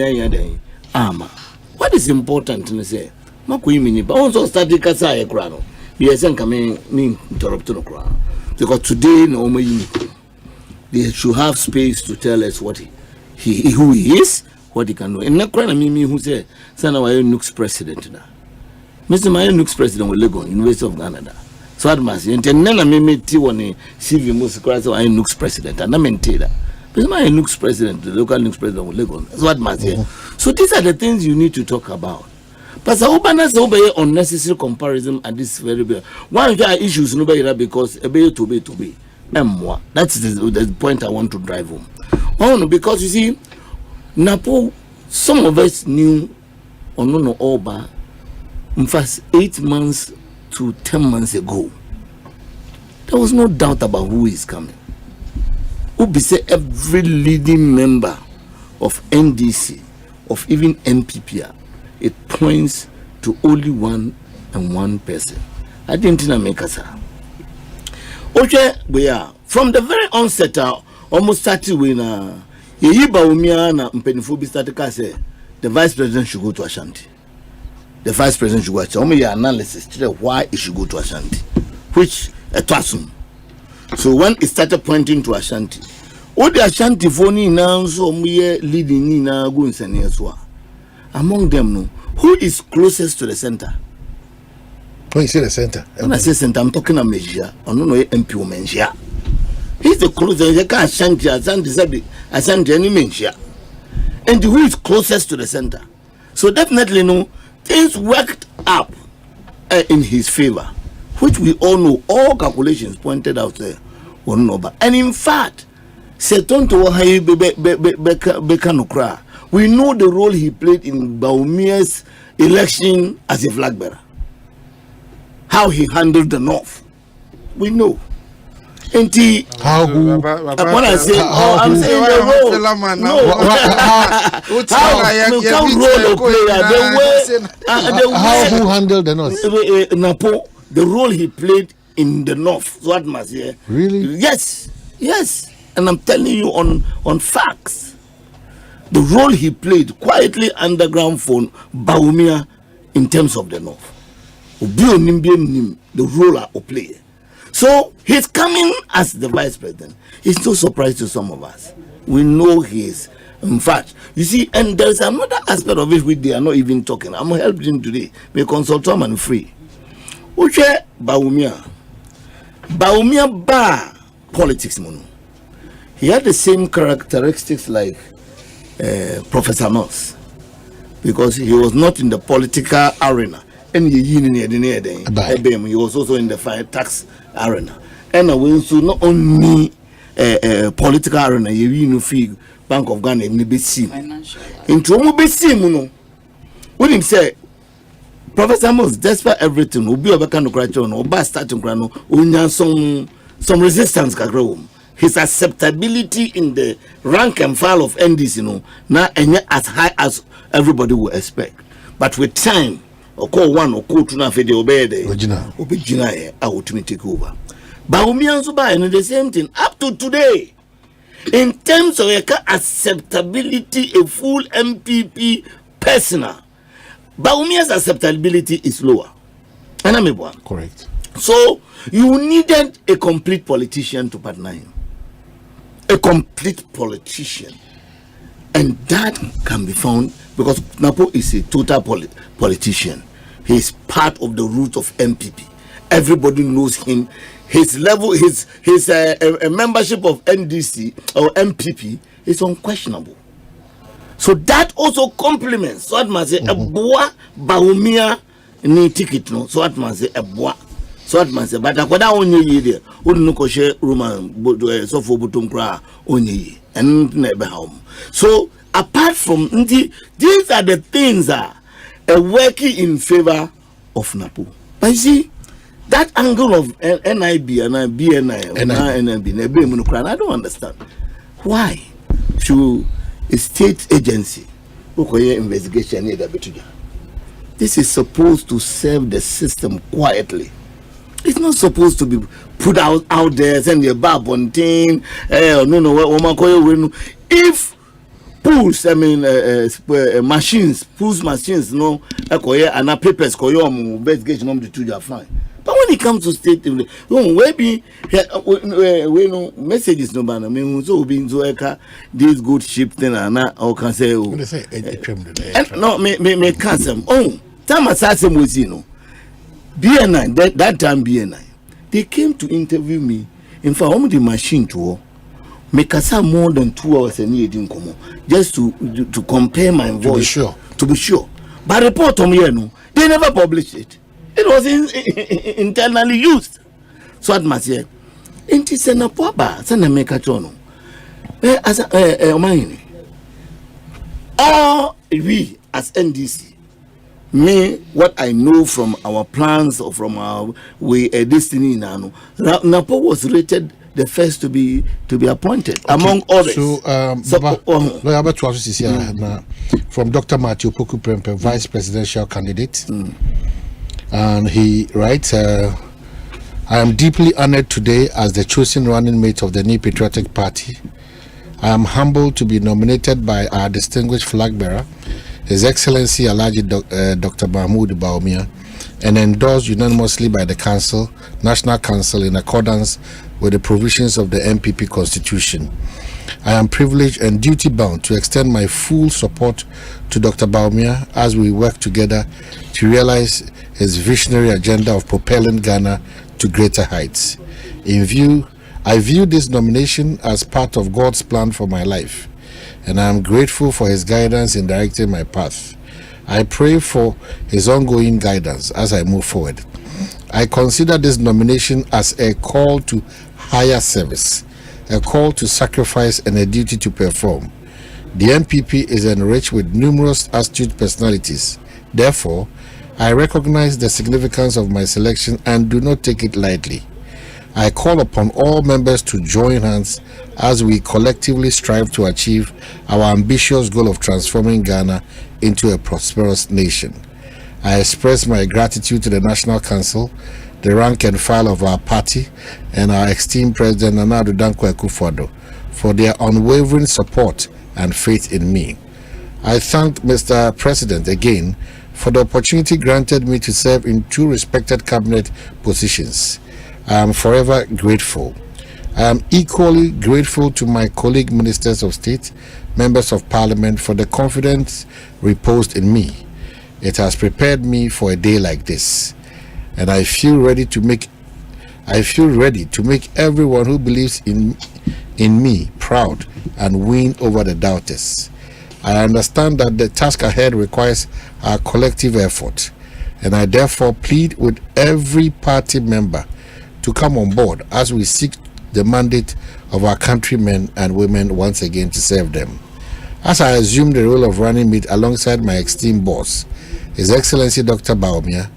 what is important to say? Makuimini, but also study Kasaya Grano. Yes, and coming interrupt no crown because today no they should have space to tell us what who he is, what he can do. And not crying me who say, Sana Nuk's president now. Mr. Mayanuk's president will go University of Canada. So I must and then I may T1 CV Musicras or Nuk's president and I maintain that. Mr. Mayanuk's president, the local Nuk's president will go. So what must So these are the things you need to talk about. But the openness obey unnecessary comparison at this very big. One of the issues nobody because a bay to be. That's the point I want to drive home. Oh, because you see, Napo, some of us knew or no Oba. In fact, 8 months to 10 months ago, there was no doubt about who is coming. Ubi say every leading member of NDC, of even MPP, it points to only one person. I didn't make us. Okay, we are from the very onset. Almost started when Yeyiba Umiana Mpenifubi started to say the vice president should go to Asante. The vice president should go to Asante. Analysis to why he should go to Asante, which a twasum. So when it started pointing to Asante, all the Asante phony now so me leading in a goons and yeswa. Among them, no, who is closest to the center? When you say the center, when I say center, I'm talking about Mesia. I don't know MP Mesia. He's the closest. You can't Asante any Mesia, and who is closest to the center? So definitely, no. Things worked up in his favor, which we all know. All calculations pointed out there. And in fact, we know the role he played in Baumia's election as a flag bearer. How he handled the North, we know. And how when I say, I'm saying the role. How who handled the North? Napo, the role he played in the North. So what must hear? Really? Yes. And I'm telling you on facts. The role he played quietly underground for Baumia in terms of the North. The role I play. So he's coming as the vice president. It's no surprise to some of us. We know he is. In fact, you see, and there's another aspect of it which they are not even talking. I'm helping him today. We consult him and free. Uche Baumia bar politics mono. He had the same characteristics like Professor Moss, because he was not in the political arena. And he was also in the tax arena. And so not only political arena, you feel Bank of Ghana in the BC. Into BC, when him say Professor Moss, despite everything, will be a kind of graduate or bad starting grano, some resistance can grow. His acceptability in the rank and file of NDC, now as high as everybody would expect. But with time, or call one or call to Nafe de Obede, Obijina, I will take over. Baumian Zuba, and the same thing up to today. In terms of acceptability, a full MPP personal, Baumia's acceptability is lower. And I'm one. Correct. So you needed a complete politician to partner him. a complete politician. And that can be found because Napo is a total politician. He is part of the root of MPP. Everybody knows him. His level, his membership of NDC or MPP is unquestionable. So that also complements. So that must say a boa baumia ni ticket no. So that must say a boa. So that must say but akwada onye yi there. Unu ko share Roman so for butum kra onye yi. And never home. So apart from these are the things that are working in favor of Napo. But you see, that angle of NIB and BNI, NIB, I don't understand. Why should a state agency investigation? This is supposed to serve the system quietly. It's not supposed to be put out there, send the bar on thing. If pools, machines, no, and papers, investigation on the two are fine. But when it comes to state, maybe messages no banner. So being so this good ship thing and or can say no, me cancel. Oh, time assassin was BNI, that time BNI, they came to interview me. In fact, I'm the machine to make us more than 2 hours and need in common just to compare my voice. To be sure. But report on here, no, they never published it. It was internally used. So at Masia, inti sena poaba, sena mekatrono. As Omanhene, all we as NDC. Me, what I know from our plans or from our destiny now, Napo was rated the first to be appointed among others. So, from Dr. Matthew Poku Prempe, Vice Presidential candidate, and he writes, "I am deeply honored today as the chosen running mate of the New Patriotic Party. I am humbled to be nominated by our distinguished flag bearer, His Excellency Alhaji Dr. Mahmoud Bawumia, and endorsed unanimously by the Council, National Council, in accordance with the provisions of the MPP Constitution. I am privileged and duty-bound to extend my full support to Dr. Bawumia as we work together to realize his visionary agenda of propelling Ghana to greater heights. I view this nomination as part of God's plan for my life, and I am grateful for his guidance in directing my path. I pray for his ongoing guidance as I move forward. I consider this nomination as a call to higher service, a call to sacrifice, and a duty to perform. The MPP is enriched with numerous astute personalities. Therefore, I recognize the significance of my selection and do not take it lightly. I call upon all members to join hands as we collectively strive to achieve our ambitious goal of transforming Ghana into a prosperous nation. I express my gratitude to the National Council, the rank and file of our party, and our esteemed President Nana Addo Dankwa Akufo-Addo for their unwavering support and faith in me. I thank Mr. President again for the opportunity granted me to serve in 2 respected cabinet positions. I am forever grateful. I am equally grateful to my colleague ministers of state, members of parliament, for the confidence reposed in me. It has prepared me for a day like this, and I feel ready to make everyone who believes in me proud and win over the doubters. I understand that the task ahead requires our collective effort, and I therefore plead with every party member to come on board as we seek the mandate of our countrymen and women once again to serve them. As I assume the role of running mate alongside my esteemed boss, His Excellency Dr. Bawumia,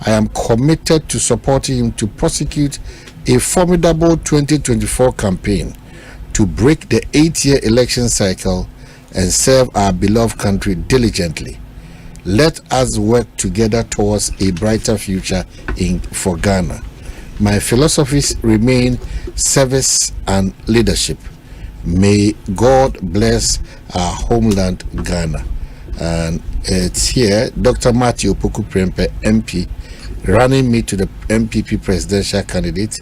I am committed to supporting him to prosecute a formidable 2024 campaign to break the 8-year election cycle and serve our beloved country diligently. Let us work together towards a brighter future for Ghana. My philosophies remain service and leadership. May God bless our homeland, Ghana. And it's here, Dr. Matthew Poku Prempe, MP, running me to the MPP presidential candidate.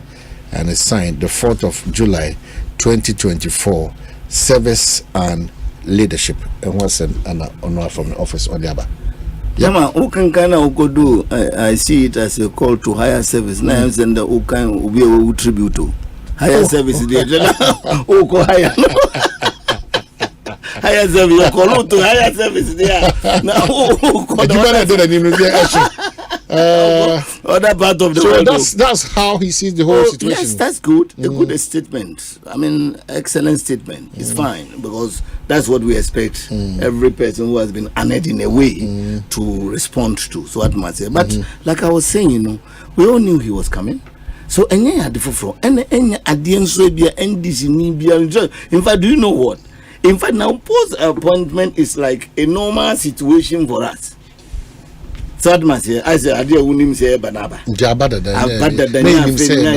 and it's signed the 4th of July 2024. Service and leadership. And what's an honor from the office on the other? Yama, who can do? I see it as a call to higher service. Now, and the who can be tribute to higher service. Who go higher? Higher service. You call to higher service there. Now, who call other part of the world. That's how he sees the whole situation. Yes, that's good. A good statement. I mean, excellent statement. It's fine because that's what we expect every person who has been honored in a way to respond to. So what must say. But like I was saying, you know, we all knew he was coming. So any had the front and at the end so be NDC. In fact, do you know what? In fact, now post appointment is like a normal situation for us. I say, I dear unim say banaba. Jabada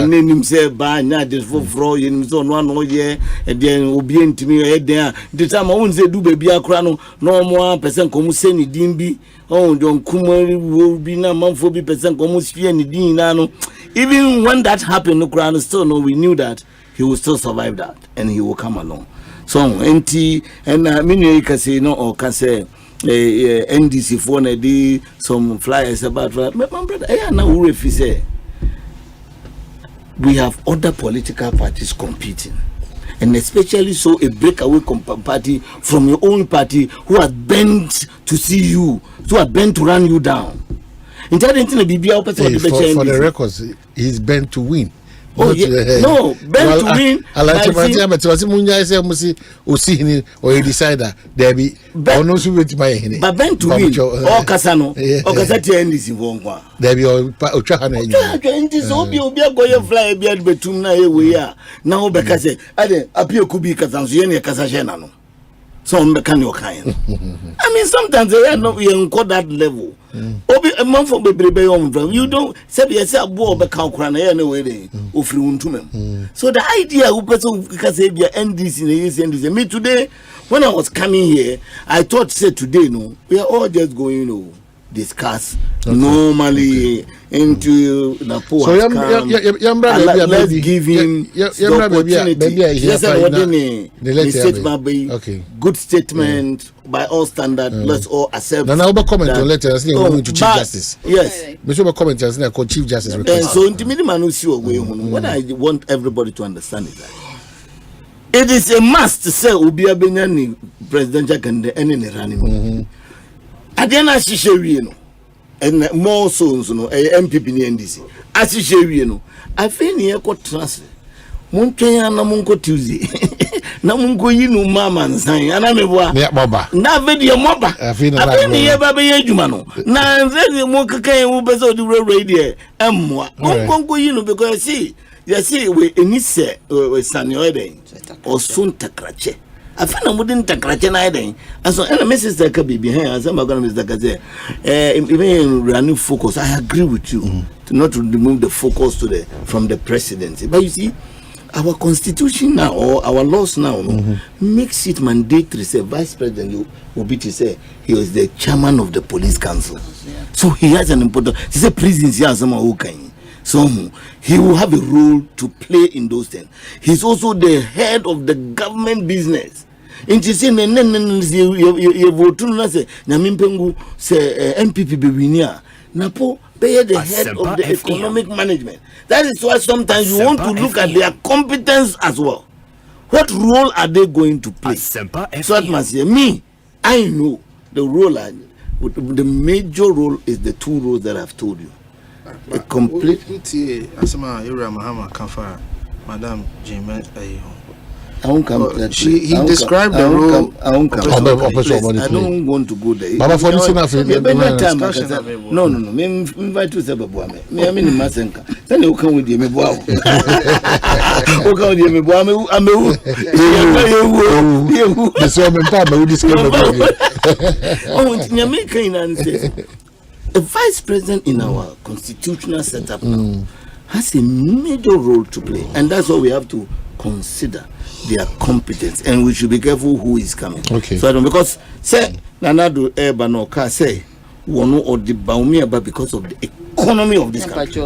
name say ba na this for in so no year and then obient me there. The time I won't say do baby akra no more person come say ni dimbi. Oh, don't kumari will be na man for be person come sphere ni din no. Even when that happened, no crown still no, we knew that he will still survive that and he will come along. So NT and many can say no or can say NDC for na some flyers about my brother. We have other political parties competing, and especially so a breakaway party from your own party who are bent to see you, who are bent to run you down. For the records, he's bent to win. Oh, yeah. No, bent to win. Or he decided there be but bent to win. Or Casano, or Casati and this in there be fly beard between now because I appear could be Casanziani Casajano. Some mechanical kind. I mean, sometimes they are not even called that level. Obi a month for baby you don't say yes, a war back out anyway. So the idea who person can say be NDC me today, when I was coming here, I thought say today no, we are all just going to discuss normally into Napo. So let's give him the opportunity. Good statement by all standards. Let's all accept. Now, comment on letters to Chief Justice. Yes, Mr. comment as called Chief Justice. So what I want everybody to understand is that it is a must to say Ubia Benyani presidential candidate any running. Adiana Shishewi no and more sons no MPP ni NDC asishewi no afi ni eko trans muntwenya na munko Tuesday na munko yinu mama nsan ana meboa na video moba afi ni ye baba ye adwuma no na nze mo kakan wo bezo odi radio emmoa munko yinu because see we enise we sanyoeden osun takrache afana mudin takrache na eden aso ena message that ka bibi he Asamba gonna Mr. Kaze even running focus. I agree with you to not to remove the focus from the presidency, but you see our constitution now or our laws now makes it mandatory say vice president will be to say he is the chairman of the police council, so he has an important prison here who can. So he will have a role to play in those things. He's also the head of the government business. Inti se ye vote na se na mimpengu se MPP be winia Napo be the head of the economic management. That is why sometimes you want to look at their competence as well. What role are they going to play? So that must say me, I know the role. The major role is the two roles that I've told you. A complete. Asama Ira Mahama Kafa, Madam Jimen he described the role. I don't want to go there. No. Me invite you to me. I mean, Masenka. Then you come with me. A vice president in our constitutional setup now has a major role to play, and that's what we have to consider their competence, and we should be careful who is coming. Okay. So I don't, because say Nanado Ebanoka say one or the Baumia, but because of the economy of this country.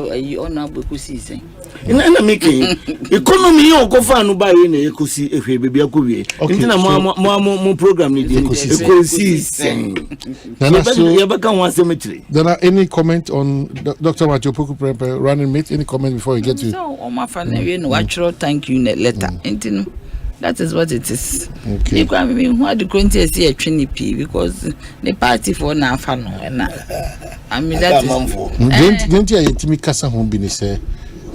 ina making economy yo go fa no buy na ekosi ehwe bebi akowie ntina mo program ni Ekosiisen There are any comment on Dr. Matthew Opoku Prempe running mate? Any comment before we get to so thank you letter intino that is what it is. Okay. You can be who the country see a trinity because the party for na fa no na I mean that is don't you yetimi kasa ho bi ni say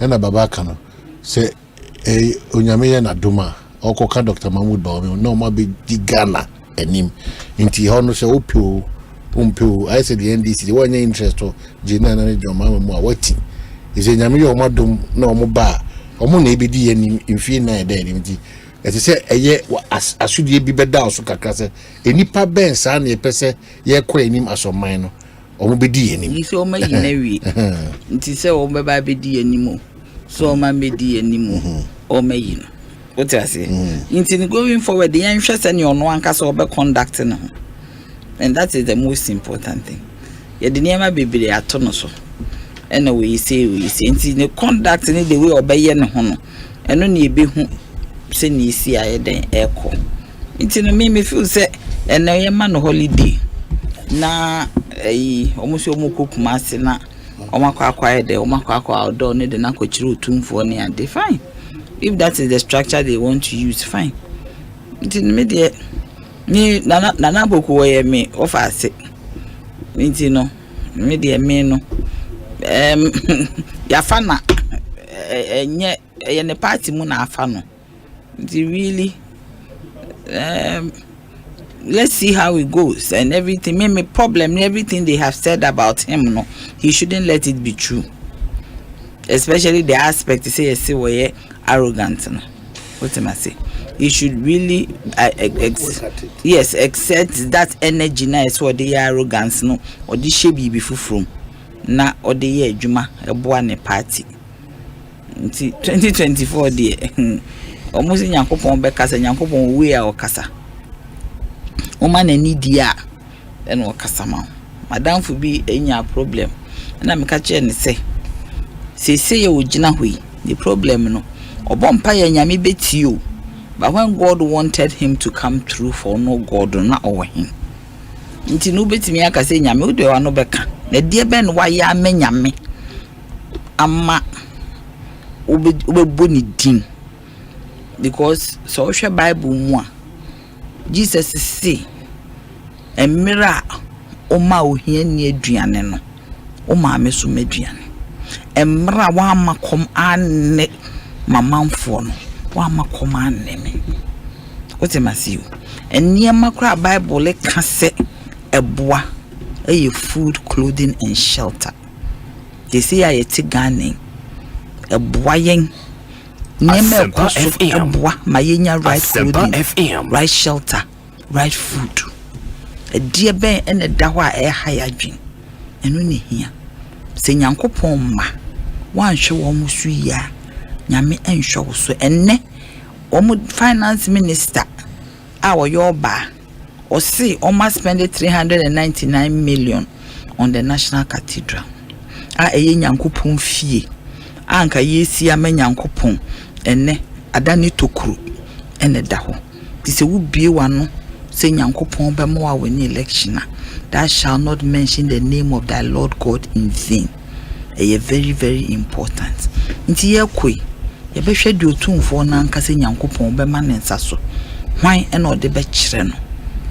na baba aka no say onyame ya na doma okoka Dr. Mahmoud Bawumia no ma be di Ghana enim nti ho no say opio I said the NDC the one interest to jina na joma mu awati is nyame yo madom na omo ba omo na ebedi enim mfie na ede enim nti eti say eye asudie bi beda oso kakra say enipa ben sa na epese ye kwa enim asoman no omo bedi enim ni so ma yina wi nti say omo ba bedi enim so ma bedi enim o ma yina what I say nti going forward the anhwe say ne ono anka so be conduct no and that is the most important thing ye de niam bebre ato no so ena we say nti ne conduct ne the way obeye ne ho no eno ne ebehu se ni isi ayeden eko nti no me feel say ena ye ma no holiday na omuso omukokuma ase na omakwa ayede omakwa outdoor ne de na kochiri otumfo ne ade fine if that is the structure they want to use fine nti me de ni nana boku we me offer say nti no me de me no ya fa na enye ne party mu na afa no really let's see how it goes and everything me problem everything they have said about him no he shouldn't let it be true, especially the aspect to say we arrogant no what am I say he should really accept that energy na is what the arrogance no or the shebi be from na or the year juma eboa ne party nti 2024 de almost nyankopon be kasa nyankopon we a okasa woman ni dia en okasa ma madam fu bi enya problem na me ka che ne say ye ogina hoi the problem no obompa ya nyame betio but when God wanted him to come through for no God na over him nti no betimi aka say nyame wo de wa no beka na de be no wa ya nyame ama obeboni din because so share Bible mu a Jesus say emira o ma ohia ni aduane no o ma me so maduane emra wa makom ane mamamfo no wa makom ane me what am I see enia makra Bible ka se eboa food, clothing and shelter they say ayeti Ghana eboa yen niema ekoso eboa mayenya right clothing right shelter right food edie ben ene da ho a haya dwen eno ne hia se nyankopon ma wanhwe wo musu ya nyame enhwe wo so enne wo finance minister our yoba or say almost spend 399 million on the National Cathedral eye nyankopon fie anka yesi ama nyankopon enne adani tokuru ene da ho ti se wo bie wano se nyankopon be mo wa ni election that shall not mention the name of thy Lord God in vain. Very very important nti ye koi ye be hwede otumfo na anka se nyankopon be ma ne nsa so hwan ena ode be kire no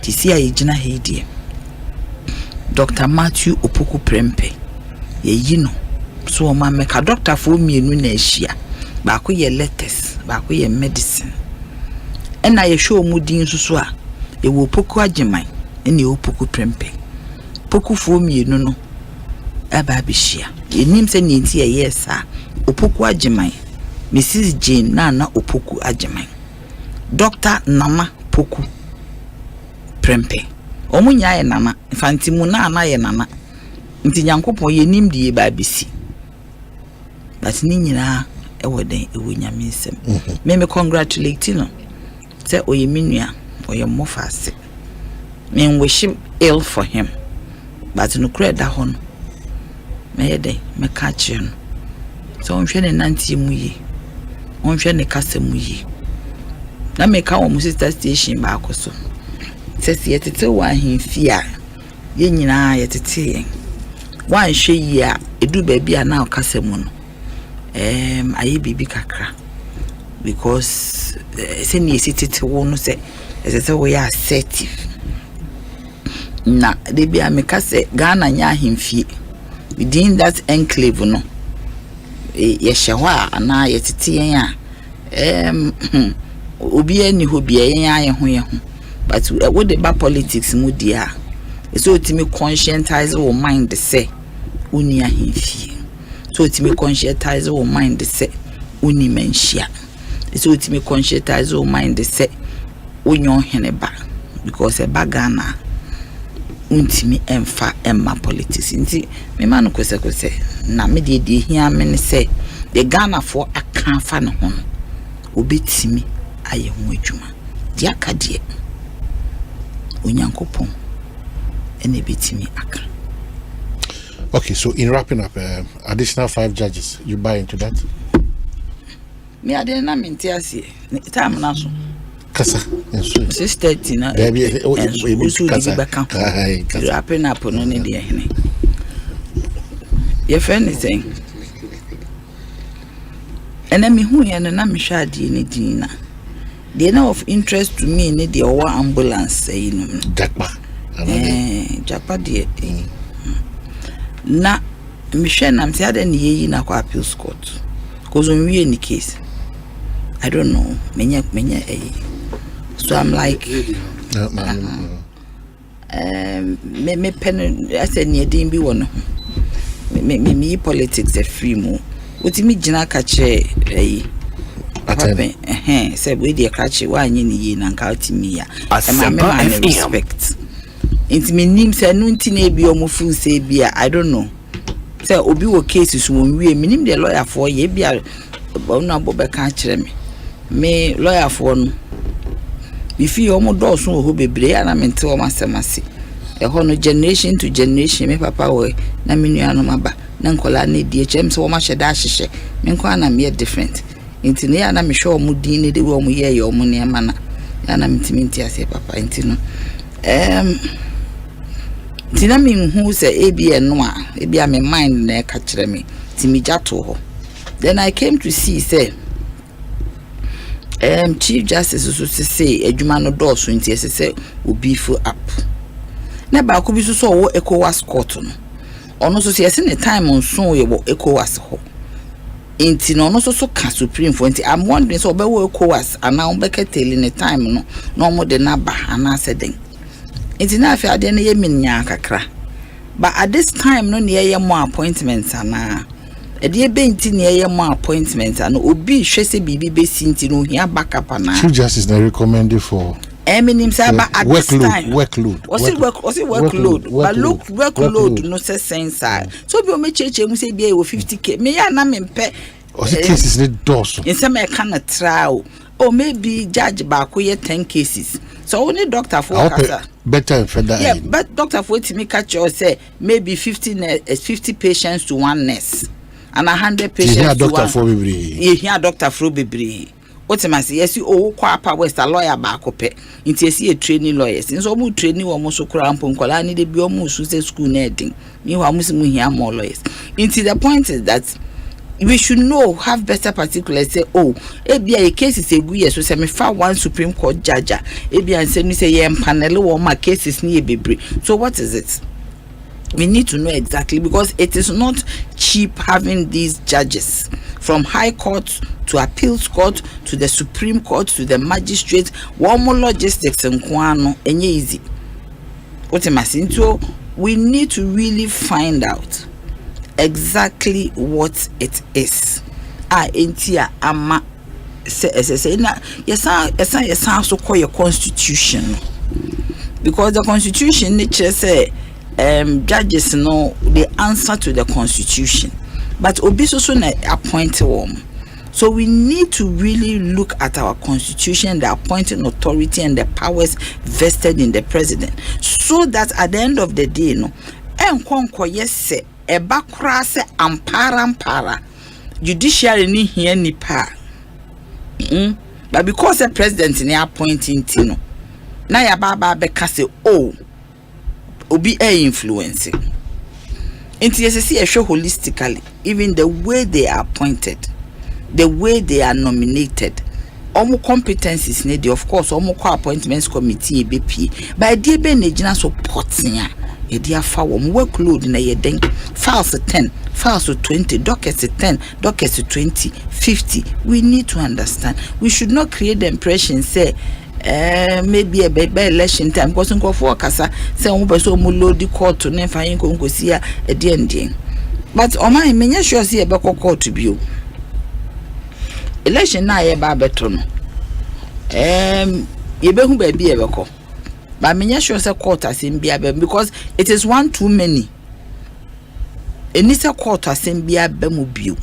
ti si aye gina hedie Dr. Matthew Opoku Prempe ye yino so o ma meka doctor fo mienu na ahia ba ko ye letters ba ko ye medicine ena ye hwe omudin susu a ye wo Opoku ageman ena ye Opoku Prempe Opoku fo mienu no aba bishia enim se ni nti ye sa Opoku ageman Mrs. Jane na Opoku ageman Dr. Nama Poku Prempe omunya ye nana fantimu na ye nana nti nyankopon ye nim die ba bisi but ni nyina ewoden ewonyame nsem me congratulate no say oye minua oye mofase me wish him ill for him but no credit da hon me yede me catch him so on hwe ne nantie mu yi on hwe ne kasa mu yi na me ka wo sister station ba akoso sesi yetete wa hemfi a ye nyina yetete yen wan hwe yi a edu ba bia na kasa mu no ayi bibi kakra because se ni sitete wo no se se wo ya assertive na de bia me ka se Ghana nya hemfi within that enclave no ye hwa na yetete yen a obi ani ho bia yen aye ho but what the politics mu dia so ultimate conscientize your mind say uni ahemfi so ultimate conscientize your mind say uni menhia so ultimate conscientize your mind say onyo hene ba because e bagana untimi emfa emma politics nti me ma no kwese na me de hia me ne say the Ghana for aka fa ne ho obetimi aye ho adwuma dia kadie onyankopon ene betimi aka. Okay, so in wrapping up, additional 5 judges, you buy into that? Me ade na mentiasi time na so kasa enso 6:30 na baby kasa wrapping up no ne de hene ye friend is saying ena me hu ye na me hwa ade ne dina the ena of interest to me ne de owa ambulance yi no jakpa de na me hwa na me say ade ne yi na kwa appeals court cause on we any case I don't know menya so I'm like me pen I said near din bi won me politics a free mo otimi gina ka che say we dey catch wa nyi ni na nka otimi ya Asempa respect intimi nim say no ntini e bi omofu say bia I don't know say obi wo case so won wie minim the lawyer for ye bia onu abobe ka kire me lawyer for no bifi omo doso ho bebre ya na mente o masemase e ho no generation to generation me papa we na menua no maba na nkola na die chem se wo ma hyeda ahyehye me nko na me different intine ya na me hwe omo din ne de wo omo ye omo ne ma na ya na mtiminti ase papa intino tina me hu se ebia no a ebia me mind na ka kire me timija to ho then I came to see say Chief Justice so say adwuma no dɔɔso nti ese say obi fu up na ba ko bi so wo ECOWAS court no ono so say ne time nso ye wo ECOWAS ho nti no ono so ka supreme for nti I'm wondering so obewo ECOWAS ana ombeketeli ne time no na omo de na ba ana seden nti na afi ade ne ye minya kakra but at this time no ne ye more appointments ana ede benti ne ye more appointment and obi hwese bibi besinti no hia backup na Chief Justice na recommended for minim say ba at this time workload but look workload no say sense so bi o me cheche mu say bi e wo 50k me ya na me mpe o say cases ne doso in some kind trial or maybe judge ba ko ye 10 cases so only doctor for kasa better further yeah but doctor for to me catch or say maybe 50 patients to one nurse and 100 patients to one. Here doctor for bebre. Otimasi yes o kwa pa west a lawyer ba ko pe. Nti esi e training lawyers. Nso mu training wo mo so kura mponkola ni de bi o mu su say school na edin. Me wa mu simu here more lawyers. Nti the point is that we should know, have better particulars. Say, oh, ebia a case is a good year. So say me fa one Supreme Court judge. Ebia and say me say yeah panel or my cases ni bebre. So what is it? We need to know exactly because it is not cheap having these judges from High Court to Appeals Court to the Supreme Court to the magistrate. One more logistics and kwano enye easy. So we need to really find out exactly what it is. Entia ama say na yes so call your constitution because the constitution nature say judges know the answer to the constitution but obiso so na appoint one. So we need to really look at our constitution, the appointing authority and the powers vested in the president so that at the end of the day no enkonko yes say eba kra se ampara judiciary ni here nipa. But because the president ni appointing Tino, na ya baba beka say oh obi influencing. Into yes show holistically, even the way they are appointed, the way they are nominated, omo competencies needed, of course, omo appointments committee BP, but dey be na supporting ya. Ye dia fa wo workload na ye den files 10, files 20, dockets 10, dockets 20, 50. We need to understand. We should not create the impression say maybe a baby election time because go for kasa say won be so mo load the court to na fa yin ko ngosia e de ndien. But Omanhene menya sure say e be court bio. Election na ye ba beto no. Ye be hu ba bi e be ko. But menya sure say court asembia be because it is one too many. Enisa court asembia be mo bio.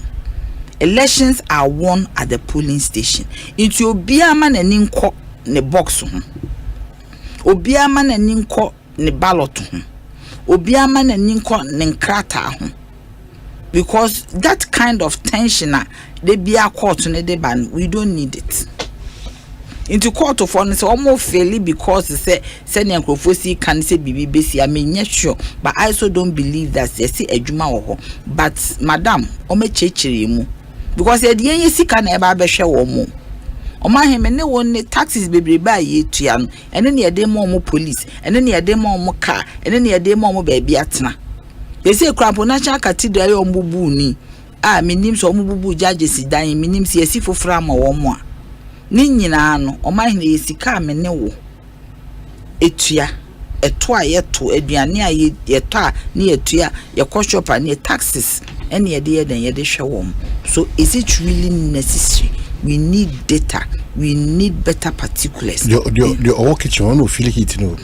Elections are won at the polling station. Into obia man ani nko ne box ho. Obia man ani nko ne ballot ho. Obia man ani nko ne nkrata ho. Because that kind of tension they be a court ne de ban, we don't need it. Into court of honor say almost fairly because say nkrofo can say bibi besi. I mean yes sure, but I also don't believe that they say ejuma wo. But madam o me chechiri mu because e de yen sika na e ba be hwe wo mu. Omanhene ne won taxes bebre ba ye tua no ene ne de mo police ene ne de mo car ene ne de mo ba bia atena. They say Kwabena National Cathedral yo mbubu ni minim so mbubu judges dan minim se yesi fofra ma wo mo a ni nyina no Omanhene yesika me ne wo etua eto a yeto aduane a yeto a ne etua ye shop a ne taxes ene ye de den ye de hwe wo. So is it really necessary? We need data. We need better particulars. The all kitchen one will feel heat no.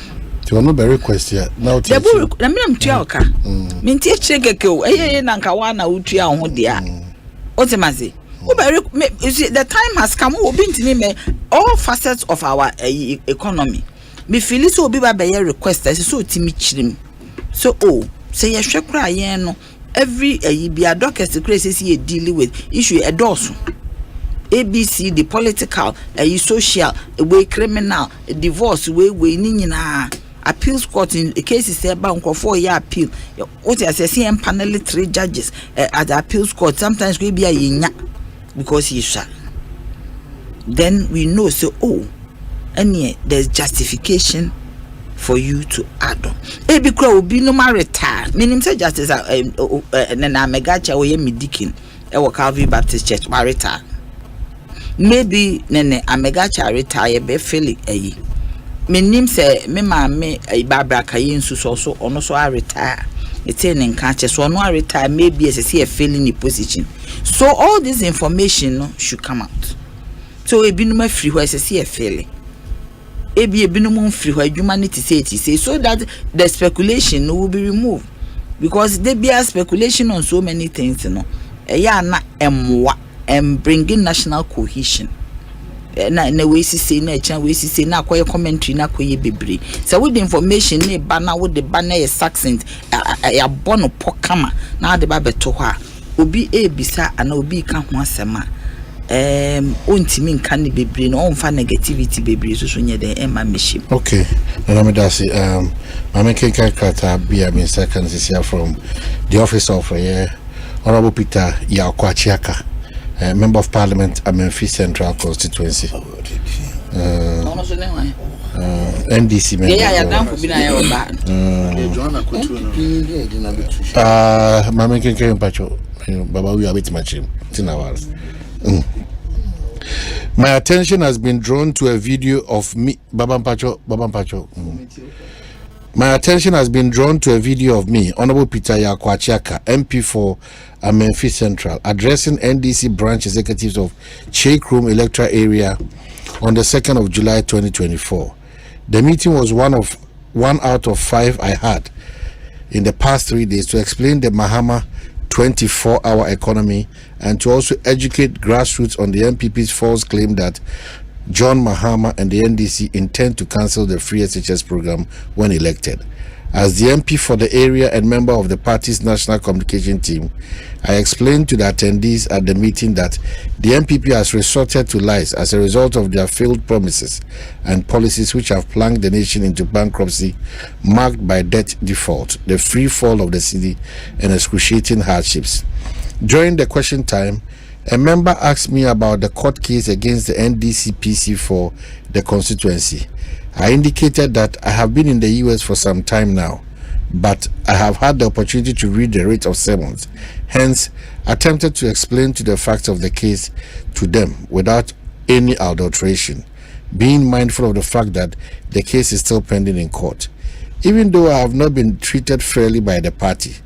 You no very request here. Now the book na me mtua oka. Me ntie chegeke o. Eye na nka wa na utua ho dia. Otemaze. The time has come. All facets of our economy. Me feel so be ba be request. So timi chirim. So say ye hwe kra ye no. Every be a dockets the crisis you dealing with issue a dozen. ABC, the political, social, way criminal, divorce, way nina. Appeals court in the case is about 4-year appeal. What I say, panel 3 judges at the appeals court. Sometimes we be a yinya because he shall. Then we know so and there's justification for you to add on. Ebi kura obi no ma retire. Meaning say justice na megacha oye midikin e wo Calvary Baptist Church ma retire. Maybe nene amegacha retire be feel eyi. Menim say me ma me Barbara Kaye nsu so ono so retire. It's in nka so ono retire maybe as say failing in position. So all this information should come out. So ebi no ma free where say failing. Ebi no free where humanity say so that the speculation will be removed. Because there be a speculation on so many things, na emwa bringing national cohesion. Na we say na chan we say na akoye commentary na akoye bebre. So with the information na banner with the banner is succinct ya bono pokama na de ba beto ho a obi ebisa ana obi ka ho asema ontimi nka ne bebre no onfa negativity bebre so nye de ema meshim. Okay, na me dasi mama kenka kata bia me second is here from the office of Honorable Peter Yakwachiaka, Member of Parliament, Amenfi Central Constituency. NDC member. Mama kenka mpacho baba we abit machim tinawals. My attention has been drawn to a video of me, Babampacho. My attention has been drawn to a video of me, Honorable Peter Yakwachiaka, MP for Amenfi Central, addressing NDC branch executives of Sheikh Room Electoral area on the 2nd of July 2024. The meeting was one out of 5 I had in the past 3 days to explain the Mahama 24-hour economy and to also educate grassroots on the MPP's false claim that John Mahama and the NDC intend to cancel the free SHS program when elected. As the MP for the area and member of the party's national communication team, I explained to the attendees at the meeting that the MPP has resorted to lies as a result of their failed promises and policies which have plunged the nation into bankruptcy marked by debt default, the free fall of the city, and excruciating hardships. During the question time, a member asked me about the court case against the NDC-PC for the constituency. I indicated that I have been in the US for some time now, but I have had the opportunity to read the writ of summons. Hence, attempted to explain to the facts of the case to them without any adulteration, being mindful of the fact that the case is still pending in court. Even though I have not been treated fairly by the party,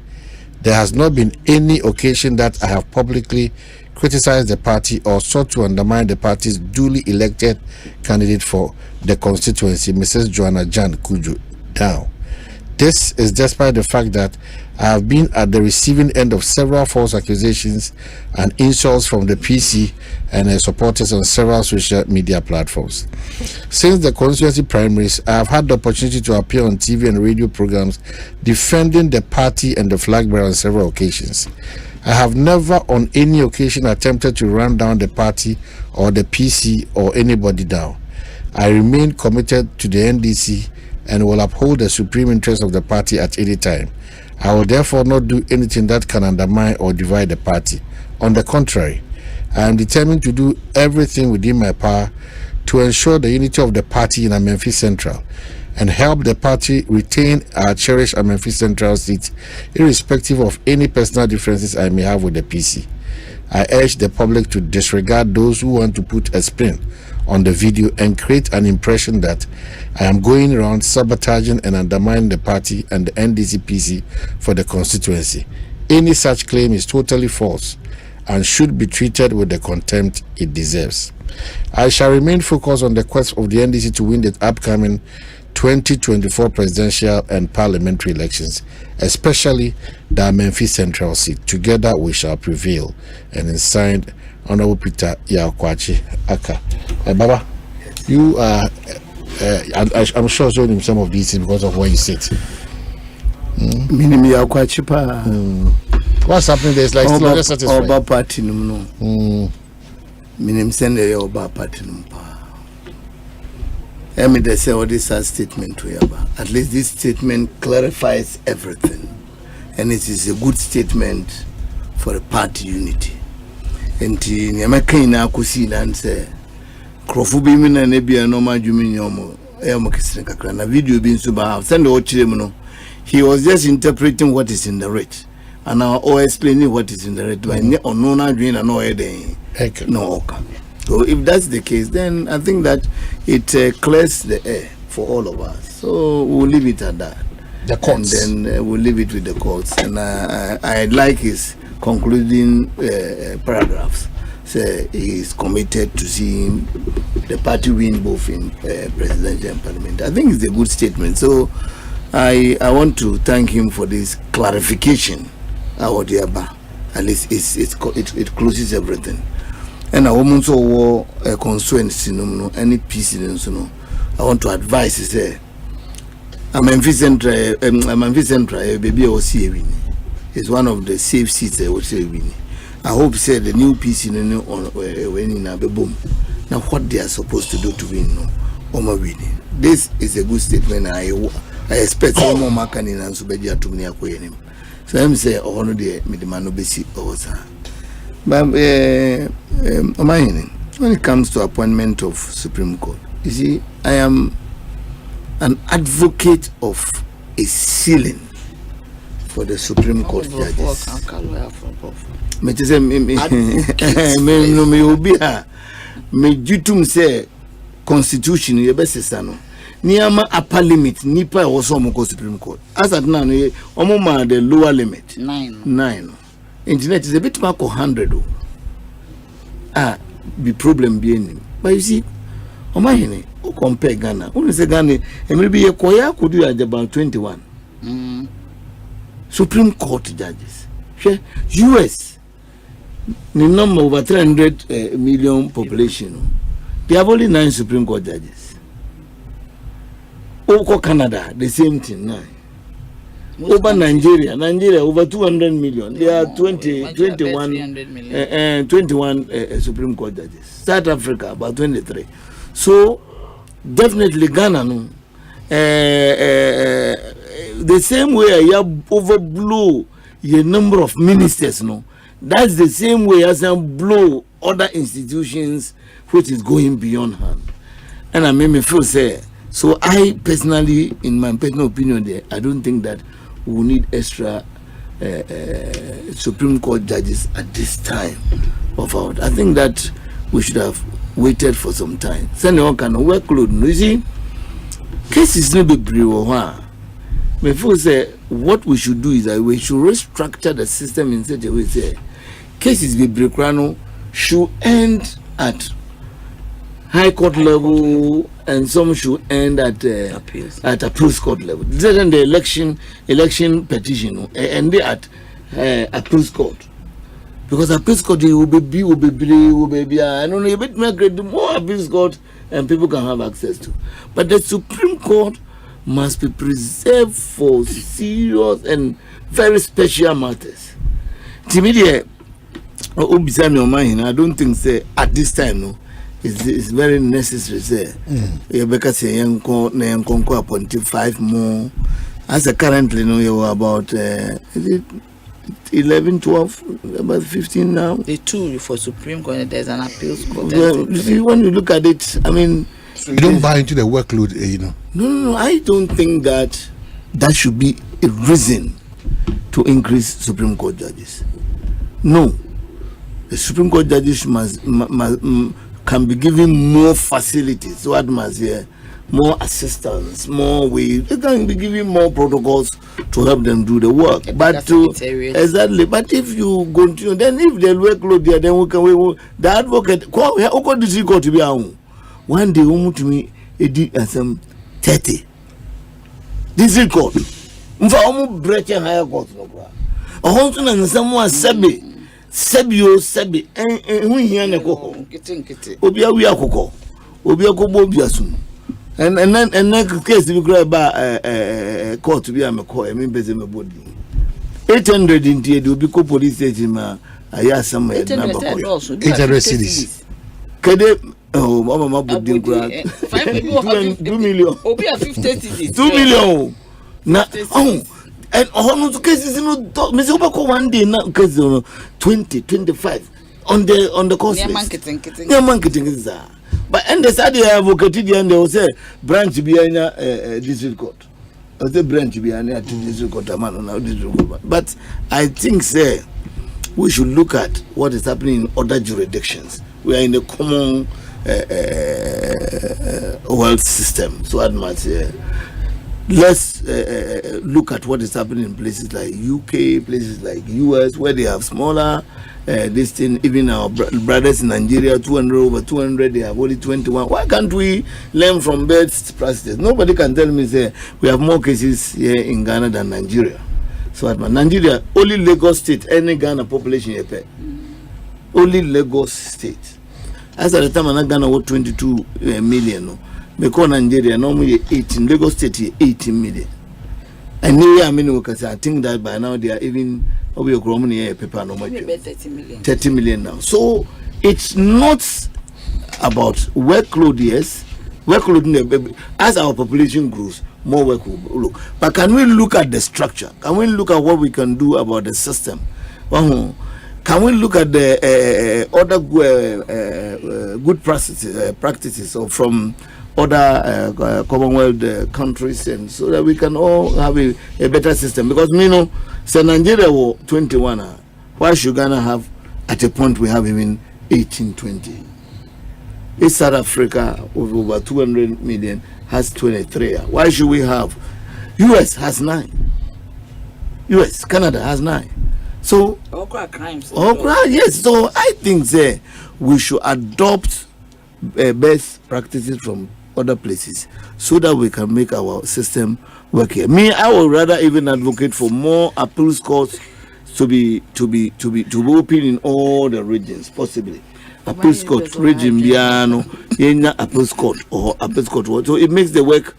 there has not been any occasion that I have publicly criticized the party or sought to undermine the party's duly elected candidate for the constituency, Mrs. Joanna Jan Kuju Dow. This is despite the fact that I have been at the receiving end of several false accusations and insults from the PC and her supporters on several social media platforms. Since the constituency primaries, I have had the opportunity to appear on TV and radio programs defending the party and the flag bearer on several occasions. I have never on any occasion attempted to run down the party or the PC or anybody down. I remain committed to the NDC and will uphold the supreme interest of the party at any time. I will therefore not do anything that can undermine or divide the party. On the contrary, I am determined to do everything within my power to ensure the unity of the party in Amenfi Central and help the party retain our cherished Amenfi Central seat, irrespective of any personal differences I may have with the PC. I urge the public to disregard those who want to put a spin on the video and create an impression that I am going around sabotaging and undermining the party and the NDC-PC for the constituency. Any such claim is totally false and should be treated with the contempt it deserves. I shall remain focused on the quest of the NDC to win the upcoming 2024 presidential and parliamentary elections, especially the Amenfi Central seat. Together we shall prevail. And in signed, Honorable Peter Yakwachi Aka. Baba, you are, I'm sure showing him some of these things because of where you sit. What's happening there is like still not satisfied. Oba party no. Minim send the Oba party no. They say all this statement to Yaba. At least this statement clarifies everything, and it is a good statement for a party unity. And in Yamaka kusi and say, Crofubi mina nebia no majuminomo, Elmokisaka, video being suba, send the Ochimuno. He was just interpreting what is in the rate, and now or explaining what is in the rate. By no dream and no day, no oka. So if that's the case, then I think that it clears the air for all of us. So we'll leave it at that. The courts. And then we'll leave it with the courts. And I like his concluding paragraphs. Say he is committed to seeing the party win both in presidential and parliament. I think it's a good statement. So I want to thank him for this clarification. At least it closes everything. And I want to a constituency no any peace in no. I want to advise say Amenfi Central baby or see win. It's one of the safe seats I would say win. I hope say the new peace in no winning na be boom. Now what they are supposed to do to win no Oma winning. This is a good statement. I expect some more marketing and so be to me akoyenim. So I'm say ono de me the man no be see oza. But Omanhene, when it comes to appointment of Supreme Court, you see, I am an advocate of a ceiling for the Supreme Court judges. Me jutum say constitution ye best sano. Niama upper limit nipa also mo Supreme Court. As at now, omo the lower limit 9. Internet is a bit more 100. The problem being, but you see, Omanhene, who compare Ghana, who say Ghana, and maybe a Koya could do about 21 Supreme Court judges. US, the number over 300 million population, they have only 9 Supreme Court judges. Oko Canada, the same thing 9. over Nigeria over 200 million. There are 21 Supreme Court judges. South Africa about 23. So definitely Ghana no. The same way I overblow the number of ministers no. That's the same way as I blow other institutions which is going beyond hand. And I made me feel say, so I personally, in my personal opinion there, I don't think that we need extra Supreme Court judges at this time of our. I think that we should have waited for some time. Send all kind of workload. You see, cases no be brew. Before say what we should do is that we should restructure the system in such a way say cases be brew should end at high court level and some should end at appeals court level. Then the election petition and they at appeals court, because appeals court will be I don't know a bit more appeals court and people can have access to, but the Supreme Court must be preserved for serious and very special matters. Timidie I don't think say at this time no. It's very necessary say because young appointed 5 more as currently no you about is it 11 12 about 15 now. The 2 for Supreme Court there's an appeals court. Well, see, when you look at it, I mean, so you don't buy into the workload, you know. No, I don't think that should be a reason to increase Supreme Court judges. No, the Supreme Court judges can be given more facilities, so it must more assistance, more way. They can be given more protocols to help them do the work. But exactly. But if you continue, then if the workload there, then we the advocate call district court to be one day to me some 30 district court. Mfa breaking higher court no bra. Ohonso na someone sebi hu hia ne ko obi awi akoko obi akobo obi asum and then case we grab court bi ameko e me beze me body 800 intie de obi ko police station ma ayasam e na bako 800 cities kede oh mama body grant 2 million obi a 50 cities 2 million na and on cases me say one day now case 20 25 on the course yeah marketing is that. But and the side advocate and they will say branch be district court or the branch be district court district court. But I think say we should look at what is happening in other jurisdictions. We are in a common world system, so let's look at what is happening in places like UK, places like US, where they have smaller this thing. Even our brothers in Nigeria, 200 over 200, they have only 21. Why can't we learn from best practices? Nobody can tell me say we have more cases here in Ghana than Nigeria. So at Nigeria, only Lagos State, any Ghana population here, only Lagos State. As at the time, Ghana was 22 million. No? Because Nigeria normally 18, Lagos State 18 million. And I think that by now they are even over paper no 30 million now. So it's not about workload, yes. Workload as our population grows, more work will look. But can we look at the structure? Can we look at what we can do about the system? Can we look at the other good practices or from other Commonwealth countries, and so that we can all have a better system? Because say Nigeria was 21. Why should Ghana have at a point we have even 18-20? East South Africa with over 200 million has 23. Why should we have? US has 9. US, Canada has 9. So crimes. Yes. So I think we should adopt best practices from other places so that we can make our system work here. I would rather even advocate for more appeals courts to be open in all the regions possibly. Appeals court region biano yena appeals court or appeals court, so it makes the work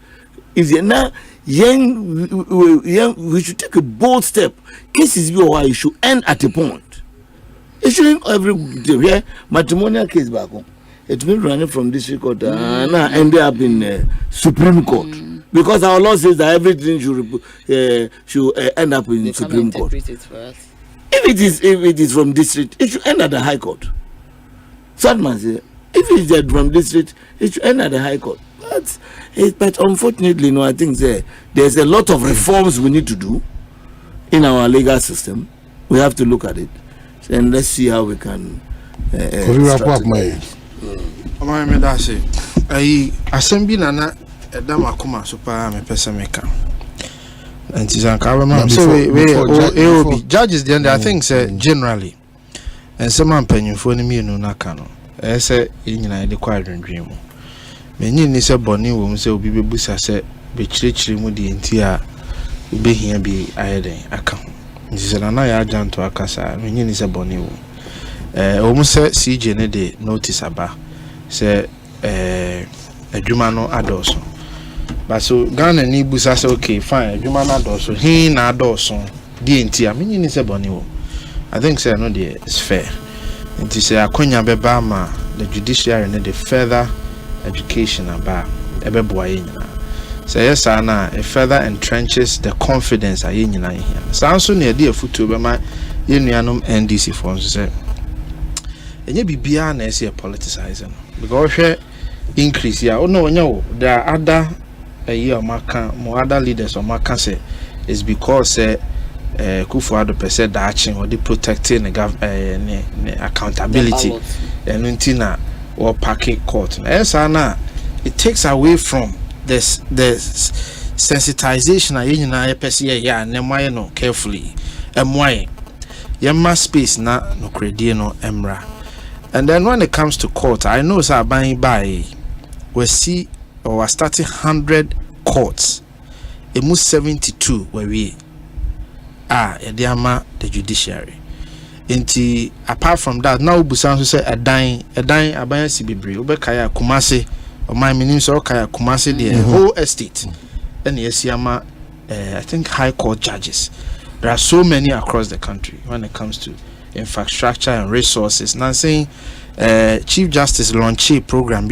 easier. Now we should take a bold step. Cases be why you should end at a point. It shouldn't every matrimonial case back home. It will be running from district court and ended up in Supreme Court. Because our law says that everything should end up in Supreme Court. If it is from district, it should end at the High Court. Sadman says, if it is from district, it should end at the High Court. But unfortunately, no, I think there's a lot of reforms we need to do in our legal system. We have to look at it and let's see how we can. Omanhene dase. Asembi nana edam akoma so pa me pese meka. Antizanka we judges the end I think say generally. And some mpanyimfo ni mienu na ka no. Say nyina de kwa adwendwen mu. Menyi ni se boni wo mu se obi bebusa se be kirikiri mu de enti a obehia bi ayeden aka ho. Nti na ya ajanto akasa menyi ni se boni wo. O mu se CJ ne de notice aba se adwuma no adoso. But so Ghana ni busa se okay fine adwuma no adoso. Hin na adoso de enti a menyi ni se boni wo. I think say no dey is fair. Nti say akonya beba ma the judiciary ne the further education about ebeboa nyina. Say yes na it further entrenches the confidence aye nyina here. Sanso ne dey afutu be ma yenuanom NDC for so say enye bibia na ese politicizing because hwe increase ya ono onya wo there are other more other leaders or maka say is because Kufuado pese daching or the protecting the accountability and untina or parking court. It takes away from the sensitization I pese ya no carefully why yamma space na no credit no emra. And then when it comes to court, I know sir by we see or we're starting 100 courts. It moves 72 where we Ediama the judiciary. Inti apart from that, now Busan say a dying abaya sibibre, Ubekaya Kumase, or my meaning so Kaya Kumase, the whole estate. And yes, Yama, I think high court judges. There are so many across the country when it comes to infrastructure and resources. Now saying Chief Justice launched a program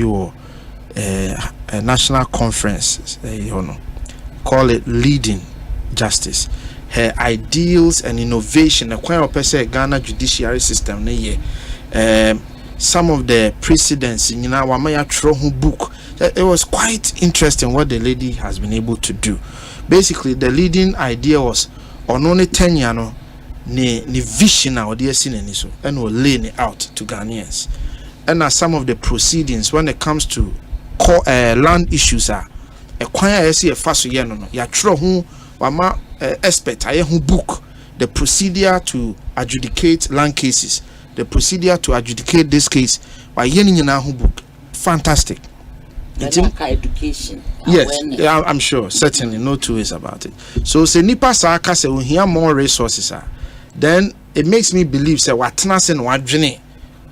a national conference, call it Leading Justice. Her ideals and innovation, the quite opposite Ghana judiciary system. Some of the precedents in Wamaya Trohu book. It was quite interesting what the lady has been able to do. Basically, the leading idea was on only 10 years, ni vision or the so and will laying it out to Ghanaians. And as some of the proceedings when it comes to land issues are a quite a fast no ya Trohu Wama expert I who book the procedure to adjudicate land cases, the procedure to adjudicate this case by Yenina who book. Fantastic. Education. Yes, yeah, I'm sure, certainly, no two ways about it. So say Nipa Saka say we hear more resources then it makes me believe say what nasen wadwene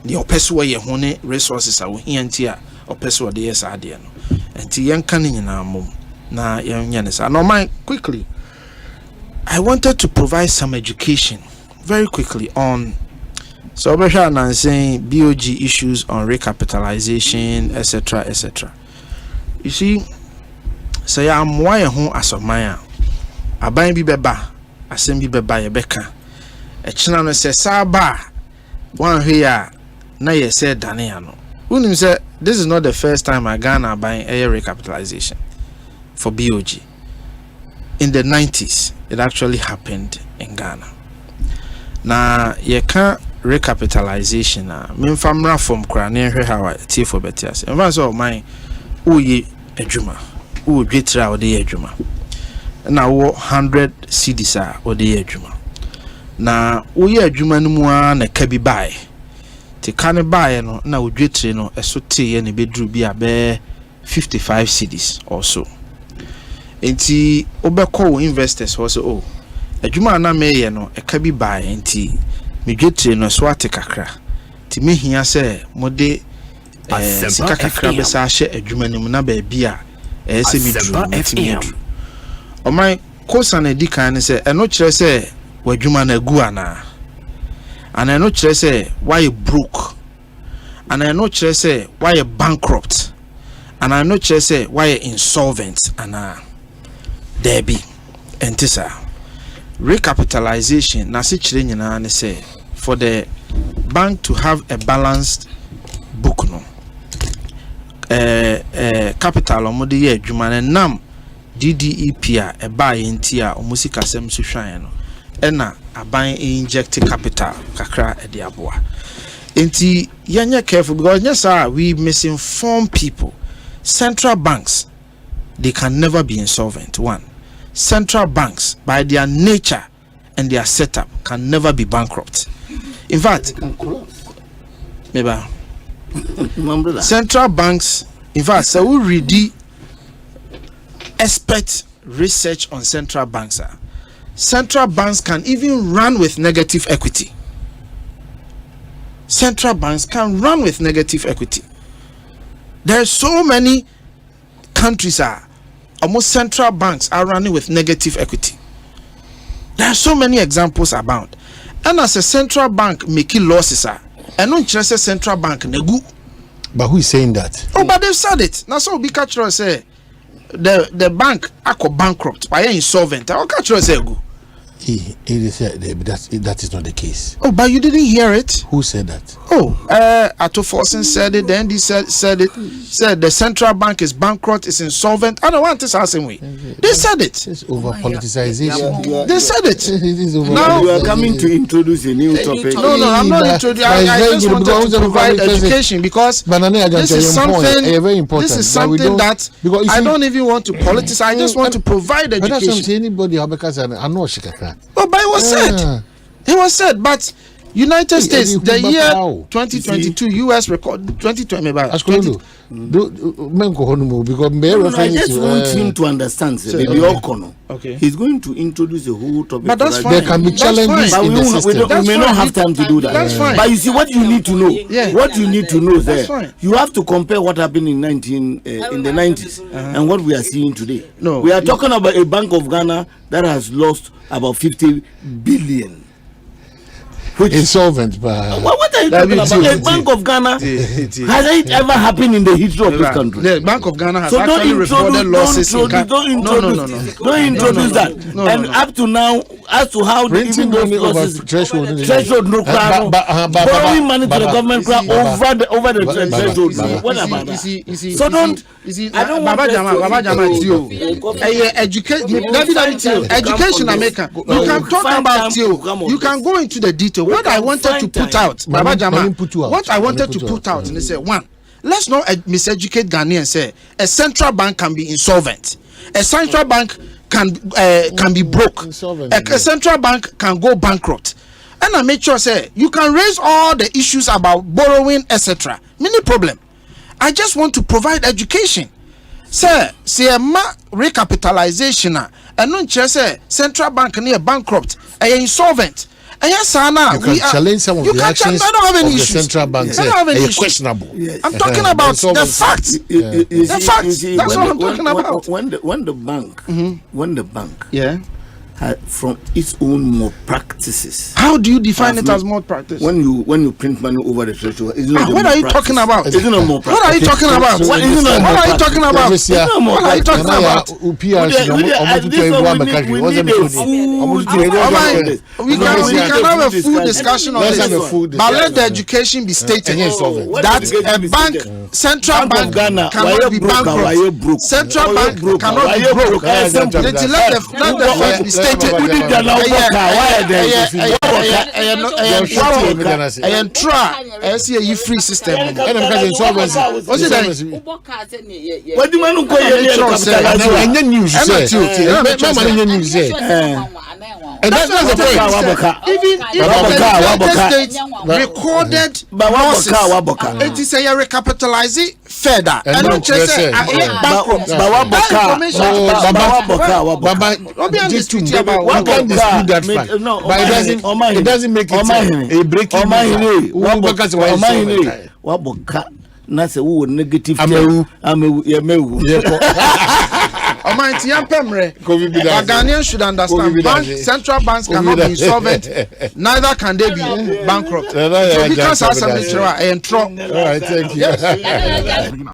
the opeso ye hone resources we hear ntia opeso de yes ade no. Enti yenka ni nyina mom na yenye ne sa. No mind quickly. I wanted to provide some education very quickly on so I'm saying BOG issues on recapitalization, etc. etc. You see, say I'm why home as of Maya. Aban bi beba, asem bi beba ye beka. E china no say saba one here na ye say dane ano. Unim say this is not the first time I Ghana buying a recapitalization for BOG. In the 90s, it actually happened in Ghana. Now, you can't recapitalization. Me famra from Krane how I tea for Betias. And that's all my uye ejuma. U jetra or the ejuma. Now 100 CDs or the ejuma. Now uye ejuma numwa na kabi buy. Te kane buy no na ujetre no esote ye ne bedru bi abe 55 CDs or so. Enti obekọ investors also adwuma na meye no eka bi ba enti medwetre no so ate kakra ti mehia se mode sika kakra be sa hye adwuma nim na ba bia se medru my kosa na di kan say eno kire say wadwuma na gu ana and eno kire say why broke and eno kire say why bankrupt and eno kire say why insolvent and Debbie entisa recapitalization na se kire nyina ne say for the bank to have a balanced book no capital omode ye adwuma na nam DDEP a buy intia omusika sem so hwan no ena aban inject capital kakra e de aboa enti yanya careful because yes we misinform people. Central banks, they can never be insolvent. One, central banks by their nature and their setup can never be bankrupt. In fact, maybe central banks, in fact, so we read the expert research on central banks. Central banks can even run with negative equity. Central banks can run with negative equity. There are so many countries almost central banks are running with negative equity. There are so many examples abound. And as a central bank making losses and not just a central bank negu. But who is saying that? Oh, but they've said it. Now so be catcher say the bank are bankrupt by insolvent. I'll catcher say go. He said that is not the case. Oh, but you didn't hear it. Who said that? Oh, Ato Forsen said it. Then he said it. Said the central bank is bankrupt, is insolvent. I don't want this asking we. They said it. It's over politicization. They said it. Now you are coming to introduce a new topic. No, I'm not introducing. I just wanted to provide education because this is something. Very important. This is something that I don't even want to politicize. I just want to provide education. But that's anybody I know shikaka. Oh, but it was said. It was said, but United States, the year 2022, US record 2020. I just want him to understand. Okay. He's going to introduce the whole topic. But that's fine. There can be challenges but in the system. We may not have time to do that. That's fine. But you see, what you need to know, what you need to know is that's there. You have to compare what happened in in the 90s and what we are seeing today. No, we are talking about a Bank of Ghana that has lost about 50 billion. Which insolvent, but what are you talking about? A Bank of Ghana has it ever happened in the history of this country? The Bank of Ghana has actually reported losses. Don't introduce that. And up to now, as to how even those losses, threshold no crowd, borrowing money to the government crowd over the threshold. What about that? So don't. I don't want education America. You can talk about you can go into the detail. What I wanted to put out, Baba Jama, what I wanted to put out, and they say, one, let's not miseducate Ghanaians. Say a central bank can be insolvent, a central bank can be broke, a central bank can go bankrupt, and I make sure say you can raise all the issues about borrowing, etc. Many problem. I just want to provide education. Sir, see a recapitalization, and not just say central bank near bankrupt, insolvent. Yes, Anna, you can challenge some of the actions of the central bank. Questionable. Yes. I'm talking about the facts. The facts. That's what I'm talking about. When the bank, from its own malpractices. How do you define it as malpractice? When you print money over the threshold, what are you talking about? Isn't it malpractice? What are you talking about? What are you talking about? What are you talking about? We can have a full discussion on this, but let the education be stated that a bank, central bank cannot be bankrupt. Central bank cannot be broke. Let the facts be stated. Let the recorded losses. It is a recapitalizing further. And not just bankrupt. One can dispute that fact, but it doesn't make it a breaking negative. Omanti yampemre. But Ghanaians should understand central banks cannot be insolvent, neither can they be bankrupt. So because as a and all right, thank you.